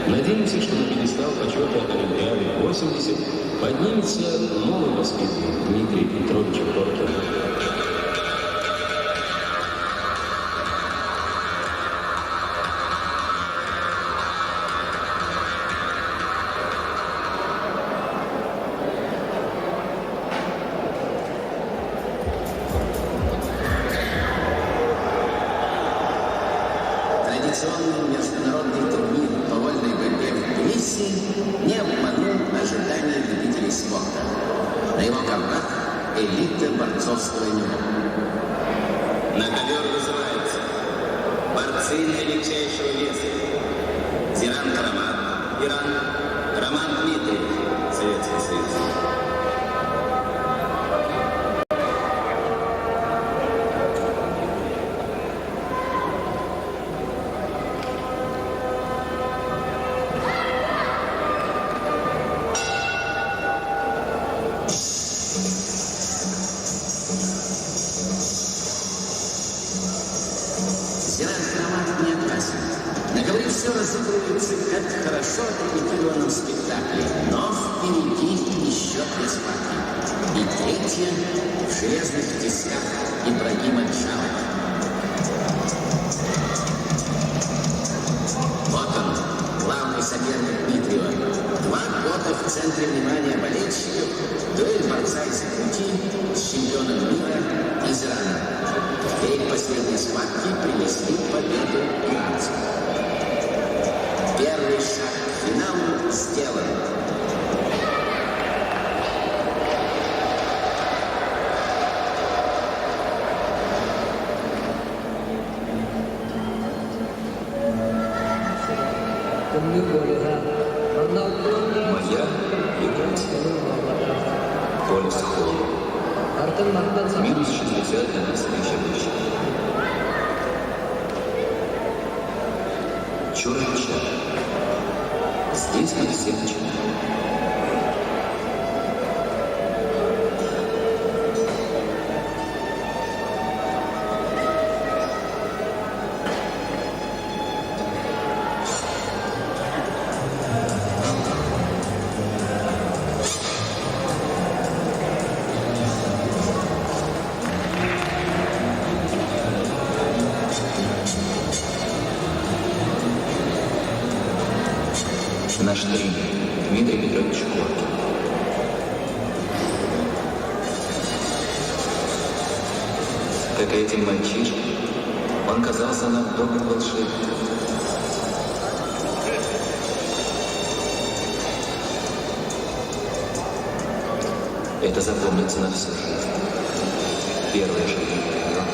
Надеемся, что на пьедестал почета Олимпиады 80 поднимется новый воспитанник Дмитрий Петрович Коркин. Традиционный международный турнир по вольной борьбе в Тбилиси не обманул ожидания любителей спорта. На его картах элита борцовского мира. На ковер вызываются борцы величайшего веса. Зиран Карамат, Иран, Роман Дмитриев, Советский Союз. Не опасен. На ковре все разыгрывается, как в хорошо отрепетированном спектакле. Но впереди еще две схватки. И третья в железных тисках Ибрагима Джалова. Вот он, главный соперник Дмитриева. 2 года в центре внимания болельщиков. Дуэль борца из Якутии с чемпионом мира из Ирана. Перед последней схватки принесли победу иранцам. Первый шаг к финалу сделан. Моя Якутия. Полюс холода. Минус 60 для нас следующий. Черный чай. Здесь мы все начинаем. Наш тренер Дмитрий Петрович Коркин. Как и этим мальчишкам, он казался нам добрым волшебником. Это запомнится на всю жизнь. Первые шаги вперед.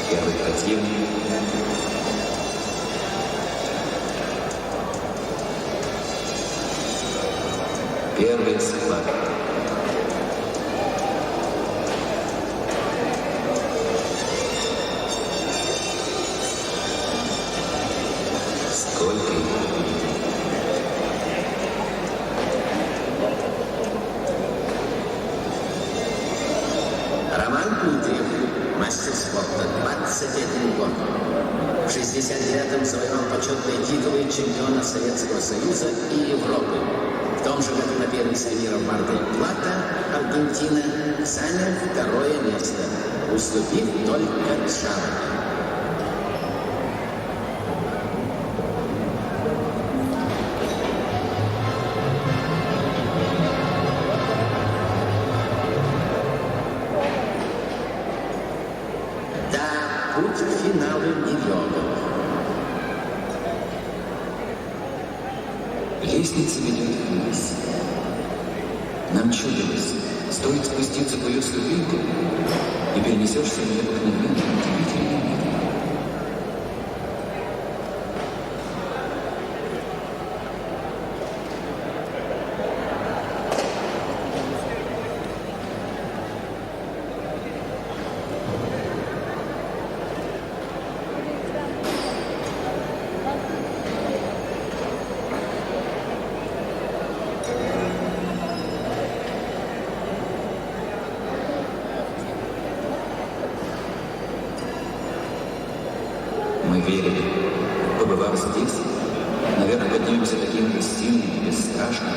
Первый противник. Первый схватка. почетные титулы чемпиона Советского Союза и Европы. В том же году на первенстве мира в Мар-дель-Плата Аргентина занял второе место, уступив только Джавелину. Путь к финалу нелегок. Лестница ведет вниз. Нам чудилось, стоит спуститься по ее ступеньку, и перенесешься в необыкновенный, удивительный мир. Мы верили, побывав здесь, наверное, поднимемся таким же сильным и бесстрашным,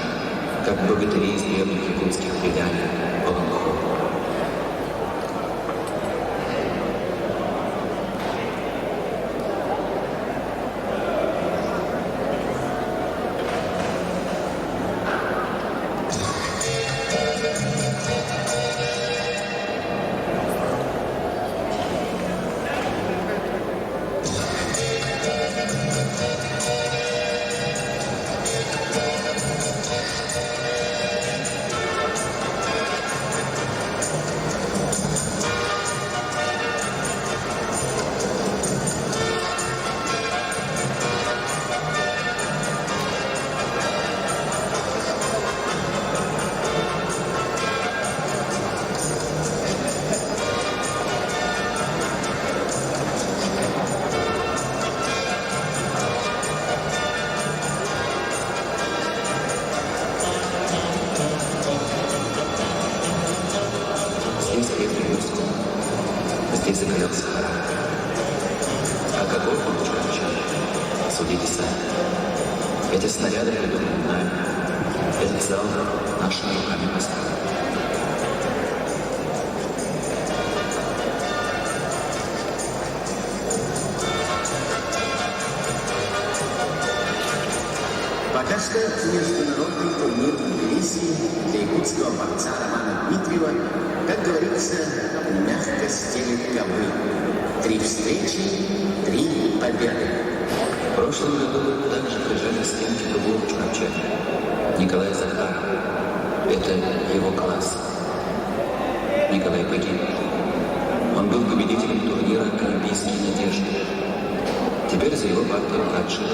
как богатыри из древних якутских преданий Олонхо. Здесь загорелся характер. А какой он чувачок? Судите сами. Эти снаряды придуманы нами. Этот зал нашими руками поставлен. Пока что международный турнир в Тбилиси для якутского борца Романа Дмитриева, как говорится, мягко стелит ковры. 3 встречи, 3 победы. В прошлом году также прижали стенки другого чурапчака, Николая Захарова. Это его класс. Николай погиб. Он был победителем турнира «Олимпийские надежды». Теперь за его партию младший.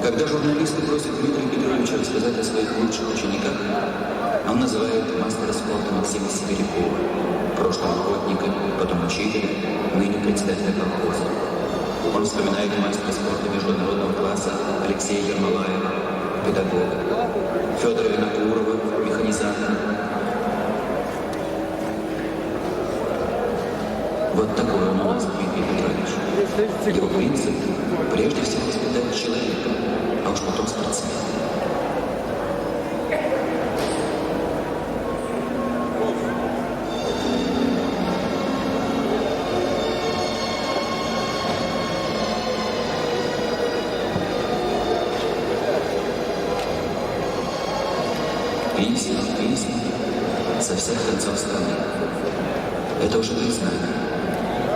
Когда журналисты просят Дмитрия Петровича рассказать о своих лучших учениках, он называет мастера спорта Максима Сибирякова, в прошлом охотника, потом учителя, ныне председателя колхоза. Он вспоминает мастера спорта международного класса Алексея Ермолаева, педагога, Федора Винокурова, механизатора. Вот такой он у нас, Дмитрий Петрович. Его принцип – прежде всего воспитать человека, а уж потом спортсмена. Письма со всех концов страны. Это уже признание.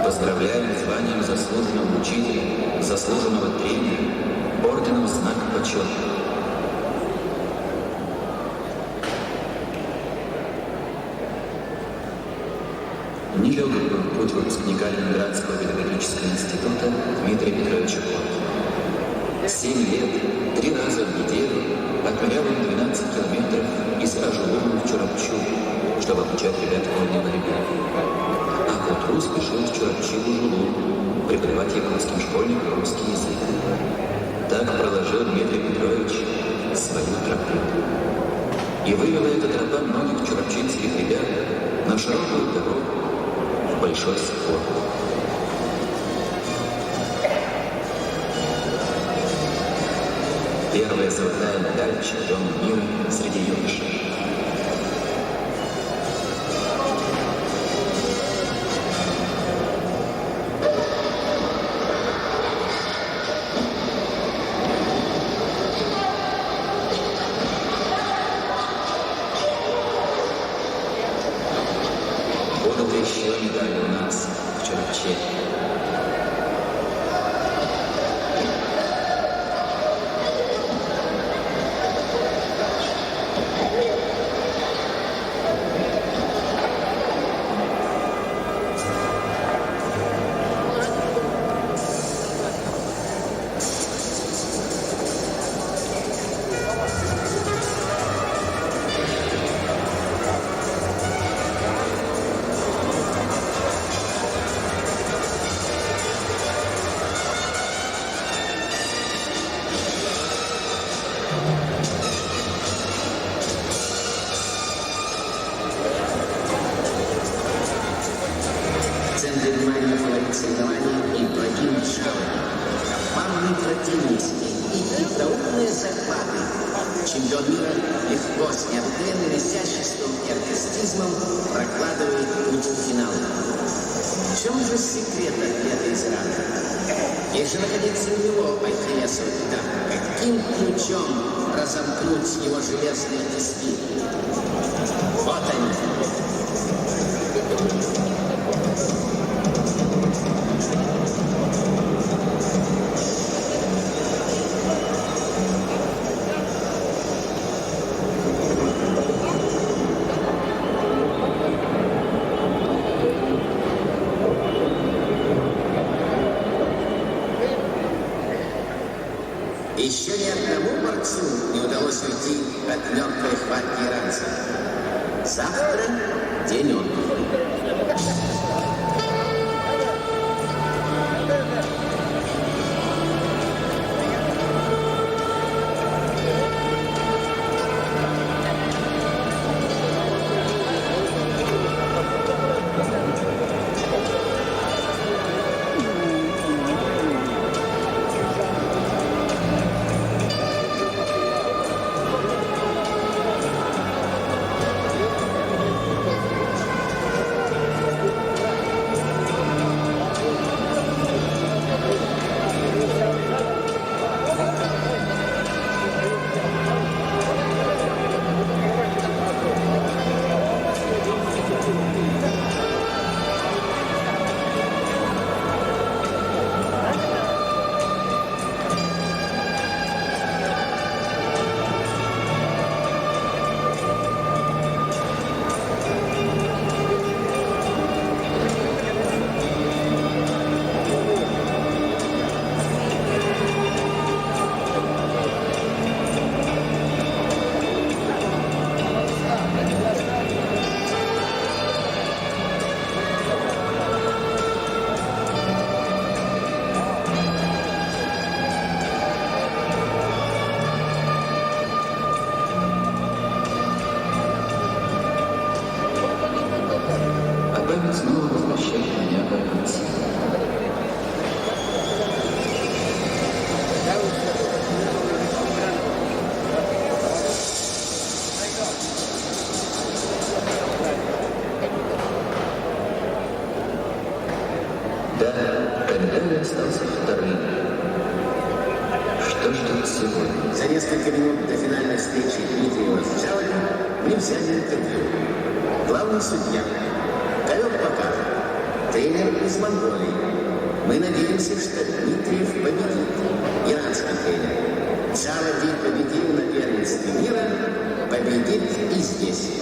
Поздравляем званием заслуженного учителя, заслуженного тренера, орденом знак почета. Нелегок был путь выпускника Ленинградского педагогического института Дмитрия Петровича Кота. 7 лет, 3 раза в неделю отмерял он 12 километров из Ажулума в Чурапчу, чтобы обучать ребят водной борьбе. А к утру спешил в Чурапчу-Жулу преподавать якутским школьникам русский язык. Так проложил Дмитрий Петрович свою тропу. И вывела эта тропа многих чурапчинских ребят на широкую дорогу в Большой Собор. Первая золотая медаль чемпиона мира среди юношей. Будут еще медали у нас в Чурапче. В центре внимания фаворит соревнований Ибрагим Джавади. Командный противники и хитроумные захваты. Чемпион мира легко, с необыкновенным изяществом и артистизмом прокладывает путь в финал. В чем же секрет атлета из Ирана? Есть же находиться у него Альхаяса Вахида. Каким ключом разомкнуть его железные тиски? Вот они. Еще ни одному борцу не удалось уйти от мертвой хватки иранцев. Завтра день отдыха. Снова возвращает меня к концу. Да, Кандаль остался вторым. Что ждет сегодня? За несколько минут до финальной встречи Дмитриева с Джавади мы взяли интервью. Главный судья. Ковер покажет. Тренер из Монголии. Мы надеемся, что Дмитриев победит. Иранский тренер. Джавади победил на первенстве мира, победит и здесь.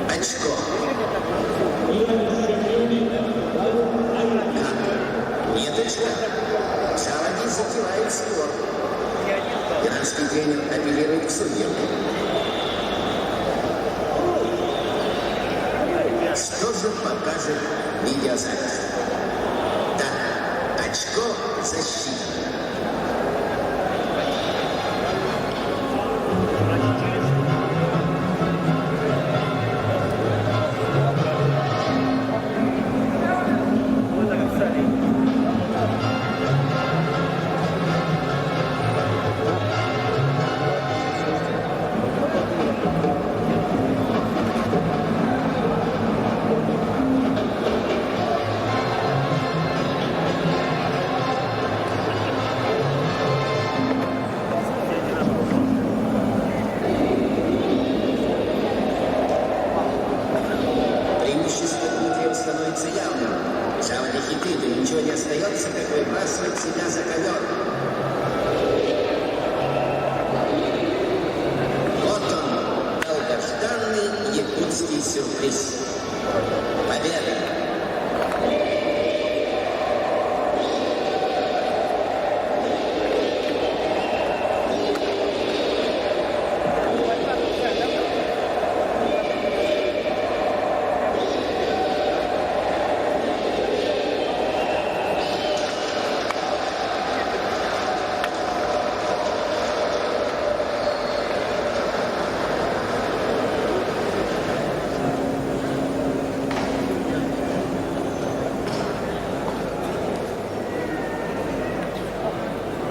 Очко. Нет очка. Шалаги затевает спор. Иранский тренер апеллирует к судьям. Что же покажет видеозапись? Да, очко засчитано. Становится явным. Шавли хитрит, и ничего не остается, как выбрасывать себя за ковер. Вот он, долгожданный якутский сюрприз. Победа!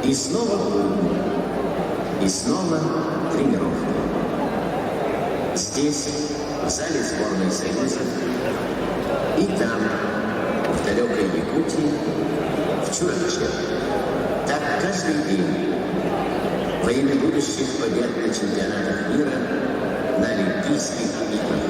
И снова бой, и снова тренировка. Здесь, в зале сборной Союза, и там, в далекой Якутии, в Чураче. Так каждый день во имя будущих побед на чемпионатах мира, на Олимпийских играх.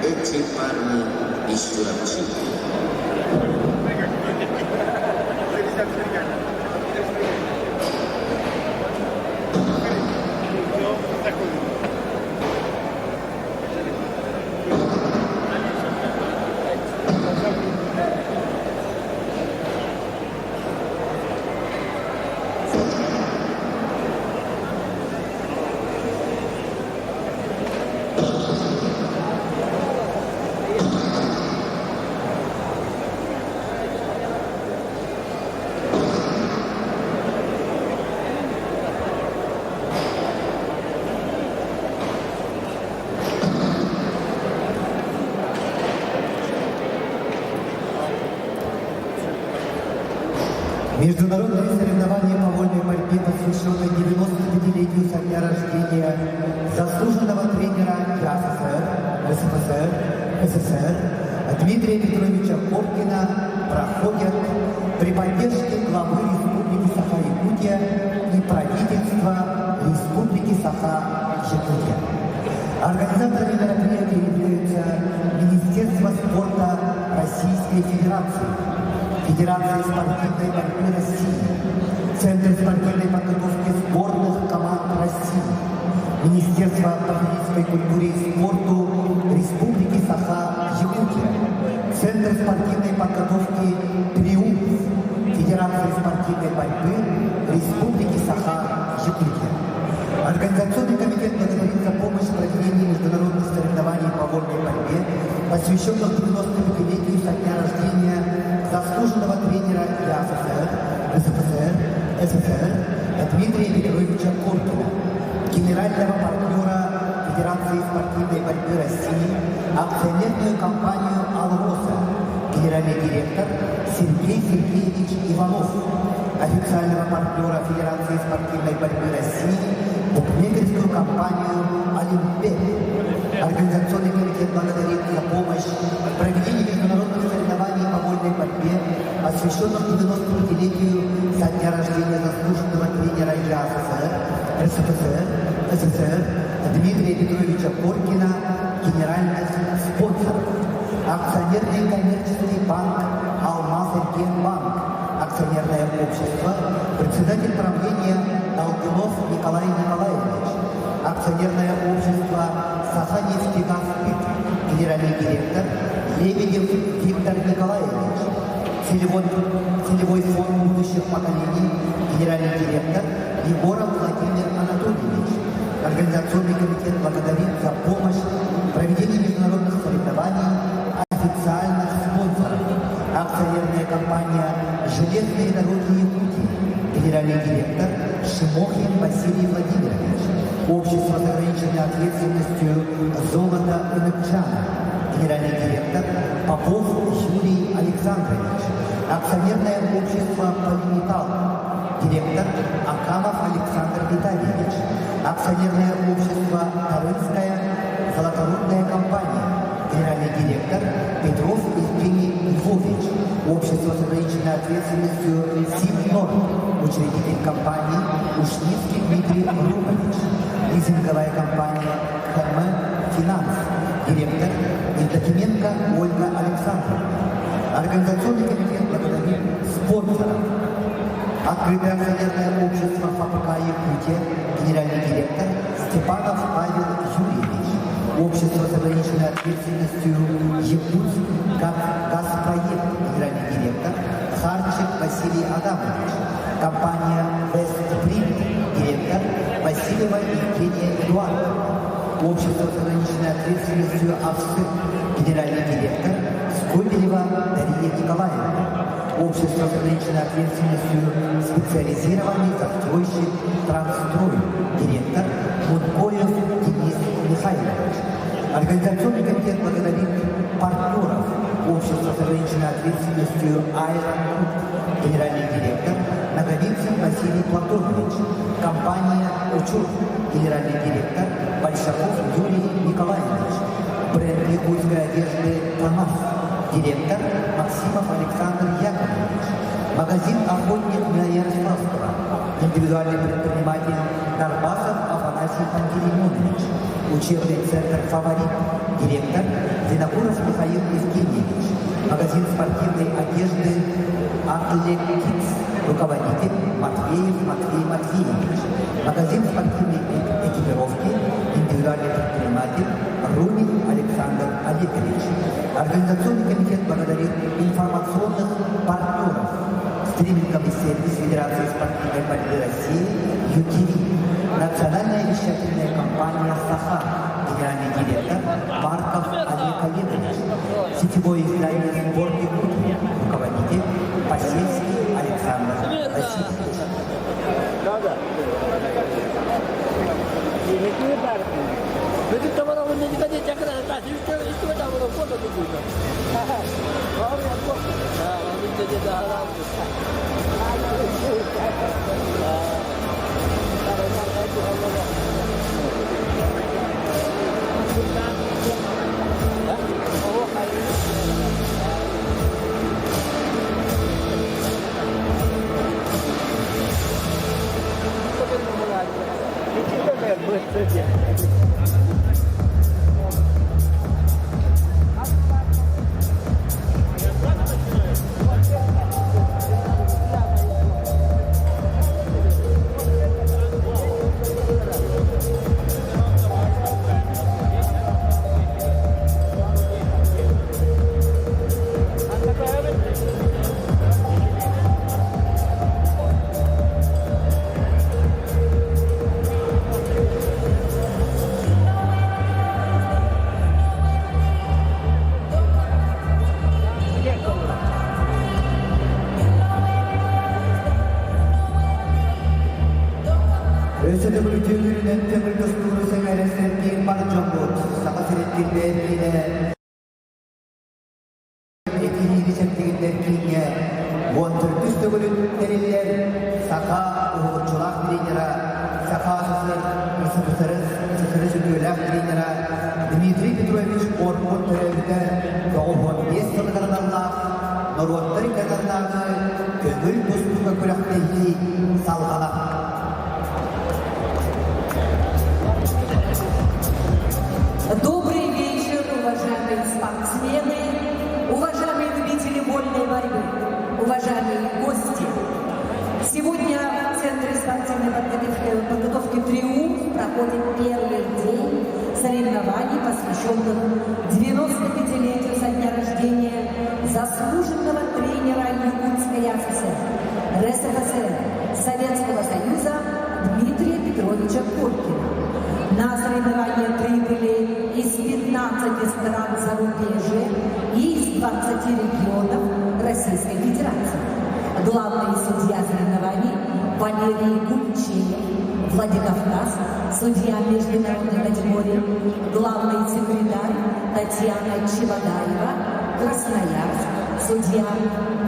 Эти парни из Чурачи. Международные соревнования по вольной борьбе, посвященные 95-летию со дня рождения заслуженного тренера РСФСР, СССР Дмитрия Петровича Коркина, проходят при поддержке главы Республики Саха-Якутия и правительства Республики Саха-Якутия. Организаторами мероприятия являются Министерство спорта Российской Федерации, Федерация спортивной борьбы России, Центр спортивной подготовки сборных команд России, Министерство по физической культуре и спорту Республики Саха-Якутия, Центр спортивной подготовки «Триумф», Федерация спортивной борьбы Республики Саха-Якутия. Организационный комитет благодарит за помощь в проведении международных соревнований по вольной борьбе, посвященных 95-летию со дня рождения заслуженного тренера РСФСР, СССР Дмитрия Петровича Коркина, генерального партнера Федерации спортивной борьбы России, акционерную компанию «Алроса», генеральный директор Сергей Сергеевич Иванов, официального партнера Федерации спортивной борьбы России, букмекерскую компанию «Олимпек». Организационный комитет благодарит за помощь в проведении международных соревнований по вольной борьбе, освященном 95-летию со дня рождения заслуженного тренера СССР Дмитрия Петровича Коркина, генеральных спонсоров. Акционерный коммерческий банк «Алмаз-Эргенбанк», акционерное общество, председатель правления Долгунов Николай Николаевич, акционерное общество «Саханефтегазбыт», генеральный директор Лебедев Виктор Николаевич, целевой фонд будущих поколений, генеральный директор Егоров Владимир Анатольевич. Организационный комитет благодарит за помощь в проведении международных соревнований официальных спонсоров. Акционерная компания «Железные дороги Якутии», генеральный директор Шимохин Василий Владимирович. Общество с ограниченной ответственностью «Золото Энерджана», генеральный директор Попов Юрий Александрович. Акционерное общество «Полиметалл», директор Акамов Александр Витальевич. Акционерное общество «Тарынская золоторудная компания», генеральный директор Петров Евгений Львович. Общество с ограниченной ответственностью «Сибнор», учредитель компании Ушницкий Дмитрий Рубович. Лизинговая компания «ХМ Финанс», директор Евдокименко Ольга Александровна. Организационный комитет благодарит спонсоров. Открытое акционерное общество ФАПК Якутия, генеральный директор Степанов Павел Юрьевич. Общество с ограниченной ответственностью Якутск Газпроект, генеральный директор Харчик Василий Адамович. Компания Вестпринт, директор Васильева Евгения Эдуардовна. Общество с ограниченной ответственностью АВСИК, генеральный директор Скобелева Дарья Николаевна. Общество с ограниченной ответственностью специализированный застройщик Трансстрой, директор Мункоев Денис Михайлович. Организационный комитет благодарит партнеров. Общество с ограниченной ответственностью Айрон Групп, генеральный директор Наговицын Василий Платонович. Компания «Учет», генеральный директор Большаков Юрий Николаевич. Бренд якутской одежды «Танас», директор Максимов Александр Яковлевич. Магазин «Охотник» на Ярославского, индивидуальный предприниматель Дарбасов Афанасий Пантелеймонович. Учебный центр «Фаворит», директор Зинокуров Михаил Евгеньевич. Магазин спортивной одежды «Атлет Кидс», руководитель Матвеев Матвей Матвеевич. Магазин спортивной экипировки, индивидуальный предприниматель Румин Александр Олегович. Организационный комитет благодарит информационных партнеров. Стриминговый сервис Федерации спортивной борьбы России ЮТВ. Национальная вещательная компания «Саха», генеральный директор Марков Олег Олегович. Сетевое издание «Спорт Якутия», руководитель Посельский Александр Васильевич. Jadi teman orang ini kita cakap tak itu dah orang pun tak betul. Orang yang pun, orang ini jadi dah Эти не висят перед Вон түртүстө бөлүн териллер, сака угурчулак тренера, сака сысыры сүтүлак тренера Дмитрий Петрович Оркун төрөлүдө 95 сылгырдаллар, Норвоттар кадарнагы көңүл бустуга көрөктейли салгалак. Добрый вечер, уважаемые спортсмены, уважаемые любители вольной борьбы, уважаемые гости. Сегодня в Центре спортивной подготовки «Триумф» проходит первый день соревнований, посвященных 95-летию со дня рождения заслуженного тренера Якутской ССР, РСФСР, Советского Союза Дмитрия Петровича Коркина. На соревнования прибыли из 15 стран зарубежья и из 20 регионов Российской Федерации. Главный судья соревнований Валерий Гульчиев, Владикавказ, судья международной категории, главный секретарь Татьяна Чевадаева, Красноярск, судья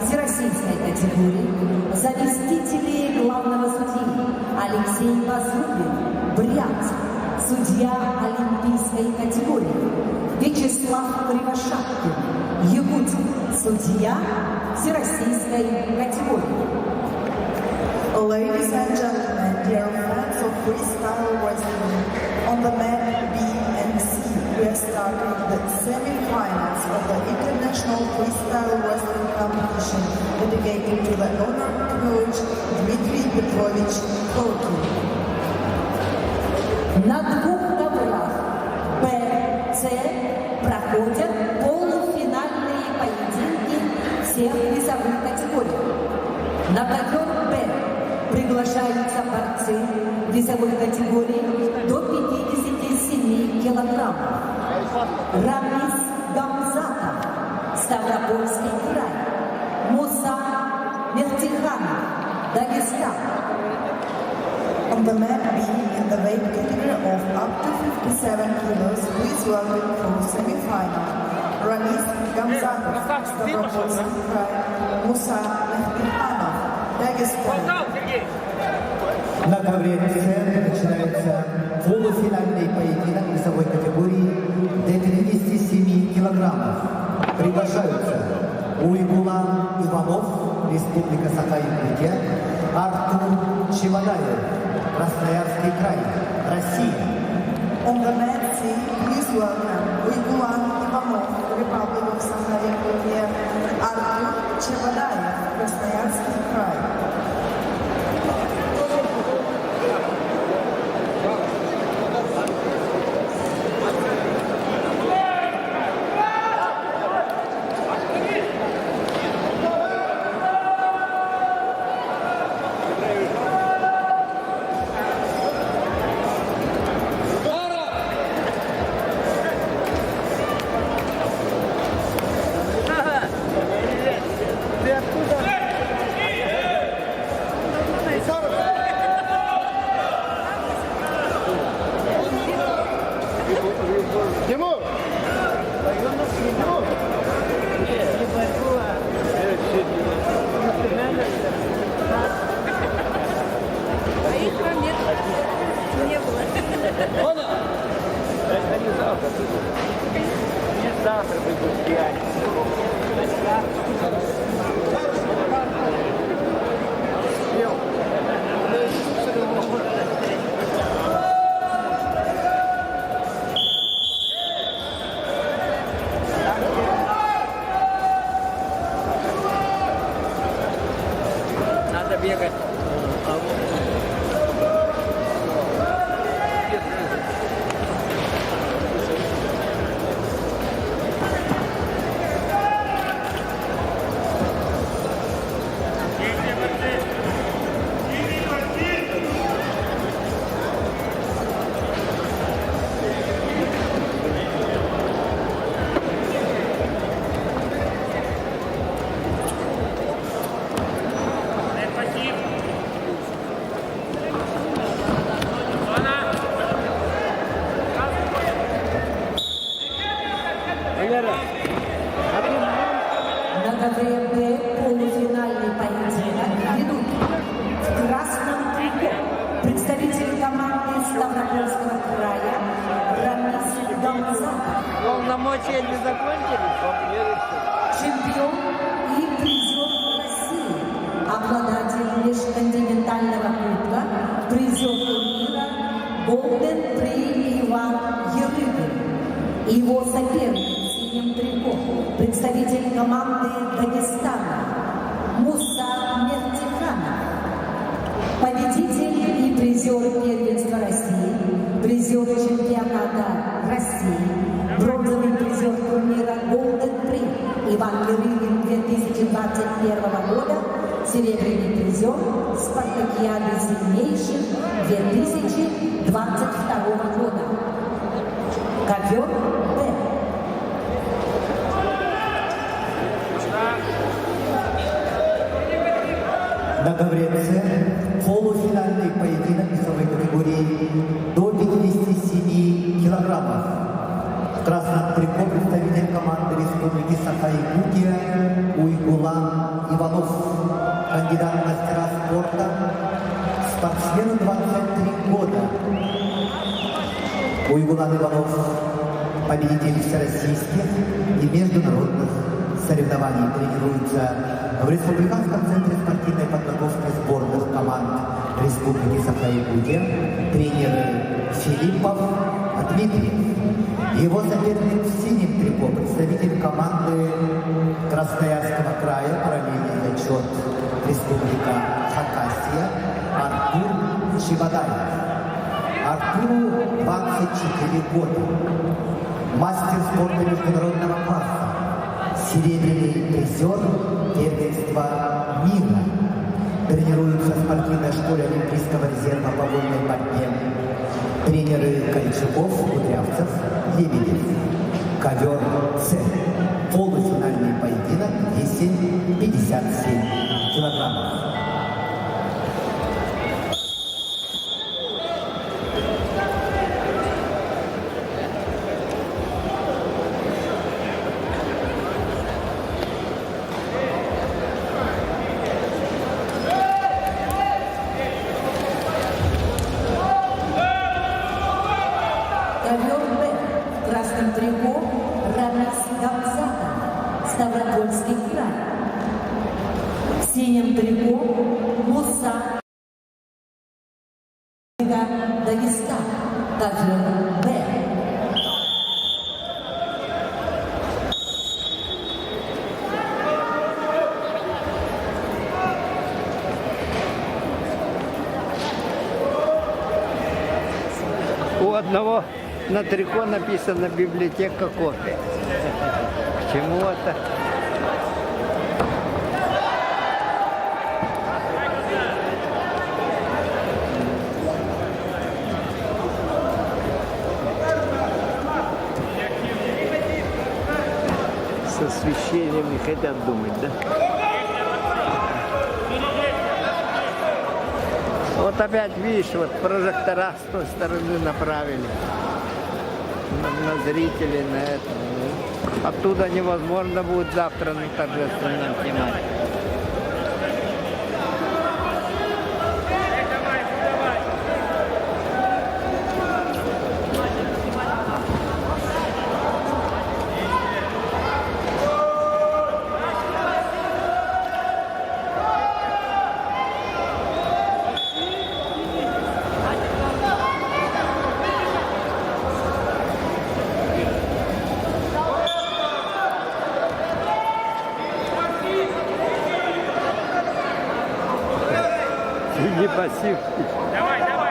всероссийской категории, заместители главного судьи Алексей Базрубин, Брянск, судья олимпийской категории Вячеслав Кривошапкин, Якутск, судья всероссийской категории. Ladies and gentlemen, dear fans of freestyle wrestling, on the mat B and C, we are starting the semi-finals of the International Freestyle Wrestling Competition dedicated to the honored coach Dmitry Petrovich Korkin. На двух таблах Б, С проходят полуфинальные поединки всех весовых категорий. На ковер Б приглашаются борцы весовой категории до 57 килограммов. Рамис Гамзатов, Ставропольский край. Муса Мехтиханов, Дагестан. On the mat B, in the weight category of up to 57 kilos, please welcome for semi-final Ramis Gamzatov, Stavropolsky край, Musa Mehtikhanov, Дагестан. На ковре С начинается полуфинальный поединок весовой категории до 57 килограммов. Приглашаются Уйгулан Иванов, Республика Саха-Якутия, Артур Чевадаев, Красноярский край, Россия. On the mat C, please welcome Uigulan Ivanov, Republic of Sakha-Yakutia, Artur Chevadayev, Красноярский край. Надо бегать. эмоции не закончились? Чемпион и призер России, обладатель межконтинентального кубка, призер турнира Golden Prix Иван Ерыгин. Его соперник в синем трико, представитель команды Дагестана Муса Мертиханов. Победитель и призер первенства России, призер чемпионата России, бронзовый призер турнира Golden Prix Иван Ерыгин 2021 года, серебряный призер Спартакиады сильнейших 2022 года. Ковер Б. На ковре С полуфинальный поединок весовой категории до 57 килограммов. В красном трико представитель команды Республики Саха-Якутия Уйгулан Иванов, кандидат в мастера спорта, спортсмену 23 года. Уйгулан Иванов победитель всероссийских и международных соревнований, тренируется в Республиканском центре спортивной подготовки сборных команд Республики Саха-Якутия, тренеры Филиппов, Дмитриев. Его соперник в синем трико, представитель команды Красноярского края, параллельный зачет Республика Хакасия, Артур Чебадаев. Артуру 24 года, мастер спорта международного класса, серебряный призер первенства мира. Тренируется в спортивной школе Олимпийского резерва по вольной борьбе. Тренеры Кольчаков, Кудрявцев, Лебедев. Ковер С. Полуфинальный поединок, весит 57 килограммов. Ковер Б. В красном трико Рамис Гамзатов, Ставропольский край. В синем трико Муса Дагестан. Ковер Б. У одного на трико написано «Библиотека кофе». К чему это? С освещением не хотят думать, да? Вот опять, видишь, вот прожектора с той стороны направили на зрителей, на это. Оттуда невозможно будет завтра на торжественном снимать. Иди пассив. Давай, Ред, давай.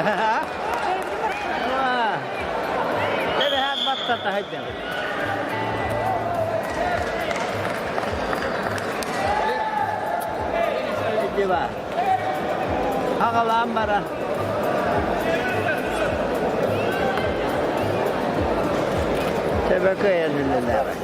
تبي هات بطة هجم الجبال أغلى عمرة شبكية لله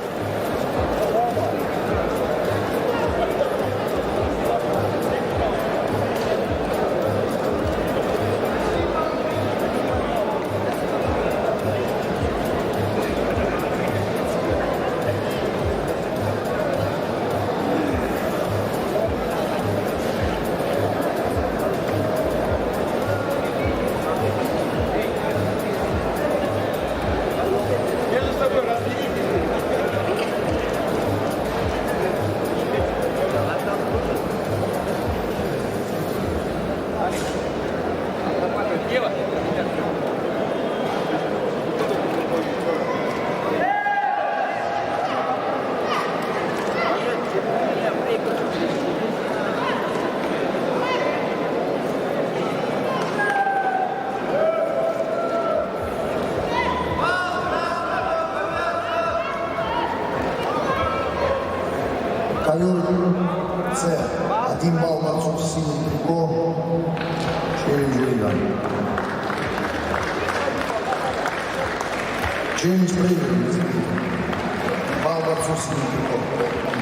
Ковер С. 1 балл борцов с синим трико. Челлендж выигран. Челлендж проигран. Балл борцов с синим трико.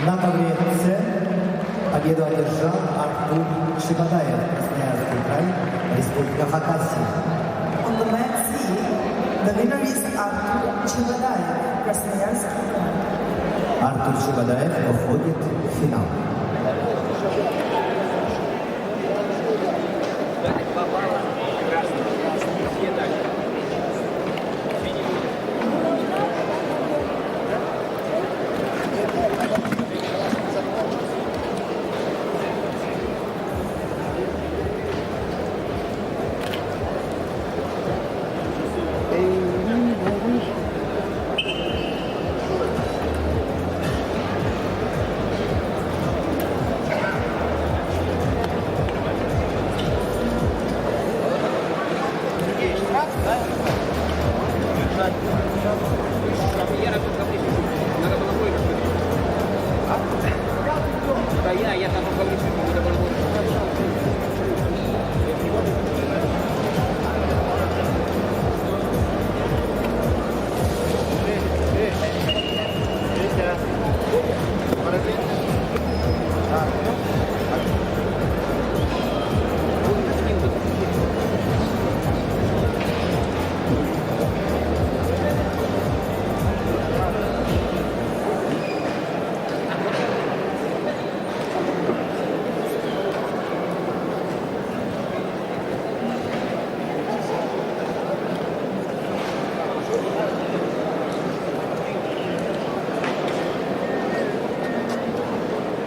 На ковре С победу одержал Артур Шибадаев, Красноярский край, Республика Хакасия. On the mat C, the winner is Artur Chivadayev, Krasnoyarsk. Артур Шибадаев проходит в финал.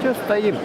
Что стоим?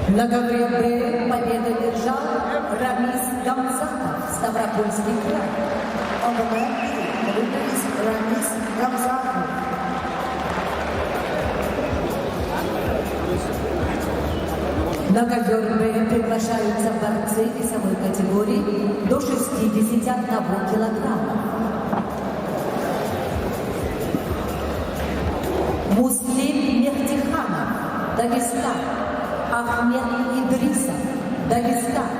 На ковре Б победу держал Рамис Гамзатов, Ставропольский край. On the man B, the winner is Ramis Gamzatov. На ковер Б приглашаются борцы весовой категории до 61 килограмма. Муслим Мехтиханов, Дагестан. Ахмед Идрисов, Дагестан.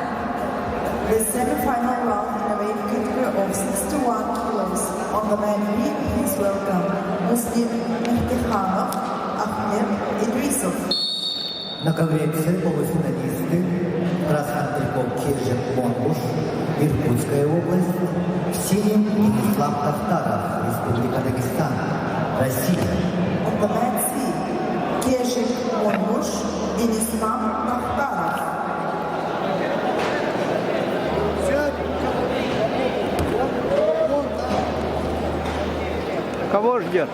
The semi-final round in the weight category of 61 kilos. On the man B, please welcome Muslim Mehtikhanov, Ahmed Idrisov. На ковре С полуфиналисты в красном трико Кежик Монгуш, Иркутская область, в синем Ислам Тахтаров, Республика Дагестан, Россия. On the man C, Keshik Mongush, Islam Takhtarov. Кого ждет?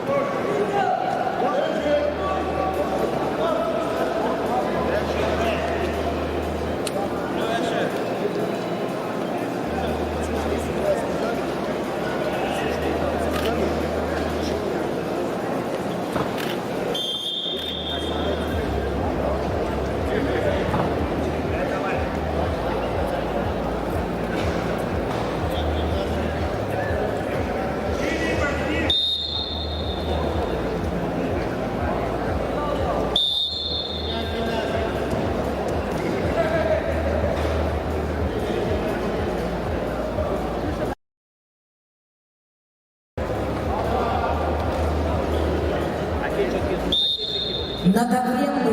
На ковре Б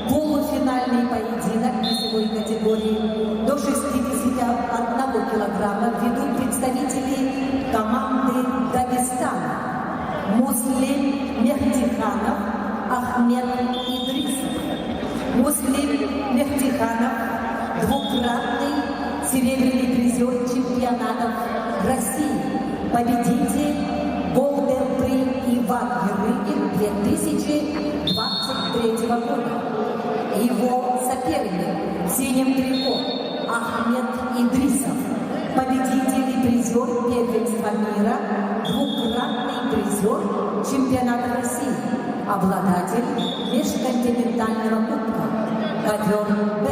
полуфинальный поединок весовой категории до 61 килограмма ведут представители команды Дагестана Муслим Мехтиханов, Ахмед Идрисов. Муслим Мехтиханов – двукратный серебряный призер чемпионатов России, победитель Golden Prix Иван Ерыгин 2023 года. Его соперник в синем трико Ахмед Идрисов, победитель и призер первенства мира, двукратный призер чемпионата России, обладатель межконтинентального кубка, ковер Б.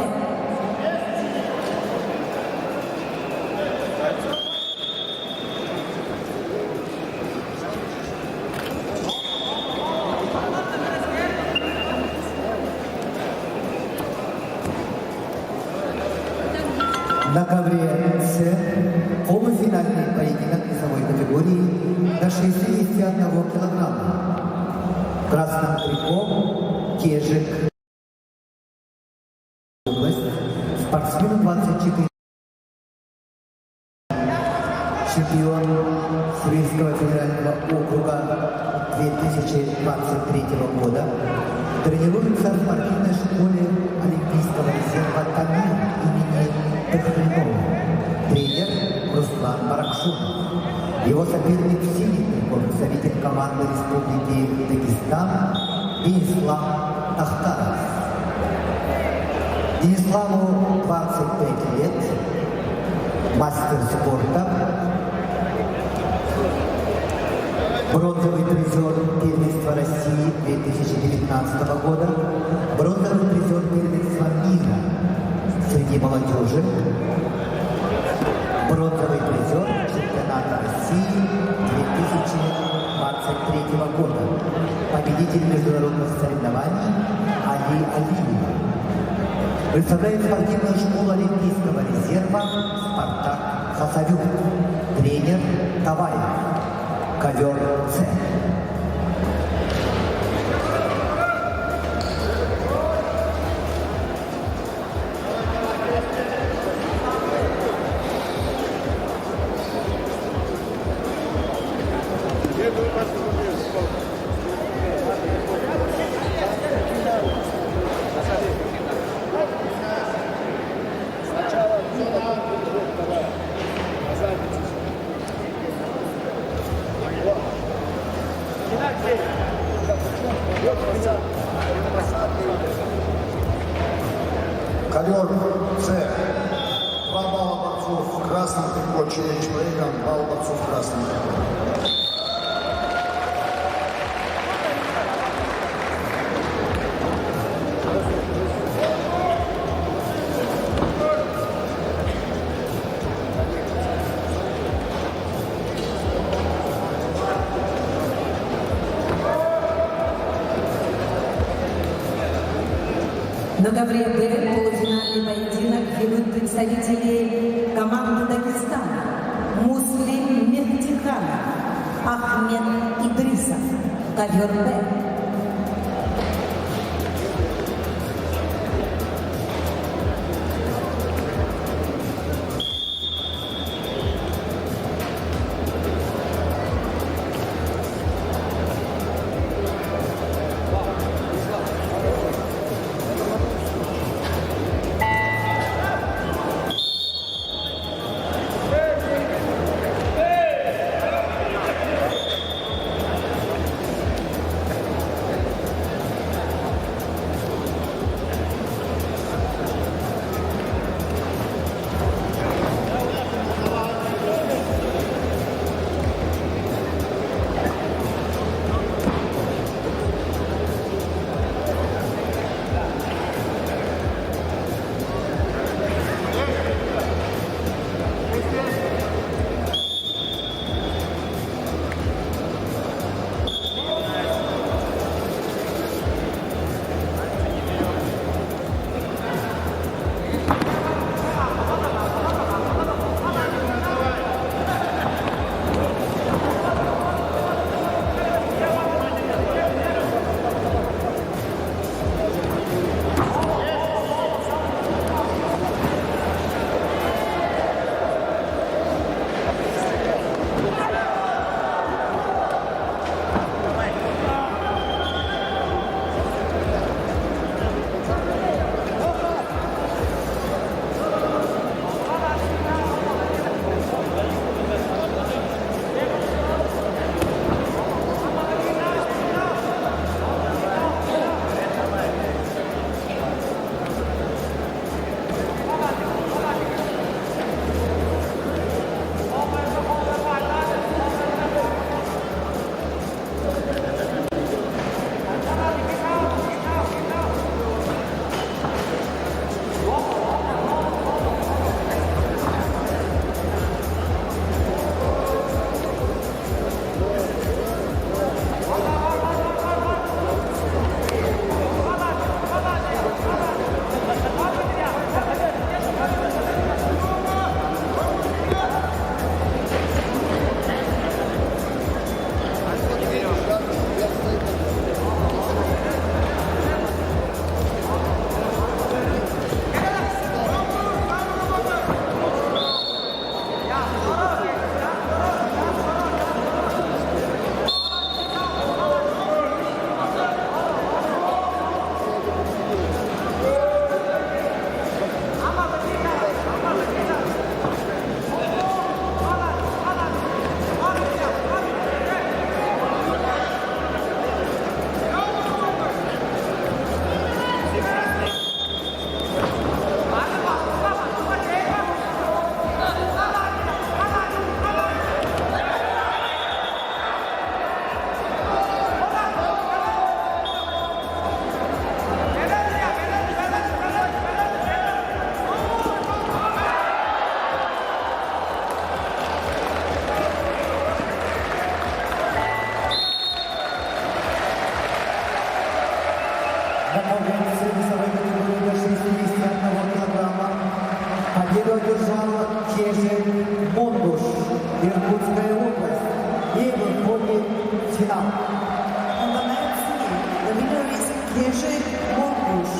На ковре С полуфинальный поединок весовой категории до 61 килограмма. В красном трико Кежик область, спортсмен 24, чемпион Сурильского федерального округа 2023 года, тренируется в спортивной школе Олимпийского резерва «Тамир» имени Тахтинова. Тренер Руслан Баракшунов. Его соперник в синем трико, представитель команды Республики Дагестан Ислам Тахтаров. Исламу 25 лет, мастер спорта, бронзовый призер первенства России 2019 года, бронзовый призер первенства мира среди молодежи, бронзовый призер чемпионата России 2023 года, победитель международных соревнований Али Алиева. Представляет спортивную школу Олимпийского резерва «Спартак Хасавюрт». Тренер Таваев. Ковер С. Ковер С. 2 балла борцов в красном трико, челлендж проигран, балл борцов в красном трико. На ковре Б полуфинальный поединок ведут представители команды Дагестана Муслим Мехтиханов, Ахмед Идрисов. Ковер Б. Иркутская область и выходит в финал. On the men's team, the winner is Keshik Mongush.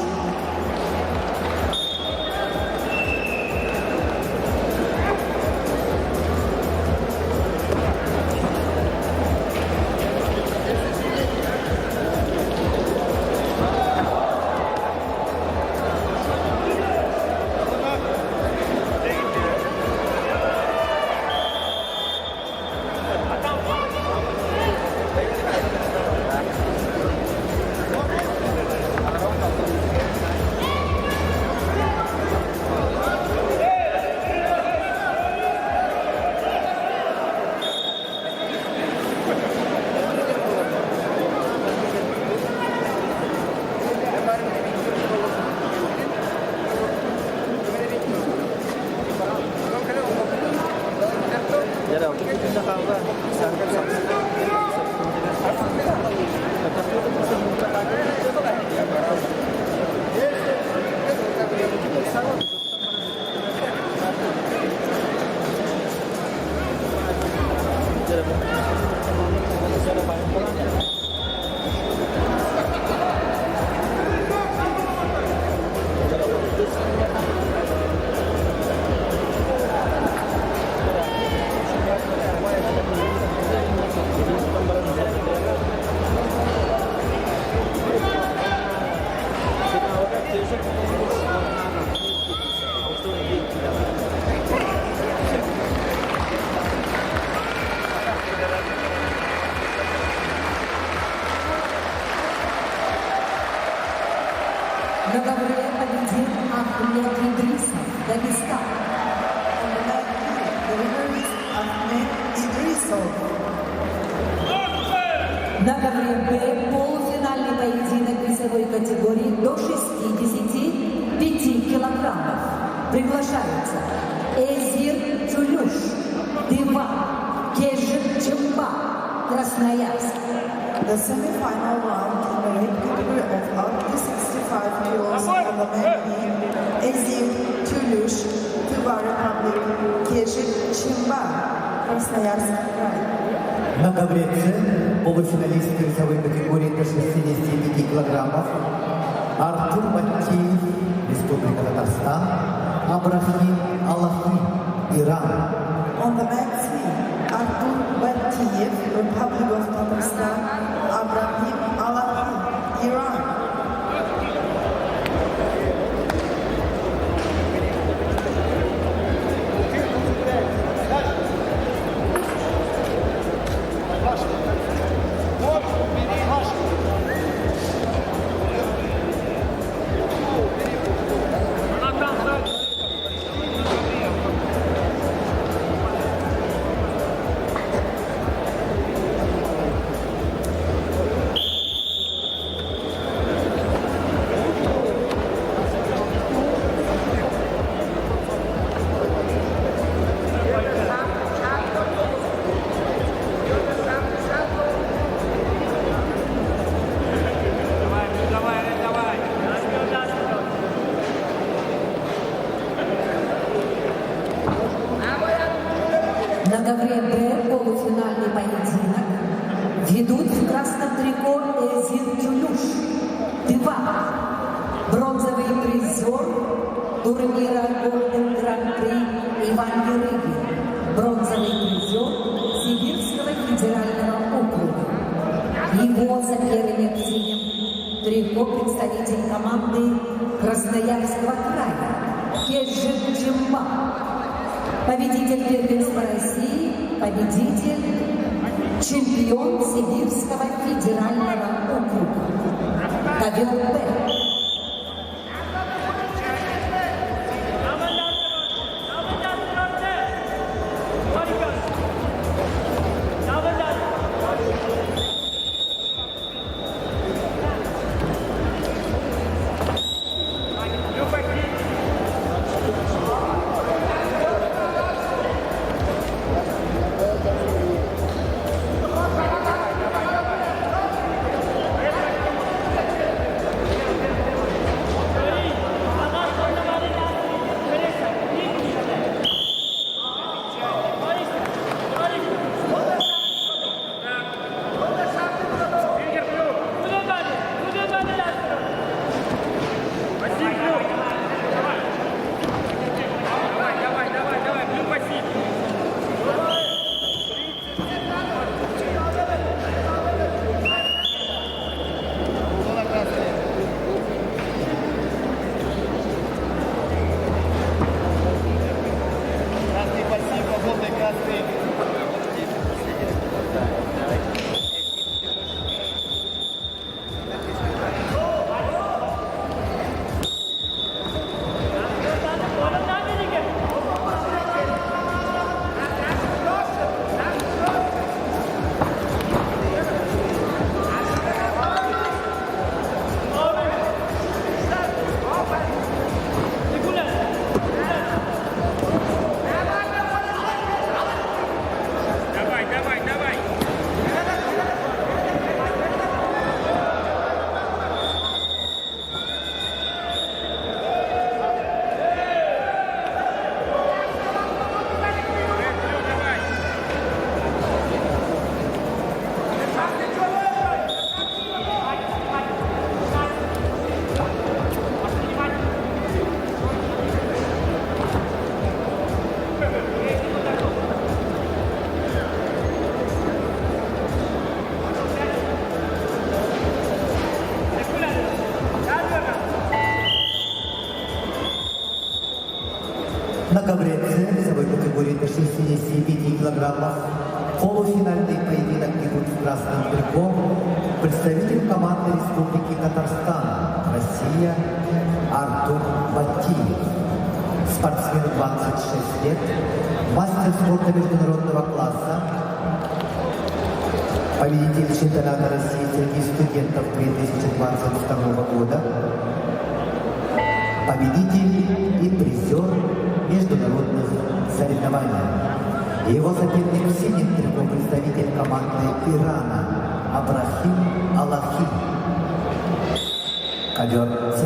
На ковре Б полуфинальный поединок весовой категории до 65 килограммов. Приглашаются Эзир Чулюш, Дива, Кежик Чемба, Красноярск. The semi-final round in the weight category of up to 65 kilos on the men Ezir Tulush, Tuva Republic, Kejik Chimba, Красноярск край. На ковре С полуфиналист весовой категории до 65 килограммов Артур Батиев, Республика Татарстан, Абрахим Аллахи, Иран. On the men's team, Artur Batiev, Republic of Tatarstan, Abraham Alahi, Iran. На ковре Б полуфинальный поединок ведут в красном трико Эзир Чулюш, Дива, бронзовый призер турнира Golden Гран-при Иван Юрыгин, бронзовый призер Сибирского федерального округа. Его соперник в синем трико представитель команды Красноярского края Кежик Чемба. Победитель первенства России, победитель, чемпион Сибирского федерального округа. Ковер Б. На ковре С весовой категории до 65 килограммов полуфинальный поединок идут в красном трико представитель команды Республики Татарстан, Россия, Артур Батиев. Спортсмен 26 лет, мастер спорта международного класса, Победитель чемпионата России среди студентов 2022 года. Победитель и призер международных соревнований. Его соперник в синем трико представитель команды Ирана Абрахим Аллахи. Ковер С.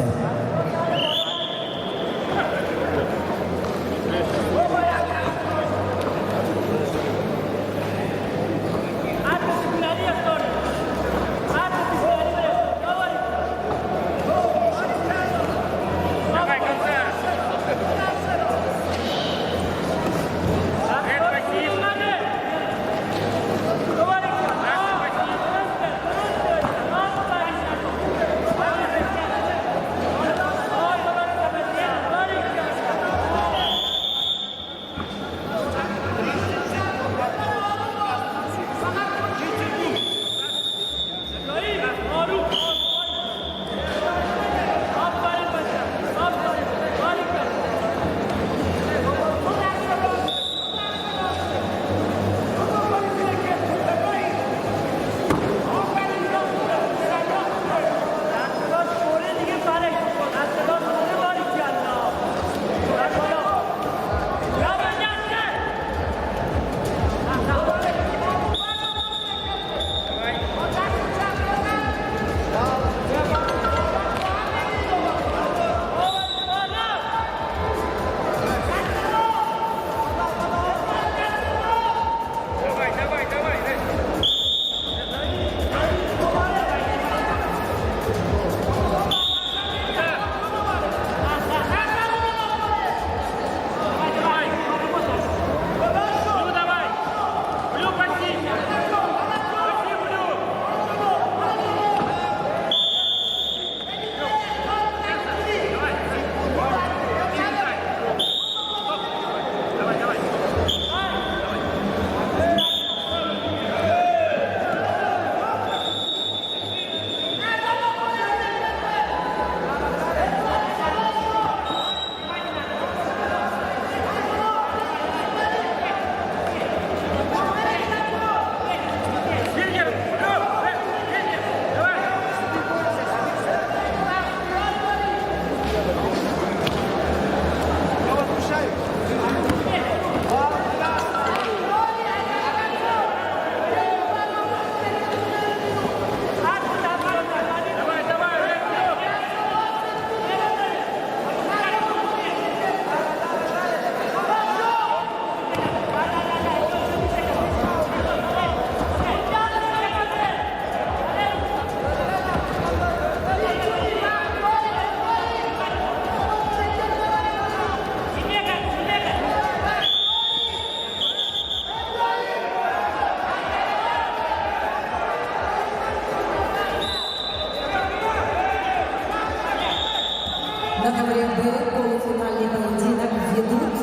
На ковре Б полуфинальный поединок ведут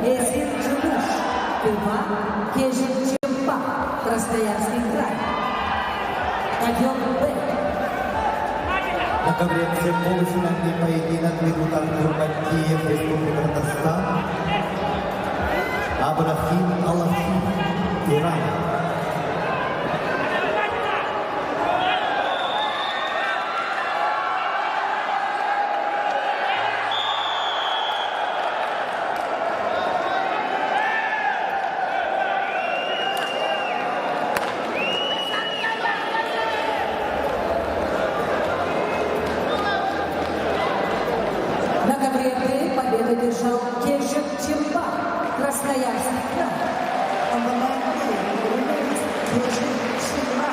Эзин Джулуш, Тыва, Кежин Чемпа, Красноярский край. Ковер Б. На ковре С полуфинальный поединок ведут Артур Батиев, Республика Татарстан, Абрахим Аллахи, Иран. На ковре Б победу держал Кежин Чемпа, Красноярский край. On the line B, remains Kejin Chimpa.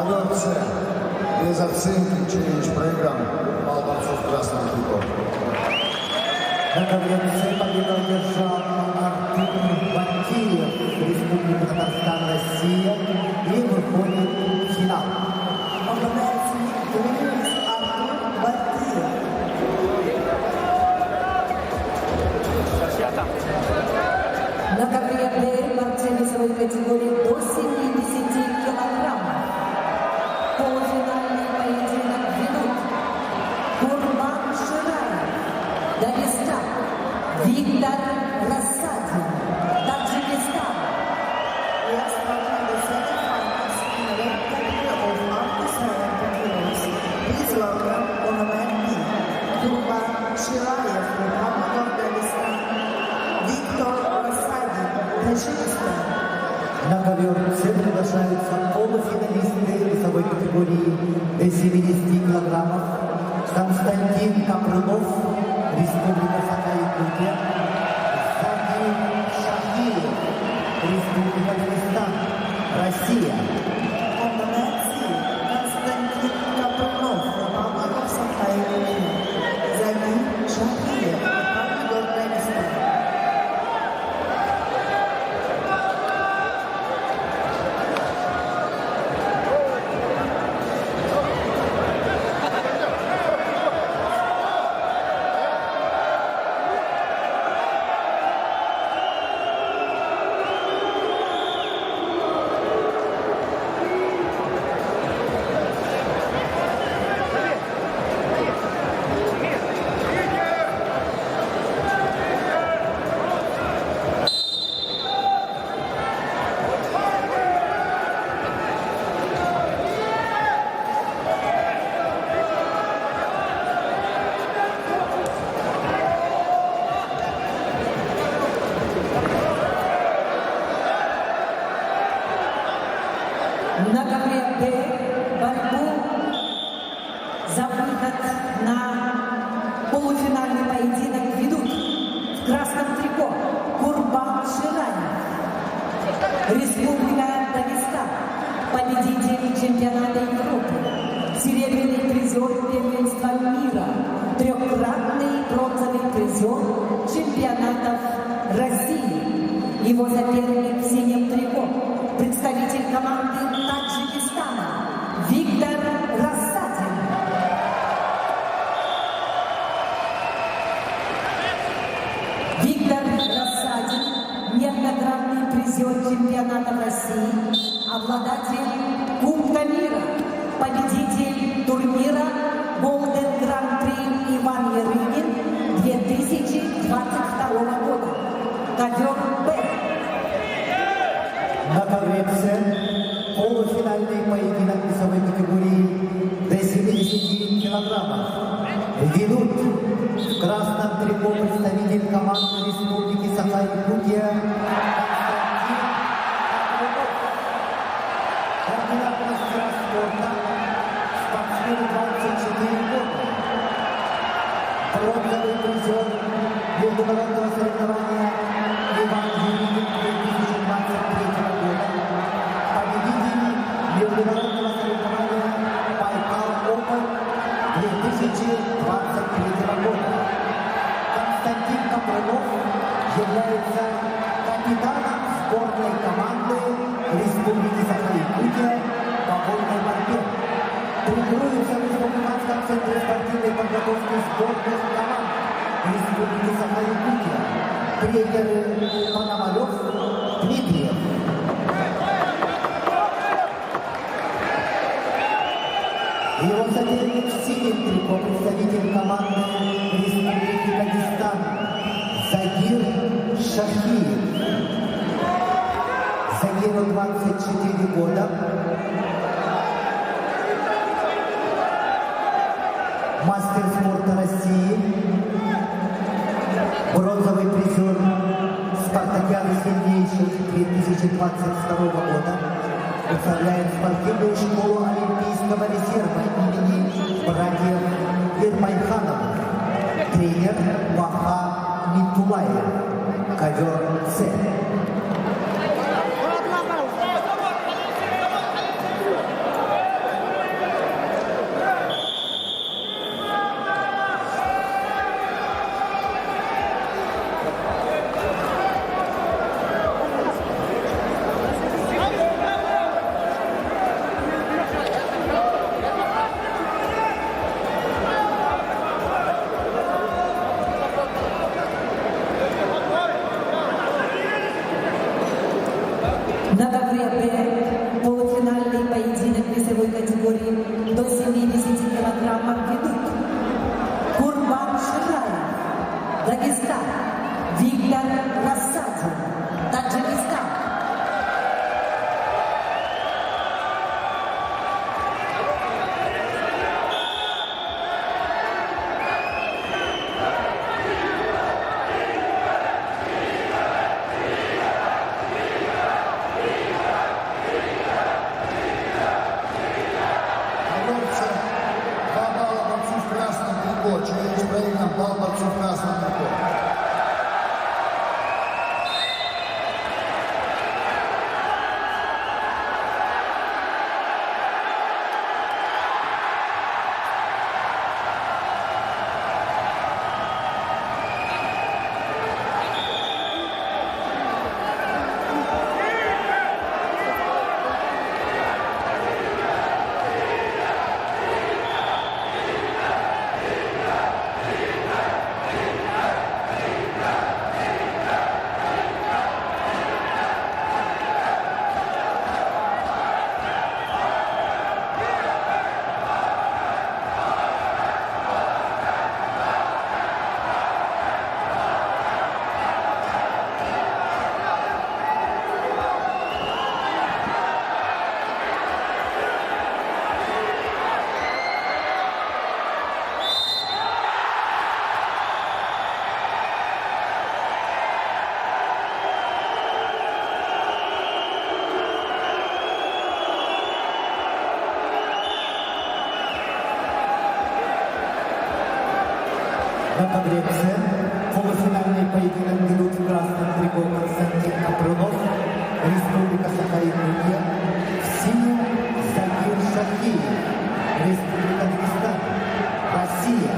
Ковер С. Без оценки челлендж проигран. Бал борцов красного трико. На ковре С победу одержал Артур Батиев, Республика Татарстан, Россия, и выходит в финал. On the men's the winner is Artur Batiev. На ковре Б борцы весовой категории до 70 килограммов. Полуфинальный поединок ведут Курбан Шираев, Дагестан, Виктор Рассадин, Таджикистан. We are starting the semi-finals in the red category of up to 70 kilos. Please welcome on the man B, Kurban Shirayev, Republic of Dagestan, Viktor Rasadin, Tajikistan. На ковер С приглашаются полуфиналисты весовой категории до 70 килограммов. Константин Капрынов, Республика Саха-Якутия, Загир Шахиев, Республика Дагестан, Россия. On the man C, Konstantin Kapranov, Republic of Sakha-Yakutия, Zagir Shakhiyev, Republic of Dagestan. На ковре Д борьбу за выход на полуфинальный поединок ведут в красном трико Курбан Шираев, Республика Дагестан, победитель чемпионата Европы, серебряный призер первенства мира, трехкратный бронзовый призер чемпионатов России. Его соперник в синем трико, представитель команды Таджикистана Виктор Рассадин. Виктор Рассадин, неоднократный призер чемпионата России, обладатель Кубка мира, победитель турнира Golden Grand Prix Иван Ярыгин 2022 года. Ковер Б. На ковре С полуфинальный поединок весовой категории до 70 килограммов. Ведут в красном трико представитель команды Республики Саха-Якутия Константин Капрынов. Кандидат в мастера спорта, спортсмен 24 года. Бронзовый призер международного соревнования Иван Ярыгин 2023 года. Победитель международного соревнования Байкал Опен 2023 года. Константин Капрынов является капитаном сборной команды Республики Саха-Якутия по вольной борьбе. Тренируется в Республиканском центре спортивной подготовки сборных команд Республики Саха-Якутия. Тренеры Пономарев, Дмитриев. Его соперник в синем трико, представитель команды Республики Дагестан Загир Шахиев. Загиру 24 года. Мастер спорта России. Бронзовый призер спартакиады сильнейших 2022 года. Представляет спортивную школу Олимпийского резерва имени братьев Ермайхановых. Тренер Ваха Митулаев. Ковер С. На таблице полуфинальный поединок ведут в красном трико Константин Капрунов, Республика Саха-Якутия, в синем Загир Шахиев, Республика Дагестан, Россия.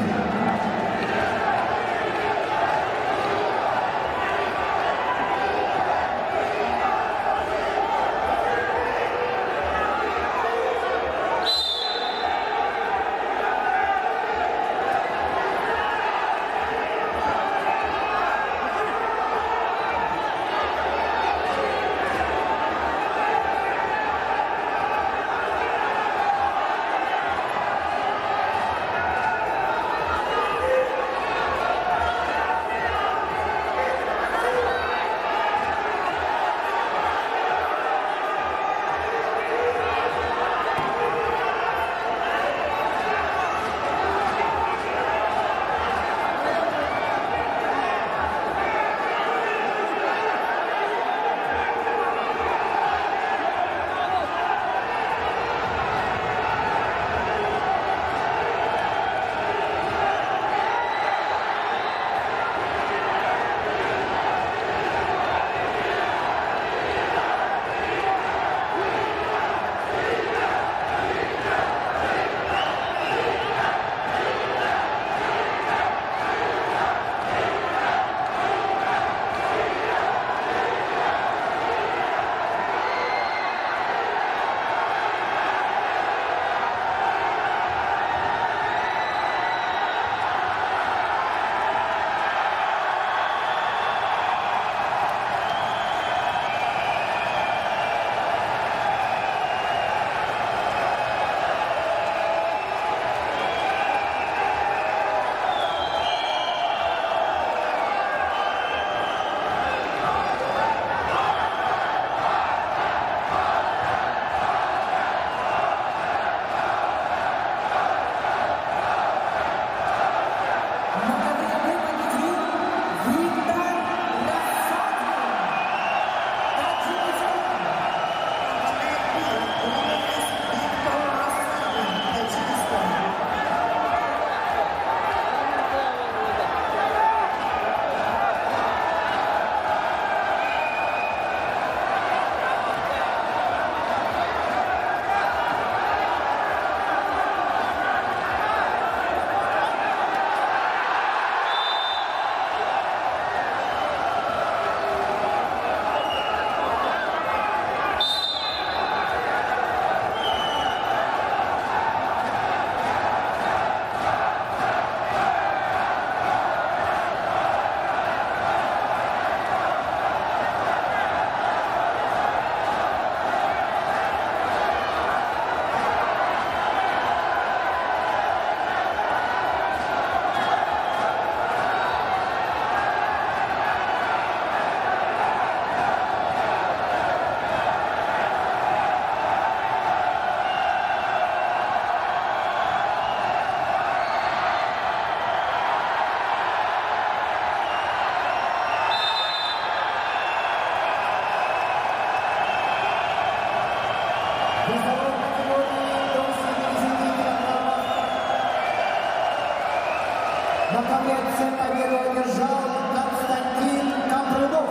Наконец, победу одержал Константин Капрунов.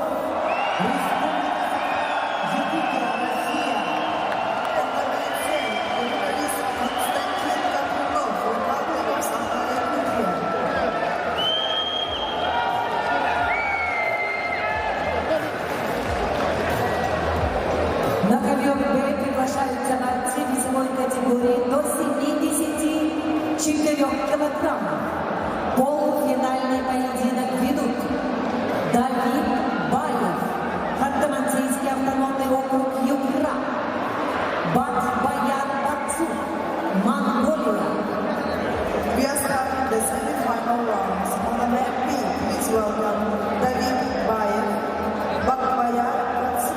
Республика Якутия, Россия. Журналист Константин Капрунов, Республика Саха-Якутия. На ковер Б приглашаются борцы весовой категории до 74 килограммов. Полуфинальный поединок ведут Давид Баев, Ханты-Мансийский автономный округ Югра, Батбаян Бацу, Монголия. We are starting the semi-final rounds. On the mat B, please welcome David Bayev, Батбаян Бацу.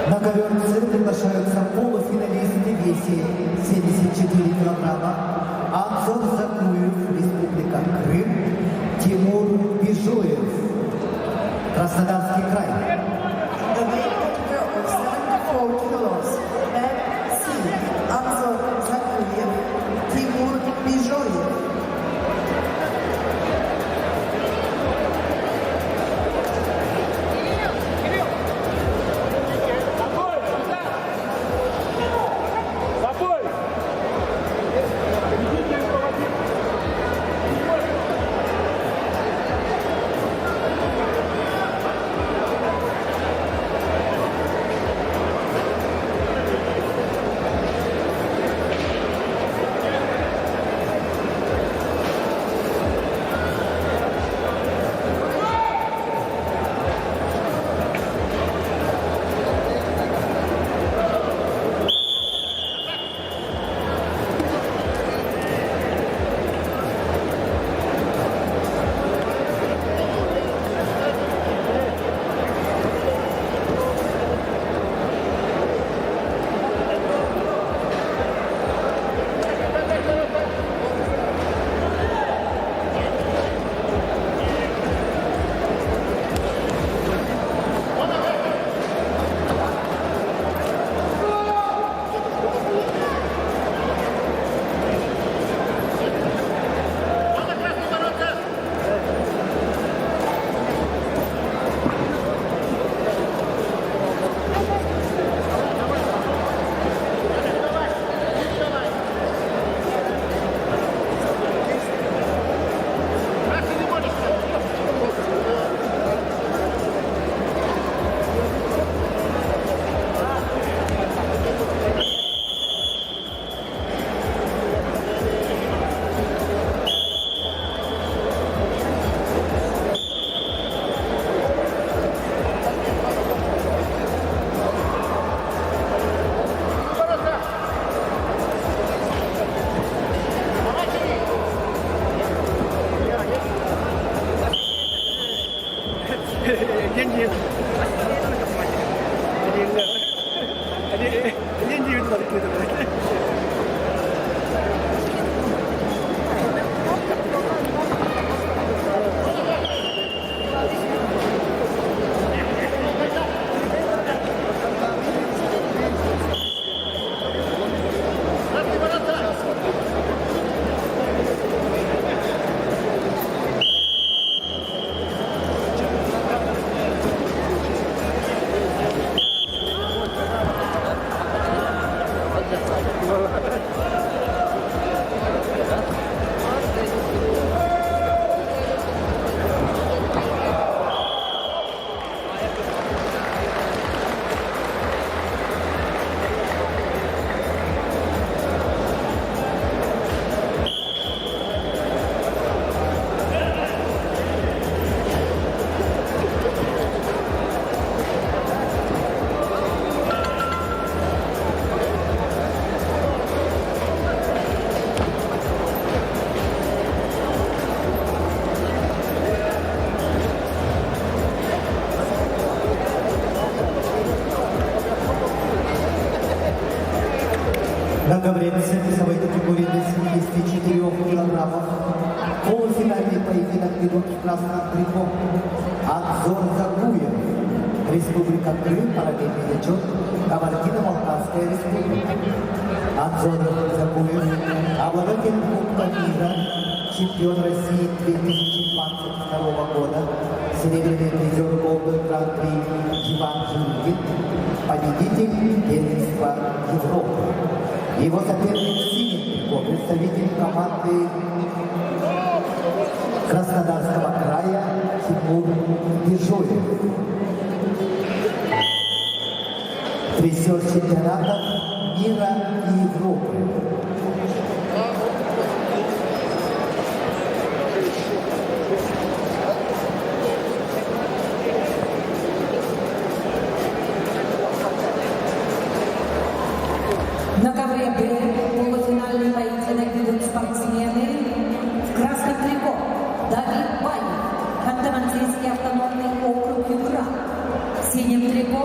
На ковер С приглашаются полуфиналисты в весе 74 килограмма. Анзор Закуев, Республика Крым, Тимур Бежуев, Краснодарский край. The weight category of 74 kilos. Mat C, Anzor Zakuyev, Timur Bijoyev. На ковребце весовой категории до 74 килограммов. Полуфинальный поединок ведут в красном трико. Анзор Загуев, Республика Крым, параллельный зачет, Кабардино-Балкарская республика. Анзор Загуев, обладатель Кубка мира, чемпион России 2022 года, серебряный призер Golden Гран-при Иван Жильгин, победитель первенства Европы. Его соперник в синем трико, представитель команды Краснодарского края Тимур Бежоев. Призер чемпионатов мира и Европы. На ковре Б полуфинальный поединок ведут спортсмены в красном трико. Давид Баев, Ханты-Мансийский автономный округ Югра. В синем трико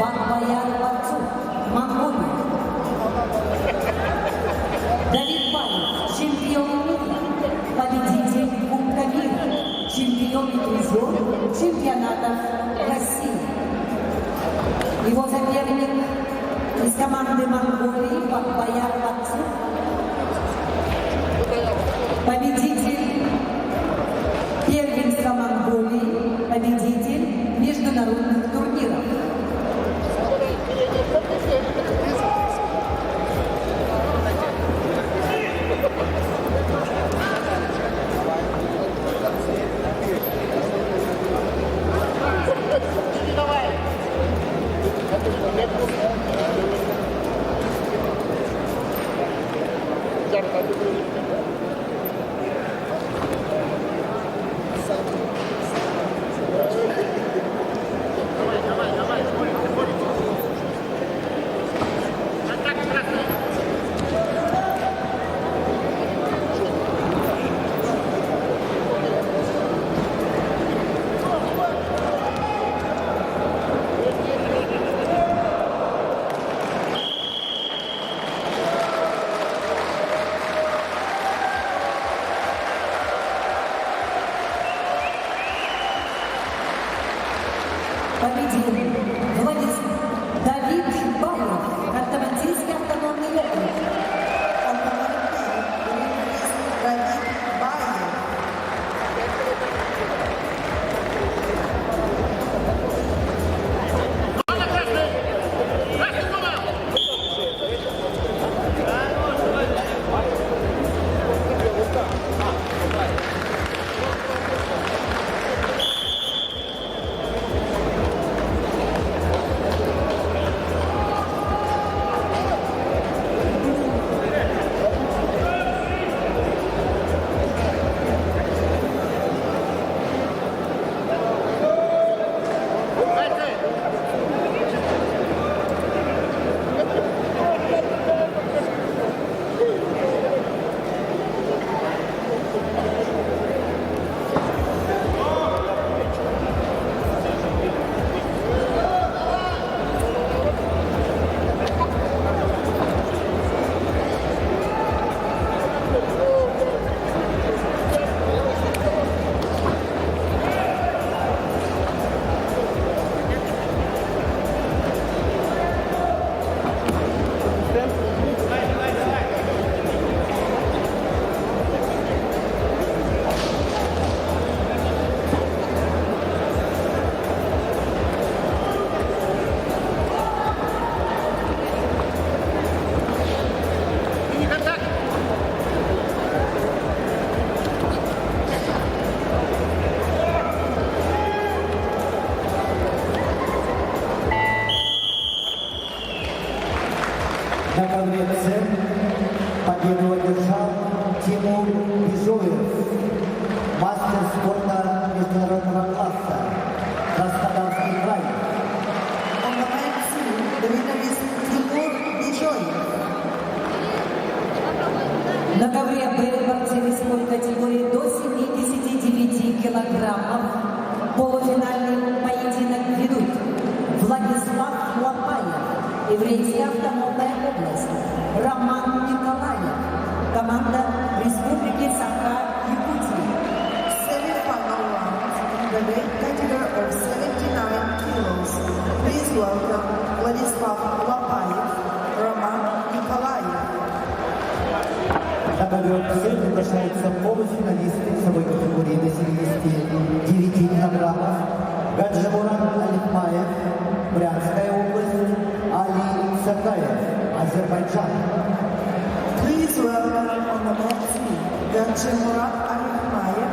Бакбаяр Барцу, Монголия. Давид Баев, чемпион мира, победитель Кубка мира, чемпион и призер чемпионатов России. Его соперник из команды Монголии Бакбаяр Барцу, победитель первенства Монголии, победитель международных турниров. Победу одержал Тимур Бежоев, мастер спорта международного класса, Краснодарский край. On the men's team, the winner is Timur Bijoyev. На ковре Б борцы весовой категории до 79 килограммов. Полуфинальный поединок ведут Владислав Лопаев, Еврейская автономная область, Роман Николаев, команда Республики Саха-Якутия. Semi-final round in the weight category of 79 kilos. Please welcome Vladislav Lopayev, Roman Nikolaev. На ковер Б приглашаются полуфиналисты весовой категории до 79 килограммов. Гаджимурат Аликмаев, Брянская область, Али Сакаев, Азербайджан. Please welcome on the men's team, Ganjimurat Alikmayev,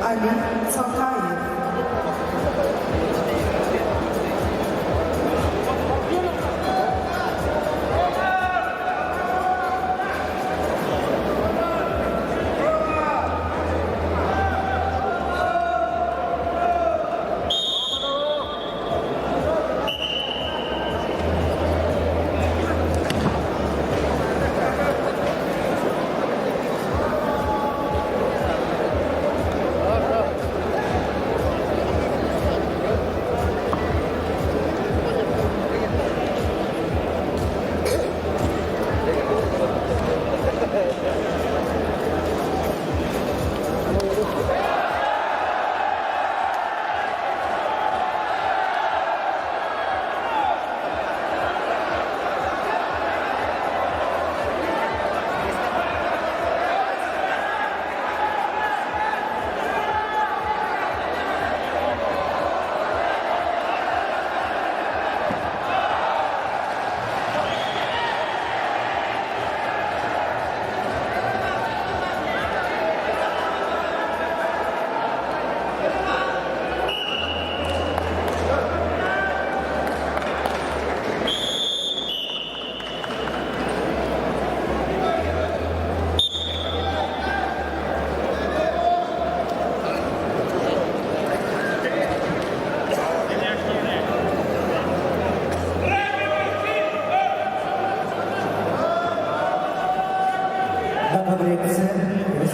Ali Sakayev.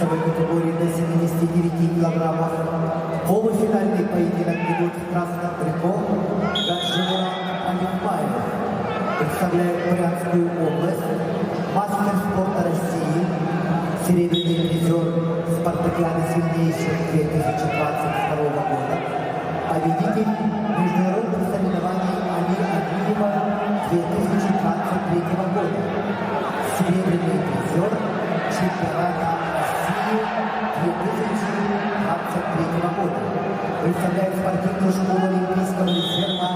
весовой категории до 79 килограммов. Полуфинальный поединок ведут в красном трико Гаджимурат Аликмаев. Представляет Брянскую область, мастер спорта России, серебряный призер спартакиады сильнейших 2022 года, победитель международных соревнований Али Абиева 2023 года, серебряный призер чемпионата России 2023 года. Представляет спортивную школу Олимпийского резерва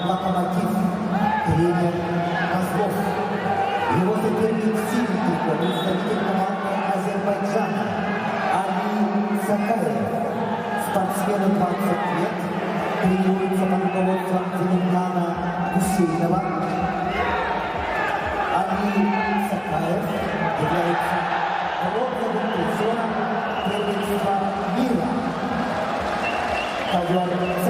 «Локомотив», тренер Козлов. Его соперник в синем трико, представитель команды Азербайджана Али Сакаев. Спортсмену 20 лет, тренируется под руководством Зелимхана Гусейнова. Али Сакаев является бронзовым призером первенства мира. Ковер С.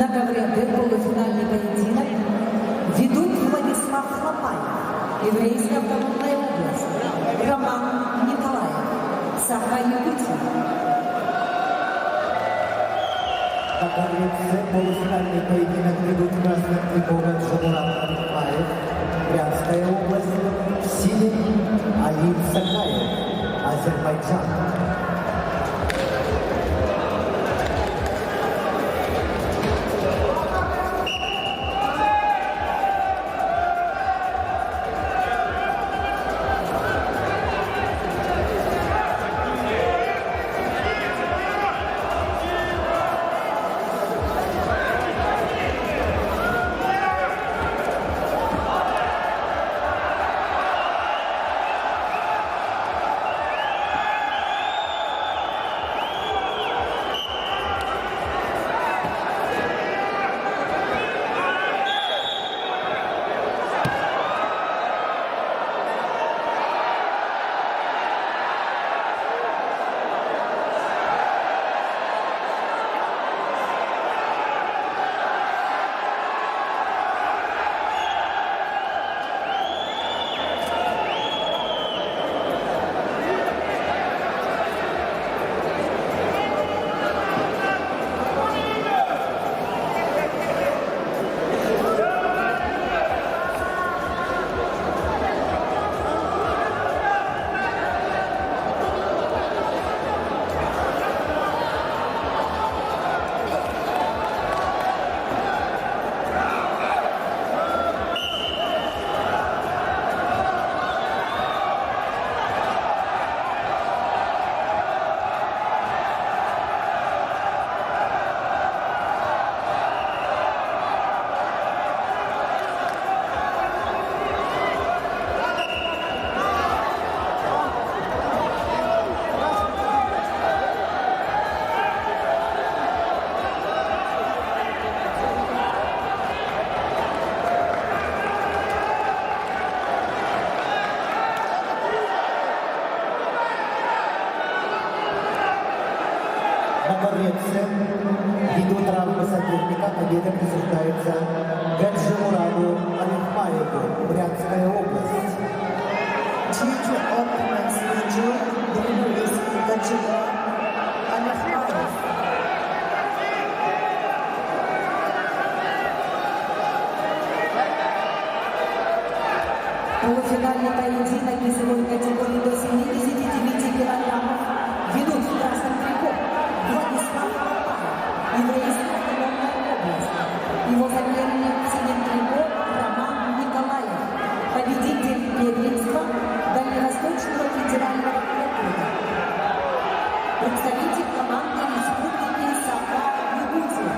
На ковре «Д» полуфинальный поединок ведут Владислав Хлопаев, Еврейская автономная область, Роман Николаев, Саха-Якутия. На ковре «С» полуфинальный поединок ведут красным триком Джамурат Алихмаев, Брянская область, в синем Алим Сакаев, Азербайджан. На ковре «С» ведут травмы соперника, победа присуждается Гаджимураду Алихмаеву, Брянская область. Due to opponent's injury, the winner is Gajimurad Alihmaev. Полуфинальный поединок весовой категории до 79 килограммов ведут в красном трико Владислав Хлопаев, Еврейская автономная область. Его соперник в синем трико Роман Николаев, победитель первенства Дальневосточного федерального округа. Представитель команды Республики Саха-Якутия.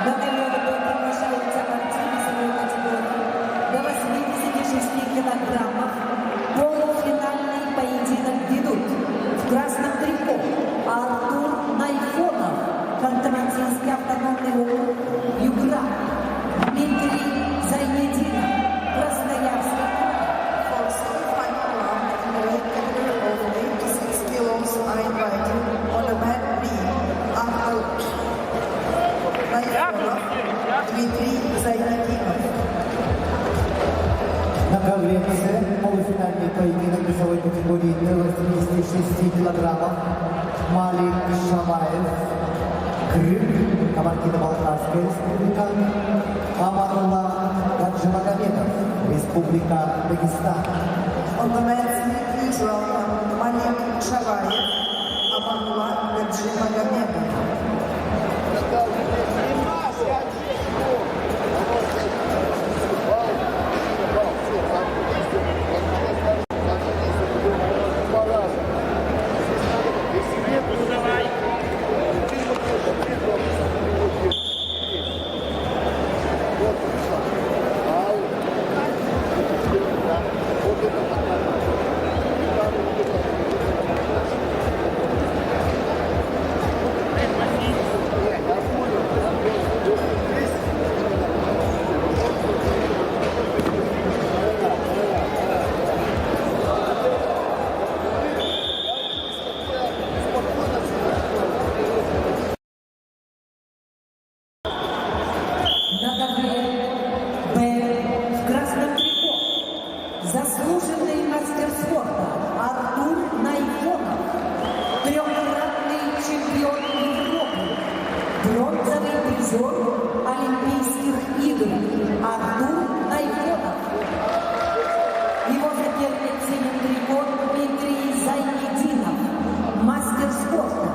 На ковер Б приглашаются борцы весовой категории до 86 килограммов. Полуфинальный поединок ведут в красном трико Артур Найфонов, Ханты-Мансийский автономный округ, Югра, Дмитрий Зайнединов, Красноярский. For semi-final round in the weight category of 86 kilos are invited on the mat B. Artur Найфонов, Дмитрий Зайнединов. На ковре С полуфинальный поединок весовой категории до 86 килограммов. Малик Шабаев, Крым, Кабардино-Балкарская республика. Аманулла Гаджимагомедов, Республика Дагестан. On the mat C, please welcome Malik Shabayev, Amanullah Gadjimagomedov. На ковре Б в красном трико заслуженный мастер спорта Артур Найфонов, трехкратный чемпион Европы, бронзовый призер Олимпийских игр Артур Найфонов. Его соперник в синем трико Дмитрий Зайнединов, мастер спорта,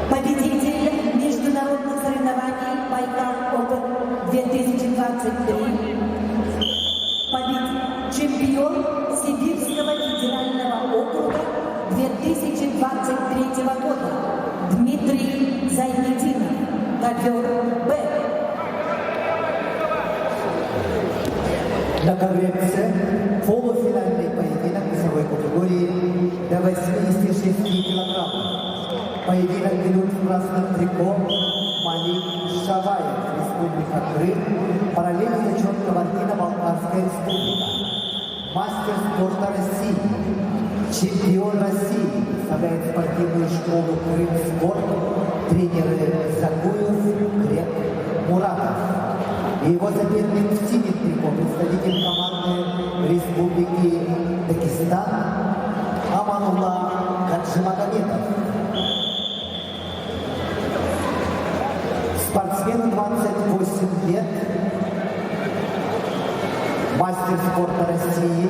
победитель международных соревнований Байкал Опен 2023, чемпион Сибирского федерального округа 2023 года Дмитрий Зайнединов, ковер Б. На ковре С полуфинальный поединок весовой категории до 86 килограммов. Поединок ведут в красном трико Малик Шабаев, Республика Крым, параллельно зачет Кабардино-Балкарская республика. Мастер спорта России, чемпион России, представляет спортивную школу Крым Спорт, тренеры Закуев, Глеб Муратов. И его соперник в синем трико, представитель команды Республики Дагестан Аманулла Гаджимагомедов. Спортсмену 28 лет, мастер спорта России,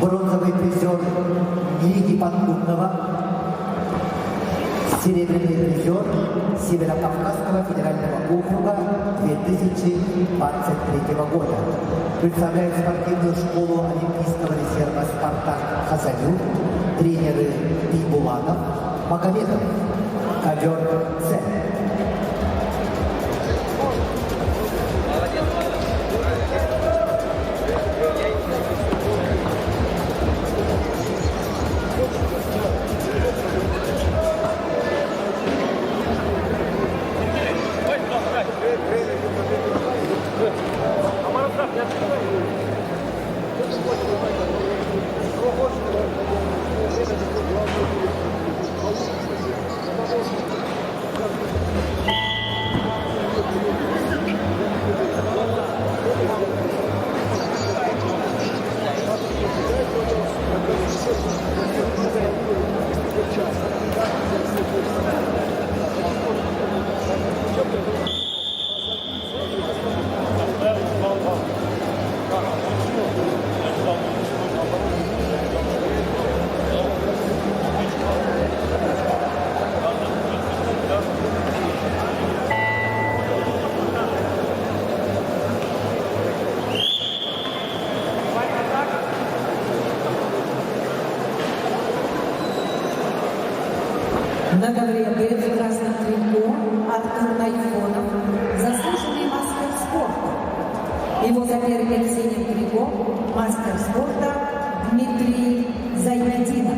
бронзовый призер Лиги Подгудного, серебряный призер Северокавказского федерального округа 2023 года. Представляет спортивную школу Олимпийского резерва «Спартак» Хасанюк, тренеры Бибуланов, Магомедов, ковер С. мастер спорта Дмитрий Зайнетдинов.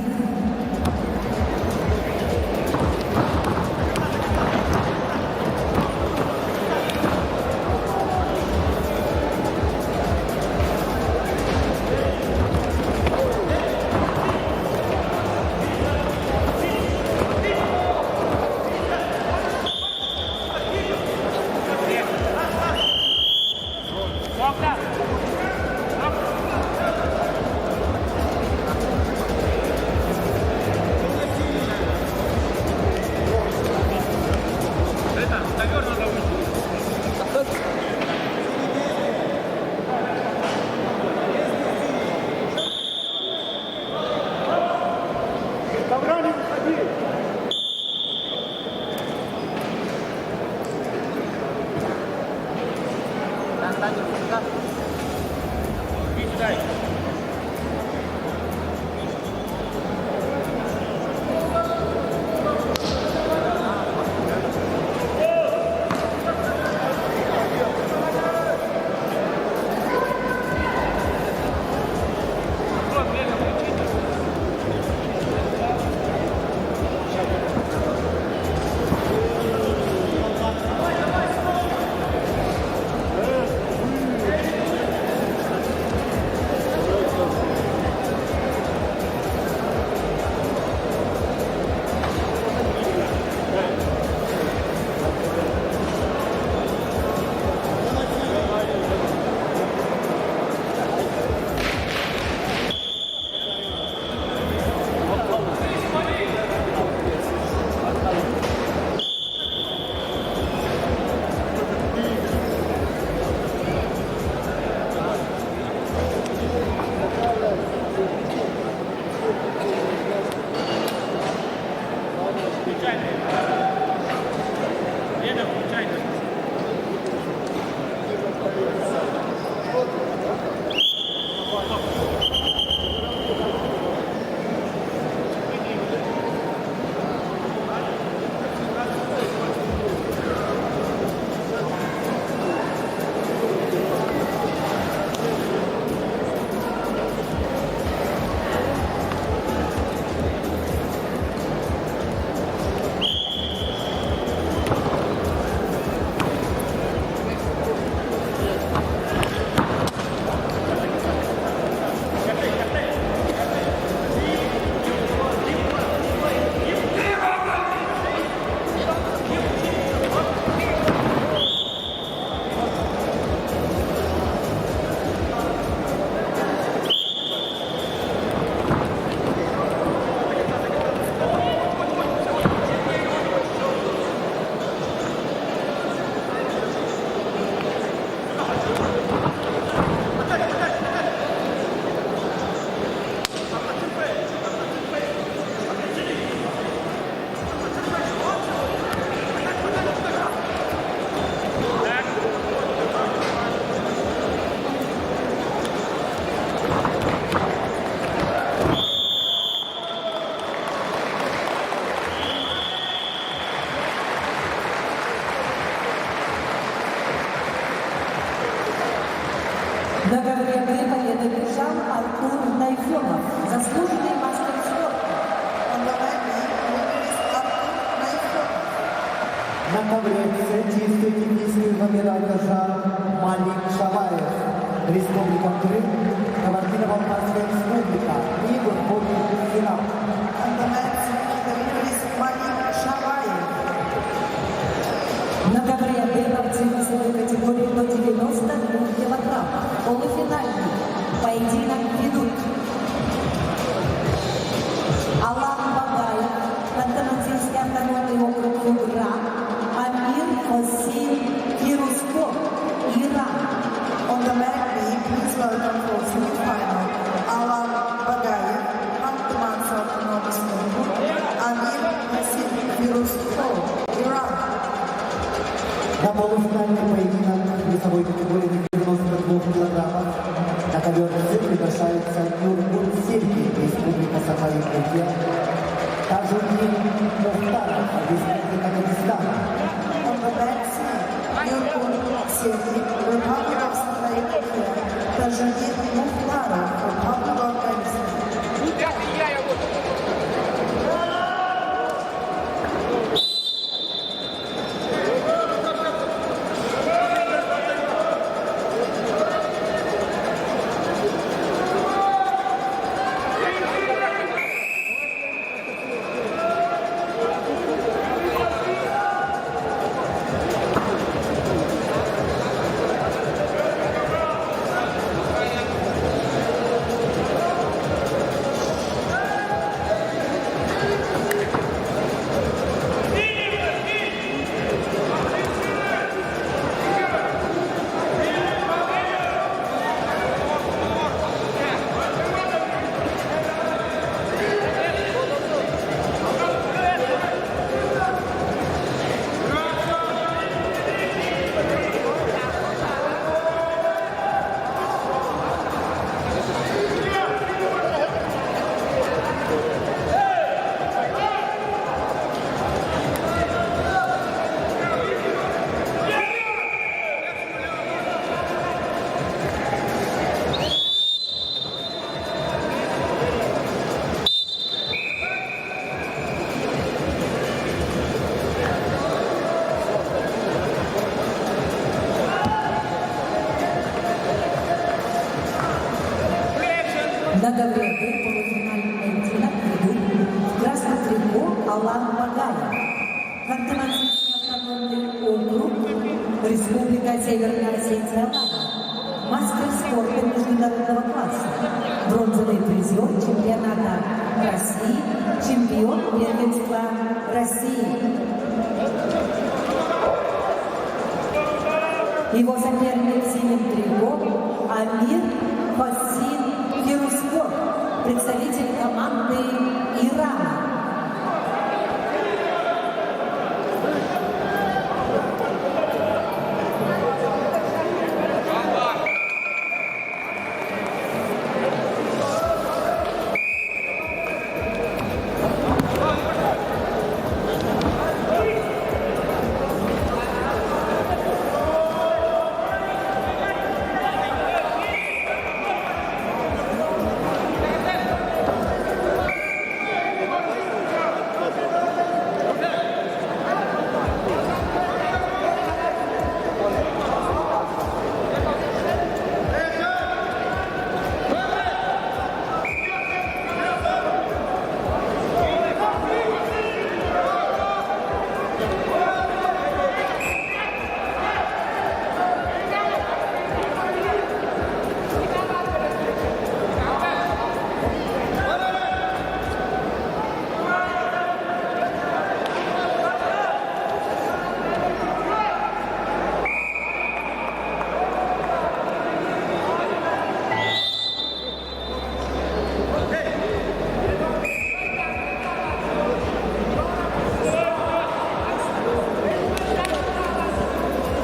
На ковре победы бежал Артур Найфонов, заслуженный мастер спорта. On the mat, winner is Artur Naifov. На ковре действует технический номера этажа Малик Шаваев, Республика Крым, Кабардино-Балкарская республика, Игорь входит в финал. On the mat, the winner is Malik Shavayev. На ковре борцы весовой категории до 92 килограмм. Полуфинальный поединок ведут Алан Багаев, Ханты-Мансийский автономный округ Югра, Амир Хосин Фирусков, Иран. On the mat, please welcome for semi-final Alan Bagayev, Hantı-Mansi Autonomous Movement, Amir Hasim Firuskov, Iran. На полуфинальный поединок весовой категории 92 килограммов на ковер приглашается Нургул Сергей, Республика Саха-Якутия, Тажудин Мухтаров, Республика Дагестан. On the mat, Nurgul Sergey, Republic of Sakha-Yakutia, Tajudin Mukhtarov, Ханты-Мансийский автономный округ, Республика Северная Осетия, мастер спорта международного класса, бронзовый призер чемпионата России, чемпион первенства России. Его соперник в синем трико Амир Фасин Фируспор, представитель команды Ирана.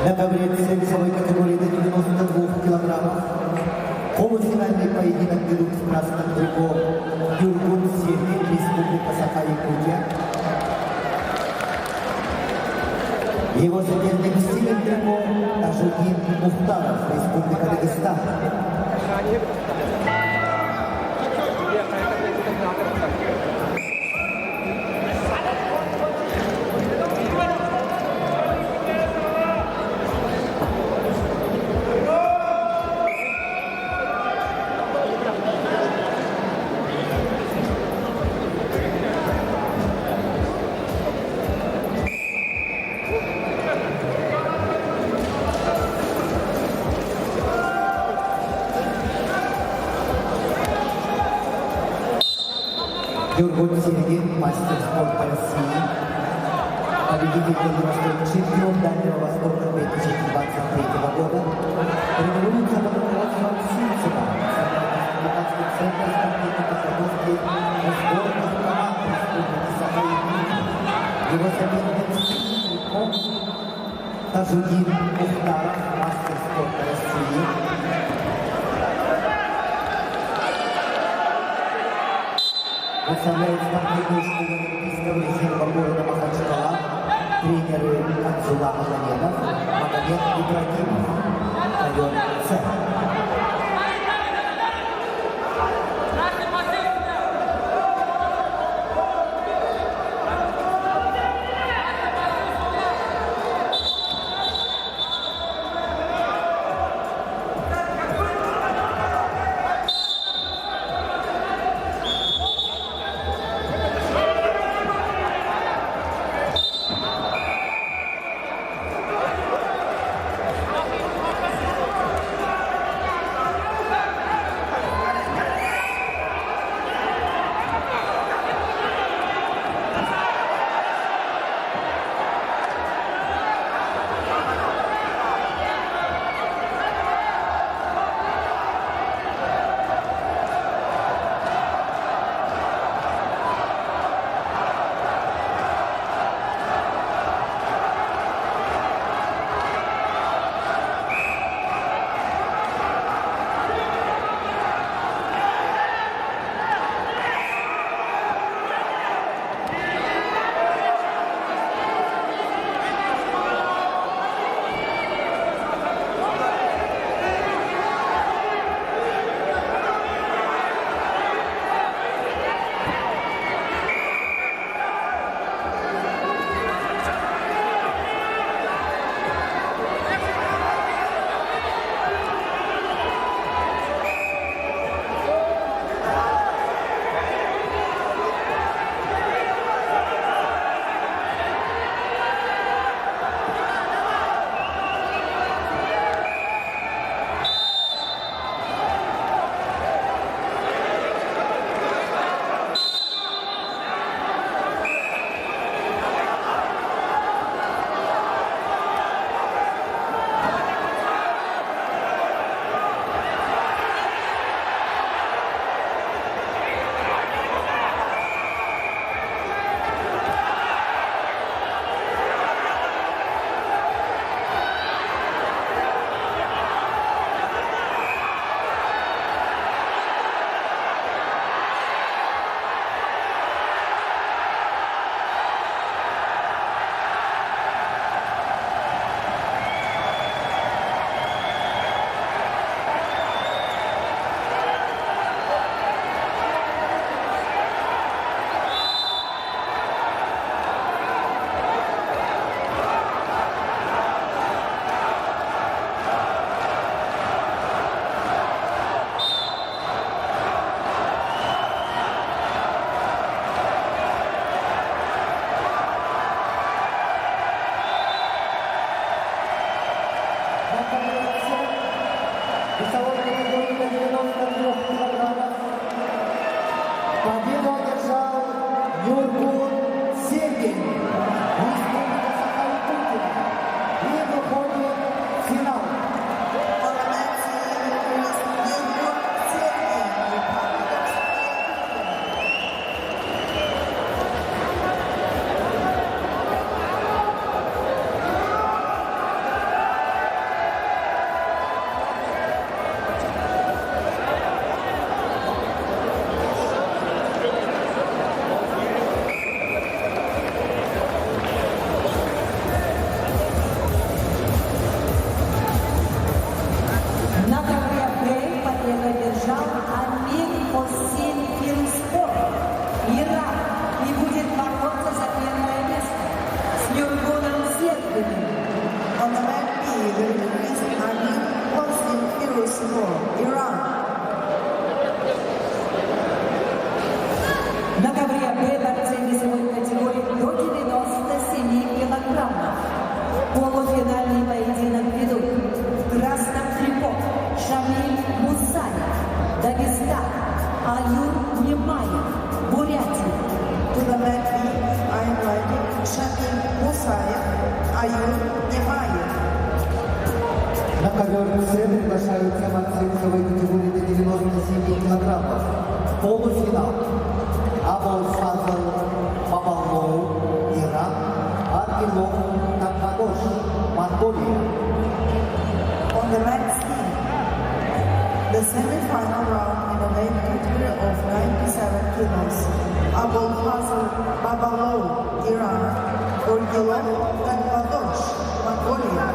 На ковре весовой категории до 92 килограммов полуфинальный поединок ведут в красном трико Юргун Сергей, Республика Саха-Якутия. Его соперник в синем трико Тажудин Мухтаров, Республика Дагестан. Юргун Сергей, мастер спорта России, победитель Евростоль, чемпион Дальнего Востока 2023 года, тренируется под руководством Сильцева, республиканский центр спортивной подготовки сборных команд Республики Саха-Якутия. Его соперник Сильцев, Тажудин Мухтаров, мастер спорта России. Представляет спортивную школу Олимпийского резерва города Махачкала тренеры Анзула Магомедов, Магомед Ибрагимов, район С. весовой категории до 92 килограммов победу одержал Нюргун Сергей, Республика Саха-Якутия, и выходит в финал. On the mat, Nurgul Sergey, Republic of Saha-Yakutия. На ковре Б победу одержал Амир Хосейн Филспор, Иран, и будет бороться за первое место с Нюргуном Сергеем. On the mat B, the winner is Amir Hossein Firouzpur, Iran. На ковре Б борцы весовой категории до 97 килограммов. Полуфинальный поединок ведут в красном трико Шамиль Мусаев, Дагестан, Аюр Немаев, Бурятия. To the mat B, I invited Shamil Musayev, Ayur Nemayev. На ковер С приглашаются борцы весовой категории до 97 килограммов. Полуфинал. Абул Фазл Бабалоу, Иран, Аргилов Такадош, Монголия. On the mat C, the semi-final round in the weight category of 97 kilos. Abul Fazl Babalov, Iran, Urgilov Takvadosh, Mongolia.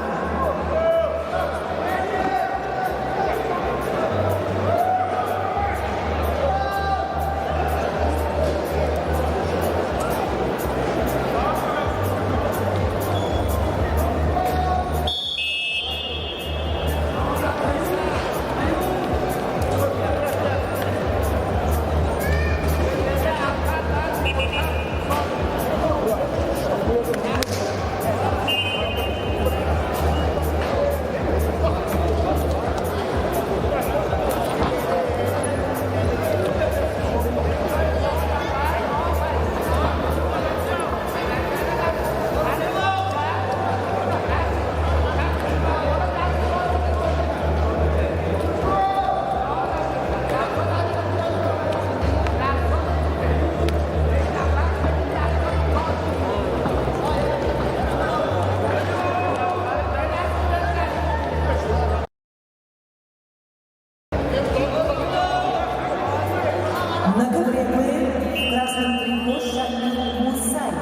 На ковре Б в красном трико Шамиль Мусаев,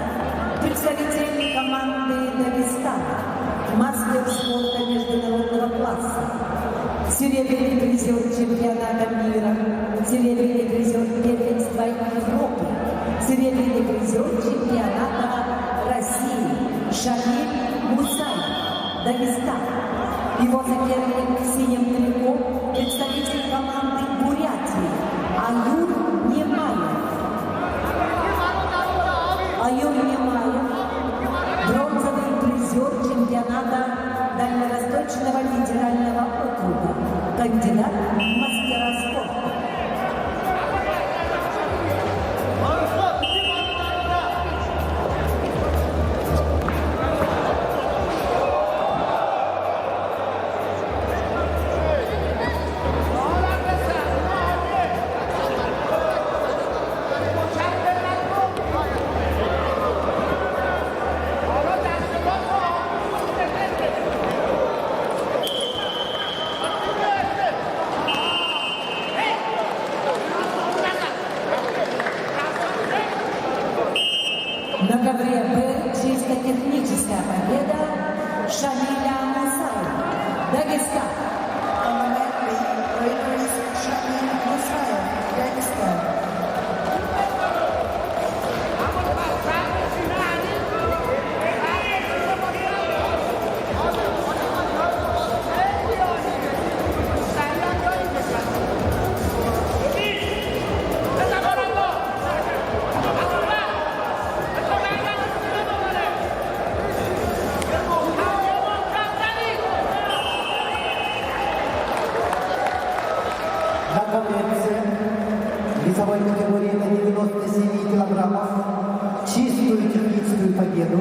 представитель команды Дагестана, мастер спорта международного класса, серебряный призер чемпионата мира, серебряный призер первенства Европы, серебряный призер чемпионата России Шамиль Мусаев, Дагестан. Его соперник в синем трико представитель команды Бурятии Аюр Немаев. Аюр Немаев, бронзовый призер чемпионата Дальневосточного федерального округа, кандидат в мастера спорта. На ковре Б чисто техническая победа Шамиля Мусаева, Дагестан. On the mat B, the winner is Shamil Musayev, Dagestan. свою техническую победу.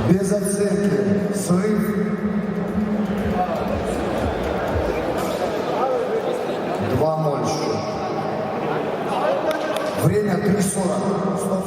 Без оценки. Срыв. 2-0 счет. Время 3:40. Стоп.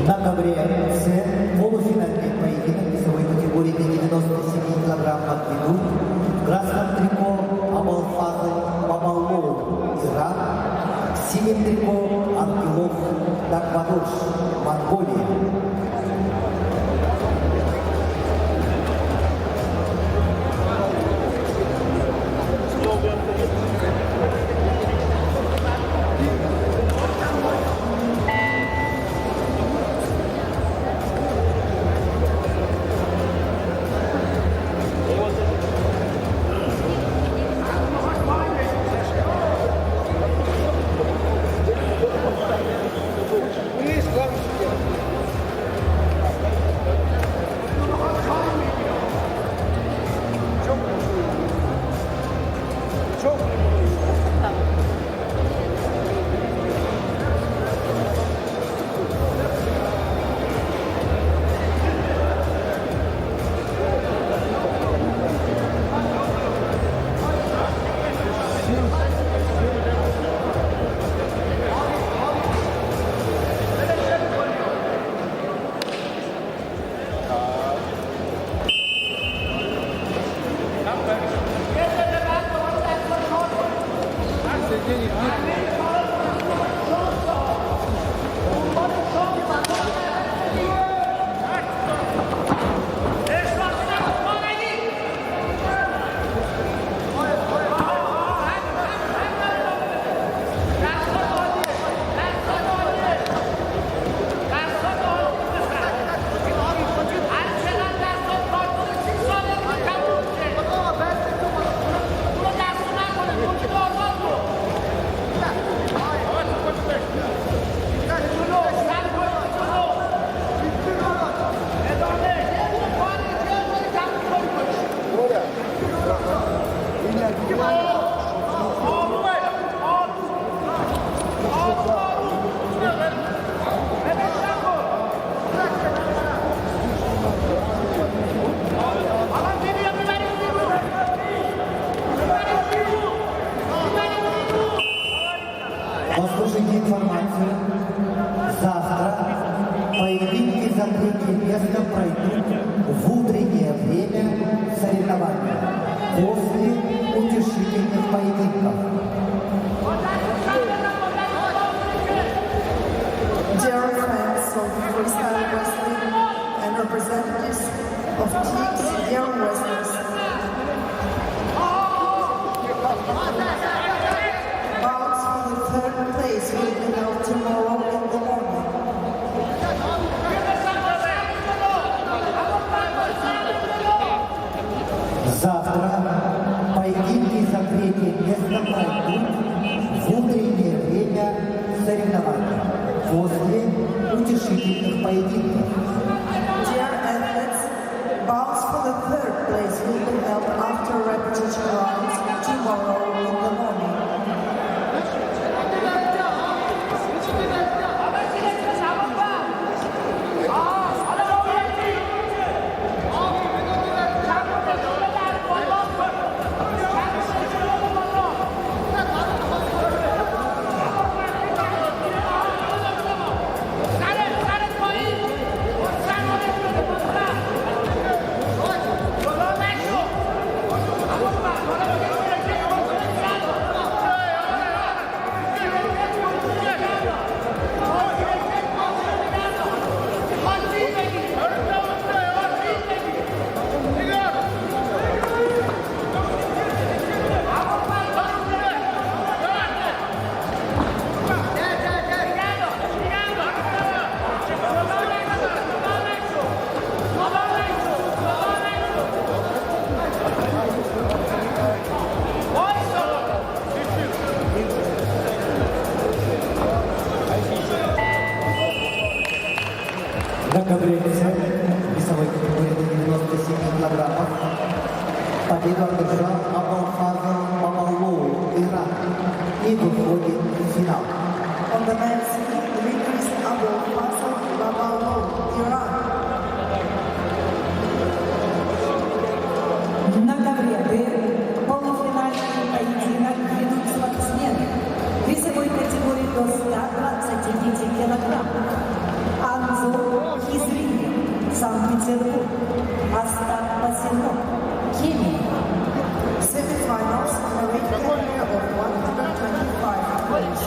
На ковре С полуфинальный поединок весовой категории до 97 килограммов ведут в красном трико Абалфазы Бабалоу, Иран, в синем трико Ангелов Дагвадош, Монголия. Вниз, главное. соревнования после утешительных поединков. Dear athletes, bouts for the third place will be held after repetition rounds tomorrow in the morning. На конкуренции весовой категории до 97 килограммов победу одержал Абулфазл Мамалоу, Иран, и выходит в финал. On the men's side, the winner is Abulfazl Mamalouh, Iran. На ковре полуфинальный поединок ведут спортсмены весовой категории до 125 килограмм. Анзор Хизриев, Санкт-Петербург, Остап Пасенок, Кемия. Semi-finals in the weight category of 125 kilos.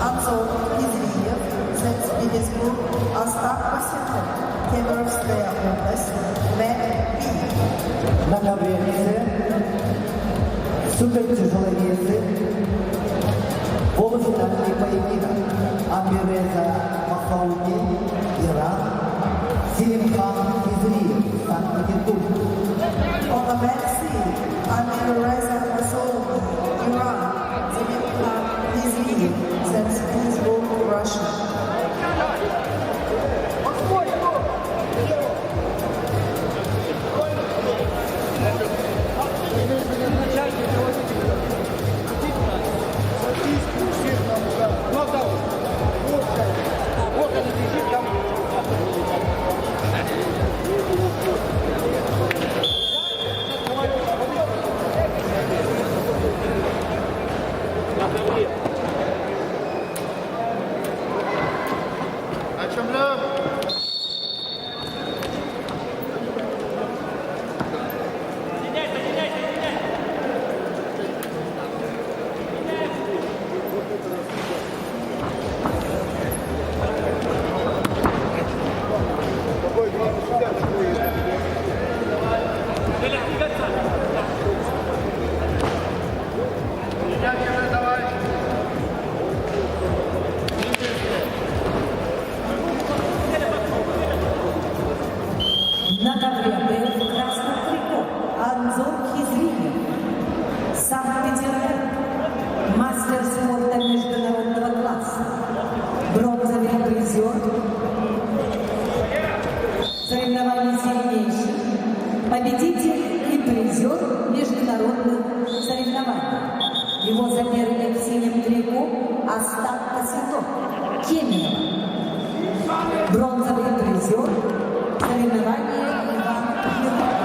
Anzor Izriyev, St. Остап Пасенок, Кемеровская область, men B. На конкуренции супертяжеловесы полуфинальный поединок Амиреза Махауди, Иран, Селимхан Хизриев, Санкт-Петербург. On the men's side, Amirreza Massoudi, Iran, Selimkhan Izriyev, St. Petersburg, Russia. На ковре в красном трико Анзор Хизриев, Санкт-Петербург, мастер спорта международного класса, бронзовый призер, соревнований сильнейших, победитель и призер международных соревнований. Его соперник в синем трико Остап Пасенок, Кемия, бронзовый призер, соревнования Иван Юрков,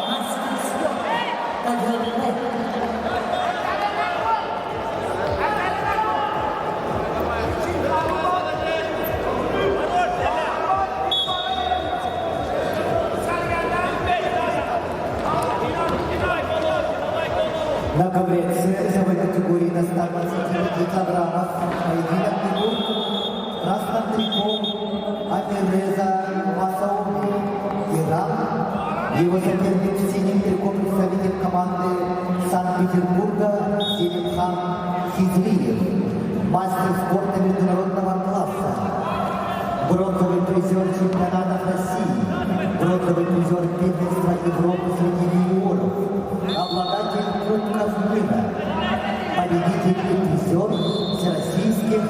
мастер спорта, КГБ. На ковре весовой категории до 125 килограммов поединок ведут в красном трико Амирреза Масауди, Иран. Его соперник в синем трико представитель команды Санкт-Петербурга Селимхан Хизриев, мастер спорта международного класса, бронзовый призер чемпионатов России, бронзовый призер первенства Европы среди юниоров, обладатель Кубка мира, победитель и призер всероссийских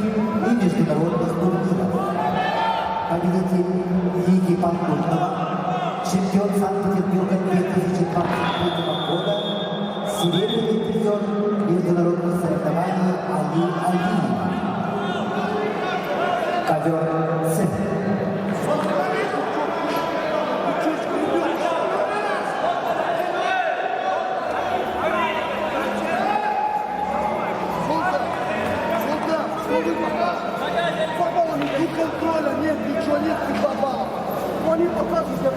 победитель Лиги Подготного, чемпион Санкт-Петербурга 2023 года, серебряный призер международных соревнований Али Алиева. Ковер С. Ни контроля нет, ничего нет, ты попал. Ну, они показывают,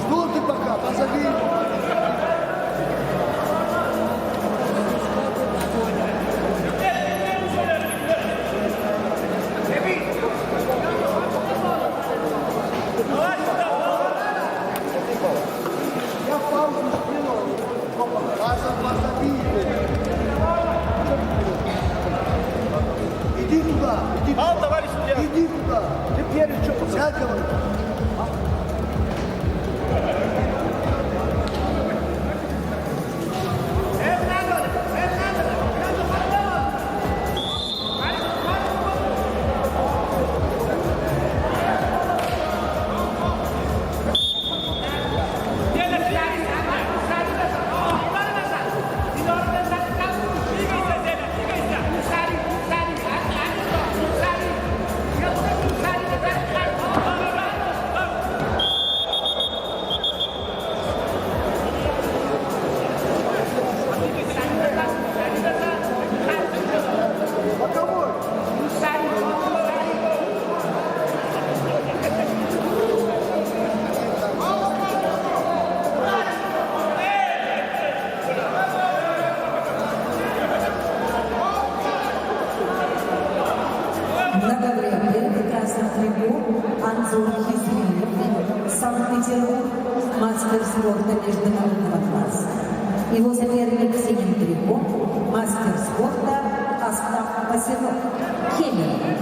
что ты пока, позови. Я паузу сделал. Позови. Иди туда, иди туда. Товарищ судья. Иди туда. Теперь что? Сядь, говорю. На ковре первый красный трибун Анзор Хизриев, Санкт-Петербург, мастер спорта международного класса. Его соперник в синем трико, мастер спорта Остап Пасенок, Хемер.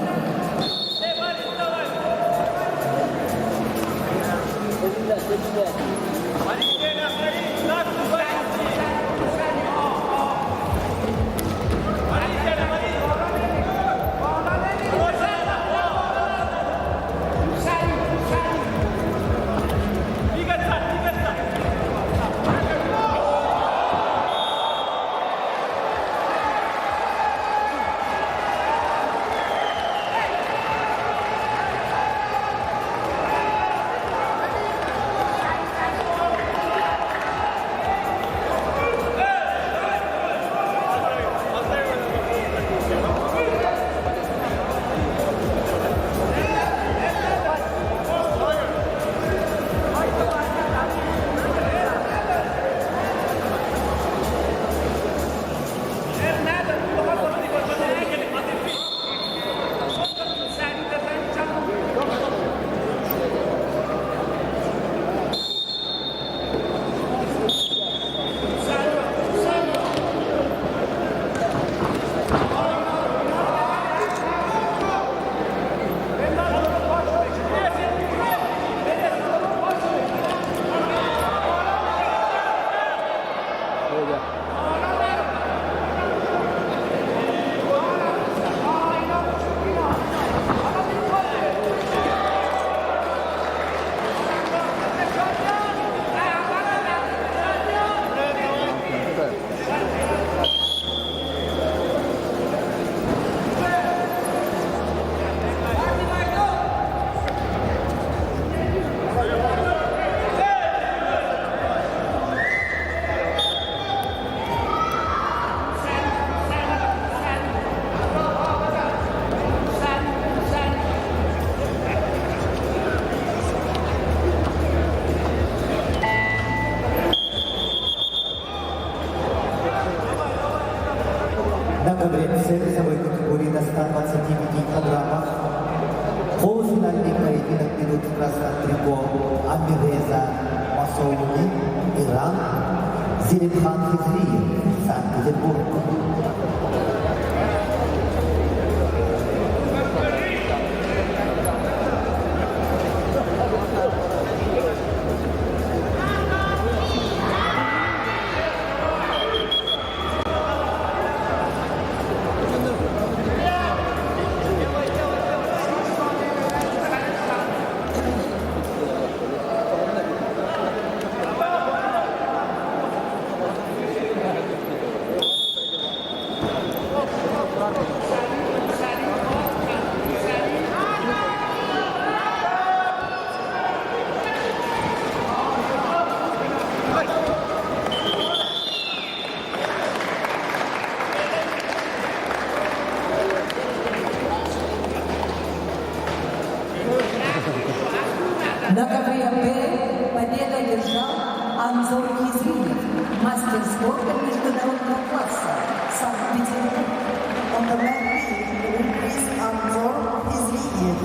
На ковре С весовой категории до 125 килограммов полуфинальный поединок ведут в красном трико Амиреза Масоуни, Иран, Зелимхан Хизриев, Санкт-Петербург. приезжал Анзор Кизриев, мастер спорта международного класса, Санкт-Петербург. On the mat B, the winner is Anzor Izriyev.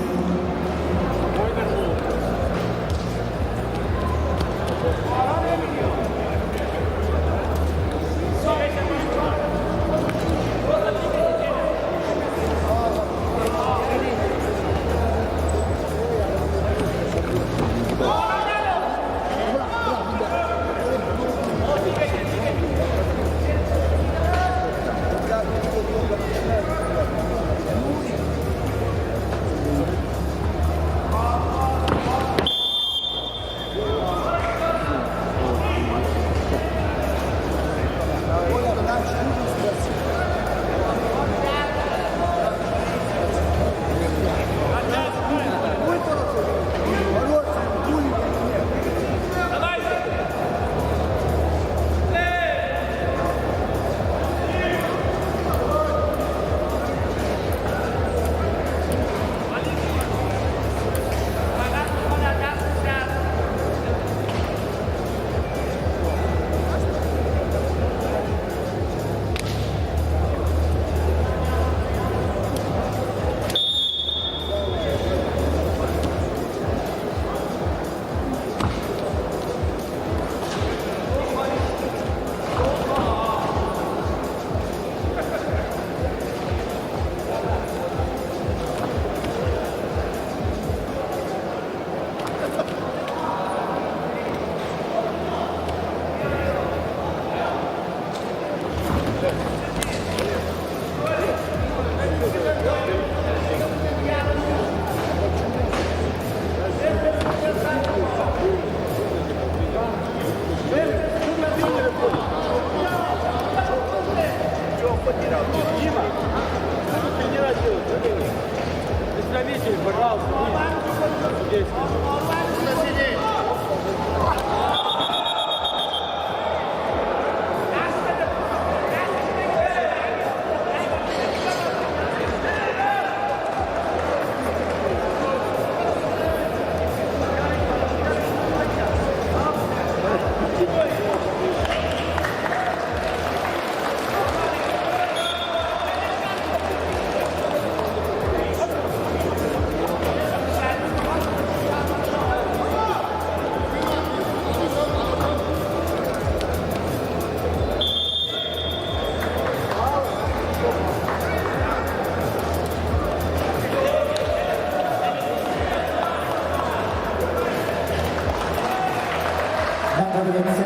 На таблице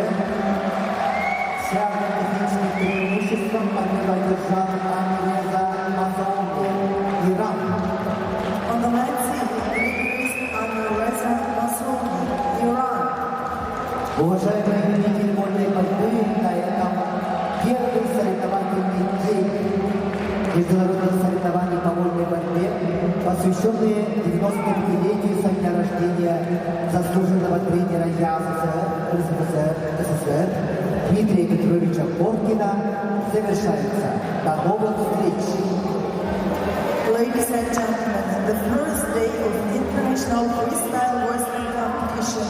с явным техническим преимуществом победа держал Анреза Мазаунди, Иран. On the mat C, the winner is Anreza Masrouni, Iran. Уважаемые любители вольной борьбы, на этом первый соревновательный день международных соревнований по вольной борьбе, посвященные 95-летию со дня рождения заслуженного тренера СССР Дмитрия Петровича Коркина, завершается. До новых встреч! Ladies and gentlemen, the first day of International Freestyle Wrestling Competition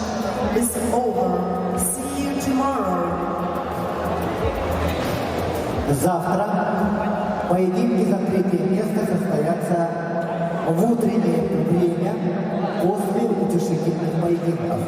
is over. See you tomorrow. Завтра поединки за третье место состоятся в утреннее время после утешительных поединков.